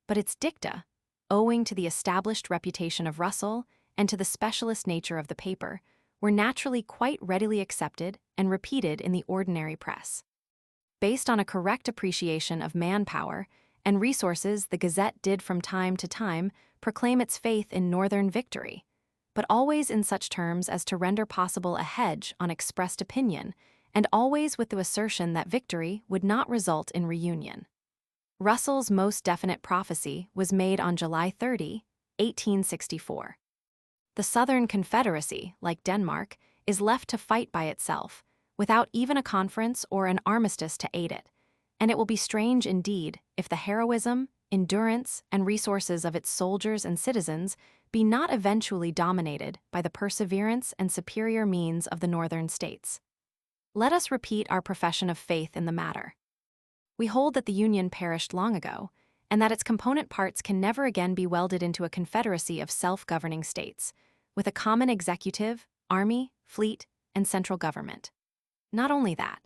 but its dicta, owing to the established reputation of Russell and to the specialist nature of the paper, were naturally quite readily accepted and repeated in the ordinary press. Based on a correct appreciation of manpower and resources, the Gazette did from time to time proclaim its faith in Northern victory, but always in such terms as to render possible a hedge on expressed opinion, and always with the assertion that victory would not result in reunion. Russell's most definite prophecy was made on July 30, 1864. The Southern Confederacy, like Denmark, is left to fight by itself, without even a conference or an armistice to aid it, and it will be strange indeed if the heroism, endurance, and resources of its soldiers and citizens be not eventually dominated by the perseverance and superior means of the Northern states. Let us repeat our profession of faith in the matter. We hold that the Union perished long ago, and that its component parts can never again be welded into a confederacy of self-governing states, with a common executive, army, fleet, and central government. Not only that,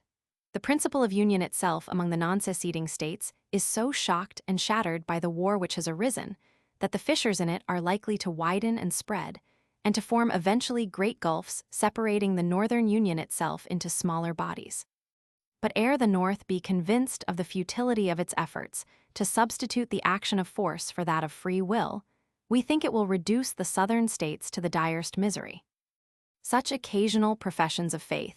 the principle of union itself among the non-seceding states is so shocked and shattered by the war which has arisen that the fissures in it are likely to widen and spread, and to form eventually great gulfs separating the Northern Union itself into smaller bodies. But ere the North be convinced of the futility of its efforts to substitute the action of force for that of free will, we think it will reduce the Southern states to the direst misery. Such occasional professions of faith,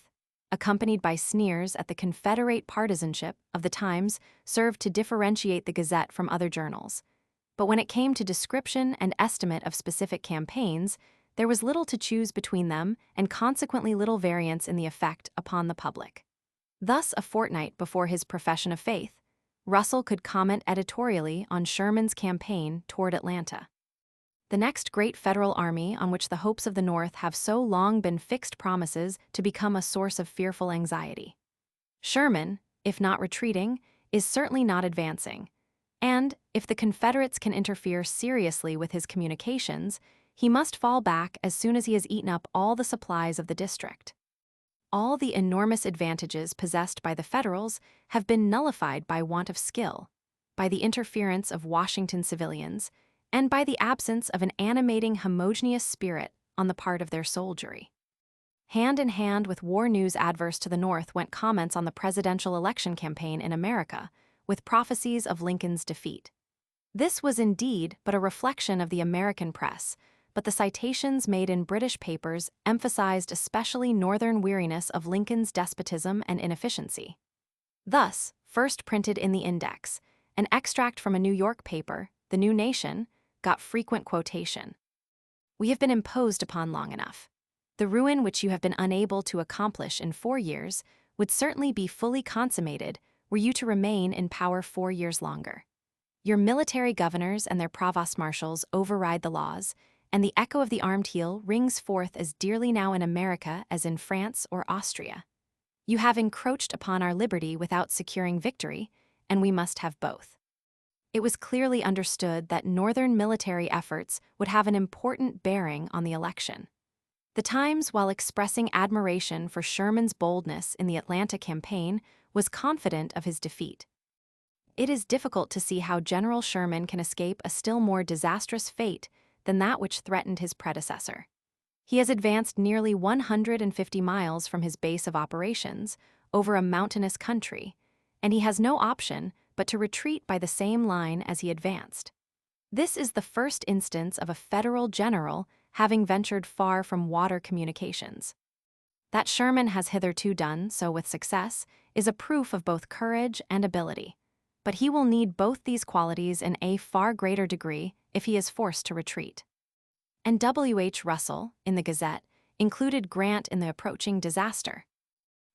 accompanied by sneers at the Confederate partisanship of the Times, served to differentiate the Gazette from other journals. But when it came to description and estimate of specific campaigns, there was little to choose between them and consequently little variance in the effect upon the public. Thus, a fortnight before his profession of faith, Russell could comment editorially on Sherman's campaign toward Atlanta, the next great federal army on which the hopes of the North have so long been fixed promises to become a source of fearful anxiety. Sherman, if not retreating, is certainly not advancing, and, if the Confederates can interfere seriously with his communications, he must fall back as soon as he has eaten up all the supplies of the district. All the enormous advantages possessed by the Federals have been nullified by want of skill, by the interference of Washington civilians, and by the absence of an animating homogeneous spirit on the part of their soldiery. Hand in hand with war news adverse to the North went comments on the presidential election campaign in America, with prophecies of Lincoln's defeat. This was indeed but a reflection of the American press, but the citations made in British papers emphasized especially Northern weariness of Lincoln's despotism and inefficiency. Thus, first printed in the Index, an extract from a New York paper, The New Nation, got frequent quotation. "We have been imposed upon long enough. The ruin which you have been unable to accomplish in 4 years would certainly be fully consummated were you to remain in power 4 years longer. Your military governors and their provost marshals override the laws, and the echo of the armed heel rings forth as dearly now in America as in France or Austria. You have encroached upon our liberty without securing victory, and we must have both." It was clearly understood that Northern military efforts would have an important bearing on the election. The Times, while expressing admiration for Sherman's boldness in the Atlanta campaign, was confident of his defeat. It is difficult to see how General Sherman can escape a still more disastrous fate than that which threatened his predecessor. He has advanced nearly 150 miles from his base of operations, over a mountainous country, and he has no option but to retreat by the same line as he advanced. This is the first instance of a federal general having ventured far from water communications. That Sherman has hitherto done so with success is a proof of both courage and ability. But he will need both these qualities in a far greater degree if he is forced to retreat. And W.H. Russell, in the Gazette, included Grant in the approaching disaster.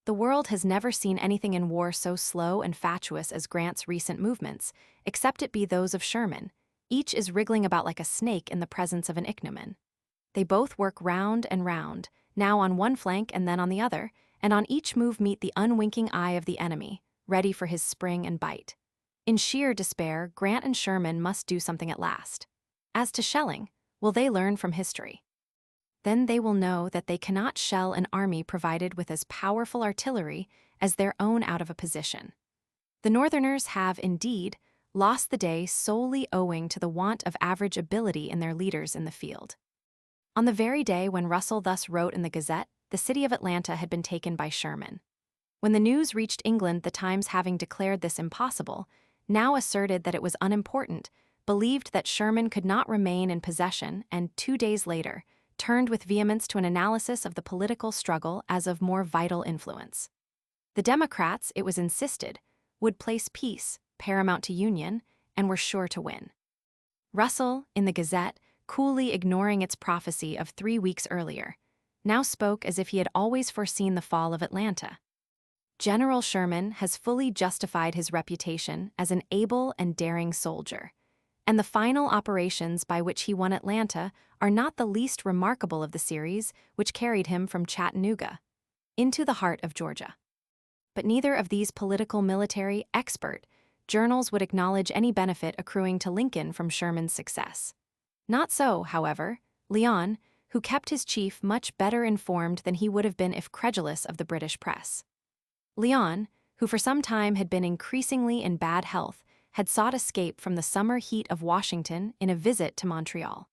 The world has never seen anything in war so slow and fatuous as Grant's recent movements, except it be those of Sherman. Each is wriggling about like a snake in the presence of an ichneumon. They both work round and round, now on one flank and then on the other, and on each move meet the unwinking eye of the enemy, ready for his spring and bite. In sheer despair, Grant and Sherman must do something at last. As to shelling, will they learn from history? Then they will know that they cannot shell an army provided with as powerful artillery as their own out of a position. The Northerners have, indeed, lost the day solely owing to the want of average ability in their leaders in the field. On the very day when Russell thus wrote in the Gazette, the city of Atlanta had been taken by Sherman. When the news reached England, the Times, having declared this impossible, now asserted that it was unimportant, believed that Sherman could not remain in possession, and 2 days later, turned with vehemence to an analysis of the political struggle as of more vital influence. The Democrats, it was insisted, would place peace paramount to union and were sure to win. Russell, in the Gazette, coolly ignoring its prophecy of 3 weeks earlier, now spoke as if he had always foreseen the fall of Atlanta. General Sherman has fully justified his reputation as an able and daring soldier, and the final operations by which he won Atlanta are not the least remarkable of the series which carried him from Chattanooga into the heart of Georgia. But neither of these political military expert journals would acknowledge any benefit accruing to Lincoln from Sherman's success. Not so, however, Lyon, who kept his chief much better informed than he would have been if credulous of the British press. Lyon, who for some time had been increasingly in bad health, had sought escape from the summer heat of Washington in a visit to Montreal.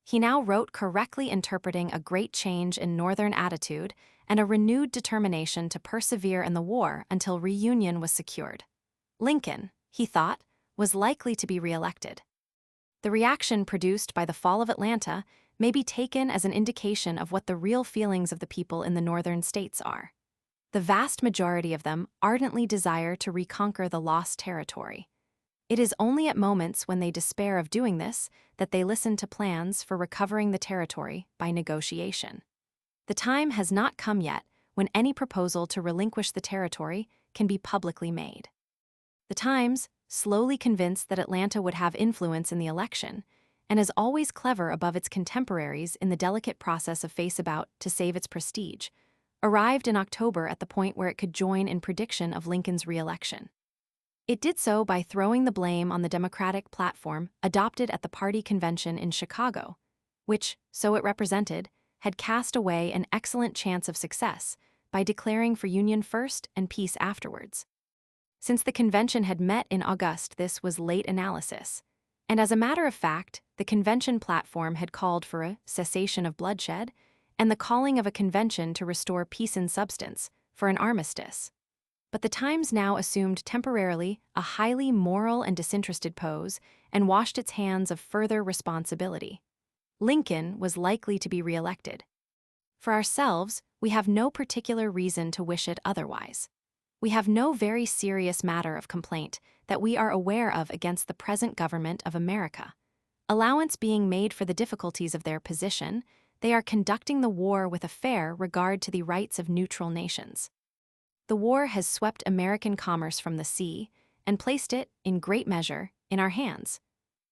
He now wrote correctly interpreting a great change in Northern attitude and a renewed determination to persevere in the war until reunion was secured. Lincoln, he thought, was likely to be re-elected. The reaction produced by the fall of Atlanta may be taken as an indication of what the real feelings of the people in the northern states are. The vast majority of them ardently desire to reconquer the lost territory. It is only at moments when they despair of doing this that they listen to plans for recovering the territory by negotiation. The time has not come yet when any proposal to relinquish the territory can be publicly made. The Times, slowly convinced that Atlanta would have influence in the election, and is always clever above its contemporaries in the delicate process of face-about to save its prestige, arrived in October at the point where it could join in prediction of Lincoln's re-election. It did so by throwing the blame on the Democratic platform adopted at the party convention in Chicago, which, so it represented, had cast away an excellent chance of success by declaring for union first and peace afterwards. Since the convention had met in August, this was late analysis, and as a matter of fact, the convention platform had called for a cessation of bloodshed and the calling of a convention to restore peace in substance, for an armistice. But the Times now assumed temporarily a highly moral and disinterested pose and washed its hands of further responsibility. Lincoln was likely to be re-elected. For ourselves, we have no particular reason to wish it otherwise. We have no very serious matter of complaint that we are aware of against the present government of America. Allowance being made for the difficulties of their position, they are conducting the war with a fair regard to the rights of neutral nations. The war has swept American commerce from the sea and placed it, in great measure, in our hands.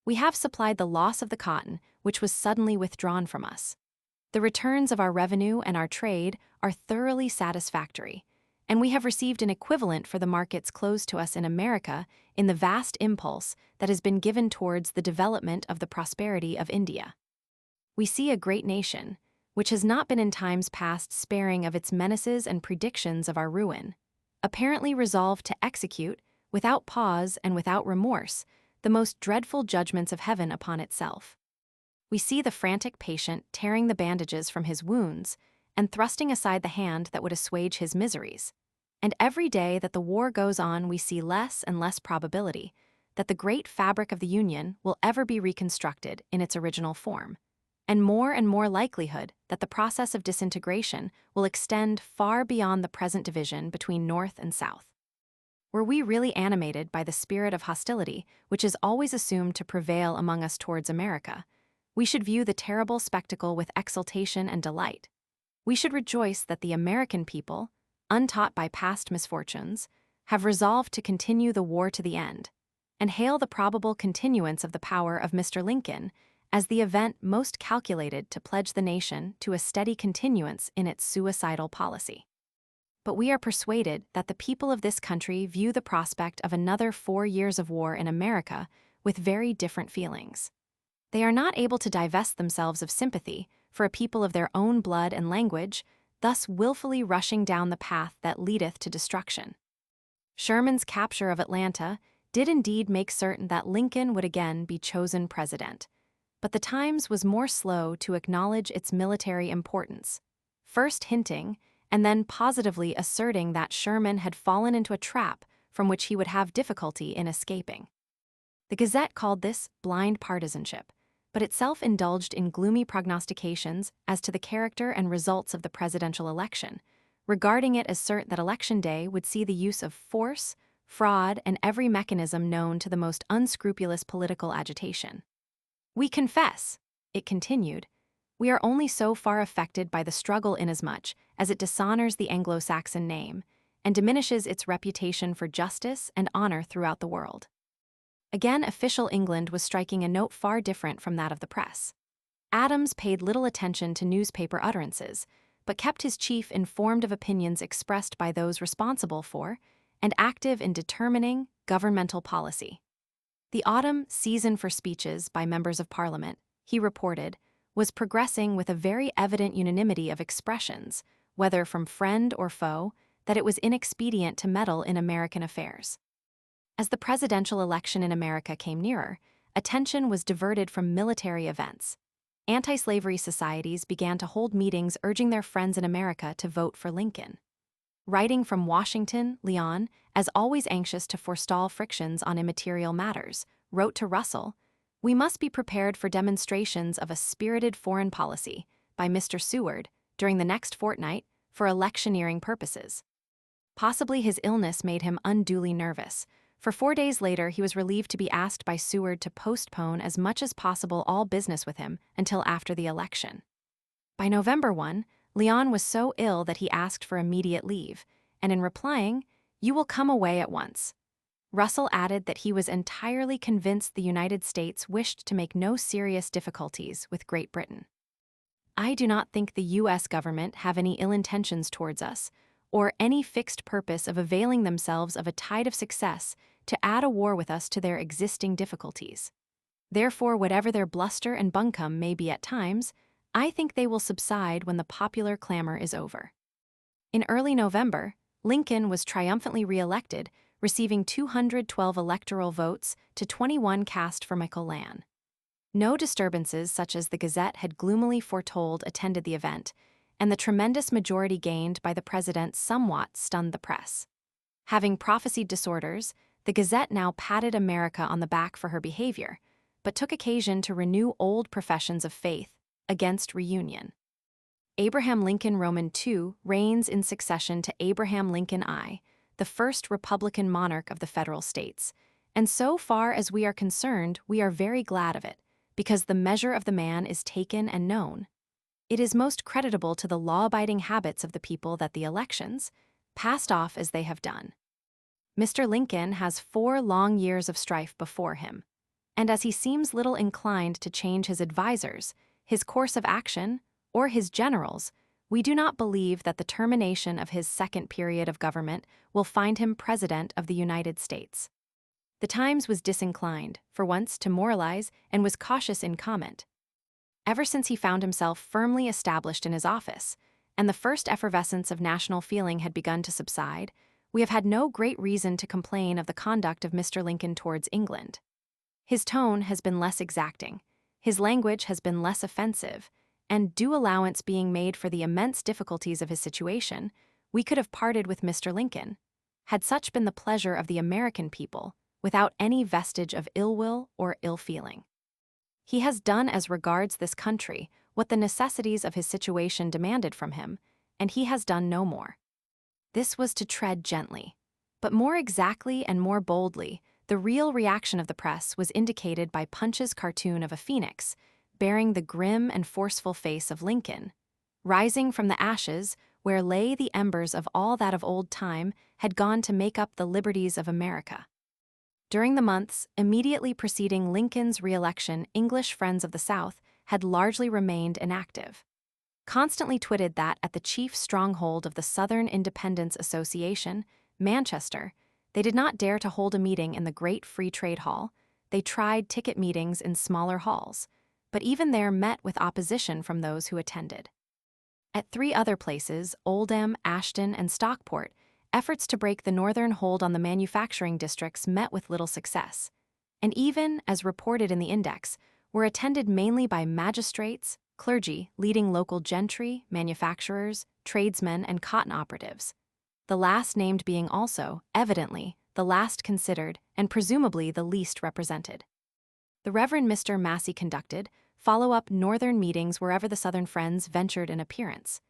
We have supplied the loss of the cotton, which was suddenly withdrawn from us. The returns of our revenue and our trade are thoroughly satisfactory, and we have received an equivalent for the markets closed to us in America in the vast impulse that has been given towards the development of the prosperity of India. We see a great nation, which has not been in times past sparing of its menaces and predictions of our ruin, apparently resolved to execute, without pause and without remorse, the most dreadful judgments of heaven upon itself. We see the frantic patient tearing the bandages from his wounds and thrusting aside the hand that would assuage his miseries. And every day that the war goes on, we see less and less probability that the great fabric of the Union will ever be reconstructed in its original form, and more likelihood that the process of disintegration will extend far beyond the present division between North and South. Were we really animated by the spirit of hostility which is always assumed to prevail among us towards America, we should view the terrible spectacle with exultation and delight. We should rejoice that the American people, untaught by past misfortunes, have resolved to continue the war to the end, and hail the probable continuance of the power of Mr. Lincoln as the event most calculated to pledge the nation to a steady continuance in its suicidal policy. But we are persuaded that the people of this country view the prospect of another 4 years of war in America with very different feelings. They are not able to divest themselves of sympathy for a people of their own blood and language, thus willfully rushing down the path that leadeth to destruction. Sherman's capture of Atlanta did indeed make certain that Lincoln would again be chosen president, but the Times was more slow to acknowledge its military importance, first hinting and then positively asserting that Sherman had fallen into a trap from which he would have difficulty in escaping. The Gazette called this blind partisanship, but itself indulged in gloomy prognostications as to the character and results of the presidential election, regarding it as certain that Election Day would see the use of force, fraud, and every mechanism known to the most unscrupulous political agitation. "We confess," it continued, "we are only so far affected by the struggle inasmuch as it dishonors the Anglo-Saxon name and diminishes its reputation for justice and honor throughout the world." Again, official England was striking a note far different from that of the press. Adams paid little attention to newspaper utterances, but kept his chief informed of opinions expressed by those responsible for and active in determining governmental policy. The autumn season for speeches by members of Parliament, he reported, was progressing with a very evident unanimity of expressions, whether from friend or foe, that it was inexpedient to meddle in American affairs. As the presidential election in America came nearer, attention was diverted from military events. Anti-slavery societies began to hold meetings urging their friends in America to vote for Lincoln. Writing from Washington, Leon, as always anxious to forestall frictions on immaterial matters, wrote to Russell, "We must be prepared for demonstrations of a spirited foreign policy by Mr. Seward during the next fortnight for electioneering purposes." Possibly his illness made him unduly nervous, for 4 days later he was relieved to be asked by Seward to postpone as much as possible all business with him until after the election. By November 1, Leon was so ill that he asked for immediate leave, and in replying, "You will come away at once." Russell added that he was entirely convinced the United States wished to make no serious difficulties with Great Britain. "I do not think the U.S. government have any ill intentions towards us, or any fixed purpose of availing themselves of a tide of success to add a war with us to their existing difficulties. Therefore, whatever their bluster and buncombe may be at times, I think they will subside when the popular clamor is over." In early November, Lincoln was triumphantly re-elected, receiving 212 electoral votes to 21 cast for McClellan. No disturbances such as the Gazette had gloomily foretold attended the event, and the tremendous majority gained by the president somewhat stunned the press. Having prophesied disorders, the Gazette now patted America on the back for her behavior, but took occasion to renew old professions of faith against reunion. Abraham Lincoln Roman II reigns in succession to Abraham Lincoln I, the first Republican monarch of the federal states, and so far as we are concerned, we are very glad of it, because the measure of the man is taken and known. It is most creditable to the law-abiding habits of the people that the elections, passed off as they have done. Mr. Lincoln has 4 long years of strife before him, and as he seems little inclined to change his advisers, his course of action, or his generals, we do not believe that the termination of his second period of government will find him President of the United States. The Times was disinclined, for once, to moralize and was cautious in comment. Ever since he found himself firmly established in his office, and the first effervescence of national feeling had begun to subside, we have had no great reason to complain of the conduct of Mr. Lincoln towards England. His tone has been less exacting, his language has been less offensive, and due allowance being made for the immense difficulties of his situation, we could have parted with Mr. Lincoln, had such been the pleasure of the American people, without any vestige of ill will or ill feeling. He has done as regards this country what the necessities of his situation demanded from him, and he has done no more. This was to tread gently. But more exactly and more boldly, the real reaction of the press was indicated by Punch's cartoon of a phoenix, bearing the grim and forceful face of Lincoln. Rising from the ashes, where lay the embers of all that of old time had gone to make up the liberties of America. During the months immediately preceding Lincoln's re-election, English friends of the South had largely remained inactive. Constantly twitted that at the chief stronghold of the Southern Independence Association, Manchester, they did not dare to hold a meeting in the great Free Trade Hall. They tried ticket meetings in smaller halls, but even there met with opposition from those who attended. At 3 other places, Oldham, Ashton, and Stockport, efforts to break the northern hold on the manufacturing districts met with little success, and even, as reported in the index, were attended mainly by magistrates, clergy, leading local gentry, manufacturers, tradesmen, and cotton operatives, the last named being also, evidently, the last considered and presumably the least represented. The Reverend Mr. Massey conducted follow-up northern meetings wherever the Southern Friends ventured an appearance.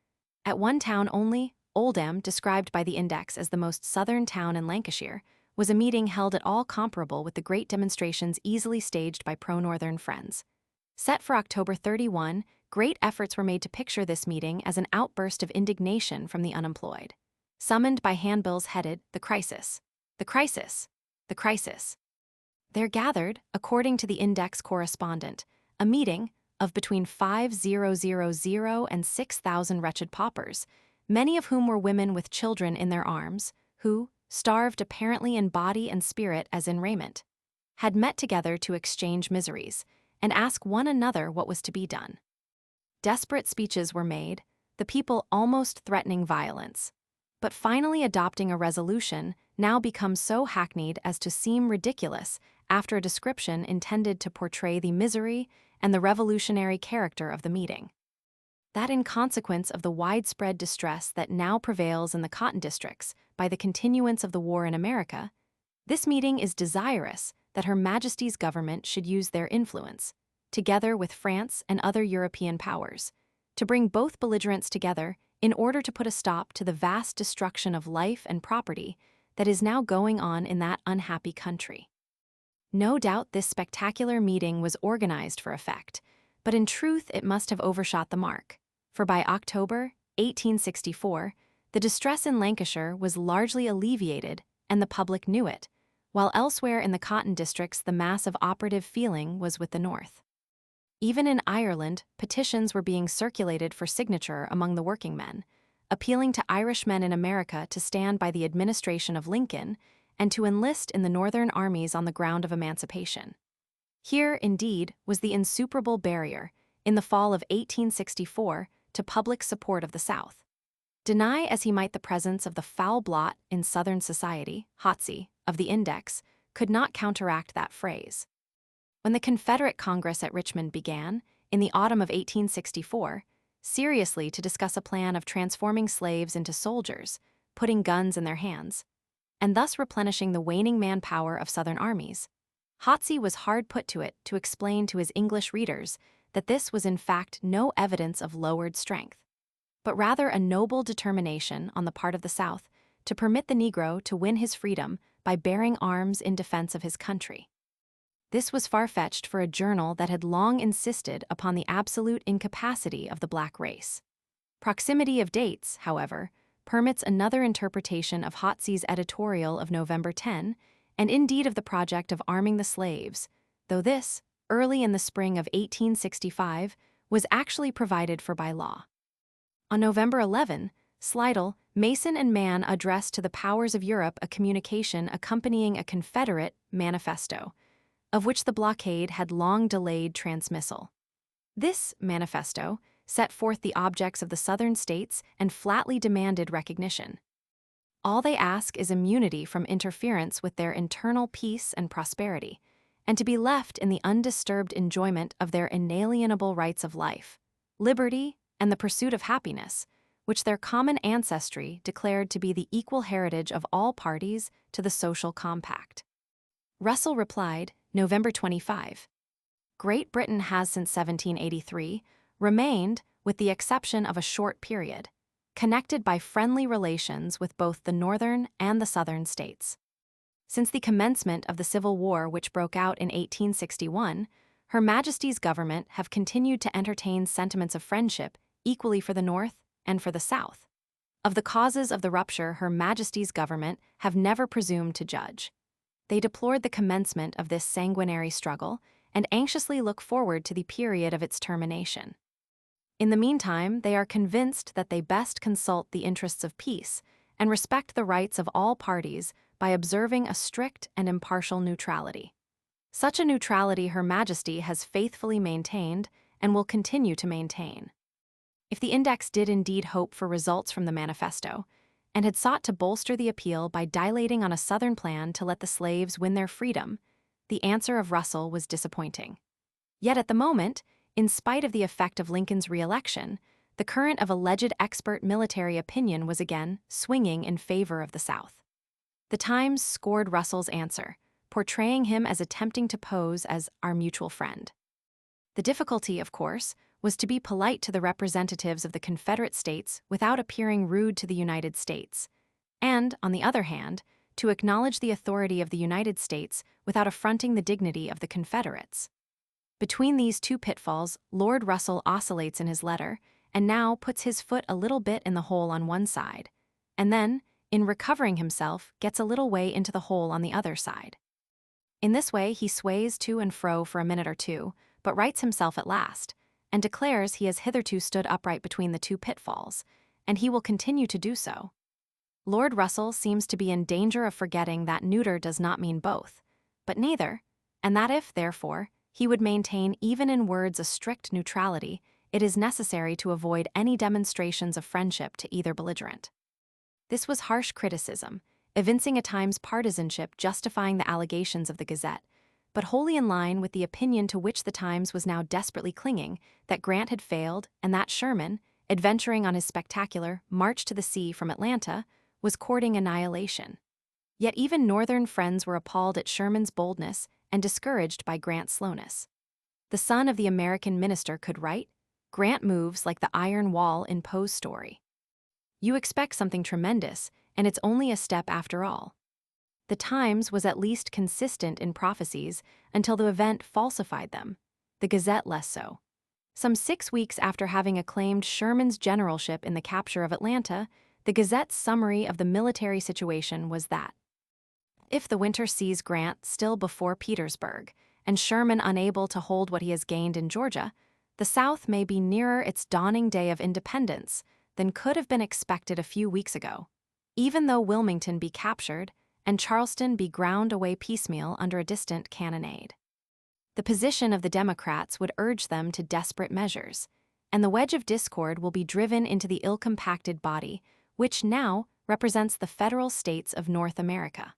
At one town only, Oldham, described by the index as the most southern town in Lancashire, was a meeting held at all comparable with the great demonstrations easily staged by pro-northern Friends. Set for October 31, great efforts were made to picture this meeting as an outburst of indignation from the unemployed. Summoned by handbills headed, "The Crisis, the Crisis, the Crisis." There gathered, according to the index correspondent, a meeting of between 5,000 and 6,000 wretched paupers, many of whom were women with children in their arms, who, starved apparently in body and spirit as in raiment, had met together to exchange miseries, and ask one another what was to be done. Desperate speeches were made, the people almost threatening violence, but finally adopting a resolution now become so hackneyed as to seem ridiculous after a description intended to portray the misery and the revolutionary character of the meeting. That in consequence of the widespread distress that now prevails in the cotton districts by the continuance of the war in America, this meeting is desirous that Her Majesty's government should use their influence, together with France and other European powers, to bring both belligerents together in order to put a stop to the vast destruction of life and property that is now going on in that unhappy country. No doubt this spectacular meeting was organized for effect, but in truth it must have overshot the mark, for by October 1864, the distress in Lancashire was largely alleviated and the public knew it, while elsewhere in the cotton districts the mass of operative feeling was with the North. Even in Ireland, petitions were being circulated for signature among the working men, appealing to Irishmen in America to stand by the administration of Lincoln and to enlist in the Northern armies on the ground of emancipation. Here, indeed, was the insuperable barrier, in the fall of 1864, to public support of the South. Deny as he might the presence of the foul blot in Southern society, Hotsy, of the index, could not counteract that phrase. When the Confederate Congress at Richmond began, in the autumn of 1864, seriously to discuss a plan of transforming slaves into soldiers, putting guns in their hands, and thus replenishing the waning manpower of Southern armies, Hotsy was hard put to it to explain to his English readers that this was in fact no evidence of lowered strength, but rather a noble determination on the part of the South to permit the Negro to win his freedom by bearing arms in defense of his country. This was far-fetched for a journal that had long insisted upon the absolute incapacity of the black race. Proximity of dates, however, permits another interpretation of Hotsy's editorial of November 10, and indeed of the project of arming the slaves, though this, early in the spring of 1865, was actually provided for by law. On November 11, Slidell, Mason and Mann addressed to the powers of Europe a communication accompanying a Confederate manifesto, of which the blockade had long delayed transmissal. This manifesto set forth the objects of the Southern states and flatly demanded recognition. All they ask is immunity from interference with their internal peace and prosperity, and to be left in the undisturbed enjoyment of their inalienable rights of life, liberty, and the pursuit of happiness, which their common ancestry declared to be the equal heritage of all parties to the social compact. Russell replied, November 25. Great Britain has since 1783 remained, with the exception of a short period, connected by friendly relations with both the northern and the southern states. Since the commencement of the Civil War which broke out in 1861, Her Majesty's government have continued to entertain sentiments of friendship equally for the North and for the South. Of the causes of the rupture Her Majesty's government have never presumed to judge. They deplored the commencement of this sanguinary struggle and anxiously look forward to the period of its termination. In the meantime, they are convinced that they best consult the interests of peace and respect the rights of all parties by observing a strict and impartial neutrality. Such a neutrality Her Majesty has faithfully maintained and will continue to maintain. If the Index did indeed hope for results from the manifesto, and had sought to bolster the appeal by dilating on a Southern plan to let the slaves win their freedom, the answer of Russell was disappointing. Yet at the moment, in spite of the effect of Lincoln's re-election, the current of alleged expert military opinion was again swinging in favor of the South. The Times scored Russell's answer, portraying him as attempting to pose as our mutual friend. The difficulty, of course, was to be polite to the representatives of the Confederate States without appearing rude to the United States, and, on the other hand, to acknowledge the authority of the United States without affronting the dignity of the Confederates. Between these two pitfalls, Lord Russell oscillates in his letter, and now puts his foot a little bit in the hole on one side, and then, in recovering himself, gets a little way into the hole on the other side. In this way, he sways to and fro for a minute or two, but rights himself at last, and declares he has hitherto stood upright between the two pitfalls, and he will continue to do so. Lord Russell seems to be in danger of forgetting that neuter does not mean both, but neither, and that if, therefore, he would maintain even in words a strict neutrality, it is necessary to avoid any demonstrations of friendship to either belligerent. This was harsh criticism, evincing a Times partisanship justifying the allegations of the Gazette, but wholly in line with the opinion to which the Times was now desperately clinging, that Grant had failed and that Sherman, adventuring on his spectacular march to the sea from Atlanta, was courting annihilation. Yet even Northern friends were appalled at Sherman's boldness and discouraged by Grant's slowness. The son of the American minister could write, "Grant moves like the iron wall in Poe's story. You expect something tremendous, and it's only a step after all." The Times was at least consistent in prophecies until the event falsified them, the Gazette less so. Some 6 weeks after having acclaimed Sherman's generalship in the capture of Atlanta, the Gazette's summary of the military situation was that if the winter sees Grant still before Petersburg and Sherman unable to hold what he has gained in Georgia, the South may be nearer its dawning day of independence than could have been expected a few weeks ago, even though Wilmington be captured and Charleston be ground away piecemeal under a distant cannonade. The position of the Democrats would urge them to desperate measures, and the wedge of discord will be driven into the ill-compacted body, which now represents the federal states of North America.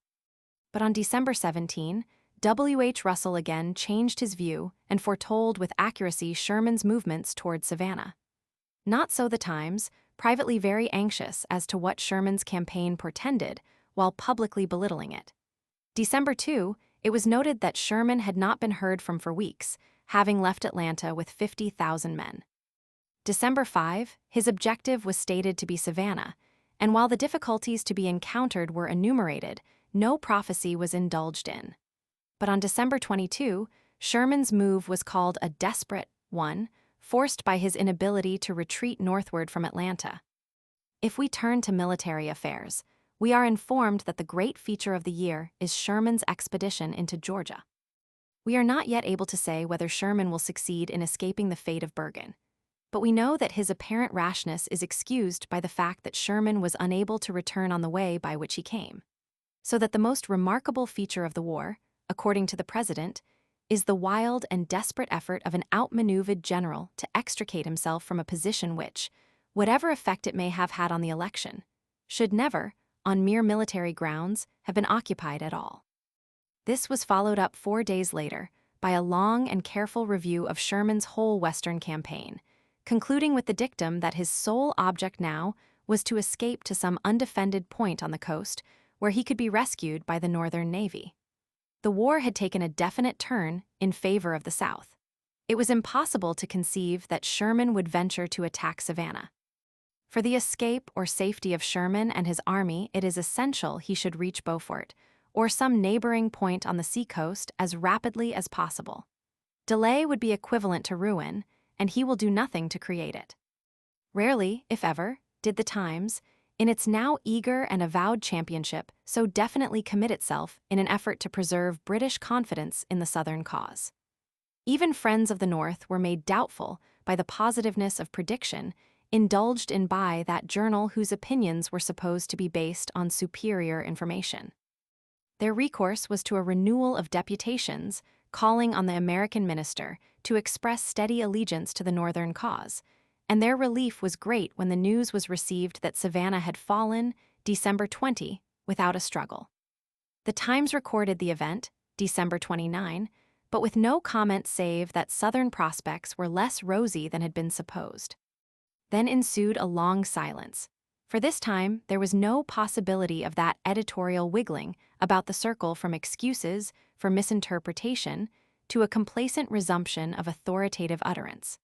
But on December 17, W.H. Russell again changed his view and foretold with accuracy Sherman's movements toward Savannah. Not so the Times, privately very anxious as to what Sherman's campaign portended, while publicly belittling it. December 2, it was noted that Sherman had not been heard from for weeks, having left Atlanta with 50,000 men. December 5, his objective was stated to be Savannah, and while the difficulties to be encountered were enumerated, no prophecy was indulged in. But on December 22, Sherman's move was called a desperate one, forced by his inability to retreat northward from Atlanta. If we turn to military affairs, we are informed that the great feature of the year is Sherman's expedition into Georgia. We are not yet able to say whether Sherman will succeed in escaping the fate of Bergen, but we know that his apparent rashness is excused by the fact that Sherman was unable to return on the way by which he came. So that the most remarkable feature of the war, according to the President, is the wild and desperate effort of an outmaneuvered general to extricate himself from a position which, whatever effect it may have had on the election, should never, on mere military grounds, have been occupied at all. This was followed up 4 days later by a long and careful review of Sherman's whole Western campaign, concluding with the dictum that his sole object now was to escape to some undefended point on the coast where he could be rescued by the Northern Navy. The war had taken a definite turn in favor of the South. It was impossible to conceive that Sherman would venture to attack Savannah. For the escape or safety of Sherman and his army, it is essential he should reach Beaufort, or some neighboring point on the seacoast, as rapidly as possible. Delay would be equivalent to ruin, and he will do nothing to create it. Rarely, if ever, did the Times, in its now eager and avowed championship, so definitely commit itself in an effort to preserve British confidence in the Southern cause. Even friends of the North were made doubtful by the positiveness of prediction indulged in by that journal whose opinions were supposed to be based on superior information. Their recourse was to a renewal of deputations calling on the American minister to express steady allegiance to the Northern cause, and their relief was great when the news was received that Savannah had fallen, December 20, without a struggle. The Times recorded the event, December 29, but with no comment save that Southern prospects were less rosy than had been supposed. Then ensued a long silence. For this time, there was no possibility of that editorial wiggling about the circle from excuses for misinterpretation to a complacent resumption of authoritative utterance.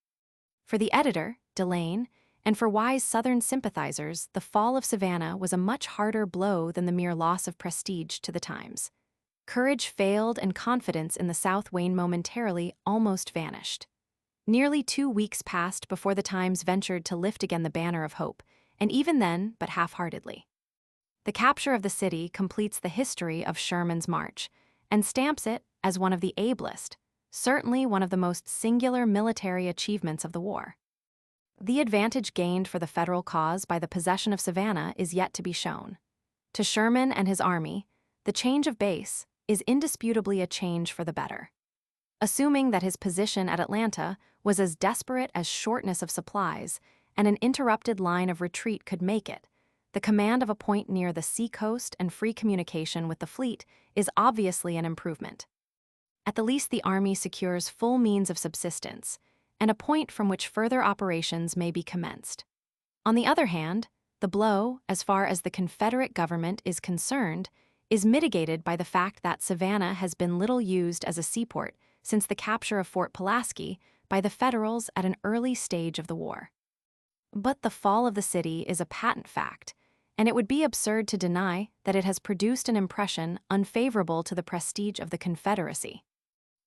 For the editor, Delane, and for wise Southern sympathizers, the fall of Savannah was a much harder blow than the mere loss of prestige to the Times. Courage failed and confidence in the South waned momentarily, almost vanished. Nearly 2 weeks passed before the Times ventured to lift again the banner of hope, and even then, but half-heartedly. The capture of the city completes the history of Sherman's march, and stamps it as one of the ablest, certainly one of the most singular military achievements of the war. The advantage gained for the Federal cause by the possession of Savannah is yet to be shown. To Sherman and his army, the change of base is indisputably a change for the better. Assuming that his position at Atlanta was as desperate as shortness of supplies and an interrupted line of retreat could make it, the command of a point near the seacoast and free communication with the fleet is obviously an improvement. At the least, the Army secures full means of subsistence, and a point from which further operations may be commenced. On the other hand, the blow, as far as the Confederate government is concerned, is mitigated by the fact that Savannah has been little used as a seaport since the capture of Fort Pulaski by the Federals at an early stage of the war. But the fall of the city is a patent fact, and it would be absurd to deny that it has produced an impression unfavorable to the prestige of the Confederacy.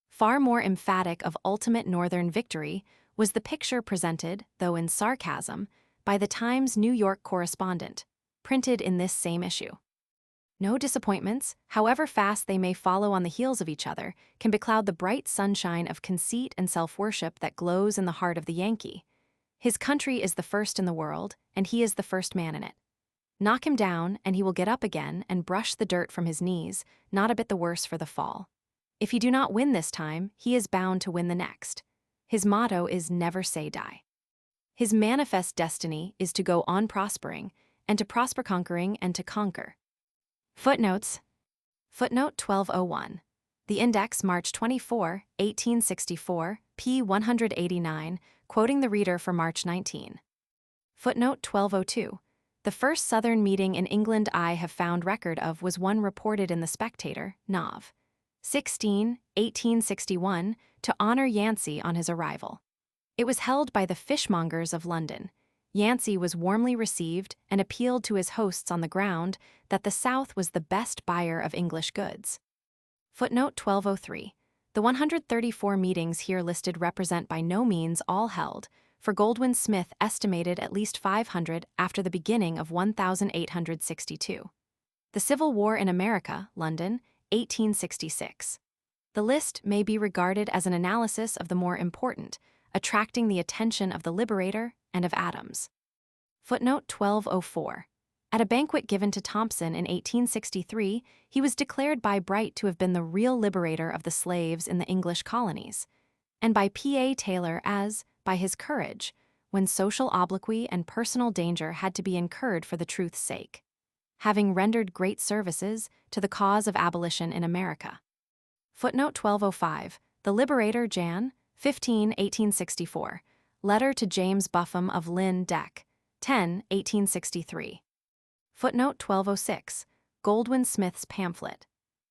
Far more emphatic of ultimate Northern victory was the picture presented, though in sarcasm, by the Times New York correspondent, printed in this same issue. No disappointments, however fast they may follow on the heels of each other, can becloud the bright sunshine of conceit and self-worship that glows in the heart of the Yankee. His country is the first in the world, and he is the first man in it. Knock him down, and he will get up again and brush the dirt from his knees, not a bit the worse for the fall. If he do not win this time, he is bound to win the next. His motto is never say die. His manifest destiny is to go on prospering, and to prosper conquering and to conquer. Footnotes. Footnote 1201. The Index, March 24, 1864, p. 189, quoting the reader for March 19. Footnote 1202. The first Southern meeting in England I have found record of was one reported in The Spectator, Nov. 16, 1861, to honor Yancey on his arrival. It was held by the fishmongers of London. Yancey was warmly received and appealed to his hosts on the ground that the South was the best buyer of English goods. Footnote 1203. The 134 meetings here listed represent by no means all held, for Goldwin Smith estimated at least 500 after the beginning of 1862. The Civil War in America, London, 1866. The list may be regarded as an analysis of the more important, attracting the attention of the Liberator and of Adams. Footnote 1204. At a banquet given to Thompson in 1863, he was declared by Bright to have been the real liberator of the slaves in the English colonies, and by P.A. Taylor as, by his courage, when social obloquy and personal danger had to be incurred for the truth's sake, having rendered great services to the cause of abolition in America. Footnote 1205. The Liberator, Jan. 15, 1864. Letter to James Buffum of Lynn Deck. 10, 1863. Footnote 1206. Goldwin Smith's pamphlet.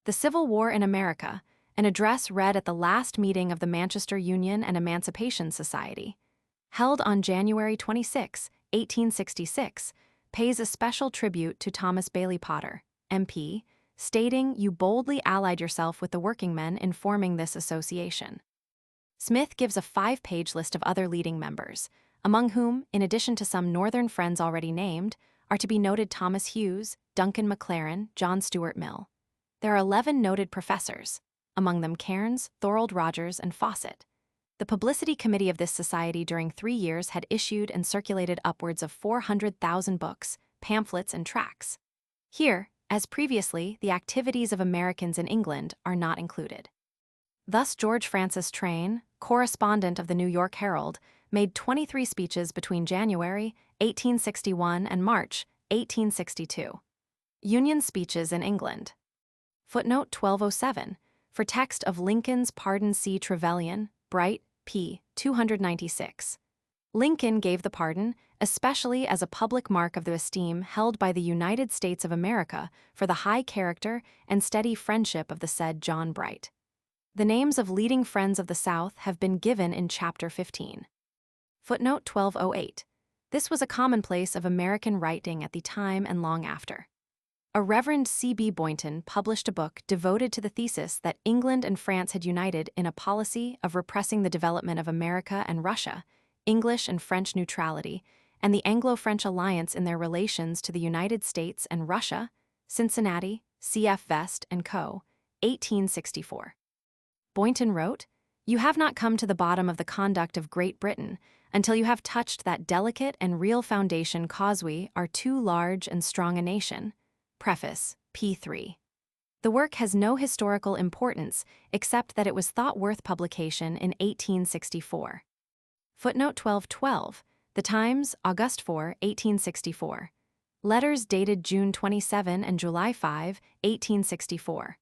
The Civil War in America, an address read at the last meeting of the Manchester Union and Emancipation Society, held on January 26, 1866, pays a special tribute to Thomas Bailey Potter, MP, stating you boldly allied yourself with the workingmen in forming this association. Smith gives a 5-page list of other leading members, among whom, in addition to some Northern friends already named, are to be noted Thomas Hughes, Duncan McLaren, John Stuart Mill. There are 11 noted professors, among them Cairns, Thorold Rogers, and Fawcett. The publicity committee of this society during 3 years had issued and circulated upwards of 400,000 books, pamphlets, and tracts. Here, as previously, the activities of Americans in England are not included. Thus, George Francis Train, correspondent of the New York Herald, made 23 speeches between January 1861 and March 1862. Union speeches in England. Footnote 1207, for text of Lincoln's Pardon C. Trevelyan, Bright, p. 296. Lincoln gave the pardon, especially as a public mark of the esteem held by the United States of America for the high character and steady friendship of the said John Bright. The names of leading friends of the South have been given in Chapter 15. Footnote 1208. This was a commonplace of American writing at the time and long after. A Reverend C.B. Boynton published a book devoted to the thesis that England and France had united in a policy of repressing the development of America and Russia, English and French neutrality, and the Anglo-French alliance in their relations to the United States and Russia, Cincinnati, C.F. Vest and Co., 1864. Boynton wrote, "You have not come to the bottom of the conduct of Great Britain until you have touched that delicate and real foundation cause we are too large and strong a nation." Preface, p. 3. The work has no historical importance except that it was thought worth publication in 1864. Footnote 1212, The Times, August 4, 1864. Letters dated June 27 and July 5, 1864.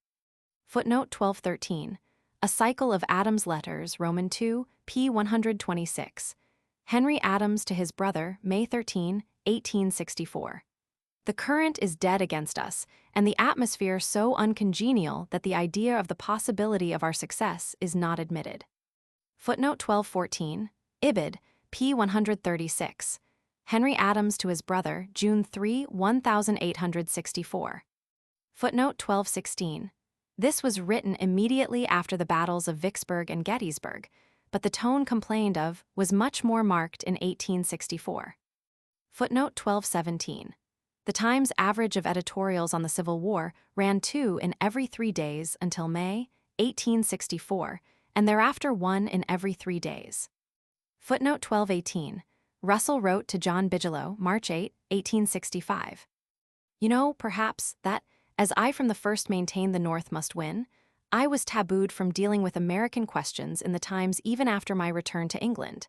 Footnote 1213, A Cycle of Adams' Letters, Roman 2, p. 126. Henry Adams to his brother, May 13, 1864. The current is dead against us, and the atmosphere so uncongenial that the idea of the possibility of our success is not admitted. Footnote 1214, Ibid, p. 136. Henry Adams to his brother, June 3, 1864. Footnote 1216. This was written immediately after the battles of Vicksburg and Gettysburg, but the tone complained of was much more marked in 1864. Footnote 1217. The Times' average of editorials on the Civil War ran 2 in every 3 days until May 1864, and thereafter 1 in every 3 days. Footnote 1218. Russell wrote to John Bigelow, March 8, 1865. You know, perhaps, that, as I from the first maintained the North must win, I was tabooed from dealing with American questions in the Times even after my return to England.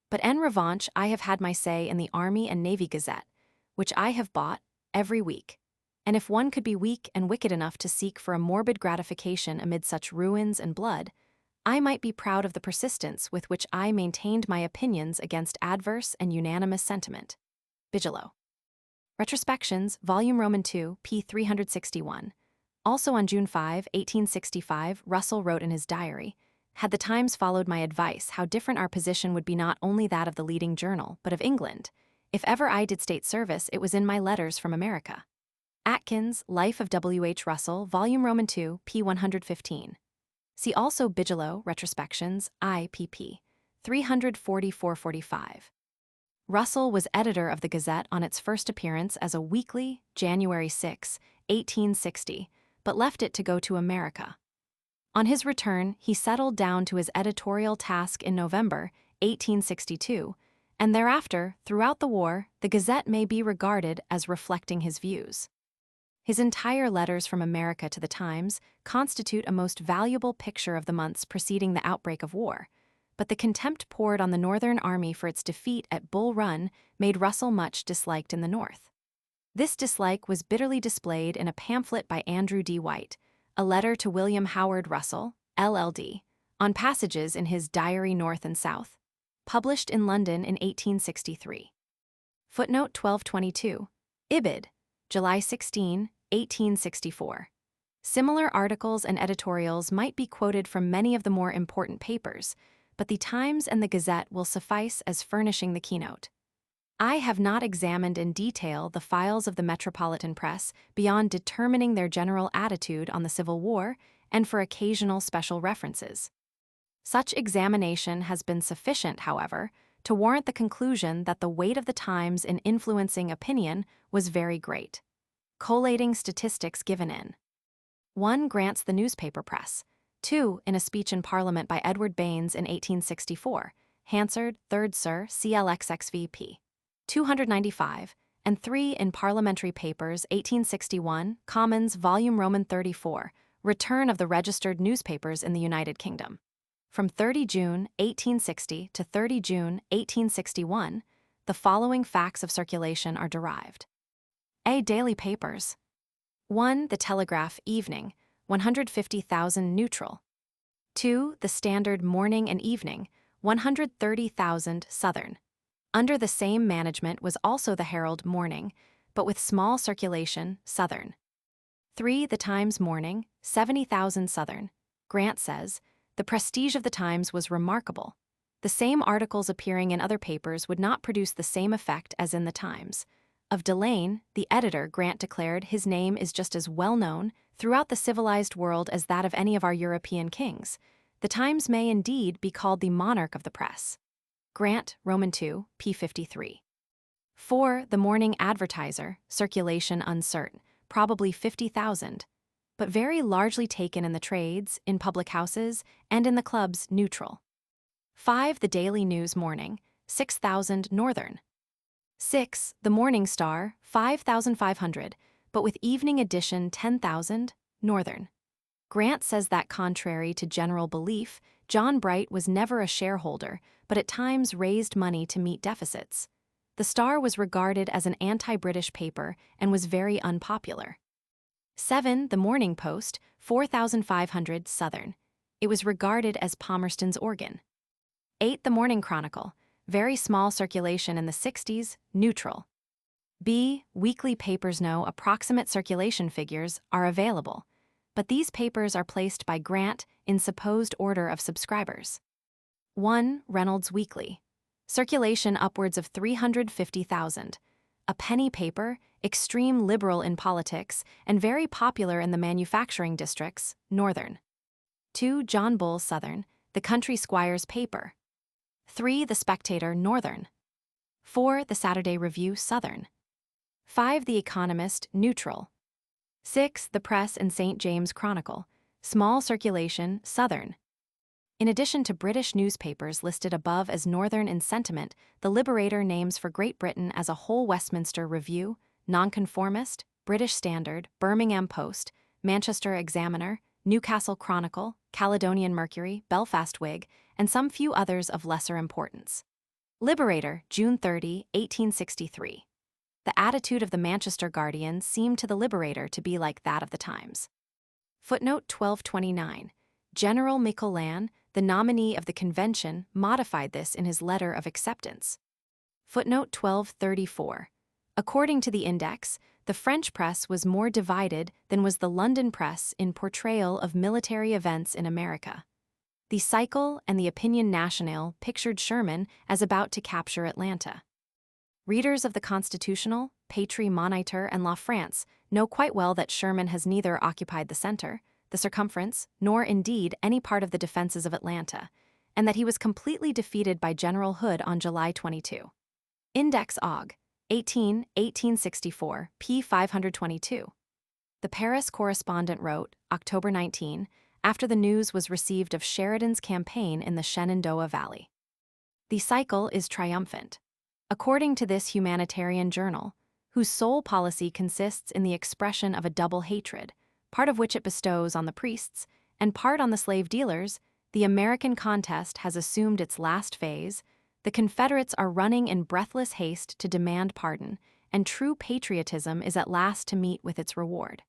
But en revanche, I have had my say in the Army and Navy Gazette, which I have bought every week. And if one could be weak and wicked enough to seek for a morbid gratification amid such ruins and blood, I might be proud of the persistence with which I maintained my opinions against adverse and unanimous sentiment. Bigelow. Retrospections, Volume Roman 2, p. 361. Also on June 5, 1865, Russell wrote in his diary, "Had the Times followed my advice, how different our position would be not only that of the leading journal, but of England. If ever I did state service, it was in my letters from America." Atkins, Life of W. H. Russell, Volume Roman 2, p. 115. See also Bigelow, Retrospections, IPP, 344-45. Russell was editor of the Gazette on its first appearance as a weekly, January 6, 1860, but left it to go to America. On his return, he settled down to his editorial task in November 1862, and thereafter, throughout the war, the Gazette may be regarded as reflecting his views. His entire letters from America to the Times constitute a most valuable picture of the months preceding the outbreak of war, but the contempt poured on the Northern Army for its defeat at Bull Run made Russell much disliked in the North. This dislike was bitterly displayed in a pamphlet by Andrew D. White, a letter to William Howard Russell, LL.D., on passages in his Diary North and South, published in London in 1863. Footnote 1222. Ibid, July 16, 1864. Similar articles and editorials might be quoted from many of the more important papers, but the Times and the Gazette will suffice as furnishing the keynote. I have not examined in detail the files of the Metropolitan Press beyond determining their general attitude on the Civil War and for occasional special references. Such examination has been sufficient, however, to warrant the conclusion that the weight of the Times in influencing opinion was very great. Collating statistics given in 1. Grants the newspaper press. 2. In a speech in Parliament by Edward Baines in 1864, Hansard, 3rd Sir, CLXXVP. 295, and 3. In Parliamentary Papers, 1861, Commons, Volume Roman 34, Return of the Registered Newspapers in the United Kingdom. From 30 June 1860 to 30 June 1861, the following facts of circulation are derived. A. Daily papers. 1. The Telegraph, evening, 150,000 neutral. 2. The Standard, morning and evening, 130,000 southern. Under the same management was also the Herald, morning, but with small circulation, southern. 3. The Times, morning, 70,000 southern. Grant says, the prestige of the Times was remarkable. The same articles appearing in other papers would not produce the same effect as in the Times. Of Delane, the editor, Grant declared, his name is just as well known throughout the civilized world as that of any of our European kings. The Times may indeed be called the monarch of the press. Grant, Roman 2, p. 53. 4. The Morning Advertiser, circulation uncertain, probably 50,000, but very largely taken in the trades, in public houses, and in the clubs, neutral. 5. The Daily News, morning, 6,000 northern. 6. The Morning Star, 5,500, but with evening edition 10,000 northern. Grant says that contrary to general belief, John Bright was never a shareholder, but at times raised money to meet deficits. The Star was regarded as an anti-British paper and was very unpopular. 7. The Morning Post, 4,500 southern. It was regarded as Palmerston's organ. 8. The Morning Chronicle, very small circulation in the 60s, neutral. B. Weekly papers. No approximate circulation figures are available, but these papers are placed by Grant in supposed order of subscribers. 1. Reynolds Weekly. Circulation upwards of 350,000. A penny paper, extreme liberal in politics, and very popular in the manufacturing districts, northern. 2. John Bull, southern, the country squire's paper. 3. The Spectator, northern. 4. The Saturday Review, southern. 5. The Economist, neutral. 6. The Press and St. James Chronicle, small circulation, southern. In addition to British newspapers listed above as northern in sentiment, the Liberator names for Great Britain as a whole Westminster Review, Nonconformist, British Standard, Birmingham Post, Manchester Examiner, Newcastle Chronicle, Caledonian Mercury, Belfast Whig, and some few others of lesser importance. Liberator, June 30, 1863. The attitude of the Manchester Guardian seemed to the Liberator to be like that of the Times. Footnote 1229. General Miquelon, the nominee of the convention, modified this in his letter of acceptance. Footnote 1234. According to the index, the French press was more divided than was the London press in portrayal of military events in America. The Cycle and the Opinion Nationale pictured Sherman as about to capture Atlanta. Readers of the Constitutional, Patrie Moniteur, and La France know quite well that Sherman has neither occupied the center, the circumference, nor indeed any part of the defenses of Atlanta, and that he was completely defeated by General Hood on July 22. Index Aug. 1864, p. 522. The Paris correspondent wrote, October 19, after the news was received of Sheridan's campaign in the Shenandoah Valley. The Cycle is triumphant. According to this humanitarian journal, whose sole policy consists in the expression of a double hatred, part of which it bestows on the priests, and part on the slave dealers, the American contest has assumed its last phase. The Confederates are running in breathless haste to demand pardon, and true patriotism is at last to meet with its reward.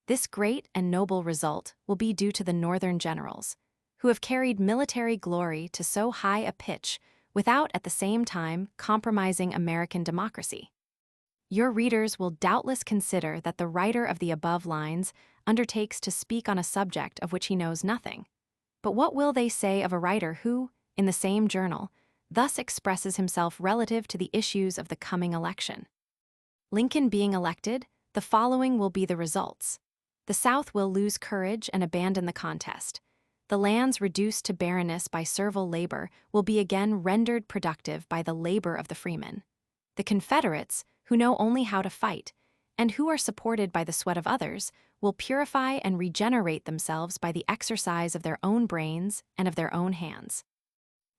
This great and noble result will be due to the Northern generals, who have carried military glory to so high a pitch without at the same time compromising American democracy. Your readers will doubtless consider that the writer of the above lines undertakes to speak on a subject of which he knows nothing. But what will they say of a writer who, in the same journal, thus expresses himself relative to the issues of the coming election? Lincoln being elected, the following will be the results. The South will lose courage and abandon the contest. The lands reduced to barrenness by servile labor will be again rendered productive by the labor of the freemen. The Confederates, who know only how to fight, and who are supported by the sweat of others, will purify and regenerate themselves by the exercise of their own brains and of their own hands.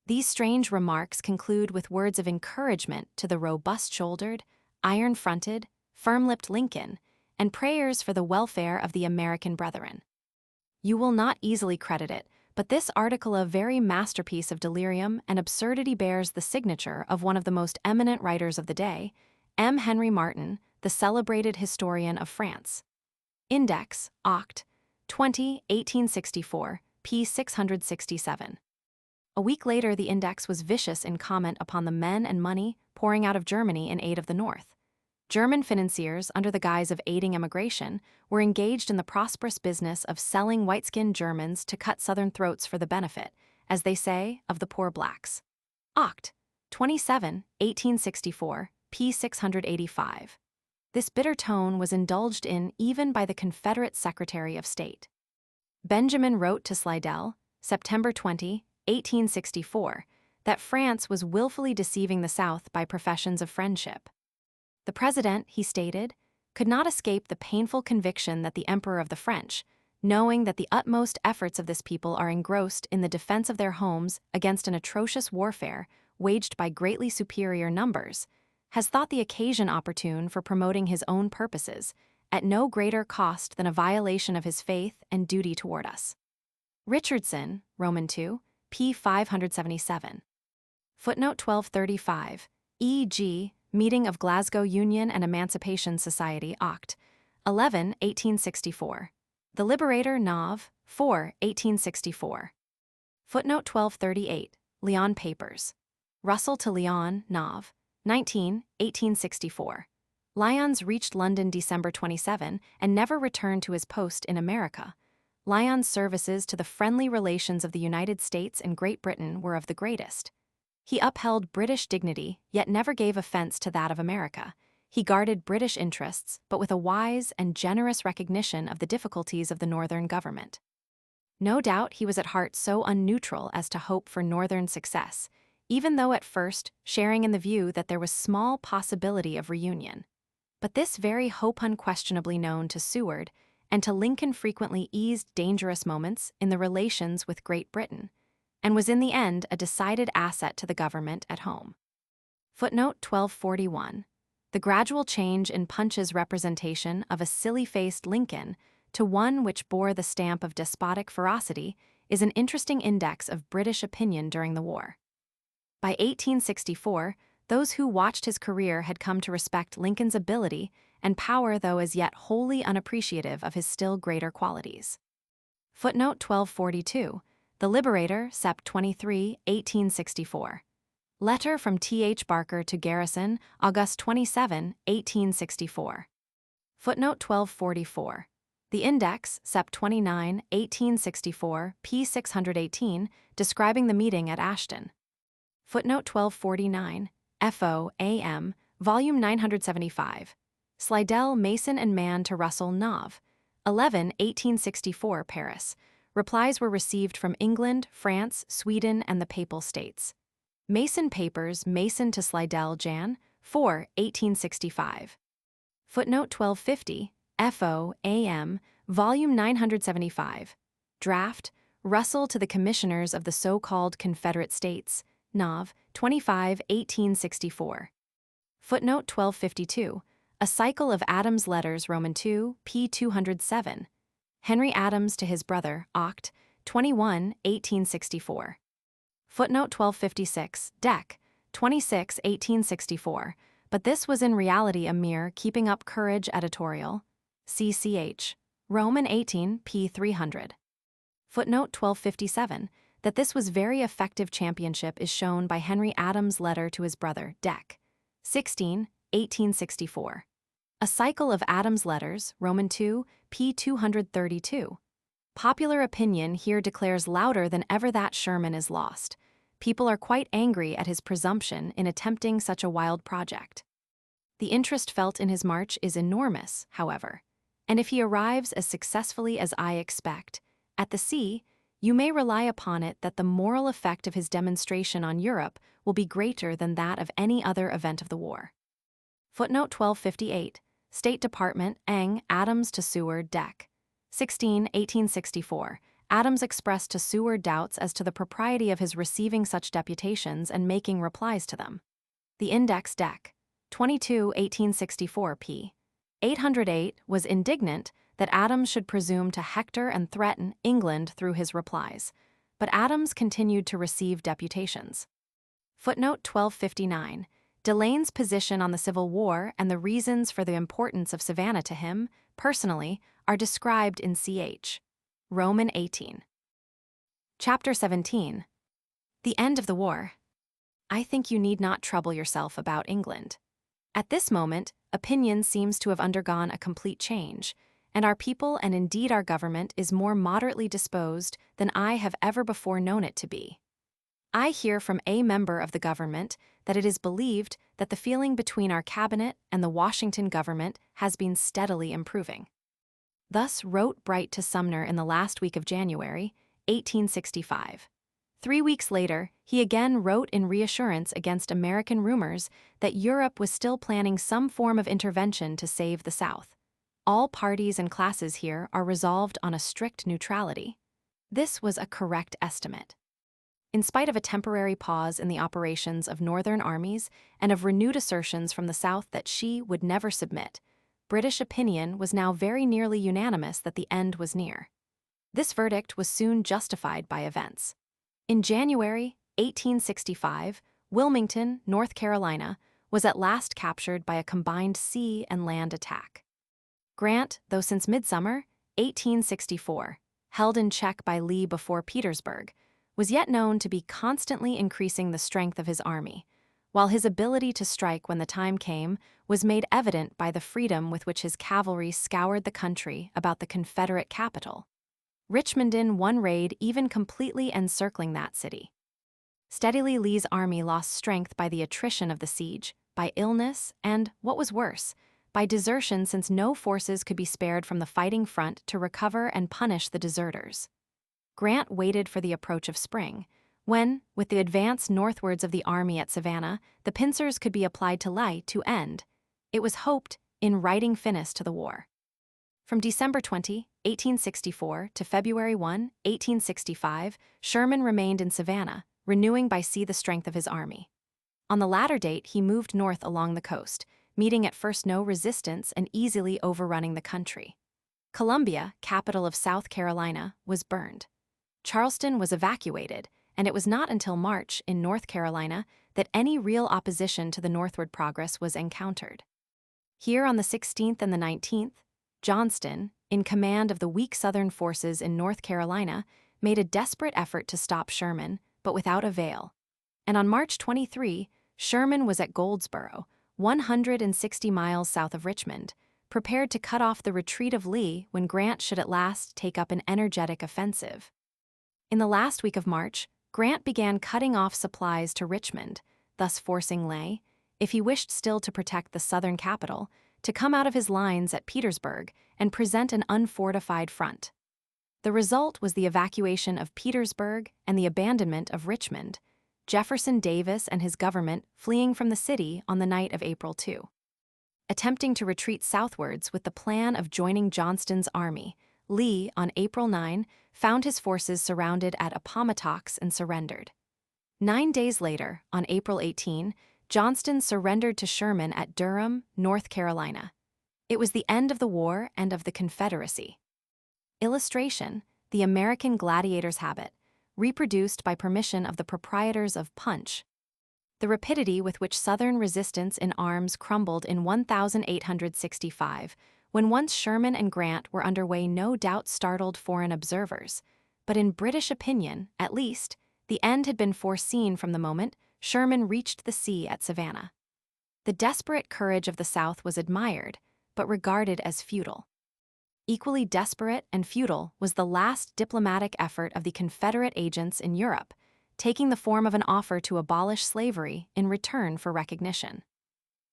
These strange remarks conclude with words of encouragement to the robust-shouldered, iron-fronted, firm-lipped Lincoln, and prayers for the welfare of the American brethren. You will not easily credit it, but this article, a very masterpiece of delirium and absurdity, bears the signature of one of the most eminent writers of the day, M. Henry Martin, the celebrated historian of France. Index, Oct. 20, 1864, p. 667. A week later, the Index was vicious in comment upon the men and money pouring out of Germany in aid of the North. German financiers, under the guise of aiding emigration, were engaged in the prosperous business of selling white-skinned Germans to cut Southern throats for the benefit, as they say, of the poor blacks. Oct. 27, 1864, p. 685. This bitter tone was indulged in even by the Confederate Secretary of State. Benjamin wrote to Slidell, September 20, 1864, that France was willfully deceiving the South by professions of friendship. The president, he stated, could not escape the painful conviction that the Emperor of the French, knowing that the utmost efforts of this people are engrossed in the defense of their homes against an atrocious warfare waged by greatly superior numbers, has thought the occasion opportune for promoting his own purposes, at no greater cost than a violation of his faith and duty toward us. Richardson, Roman 2, p. 577. Footnote 1235, e.g., Meeting of Glasgow Union and Emancipation Society, Oct. 11, 1864. The Liberator, Nov. 4, 1864. Footnote 1238, Lyon Papers. Russell to Lyon, Nov. 19, 1864. Lyons reached London December 27 and never returned to his post in America. Lyon's services to the friendly relations of the United States and Great Britain were of the greatest. He upheld British dignity, yet never gave offense to that of America. He guarded British interests, but with a wise and generous recognition of the difficulties of the Northern government. No doubt he was at heart so unneutral as to hope for Northern success, even though at first sharing in the view that there was small possibility of reunion. But this very hope unquestionably known to Seward, and to Lincoln frequently eased dangerous moments in the relations with Great Britain, and was in the end a decided asset to the government at home. Footnote 1241. The gradual change in Punch's representation of a silly-faced Lincoln to one which bore the stamp of despotic ferocity is an interesting index of British opinion during the war. By 1864, those who watched his career had come to respect Lincoln's ability and power, though as yet wholly unappreciative of his still greater qualities. Footnote 1242. The Liberator, Sept. 23, 1864. Letter from T.H. Barker to Garrison, August 27, 1864. Footnote 1244. The Index, Sept. 29, 1864, p. 618, describing the meeting at Ashton. Footnote 1249. FO.AM, Volume 975. Slidell, Mason and Mann to Russell, Nov. 11, 1864, Paris. Replies were received from England, France, Sweden, and the Papal States. Mason Papers, Mason to Slidell, Jan. 4, 1865. Footnote 1250, FO.AM, Volume 975. Draft, Russell to the Commissioners of the so-called Confederate States, Nov. 25, 1864. Footnote 1252, A Cycle of Adams' Letters, Roman 2, p. 207. Henry Adams to his brother, Oct. 21, 1864. Footnote 1256, Dec. 26, 1864, but this was in reality a mere keeping up courage editorial. CCH. Roman 18, p. 300. Footnote 1257, that this was very effective championship is shown by Henry Adams' letter to his brother, Dec. 16, 1864. A cycle of Adams letters, Roman 2, p. 232. Popular opinion here declares louder than ever that Sherman is lost. People are quite angry at his presumption in attempting such a wild project. The interest felt in his march is enormous, however, and if he arrives as successfully as I expect, at the sea, you may rely upon it that the moral effect of his demonstration on Europe will be greater than that of any other event of the war. Footnote 1258, State Department, Eng, Adams to Seward, Dec. 16, 1864. Adams expressed to Seward doubts as to the propriety of his receiving such deputations and making replies to them. The Index, Dec. 22, 1864 p. 808 was indignant that Adams should presume to hector and threaten England through his replies, but Adams continued to receive deputations. Footnote 1259. Delane's position on the Civil War and the reasons for the importance of Savannah to him, personally, are described in ch. Roman 18. Chapter 17. The End of the War. I think you need not trouble yourself about England. At this moment, opinion seems to have undergone a complete change, and our people and indeed our government is more moderately disposed than I have ever before known it to be. I hear from a member of the government that it is believed that the feeling between our cabinet and the Washington government has been steadily improving. Thus wrote Bright to Sumner in the last week of January, 1865. 3 weeks later, he again wrote in reassurance against American rumors that Europe was still planning some form of intervention to save the South. All parties and classes here are resolved on a strict neutrality. This was a correct estimate. In spite of a temporary pause in the operations of Northern armies and of renewed assertions from the South that she would never submit, British opinion was now very nearly unanimous that the end was near. This verdict was soon justified by events. In January 1865, Wilmington, North Carolina, was at last captured by a combined sea and land attack. Grant, though since midsummer 1864, held in check by Lee before Petersburg, was yet known to be constantly increasing the strength of his army, while his ability to strike when the time came was made evident by the freedom with which his cavalry scoured the country about the Confederate capital. Richmond in one raid even completely encircling that city. Steadily Lee's army lost strength by the attrition of the siege, by illness, and, what was worse, by desertion, since no forces could be spared from the fighting front to recover and punish the deserters. Grant waited for the approach of spring, when, with the advance northwards of the army at Savannah, the pincers could be applied to lie to end, it was hoped, in writing finis to the war. From December 20, 1864 to February 1, 1865, Sherman remained in Savannah, renewing by sea the strength of his army. On the latter date, he moved north along the coast, meeting at first no resistance and easily overrunning the country. Columbia, capital of South Carolina, was burned. Charleston was evacuated, and it was not until March, in North Carolina, that any real opposition to the northward progress was encountered. Here on the 16th and the 19th, Johnston, in command of the weak Southern forces in North Carolina, made a desperate effort to stop Sherman, but without avail. And on March 23, Sherman was at Goldsboro, 160 miles south of Richmond, prepared to cut off the retreat of Lee when Grant should at last take up an energetic offensive. In the last week of March, Grant began cutting off supplies to Richmond, thus forcing Lee, if he wished still to protect the Southern capital, to come out of his lines at Petersburg and present an unfortified front. The result was the evacuation of Petersburg and the abandonment of Richmond, Jefferson Davis and his government fleeing from the city on the night of April 2. Attempting to retreat southwards with the plan of joining Johnston's army, Lee, on April 9, found his forces surrounded at Appomattox and surrendered. 9 days later, on April 18, Johnston surrendered to Sherman at Durham, North Carolina. It was the end of the war and of the Confederacy. Illustration: the American gladiator's habit, reproduced by permission of the proprietors of Punch. The rapidity with which Southern resistance in arms crumbled in 1865, when once Sherman and Grant were underway, no doubt startled foreign observers, but in British opinion, at least, the end had been foreseen from the moment Sherman reached the sea at Savannah. The desperate courage of the South was admired, but regarded as futile. Equally desperate and futile was the last diplomatic effort of the Confederate agents in Europe, taking the form of an offer to abolish slavery in return for recognition.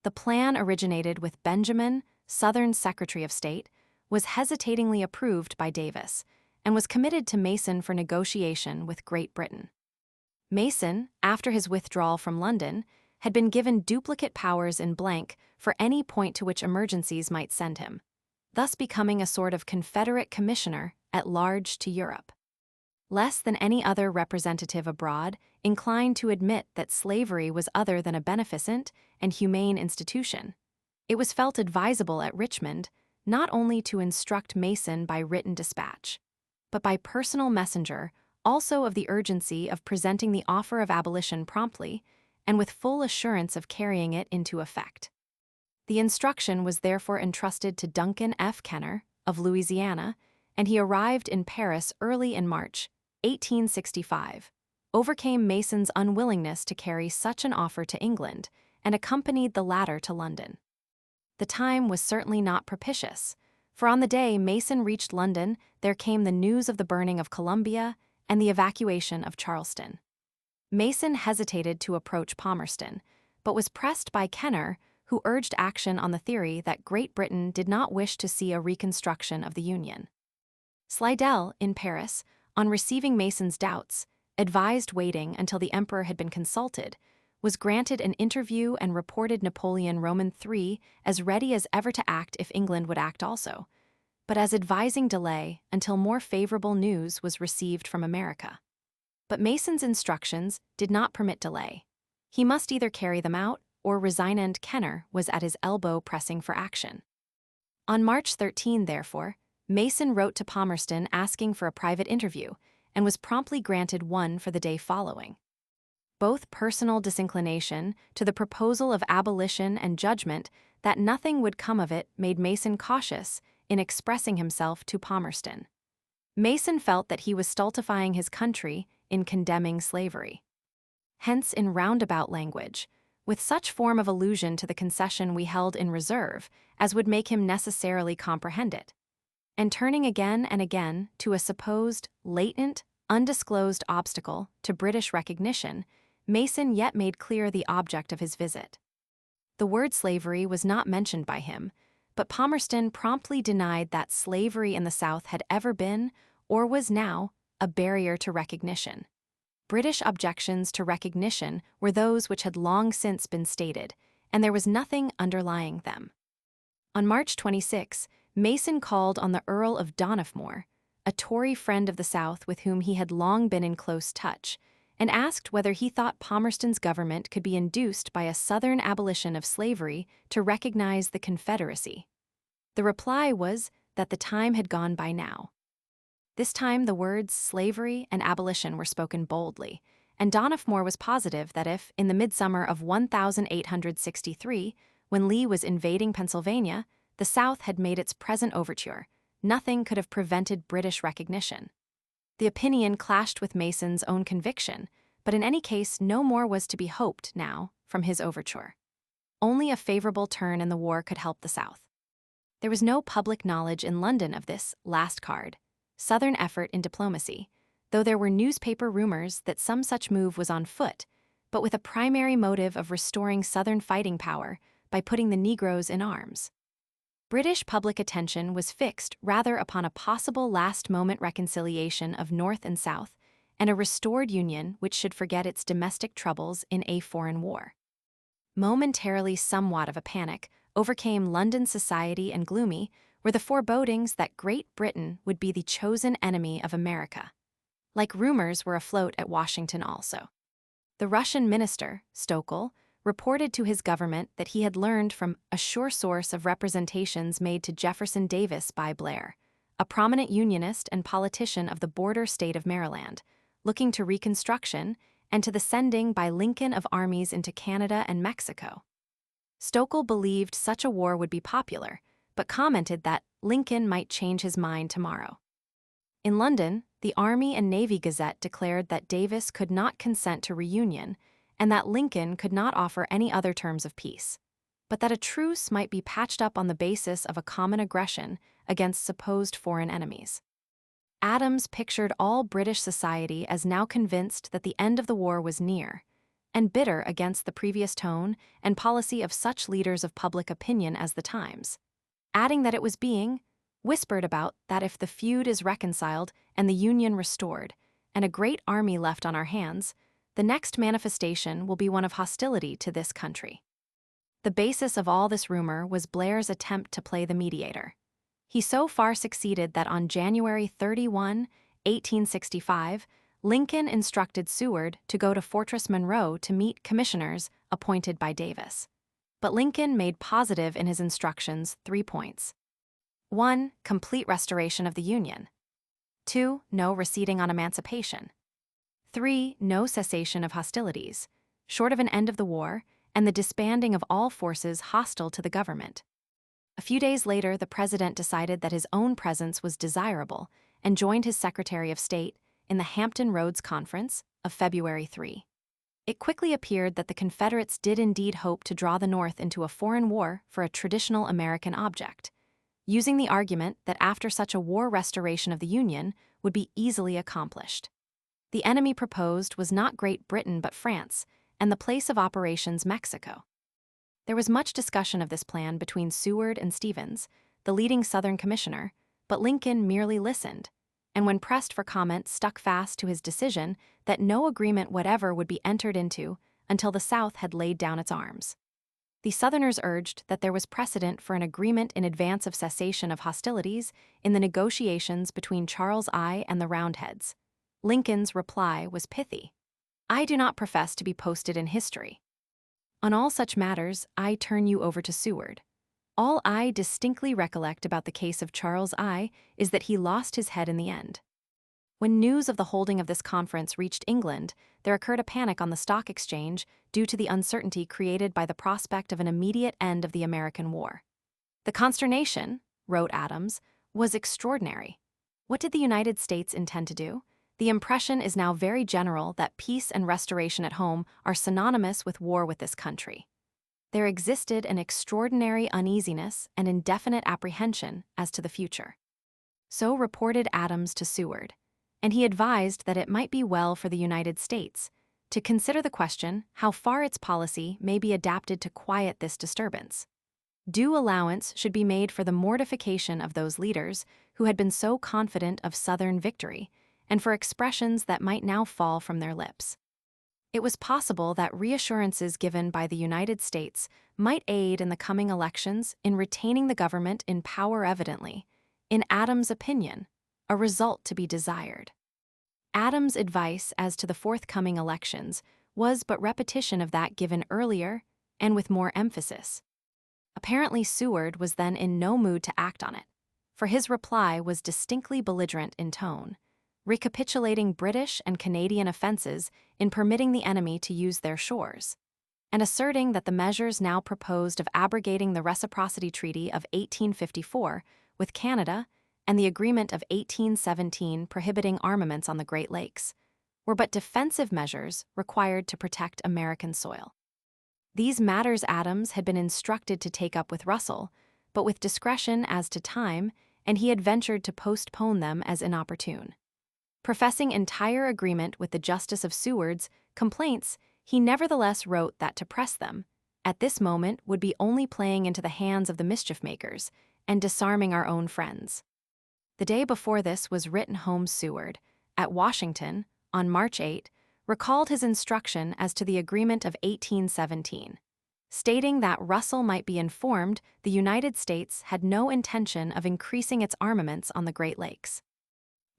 The plan originated with Benjamin, Southern Secretary of State, was hesitatingly approved by Davis, and was committed to Mason for negotiation with Great Britain. Mason, after his withdrawal from London, had been given duplicate powers in blank for any point to which emergencies might send him, thus becoming a sort of Confederate commissioner at large to Europe. Less than any other representative abroad inclined to admit that slavery was other than a beneficent and humane institution, it was felt advisable at Richmond not only to instruct Mason by written dispatch, but by personal messenger also of the urgency of presenting the offer of abolition promptly and with full assurance of carrying it into effect. The instruction was therefore entrusted to Duncan F. Kenner, of Louisiana, and he arrived in Paris early in March 1865, overcame Mason's unwillingness to carry such an offer to England, and accompanied the latter to London. The time was certainly not propitious, for on the day Mason reached London there came the news of the burning of Columbia and the evacuation of Charleston. Mason hesitated to approach Palmerston, but was pressed by Kenner, who urged action on the theory that Great Britain did not wish to see a reconstruction of the Union. Slidell, in Paris, on receiving Mason's doubts, advised waiting until the emperor had been consulted, was granted an interview and reported Napoleon Roman III as ready as ever to act if England would act also, but as advising delay until more favorable news was received from America. But Mason's instructions did not permit delay. He must either carry them out or resign, and Kenner was at his elbow pressing for action. On March 13, therefore, Mason wrote to Palmerston asking for a private interview, and was promptly granted one for the day following. Both personal disinclination to the proposal of abolition and judgment that nothing would come of it made Mason cautious in expressing himself to Palmerston. Mason felt that he was stultifying his country in condemning slavery. Hence, in roundabout language, with such form of allusion to the concession we held in reserve as would make him necessarily comprehend it, and turning again and again to a supposed, latent, undisclosed obstacle to British recognition, Mason yet made clear the object of his visit. The word slavery was not mentioned by him, but Palmerston promptly denied that slavery in the South had ever been, or was now, a barrier to recognition. British objections to recognition were those which had long since been stated, and there was nothing underlying them. On March 26, Mason called on the Earl of Donoughmore, a Tory friend of the South with whom he had long been in close touch, and asked whether he thought Palmerston's government could be induced by a Southern abolition of slavery to recognize the Confederacy. The reply was that the time had gone by now. This time the words slavery and abolition were spoken boldly, and Donoughmore was positive that if, in the midsummer of 1863, when Lee was invading Pennsylvania, the South had made its present overture, nothing could have prevented British recognition. The opinion clashed with Mason's own conviction, but in any case no more was to be hoped now from his overture. Only a favorable turn in the war could help the South. There was no public knowledge in London of this last card, Southern effort in diplomacy, though there were newspaper rumors that some such move was on foot, but with a primary motive of restoring Southern fighting power by putting the Negroes in arms. British public attention was fixed rather upon a possible last-moment reconciliation of North and South and a restored union which should forget its domestic troubles in a foreign war. Momentarily somewhat of a panic overcame London society, and gloomy were the forebodings that Great Britain would be the chosen enemy of America. Like rumors were afloat at Washington also. The Russian minister, Stokel, reported to his government that he had learned from a sure source of representations made to Jefferson Davis by Blair, a prominent Unionist and politician of the border state of Maryland, looking to Reconstruction and to the sending by Lincoln of armies into Canada and Mexico. Stokel believed such a war would be popular, but commented that Lincoln might change his mind tomorrow. In London, the Army and Navy Gazette declared that Davis could not consent to reunion and that Lincoln could not offer any other terms of peace. but that a truce might be patched up on the basis of a common aggression against supposed foreign enemies. Adams pictured all British society as now convinced that the end of the war was near, and bitter against the previous tone and policy of such leaders of public opinion as the Times, adding that it was being whispered about that if the feud is reconciled and the Union restored, and a great army left on our hands, the next manifestation will be one of hostility to this country. The basis of all this rumor was Blair's attempt to play the mediator. He so far succeeded that on January 31, 1865, Lincoln instructed Seward to go to Fortress Monroe to meet commissioners appointed by Davis. But Lincoln made positive in his instructions 3 points. 1. Complete restoration of the Union. 2. No receding on emancipation. 3. No cessation of hostilities, short of an end of the war, and the disbanding of all forces hostile to the government. A few days later, the president decided that his own presence was desirable and joined his Secretary of State in the Hampton Roads Conference of February 3. It quickly appeared that the Confederates did indeed hope to draw the North into a foreign war for a traditional American object, using the argument that after such a war restoration of the Union would be easily accomplished. The enemy proposed was not Great Britain but France, and the place of operations Mexico. There was much discussion of this plan between Seward and Stevens, the leading Southern commissioner, but Lincoln merely listened, and when pressed for comment stuck fast to his decision that no agreement whatever would be entered into until the South had laid down its arms. The Southerners urged that there was precedent for an agreement in advance of cessation of hostilities in the negotiations between Charles I and the Roundheads. Lincoln's reply was pithy. I do not profess to be posted in history. On all such matters, I turn you over to Seward. All I distinctly recollect about the case of Charles I is that he lost his head in the end. When news of the holding of this conference reached England, there occurred a panic on the stock exchange due to the uncertainty created by the prospect of an immediate end of the American war. The consternation, wrote Adams, was extraordinary. What did the United States intend to do? The impression is now very general that peace and restoration at home are synonymous with war with this country. There existed an extraordinary uneasiness and indefinite apprehension as to the future. So reported Adams to Seward, and he advised that it might be well for the United States to consider the question how far its policy may be adapted to quiet this disturbance. Due allowance should be made for the mortification of those leaders who had been so confident of Southern victory, and for expressions that might now fall from their lips. It was possible that reassurances given by the United States might aid in the coming elections in retaining the government in power evidently, in Adams' opinion, a result to be desired. Adams' advice as to the forthcoming elections was but repetition of that given earlier and with more emphasis. Apparently Seward was then in no mood to act on it, for his reply was distinctly belligerent in tone, recapitulating British and Canadian offenses in permitting the enemy to use their shores, and asserting that the measures now proposed of abrogating the Reciprocity Treaty of 1854 with Canada and the Agreement of 1817 prohibiting armaments on the Great Lakes were but defensive measures required to protect American soil. These matters Adams had been instructed to take up with Russell, but with discretion as to time, and he had ventured to postpone them as inopportune. Professing entire agreement with the justice of Seward's complaints, he nevertheless wrote that to press them, at this moment, would be only playing into the hands of the mischief-makers and disarming our own friends. The day before this was written home Seward, at Washington, on March 8, recalled his instruction as to the agreement of 1817, stating that Russell might be informed the United States had no intention of increasing its armaments on the Great Lakes.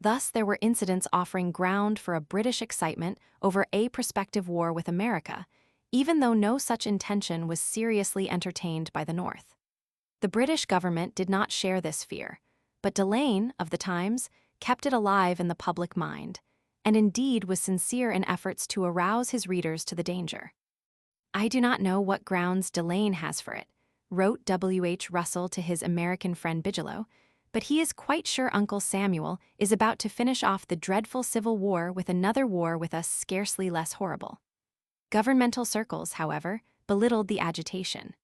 Thus, there were incidents offering ground for a British excitement over a prospective war with America, even though no such intention was seriously entertained by the North. The British government did not share this fear, but Delane, of the Times, kept it alive in the public mind, and indeed was sincere in efforts to arouse his readers to the danger. I do not know what grounds Delane has for it, wrote W. H. Russell to his American friend Bigelow, but he is quite sure Uncle Samuel is about to finish off the dreadful Civil War with another war with us scarcely less horrible. Governmental circles, however, belittled the agitation.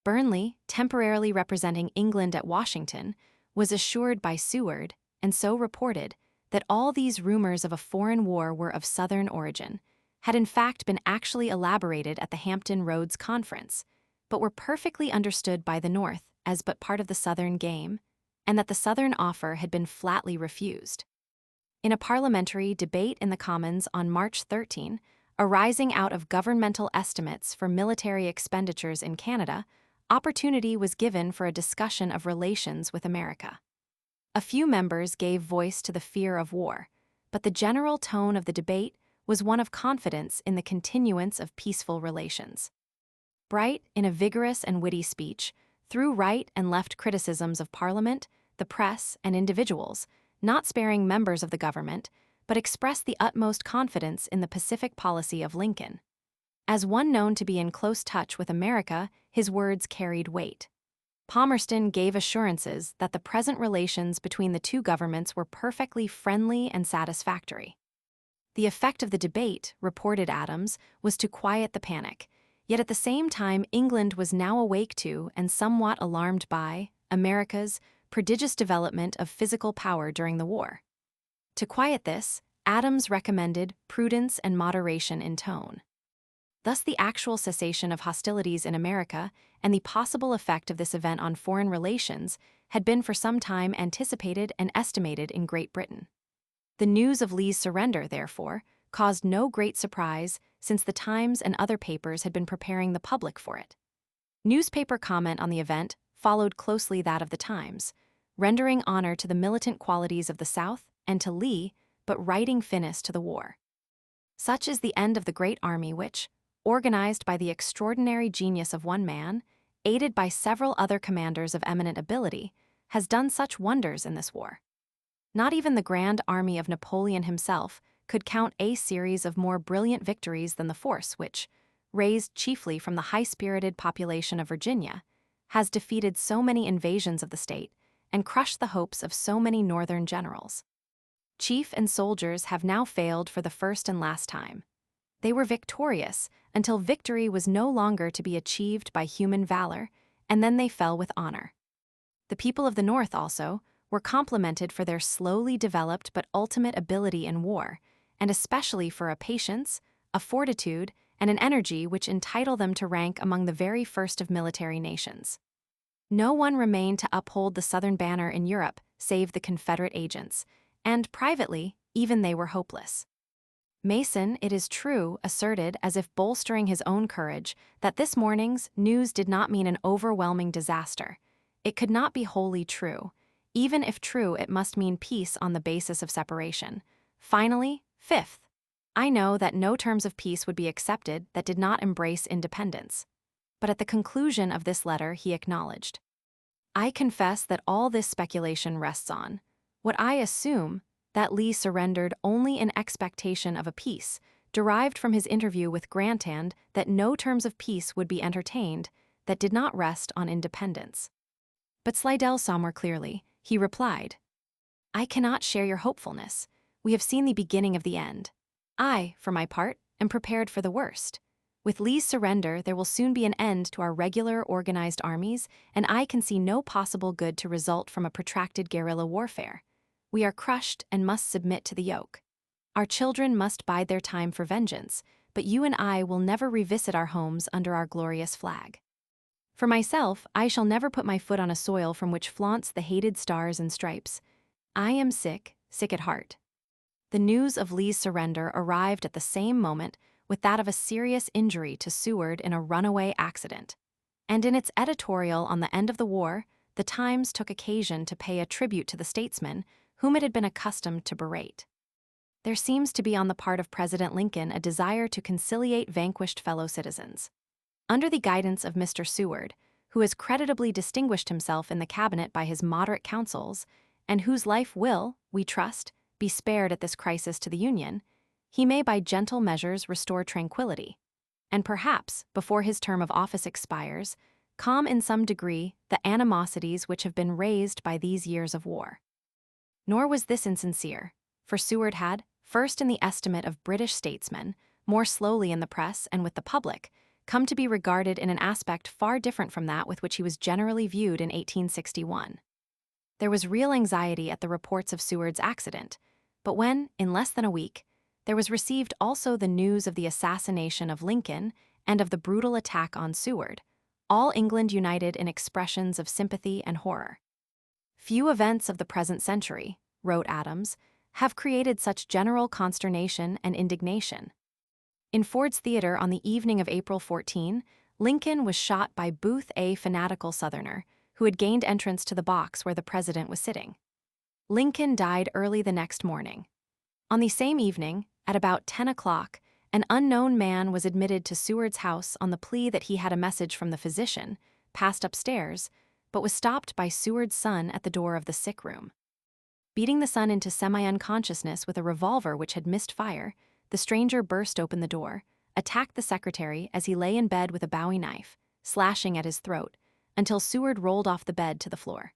Burnley, temporarily representing England at Washington, was assured by Seward, and so reported, that all these rumors of a foreign war were of Southern origin, had in fact been actually elaborated at the Hampton Roads Conference, but were perfectly understood by the North as but part of the Southern game, and that the Southern offer had been flatly refused. In a parliamentary debate in the Commons on March 13, arising out of governmental estimates for military expenditures in Canada, opportunity was given for a discussion of relations with America. A few members gave voice to the fear of war, but the general tone of the debate was one of confidence in the continuance of peaceful relations. Bright, in a vigorous and witty speech, threw right and left criticisms of Parliament, the press, and individuals, not sparing members of the government, but expressed the utmost confidence in the pacific policy of Lincoln. As one known to be in close touch with America, his words carried weight. Palmerston gave assurances that the present relations between the two governments were perfectly friendly and satisfactory. The effect of the debate, reported Adams, was to quiet the panic, yet at the same time England was now awake to, and somewhat alarmed by, America's prodigious development of physical power during the war. To quiet this, Adams recommended prudence and moderation in tone. Thus the actual cessation of hostilities in America and the possible effect of this event on foreign relations had been for some time anticipated and estimated in Great Britain. The news of Lee's surrender, therefore, caused no great surprise since the Times and other papers had been preparing the public for it. Newspaper comment on the event followed closely that of the Times, rendering honor to the militant qualities of the South and to Lee, but writing finis to the war. Such is the end of the great army which, organized by the extraordinary genius of one man, aided by several other commanders of eminent ability, has done such wonders in this war. Not even the grand army of Napoleon himself could count a series of more brilliant victories than the force which, raised chiefly from the high-spirited population of Virginia, has defeated so many invasions of the state and crushed the hopes of so many northern generals. Chief and soldiers have now failed for the first and last time. They were victorious until victory was no longer to be achieved by human valor, and then they fell with honor. The people of the North, also, were complimented for their slowly developed but ultimate ability in war, and especially for a patience, a fortitude, and an energy which entitle them to rank among the very first of military nations. No one remained to uphold the Southern banner in Europe save the Confederate agents, and privately, even they were hopeless. Mason, it is true, asserted, as if bolstering his own courage, that this morning's news did not mean an overwhelming disaster. It could not be wholly true. Even if true, it must mean peace on the basis of separation. Finally, fifth, I know that no terms of peace would be accepted that did not embrace independence. But at the conclusion of this letter he acknowledged, I confess that all this speculation rests on what I assume, that Lee surrendered only in expectation of a peace, derived from his interview with Grant, and that no terms of peace would be entertained that did not rest on independence. But Slidell saw more clearly. He replied, I cannot share your hopefulness. We have seen the beginning of the end. I, for my part, am prepared for the worst. With Lee's surrender, there will soon be an end to our regular organized armies, and I can see no possible good to result from a protracted guerrilla warfare. We are crushed and must submit to the yoke. Our children must bide their time for vengeance, but you and I will never revisit our homes under our glorious flag. For myself, I shall never put my foot on a soil from which flaunts the hated stars and stripes. I am sick, sick at heart. The news of Lee's surrender arrived at the same moment with that of a serious injury to Seward in a runaway accident. And in its editorial on the end of the war, the Times took occasion to pay a tribute to the statesman whom it had been accustomed to berate. There seems to be on the part of President Lincoln a desire to conciliate vanquished fellow citizens. Under the guidance of Mr. Seward, who has creditably distinguished himself in the cabinet by his moderate counsels, and whose life will, we trust, be spared at this crisis to the Union, he may by gentle measures restore tranquility, and perhaps, before his term of office expires, calm in some degree the animosities which have been raised by these years of war. Nor was this insincere, for Seward had, first in the estimate of British statesmen, more slowly in the press and with the public, come to be regarded in an aspect far different from that with which he was generally viewed in 1861. There was real anxiety at the reports of Seward's accident, but when, in less than a week, there was received also the news of the assassination of Lincoln and of the brutal attack on Seward, all England united in expressions of sympathy and horror. Few events of the present century, wrote Adams, have created such general consternation and indignation. In Ford's Theater on the evening of April 14, Lincoln was shot by Booth, a fanatical Southerner, who had gained entrance to the box where the president was sitting. Lincoln died early the next morning. On the same evening, at about 10 o'clock, an unknown man was admitted to Seward's house on the plea that he had a message from the physician, passed upstairs, but was stopped by Seward's son at the door of the sick room. Beating the son into semi-unconsciousness with a revolver which had missed fire, the stranger burst open the door, attacked the secretary as he lay in bed with a bowie knife, slashing at his throat, until Seward rolled off the bed to the floor.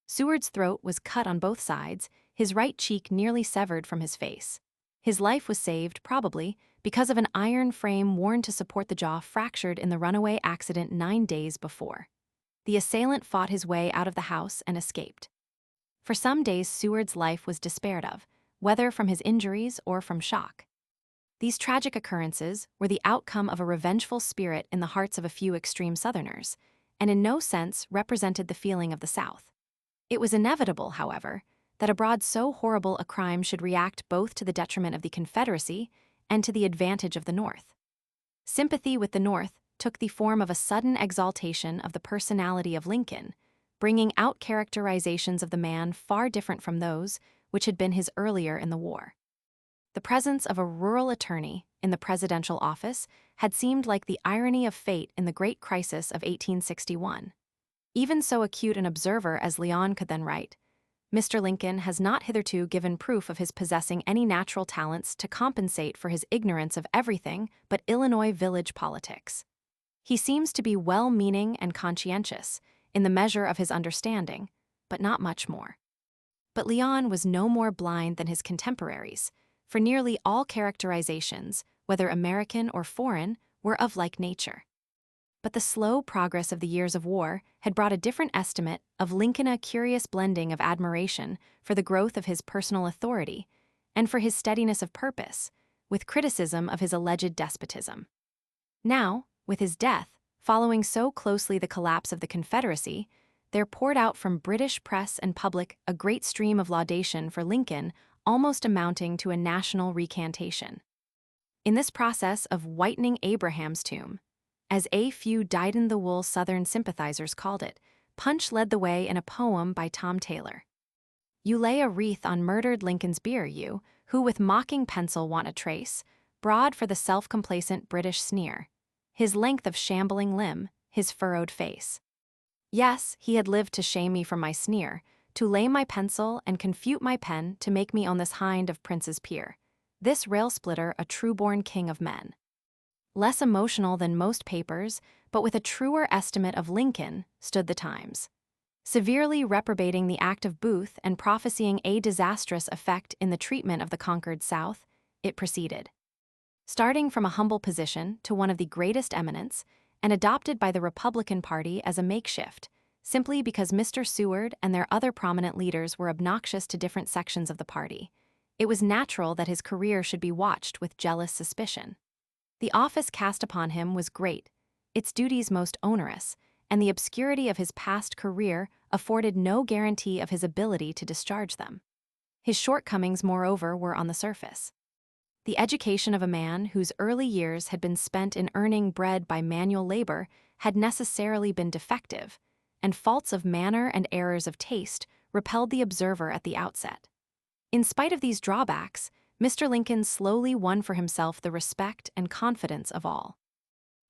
Seward's throat was cut on both sides, his right cheek nearly severed from his face. His life was saved, probably, because of an iron frame worn to support the jaw fractured in the runaway accident 9 days before. The assailant fought his way out of the house and escaped. For some days Seward's life was despaired of, whether from his injuries or from shock. These tragic occurrences were the outcome of a revengeful spirit in the hearts of a few extreme Southerners, and in no sense represented the feeling of the South. It was inevitable, however, that abroad so horrible a crime should react both to the detriment of the Confederacy and to the advantage of the North. Sympathy with the North took the form of a sudden exaltation of the personality of Lincoln, bringing out characterizations of the man far different from those which had been his earlier in the war. The presence of a rural attorney in the presidential office had seemed like the irony of fate in the great crisis of 1861. Even so acute an observer as Leon could then write, Mr. Lincoln has not hitherto given proof of his possessing any natural talents to compensate for his ignorance of everything but Illinois village politics. He seems to be well-meaning and conscientious, in the measure of his understanding, but not much more. But Leon was no more blind than his contemporaries, for nearly all characterizations, whether American or foreign, were of like nature. But the slow progress of the years of war had brought a different estimate of Lincoln, a curious blending of admiration for the growth of his personal authority and for his steadiness of purpose, with criticism of his alleged despotism. Now, with his death, following so closely the collapse of the Confederacy, there poured out from British press and public a great stream of laudation for Lincoln, almost amounting to a national recantation. In this process of whitening Abraham's tomb, as a few dyed-in-the-wool Southern sympathizers called it, Punch led the way in a poem by Tom Taylor. You lay a wreath on murdered Lincoln's bier, you, who with mocking pencil want a trace, broad for the self-complacent British sneer, his length of shambling limb, his furrowed face. Yes, he had lived to shame me from my sneer, to lay my pencil and confute my pen to make me on this hind of prince's peer, this rail-splitter a true-born king of men. Less emotional than most papers, but with a truer estimate of Lincoln, stood the Times. Severely reprobating the act of Booth and prophesying a disastrous effect in the treatment of the conquered South, it proceeded. Starting from a humble position to one of the greatest eminence, and adopted by the Republican Party as a makeshift, simply because Mr. Seward and their other prominent leaders were obnoxious to different sections of the party, it was natural that his career should be watched with jealous suspicion. The office cast upon him was great, its duties most onerous, and the obscurity of his past career afforded no guarantee of his ability to discharge them. His shortcomings, moreover, were on the surface. The education of a man whose early years had been spent in earning bread by manual labor had necessarily been defective, and faults of manner and errors of taste repelled the observer at the outset. In spite of these drawbacks, Mr. Lincoln slowly won for himself the respect and confidence of all.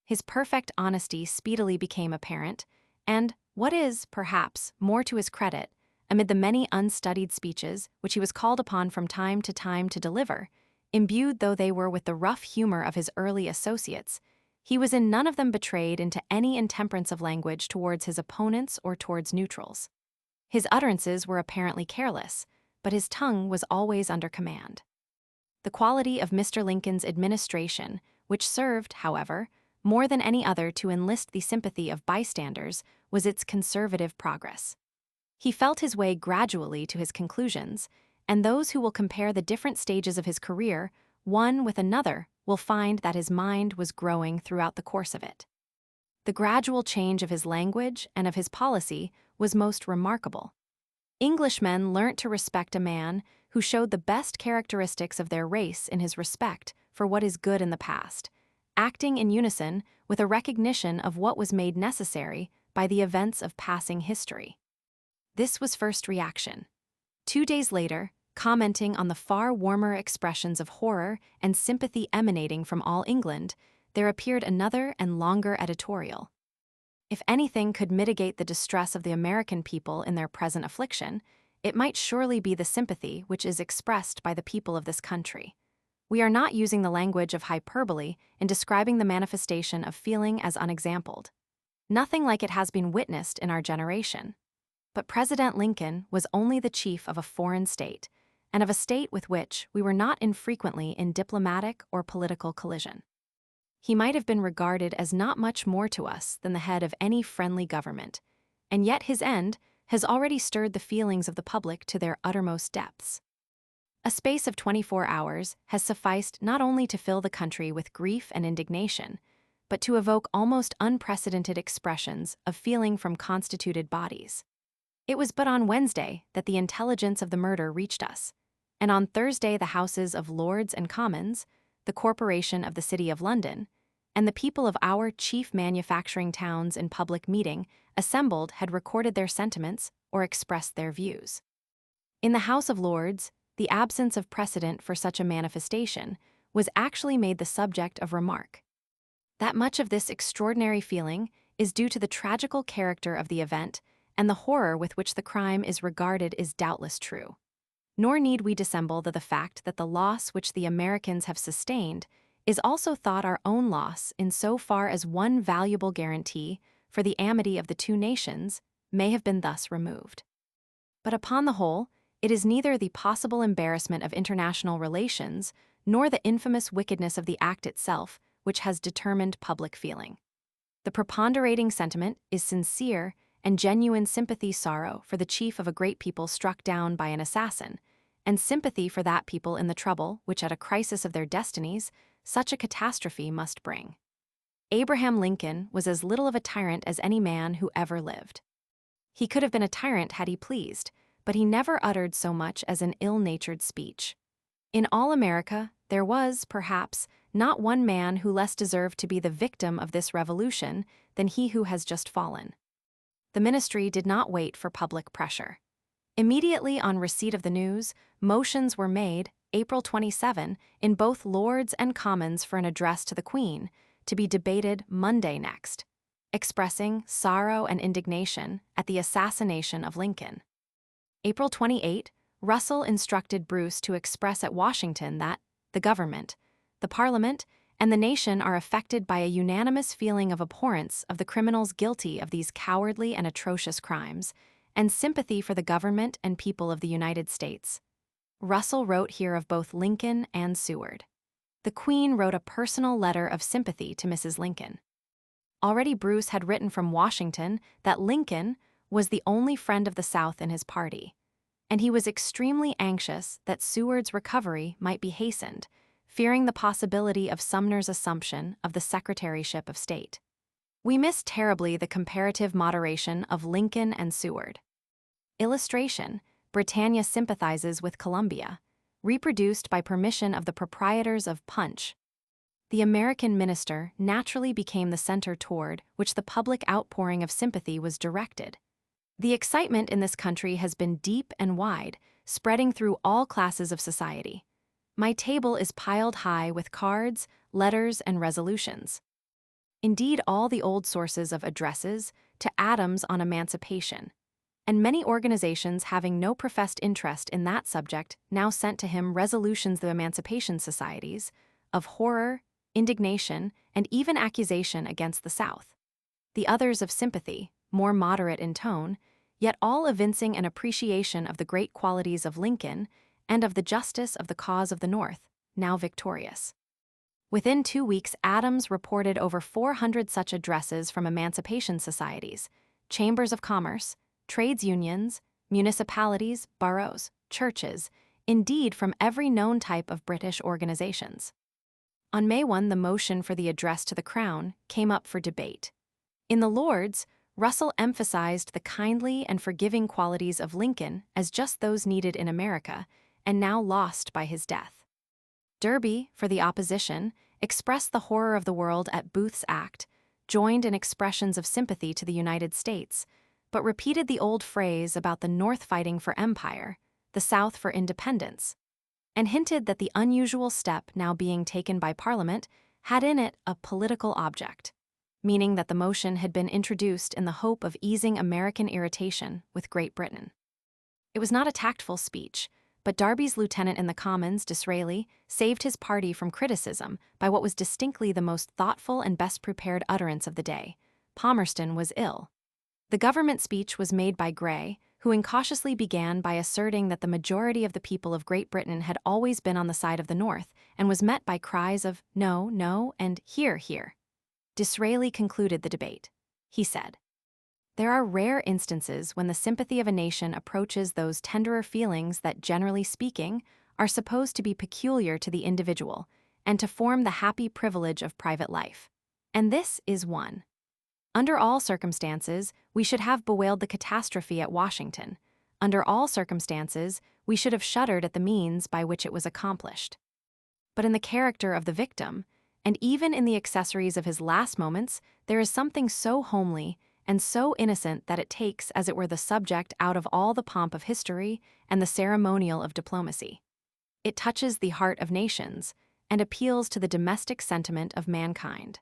His perfect honesty speedily became apparent, and, what is, perhaps, more to his credit, amid the many unstudied speeches which he was called upon from time to deliver, imbued though they were with the rough humor of his early associates, he was in none of them betrayed into any intemperance of language towards his opponents or towards neutrals. His utterances were apparently careless, but his tongue was always under command. The quality of Mr. Lincoln's administration, which served, however, more than any other to enlist the sympathy of bystanders, was its conservative progress. He felt his way gradually to his conclusions, and those who will compare the different stages of his career, one with another, will find that his mind was growing throughout the course of it. The gradual change of his language and of his policy was most remarkable. Englishmen learnt to respect a man who showed the best characteristics of their race in his respect for what is good in the past, acting in unison with a recognition of what was made necessary by the events of passing history. This was first reaction. 2 days later, commenting on the far warmer expressions of horror and sympathy emanating from all England, there appeared another and longer editorial. If anything could mitigate the distress of the American people in their present affliction, it might surely be the sympathy which is expressed by the people of this country. We are not using the language of hyperbole in describing the manifestation of feeling as unexampled. Nothing like it has been witnessed in our generation. But President Lincoln was only the chief of a foreign state, and of a state with which we were not infrequently in diplomatic or political collision. He might have been regarded as not much more to us than the head of any friendly government, and yet his end has already stirred the feelings of the public to their uttermost depths. A space of 24 hours has sufficed not only to fill the country with grief and indignation, but to evoke almost unprecedented expressions of feeling from constituted bodies. It was but on Wednesday that the intelligence of the murder reached us, and on Thursday the Houses of Lords and Commons, the Corporation of the City of London, and the people of our chief manufacturing towns in public meeting assembled had recorded their sentiments or expressed their views. In the House of Lords, the absence of precedent for such a manifestation was actually made the subject of remark. That much of this extraordinary feeling is due to the tragical character of the event, and the horror with which the crime is regarded is doubtless true. Nor need we dissemble the fact that the loss which the Americans have sustained is also thought our own loss in so far as one valuable guarantee for the amity of the two nations may have been thus removed. But upon the whole, it is neither the possible embarrassment of international relations nor the infamous wickedness of the act itself which has determined public feeling. The preponderating sentiment is sincere and genuine sorrow for the chief of a great people struck down by an assassin, and sympathy for that people in the trouble which at a crisis of their destinies such a catastrophe must bring. Abraham Lincoln was as little of a tyrant as any man who ever lived. He could have been a tyrant had he pleased, but he never uttered so much as an ill-natured speech. In all America, there was, perhaps, not one man who less deserved to be the victim of this revolution than he who has just fallen. The ministry did not wait for public pressure. Immediately on receipt of the news, motions were made, April 27, in both Lords and Commons for an address to the Queen, to be debated Monday next, expressing sorrow and indignation at the assassination of Lincoln. April 28, Russell instructed Bruce to express at Washington that the government, the Parliament, and the nation are affected by a unanimous feeling of abhorrence of the criminals guilty of these cowardly and atrocious crimes, and sympathy for the government and people of the United States. Russell wrote here of both Lincoln and Seward. The Queen wrote a personal letter of sympathy to Mrs. Lincoln. Already Bruce had written from Washington that Lincoln was the only friend of the South in his party, and he was extremely anxious that Seward's recovery might be hastened, fearing the possibility of Sumner's assumption of the Secretaryship of State. We miss terribly the comparative moderation of Lincoln and Seward. Illustration: Britannia sympathizes with Columbia, reproduced by permission of the proprietors of Punch. The American minister naturally became the center toward which the public outpouring of sympathy was directed. The excitement in this country has been deep and wide, spreading through all classes of society. My table is piled high with cards, letters, and resolutions. Indeed, all the old sources of addresses to Adams on emancipation, and many organizations having no professed interest in that subject now sent to him resolutions of emancipation societies, of horror, indignation, and even accusation against the South. The others of sympathy, more moderate in tone, yet all evincing an appreciation of the great qualities of Lincoln and of the justice of the cause of the North, now victorious. Within 2 weeks, Adams reported over 400 such addresses from emancipation societies, chambers of commerce, trades unions, municipalities, boroughs, churches, indeed from every known type of British organizations. On May 1, the motion for the address to the Crown came up for debate. In the Lords, Russell emphasized the kindly and forgiving qualities of Lincoln as just those needed in America, and now lost by his death. Derby, for the opposition, expressed the horror of the world at Booth's act, joined in expressions of sympathy to the United States, but repeated the old phrase about the North fighting for empire, the South for independence, and hinted that the unusual step now being taken by Parliament had in it a political object, meaning that the motion had been introduced in the hope of easing American irritation with Great Britain. It was not a tactful speech, but Derby's lieutenant in the Commons, Disraeli, saved his party from criticism by what was distinctly the most thoughtful and best prepared utterance of the day. Palmerston was ill. The government speech was made by Grey, who incautiously began by asserting that the majority of the people of Great Britain had always been on the side of the North, and was met by cries of "No, no," and "Hear, hear." Disraeli concluded the debate. He said, "There are rare instances when the sympathy of a nation approaches those tenderer feelings that, generally speaking, are supposed to be peculiar to the individual, and to form the happy privilege of private life. And this is one. Under all circumstances, we should have bewailed the catastrophe at Washington. Under all circumstances, we should have shuddered at the means by which it was accomplished. But in the character of the victim, and even in the accessories of his last moments, there is something so homely and so innocent that it takes, as it were, the subject out of all the pomp of history and the ceremonial of diplomacy. It touches the heart of nations, and appeals to the domestic sentiment of mankind.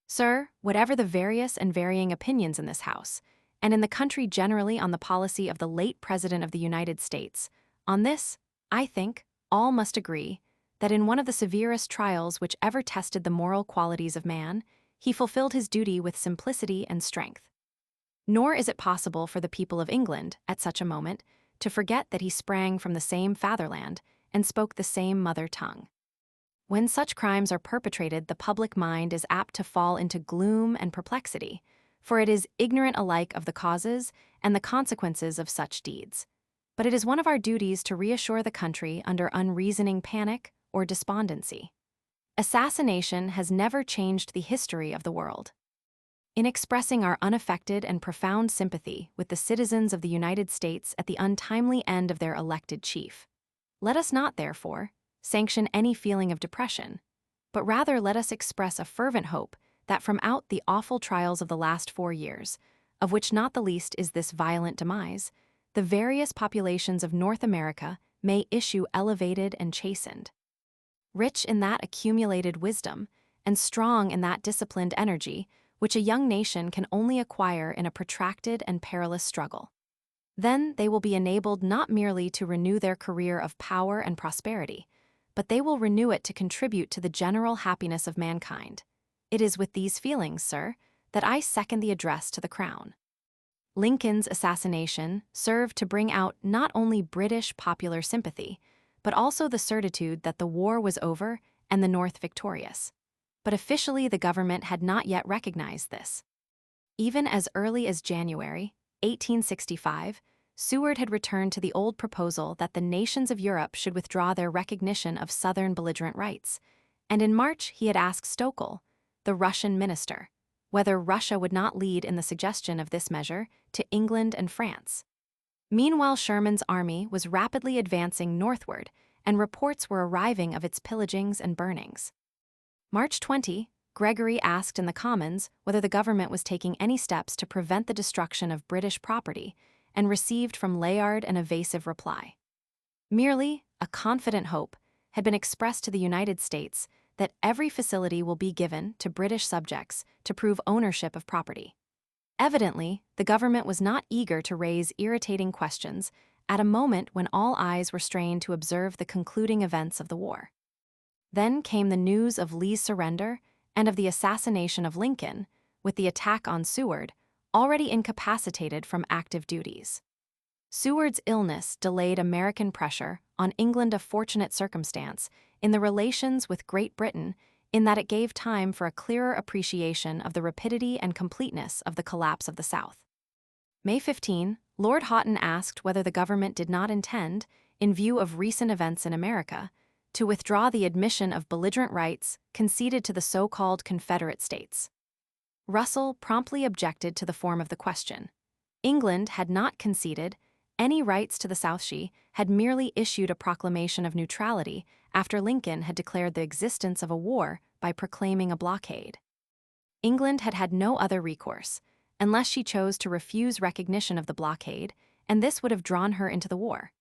Sir, whatever the various and varying opinions in this House, and in the country generally on the policy of the late President of the United States, on this, I think, all must agree that in one of the severest trials which ever tested the moral qualities of man, he fulfilled his duty with simplicity and strength. Nor is it possible for the people of England, at such a moment, to forget that he sprang from the same fatherland and spoke the same mother tongue. When such crimes are perpetrated, the public mind is apt to fall into gloom and perplexity, for it is ignorant alike of the causes and the consequences of such deeds. But it is one of our duties to reassure the country under unreasoning panic or despondency. Assassination has never changed the history of the world. In expressing our unaffected and profound sympathy with the citizens of the United States at the untimely end of their elected chief, let us not, therefore, sanction any feeling of depression, but rather let us express a fervent hope that from out the awful trials of the last 4 years, of which not the least is this violent demise, the various populations of North America may issue elevated and chastened, rich in that accumulated wisdom, and strong in that disciplined energy which a young nation can only acquire in a protracted and perilous struggle. Then they will be enabled not merely to renew their career of power and prosperity, but they will renew it to contribute to the general happiness of mankind. It is with these feelings, sir, that I second the address to the Crown. Lincoln's assassination served to bring out not only British popular sympathy, but also the certitude that the war was over and the North victorious. But officially the government had not yet recognized this. Even as early as January 1865, Seward had returned to the old proposal that the nations of Europe should withdraw their recognition of Southern belligerent rights, and in March he had asked Stokel, the Russian minister, whether Russia would not lead in the suggestion of this measure to England and France. Meanwhile, Sherman's army was rapidly advancing northward, and reports were arriving of its pillagings and burnings. March 20, Gregory asked in the Commons whether the government was taking any steps to prevent the destruction of British property, and received from Layard an evasive reply. Merely a confident hope had been expressed to the United States that every facility will be given to British subjects to prove ownership of property. Evidently, the government was not eager to raise irritating questions at a moment when all eyes were strained to observe the concluding events of the war. Then came the news of Lee's surrender and of the assassination of Lincoln, with the attack on Seward, already incapacitated from active duties. Seward's illness delayed American pressure on England, a fortunate circumstance in the relations with Great Britain in that it gave time for a clearer appreciation of the rapidity and completeness of the collapse of the South. May 15, Lord Houghton asked whether the government did not intend, in view of recent events in America, to withdraw the admission of belligerent rights conceded to the so-called Confederate States. Russell promptly objected to the form of the question. England had not conceded any rights to the South. She had merely issued a proclamation of neutrality after Lincoln had declared the existence of a war by proclaiming a blockade. England had had no other recourse, unless she chose to refuse recognition of the blockade, and this would have drawn her into the war.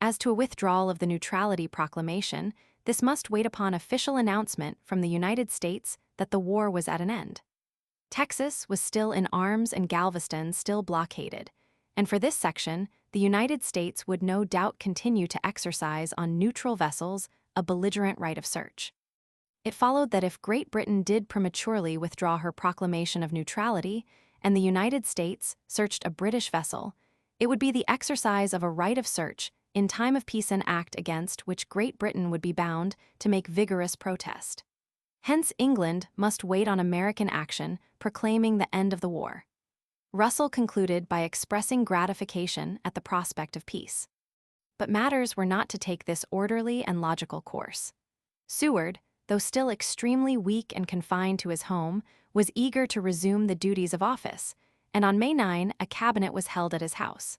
As to a withdrawal of the neutrality proclamation, this must wait upon official announcement from the United States that the war was at an end. Texas was still in arms and Galveston still blockaded, and for this section, the United States would no doubt continue to exercise on neutral vessels a belligerent right of search. It followed that if Great Britain did prematurely withdraw her proclamation of neutrality and the United States searched a British vessel, it would be the exercise of a right of search in time of peace, an act against which Great Britain would be bound to make vigorous protest. Hence, England must wait on American action proclaiming the end of the war. Russell concluded by expressing gratification at the prospect of peace. But matters were not to take this orderly and logical course. Seward, though still extremely weak and confined to his home, was eager to resume the duties of office, and on May 9 a cabinet was held at his house.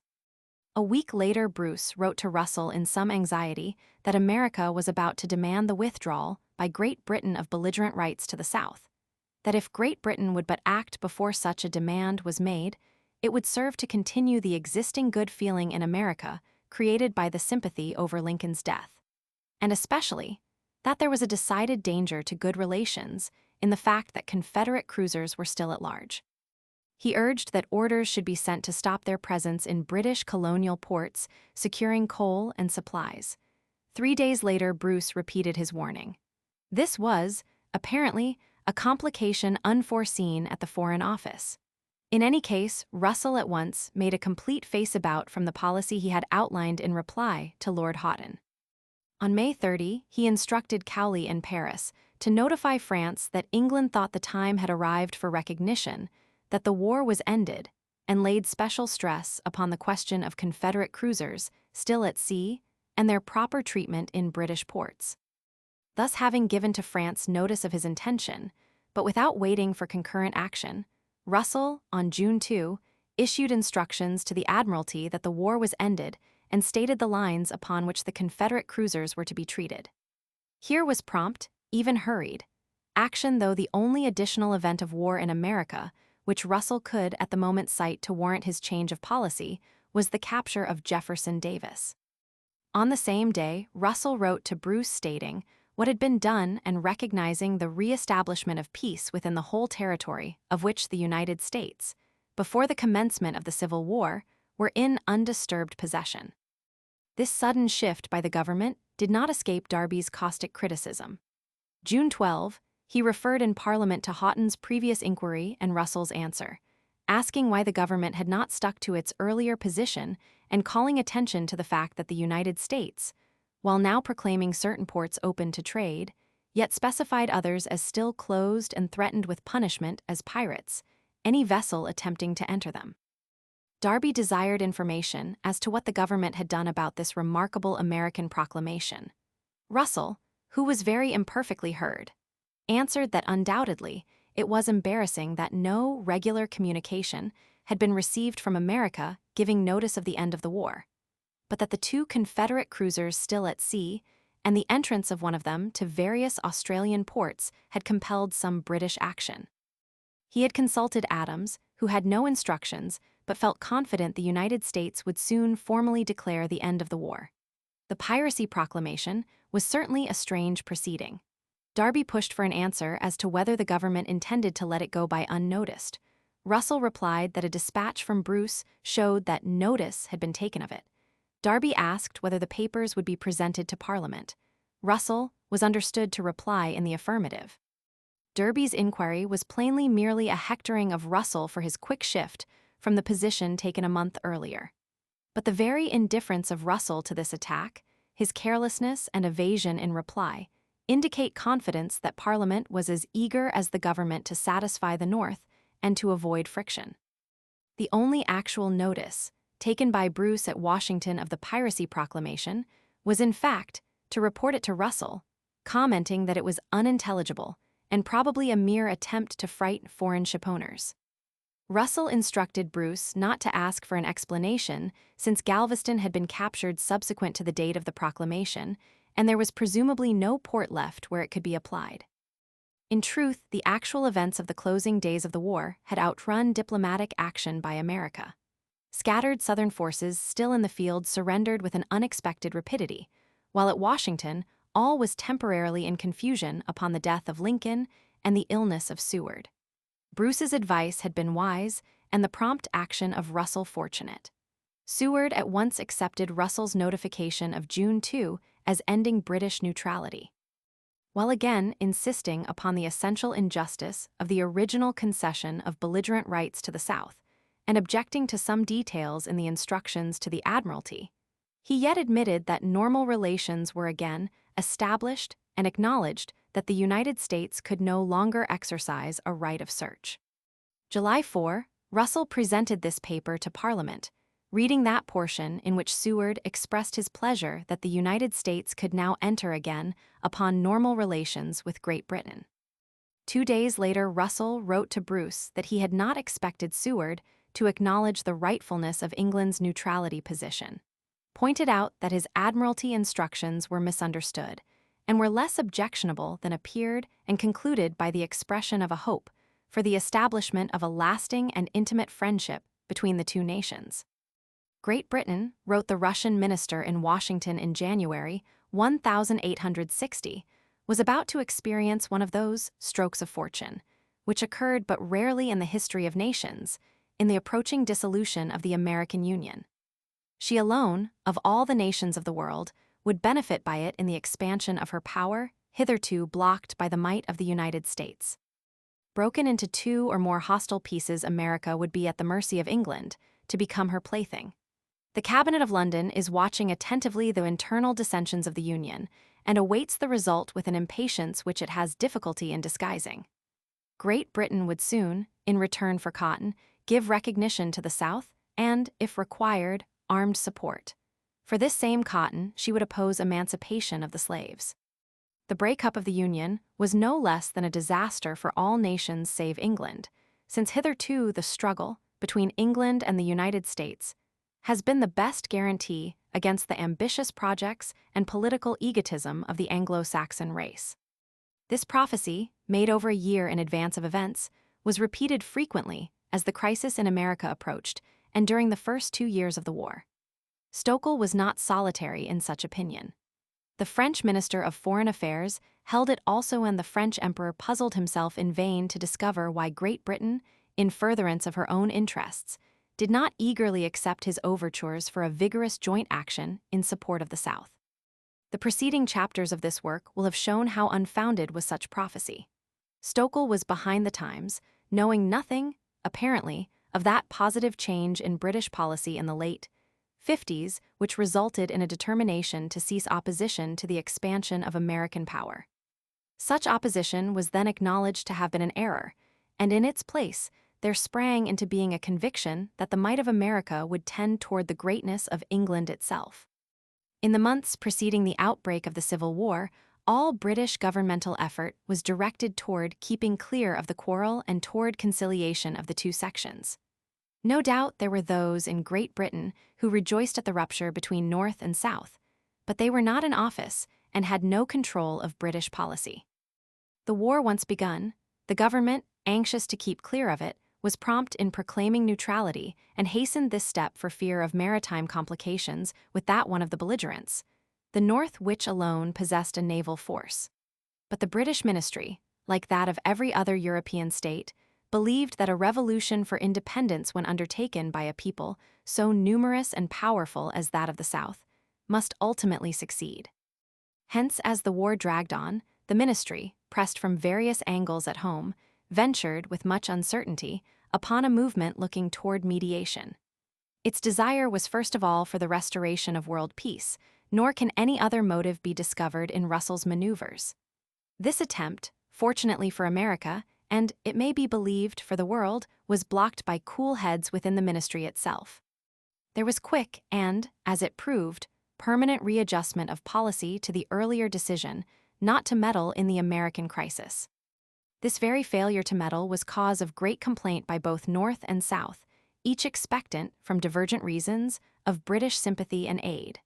A week later, Bruce wrote to Russell in some anxiety that America was about to demand the withdrawal by Great Britain of belligerent rights to the South, that if Great Britain would but act before such a demand was made, it would serve to continue the existing good feeling in America created by the sympathy over Lincoln's death, and especially that there was a decided danger to good relations in the fact that Confederate cruisers were still at large. He urged that orders should be sent to stop their presence in British colonial ports, securing coal and supplies. 3 days later, Bruce repeated his warning. This was, apparently, a complication unforeseen at the Foreign Office. In any case, Russell at once made a complete face-about from the policy he had outlined in reply to Lord Houghton. On May 30, he instructed Cowley in Paris to notify France that England thought the time had arrived for recognition, that the war was ended, and laid special stress upon the question of Confederate cruisers still at sea and their proper treatment in British ports. Thus, having given to France notice of his intention, but without waiting for concurrent action, Russell, on June 2, issued instructions to the Admiralty that the war was ended and stated the lines upon which the Confederate cruisers were to be treated. Here was prompt, even hurried, action, though the only additional event of war in America which Russell could at the moment cite to warrant his change of policy was the capture of Jefferson Davis. On the same day, Russell wrote to Bruce stating what had been done and recognizing the re-establishment of peace within the whole territory of which the United States, before the commencement of the Civil War, were in undisturbed possession. This sudden shift by the government did not escape Darby's caustic criticism. June 12, he referred in Parliament to Houghton's previous inquiry and Russell's answer, asking why the government had not stuck to its earlier position and calling attention to the fact that the United States, while now proclaiming certain ports open to trade, yet specified others as still closed and threatened with punishment as pirates, any vessel attempting to enter them. Darby desired information as to what the government had done about this remarkable American proclamation. Russell, who was very imperfectly heard, answered that undoubtedly it was embarrassing that no regular communication had been received from America giving notice of the end of the war, but that the 2 Confederate cruisers still at sea and the entrance of one of them to various Australian ports had compelled some British action. He had consulted Adams, who had no instructions but felt confident the United States would soon formally declare the end of the war. The piracy proclamation was certainly a strange proceeding. Darby pushed for an answer as to whether the government intended to let it go by unnoticed. Russell replied that a dispatch from Bruce showed that notice had been taken of it. Darby asked whether the papers would be presented to Parliament. Russell was understood to reply in the affirmative. Darby's inquiry was plainly merely a hectoring of Russell for his quick shift from the position taken a month earlier. But the very indifference of Russell to this attack, his carelessness and evasion in reply, indicate confidence that Parliament was as eager as the government to satisfy the North and to avoid friction. The only actual notice, taken by Bruce at Washington of the piracy proclamation, was in fact to report it to Russell, commenting that it was unintelligible and probably a mere attempt to frighten foreign shipowners. Russell instructed Bruce not to ask for an explanation since Galveston had been captured subsequent to the date of the proclamation, and there was presumably no port left where it could be applied. In truth, the actual events of the closing days of the war had outrun diplomatic action by America. Scattered Southern forces still in the field surrendered with an unexpected rapidity, while at Washington, all was temporarily in confusion upon the death of Lincoln and the illness of Seward. Bruce's advice had been wise, and the prompt action of Russell fortunate. Seward at once accepted Russell's notification of June 2 as ending British neutrality, while again insisting upon the essential injustice of the original concession of belligerent rights to the South, and objecting to some details in the instructions to the Admiralty. He yet admitted that normal relations were again established and acknowledged that the United States could no longer exercise a right of search. July 4, Russell presented this paper to Parliament, reading that portion in which Seward expressed his pleasure that the United States could now enter again upon normal relations with Great Britain. 2 days later, Russell wrote to Bruce that he had not expected Seward to acknowledge the rightfulness of England's neutrality position, pointed out that his Admiralty instructions were misunderstood and were less objectionable than appeared, and concluded by the expression of a hope for the establishment of a lasting and intimate friendship between the two nations. Great Britain, wrote the Russian minister in Washington in January 1860, was about to experience one of those strokes of fortune, which occurred but rarely in the history of nations, in the approaching dissolution of the American Union. She alone, of all the nations of the world, would benefit by it in the expansion of her power, hitherto blocked by the might of the United States. Broken into 2 or more hostile pieces, America would be at the mercy of England to become her plaything. The Cabinet of London is watching attentively the internal dissensions of the Union and awaits the result with an impatience which it has difficulty in disguising. Great Britain would soon, in return for cotton, give recognition to the South and, if required, armed support. For this same cotton, she would oppose emancipation of the slaves. The breakup of the Union was no less than a disaster for all nations save England, since hitherto the struggle between England and the United States has been the best guarantee against the ambitious projects and political egotism of the Anglo-Saxon race. This prophecy, made over a year in advance of events, was repeated frequently as the crisis in America approached and during the first 2 years of the war. Stockel was not solitary in such opinion. The French Minister of Foreign Affairs held it also, and the French Emperor puzzled himself in vain to discover why Great Britain, in furtherance of her own interests, did not eagerly accept his overtures for a vigorous joint action in support of the South. The preceding chapters of this work will have shown how unfounded was such prophecy. Stockel was behind the times, knowing nothing, apparently, of that positive change in British policy in the late 50s, which resulted in a determination to cease opposition to the expansion of American power. Such opposition was then acknowledged to have been an error, and in its place, there sprang into being a conviction that the might of America would tend toward the greatness of England itself. In the months preceding the outbreak of the Civil War, all British governmental effort was directed toward keeping clear of the quarrel and toward conciliation of the two sections. No doubt there were those in Great Britain who rejoiced at the rupture between North and South, but they were not in office and had no control of British policy. The war once begun, the government, anxious to keep clear of it, was prompt in proclaiming neutrality and hastened this step for fear of maritime complications with that one of the belligerents, the North, which alone possessed a naval force. But the British ministry, like that of every other European state, believed that a revolution for independence, when undertaken by a people so numerous and powerful as that of the South, must ultimately succeed. Hence, as the war dragged on, the ministry, pressed from various angles at home, ventured, with much uncertainty, upon a movement looking toward mediation. Its desire was first of all for the restoration of world peace, nor can any other motive be discovered in Russell's maneuvers. This attempt, fortunately for America, and it may be believed for the world, was blocked by cool heads within the ministry itself. There was quick and, as it proved, permanent readjustment of policy to the earlier decision not to meddle in the American crisis. This very failure to meddle was cause of great complaint by both North and South, each expectant, from divergent reasons, of British sympathy and aid.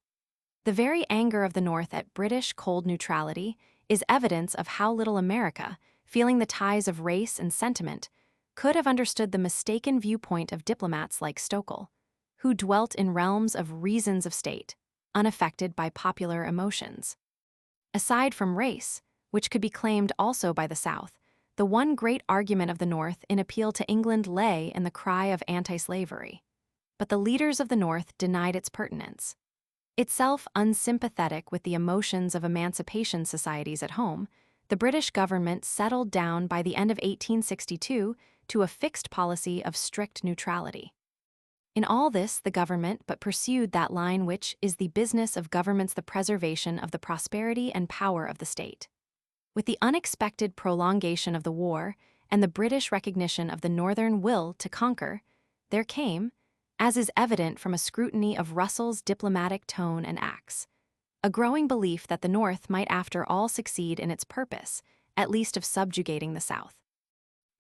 The very anger of the North at British cold neutrality is evidence of how little America, feeling the ties of race and sentiment, could have understood the mistaken viewpoint of diplomats like Stockel, who dwelt in realms of reasons of state, unaffected by popular emotions. Aside from race, which could be claimed also by the South, the one great argument of the North in appeal to England lay in the cry of anti-slavery. But the leaders of the North denied its pertinence. Itself unsympathetic with the emotions of emancipation societies at home, the British government settled down by the end of 1862 to a fixed policy of strict neutrality. In all this, the government but pursued that line which is the business of governments, the preservation of the prosperity and power of the state. With the unexpected prolongation of the war and the British recognition of the Northern will to conquer, there came, as is evident from a scrutiny of Russell's diplomatic tone and acts, a growing belief that the North might after all succeed in its purpose, at least of subjugating the South.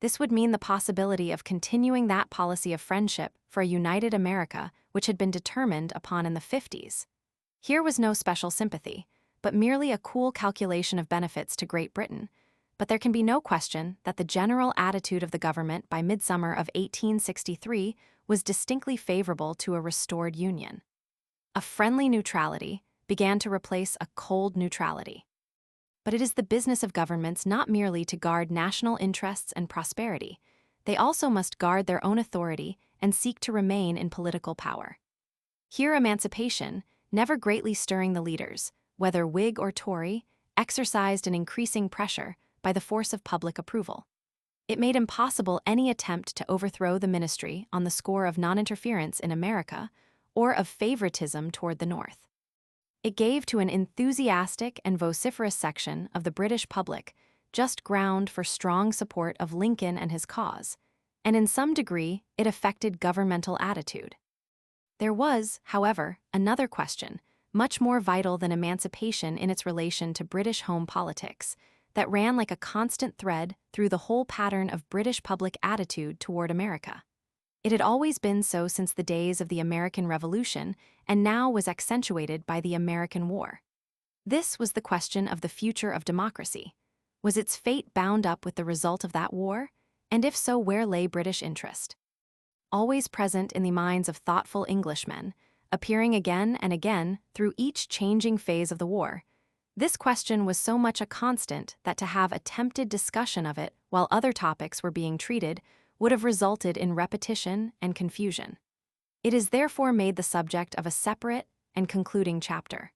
This would mean the possibility of continuing that policy of friendship for a united America which had been determined upon in the 50s. Here was no special sympathy, but merely a cool calculation of benefits to Great Britain, but there can be no question that the general attitude of the government by midsummer of 1863 was distinctly favorable to a restored union. A friendly neutrality began to replace a cold neutrality. But it is the business of governments not merely to guard national interests and prosperity, they also must guard their own authority and seek to remain in political power. Here emancipation, never greatly stirring the leaders, whether Whig or Tory, exercised an increasing pressure by the force of public approval. It made impossible any attempt to overthrow the ministry on the score of non-interference in America or of favoritism toward the North. It gave to an enthusiastic and vociferous section of the British public just ground for strong support of Lincoln and his cause, and in some degree it affected governmental attitude. There was, however, another question, much more vital than emancipation in its relation to British home politics, that ran like a constant thread through the whole pattern of British public attitude toward America. It had always been so since the days of the American Revolution, and now was accentuated by the American War. This was the question of the future of democracy. Was its fate bound up with the result of that war? And if so, where lay British interest? Always present in the minds of thoughtful Englishmen, appearing again and again through each changing phase of the war, this question was so much a constant that to have attempted discussion of it while other topics were being treated would have resulted in repetition and confusion. It is therefore made the subject of a separate and concluding chapter.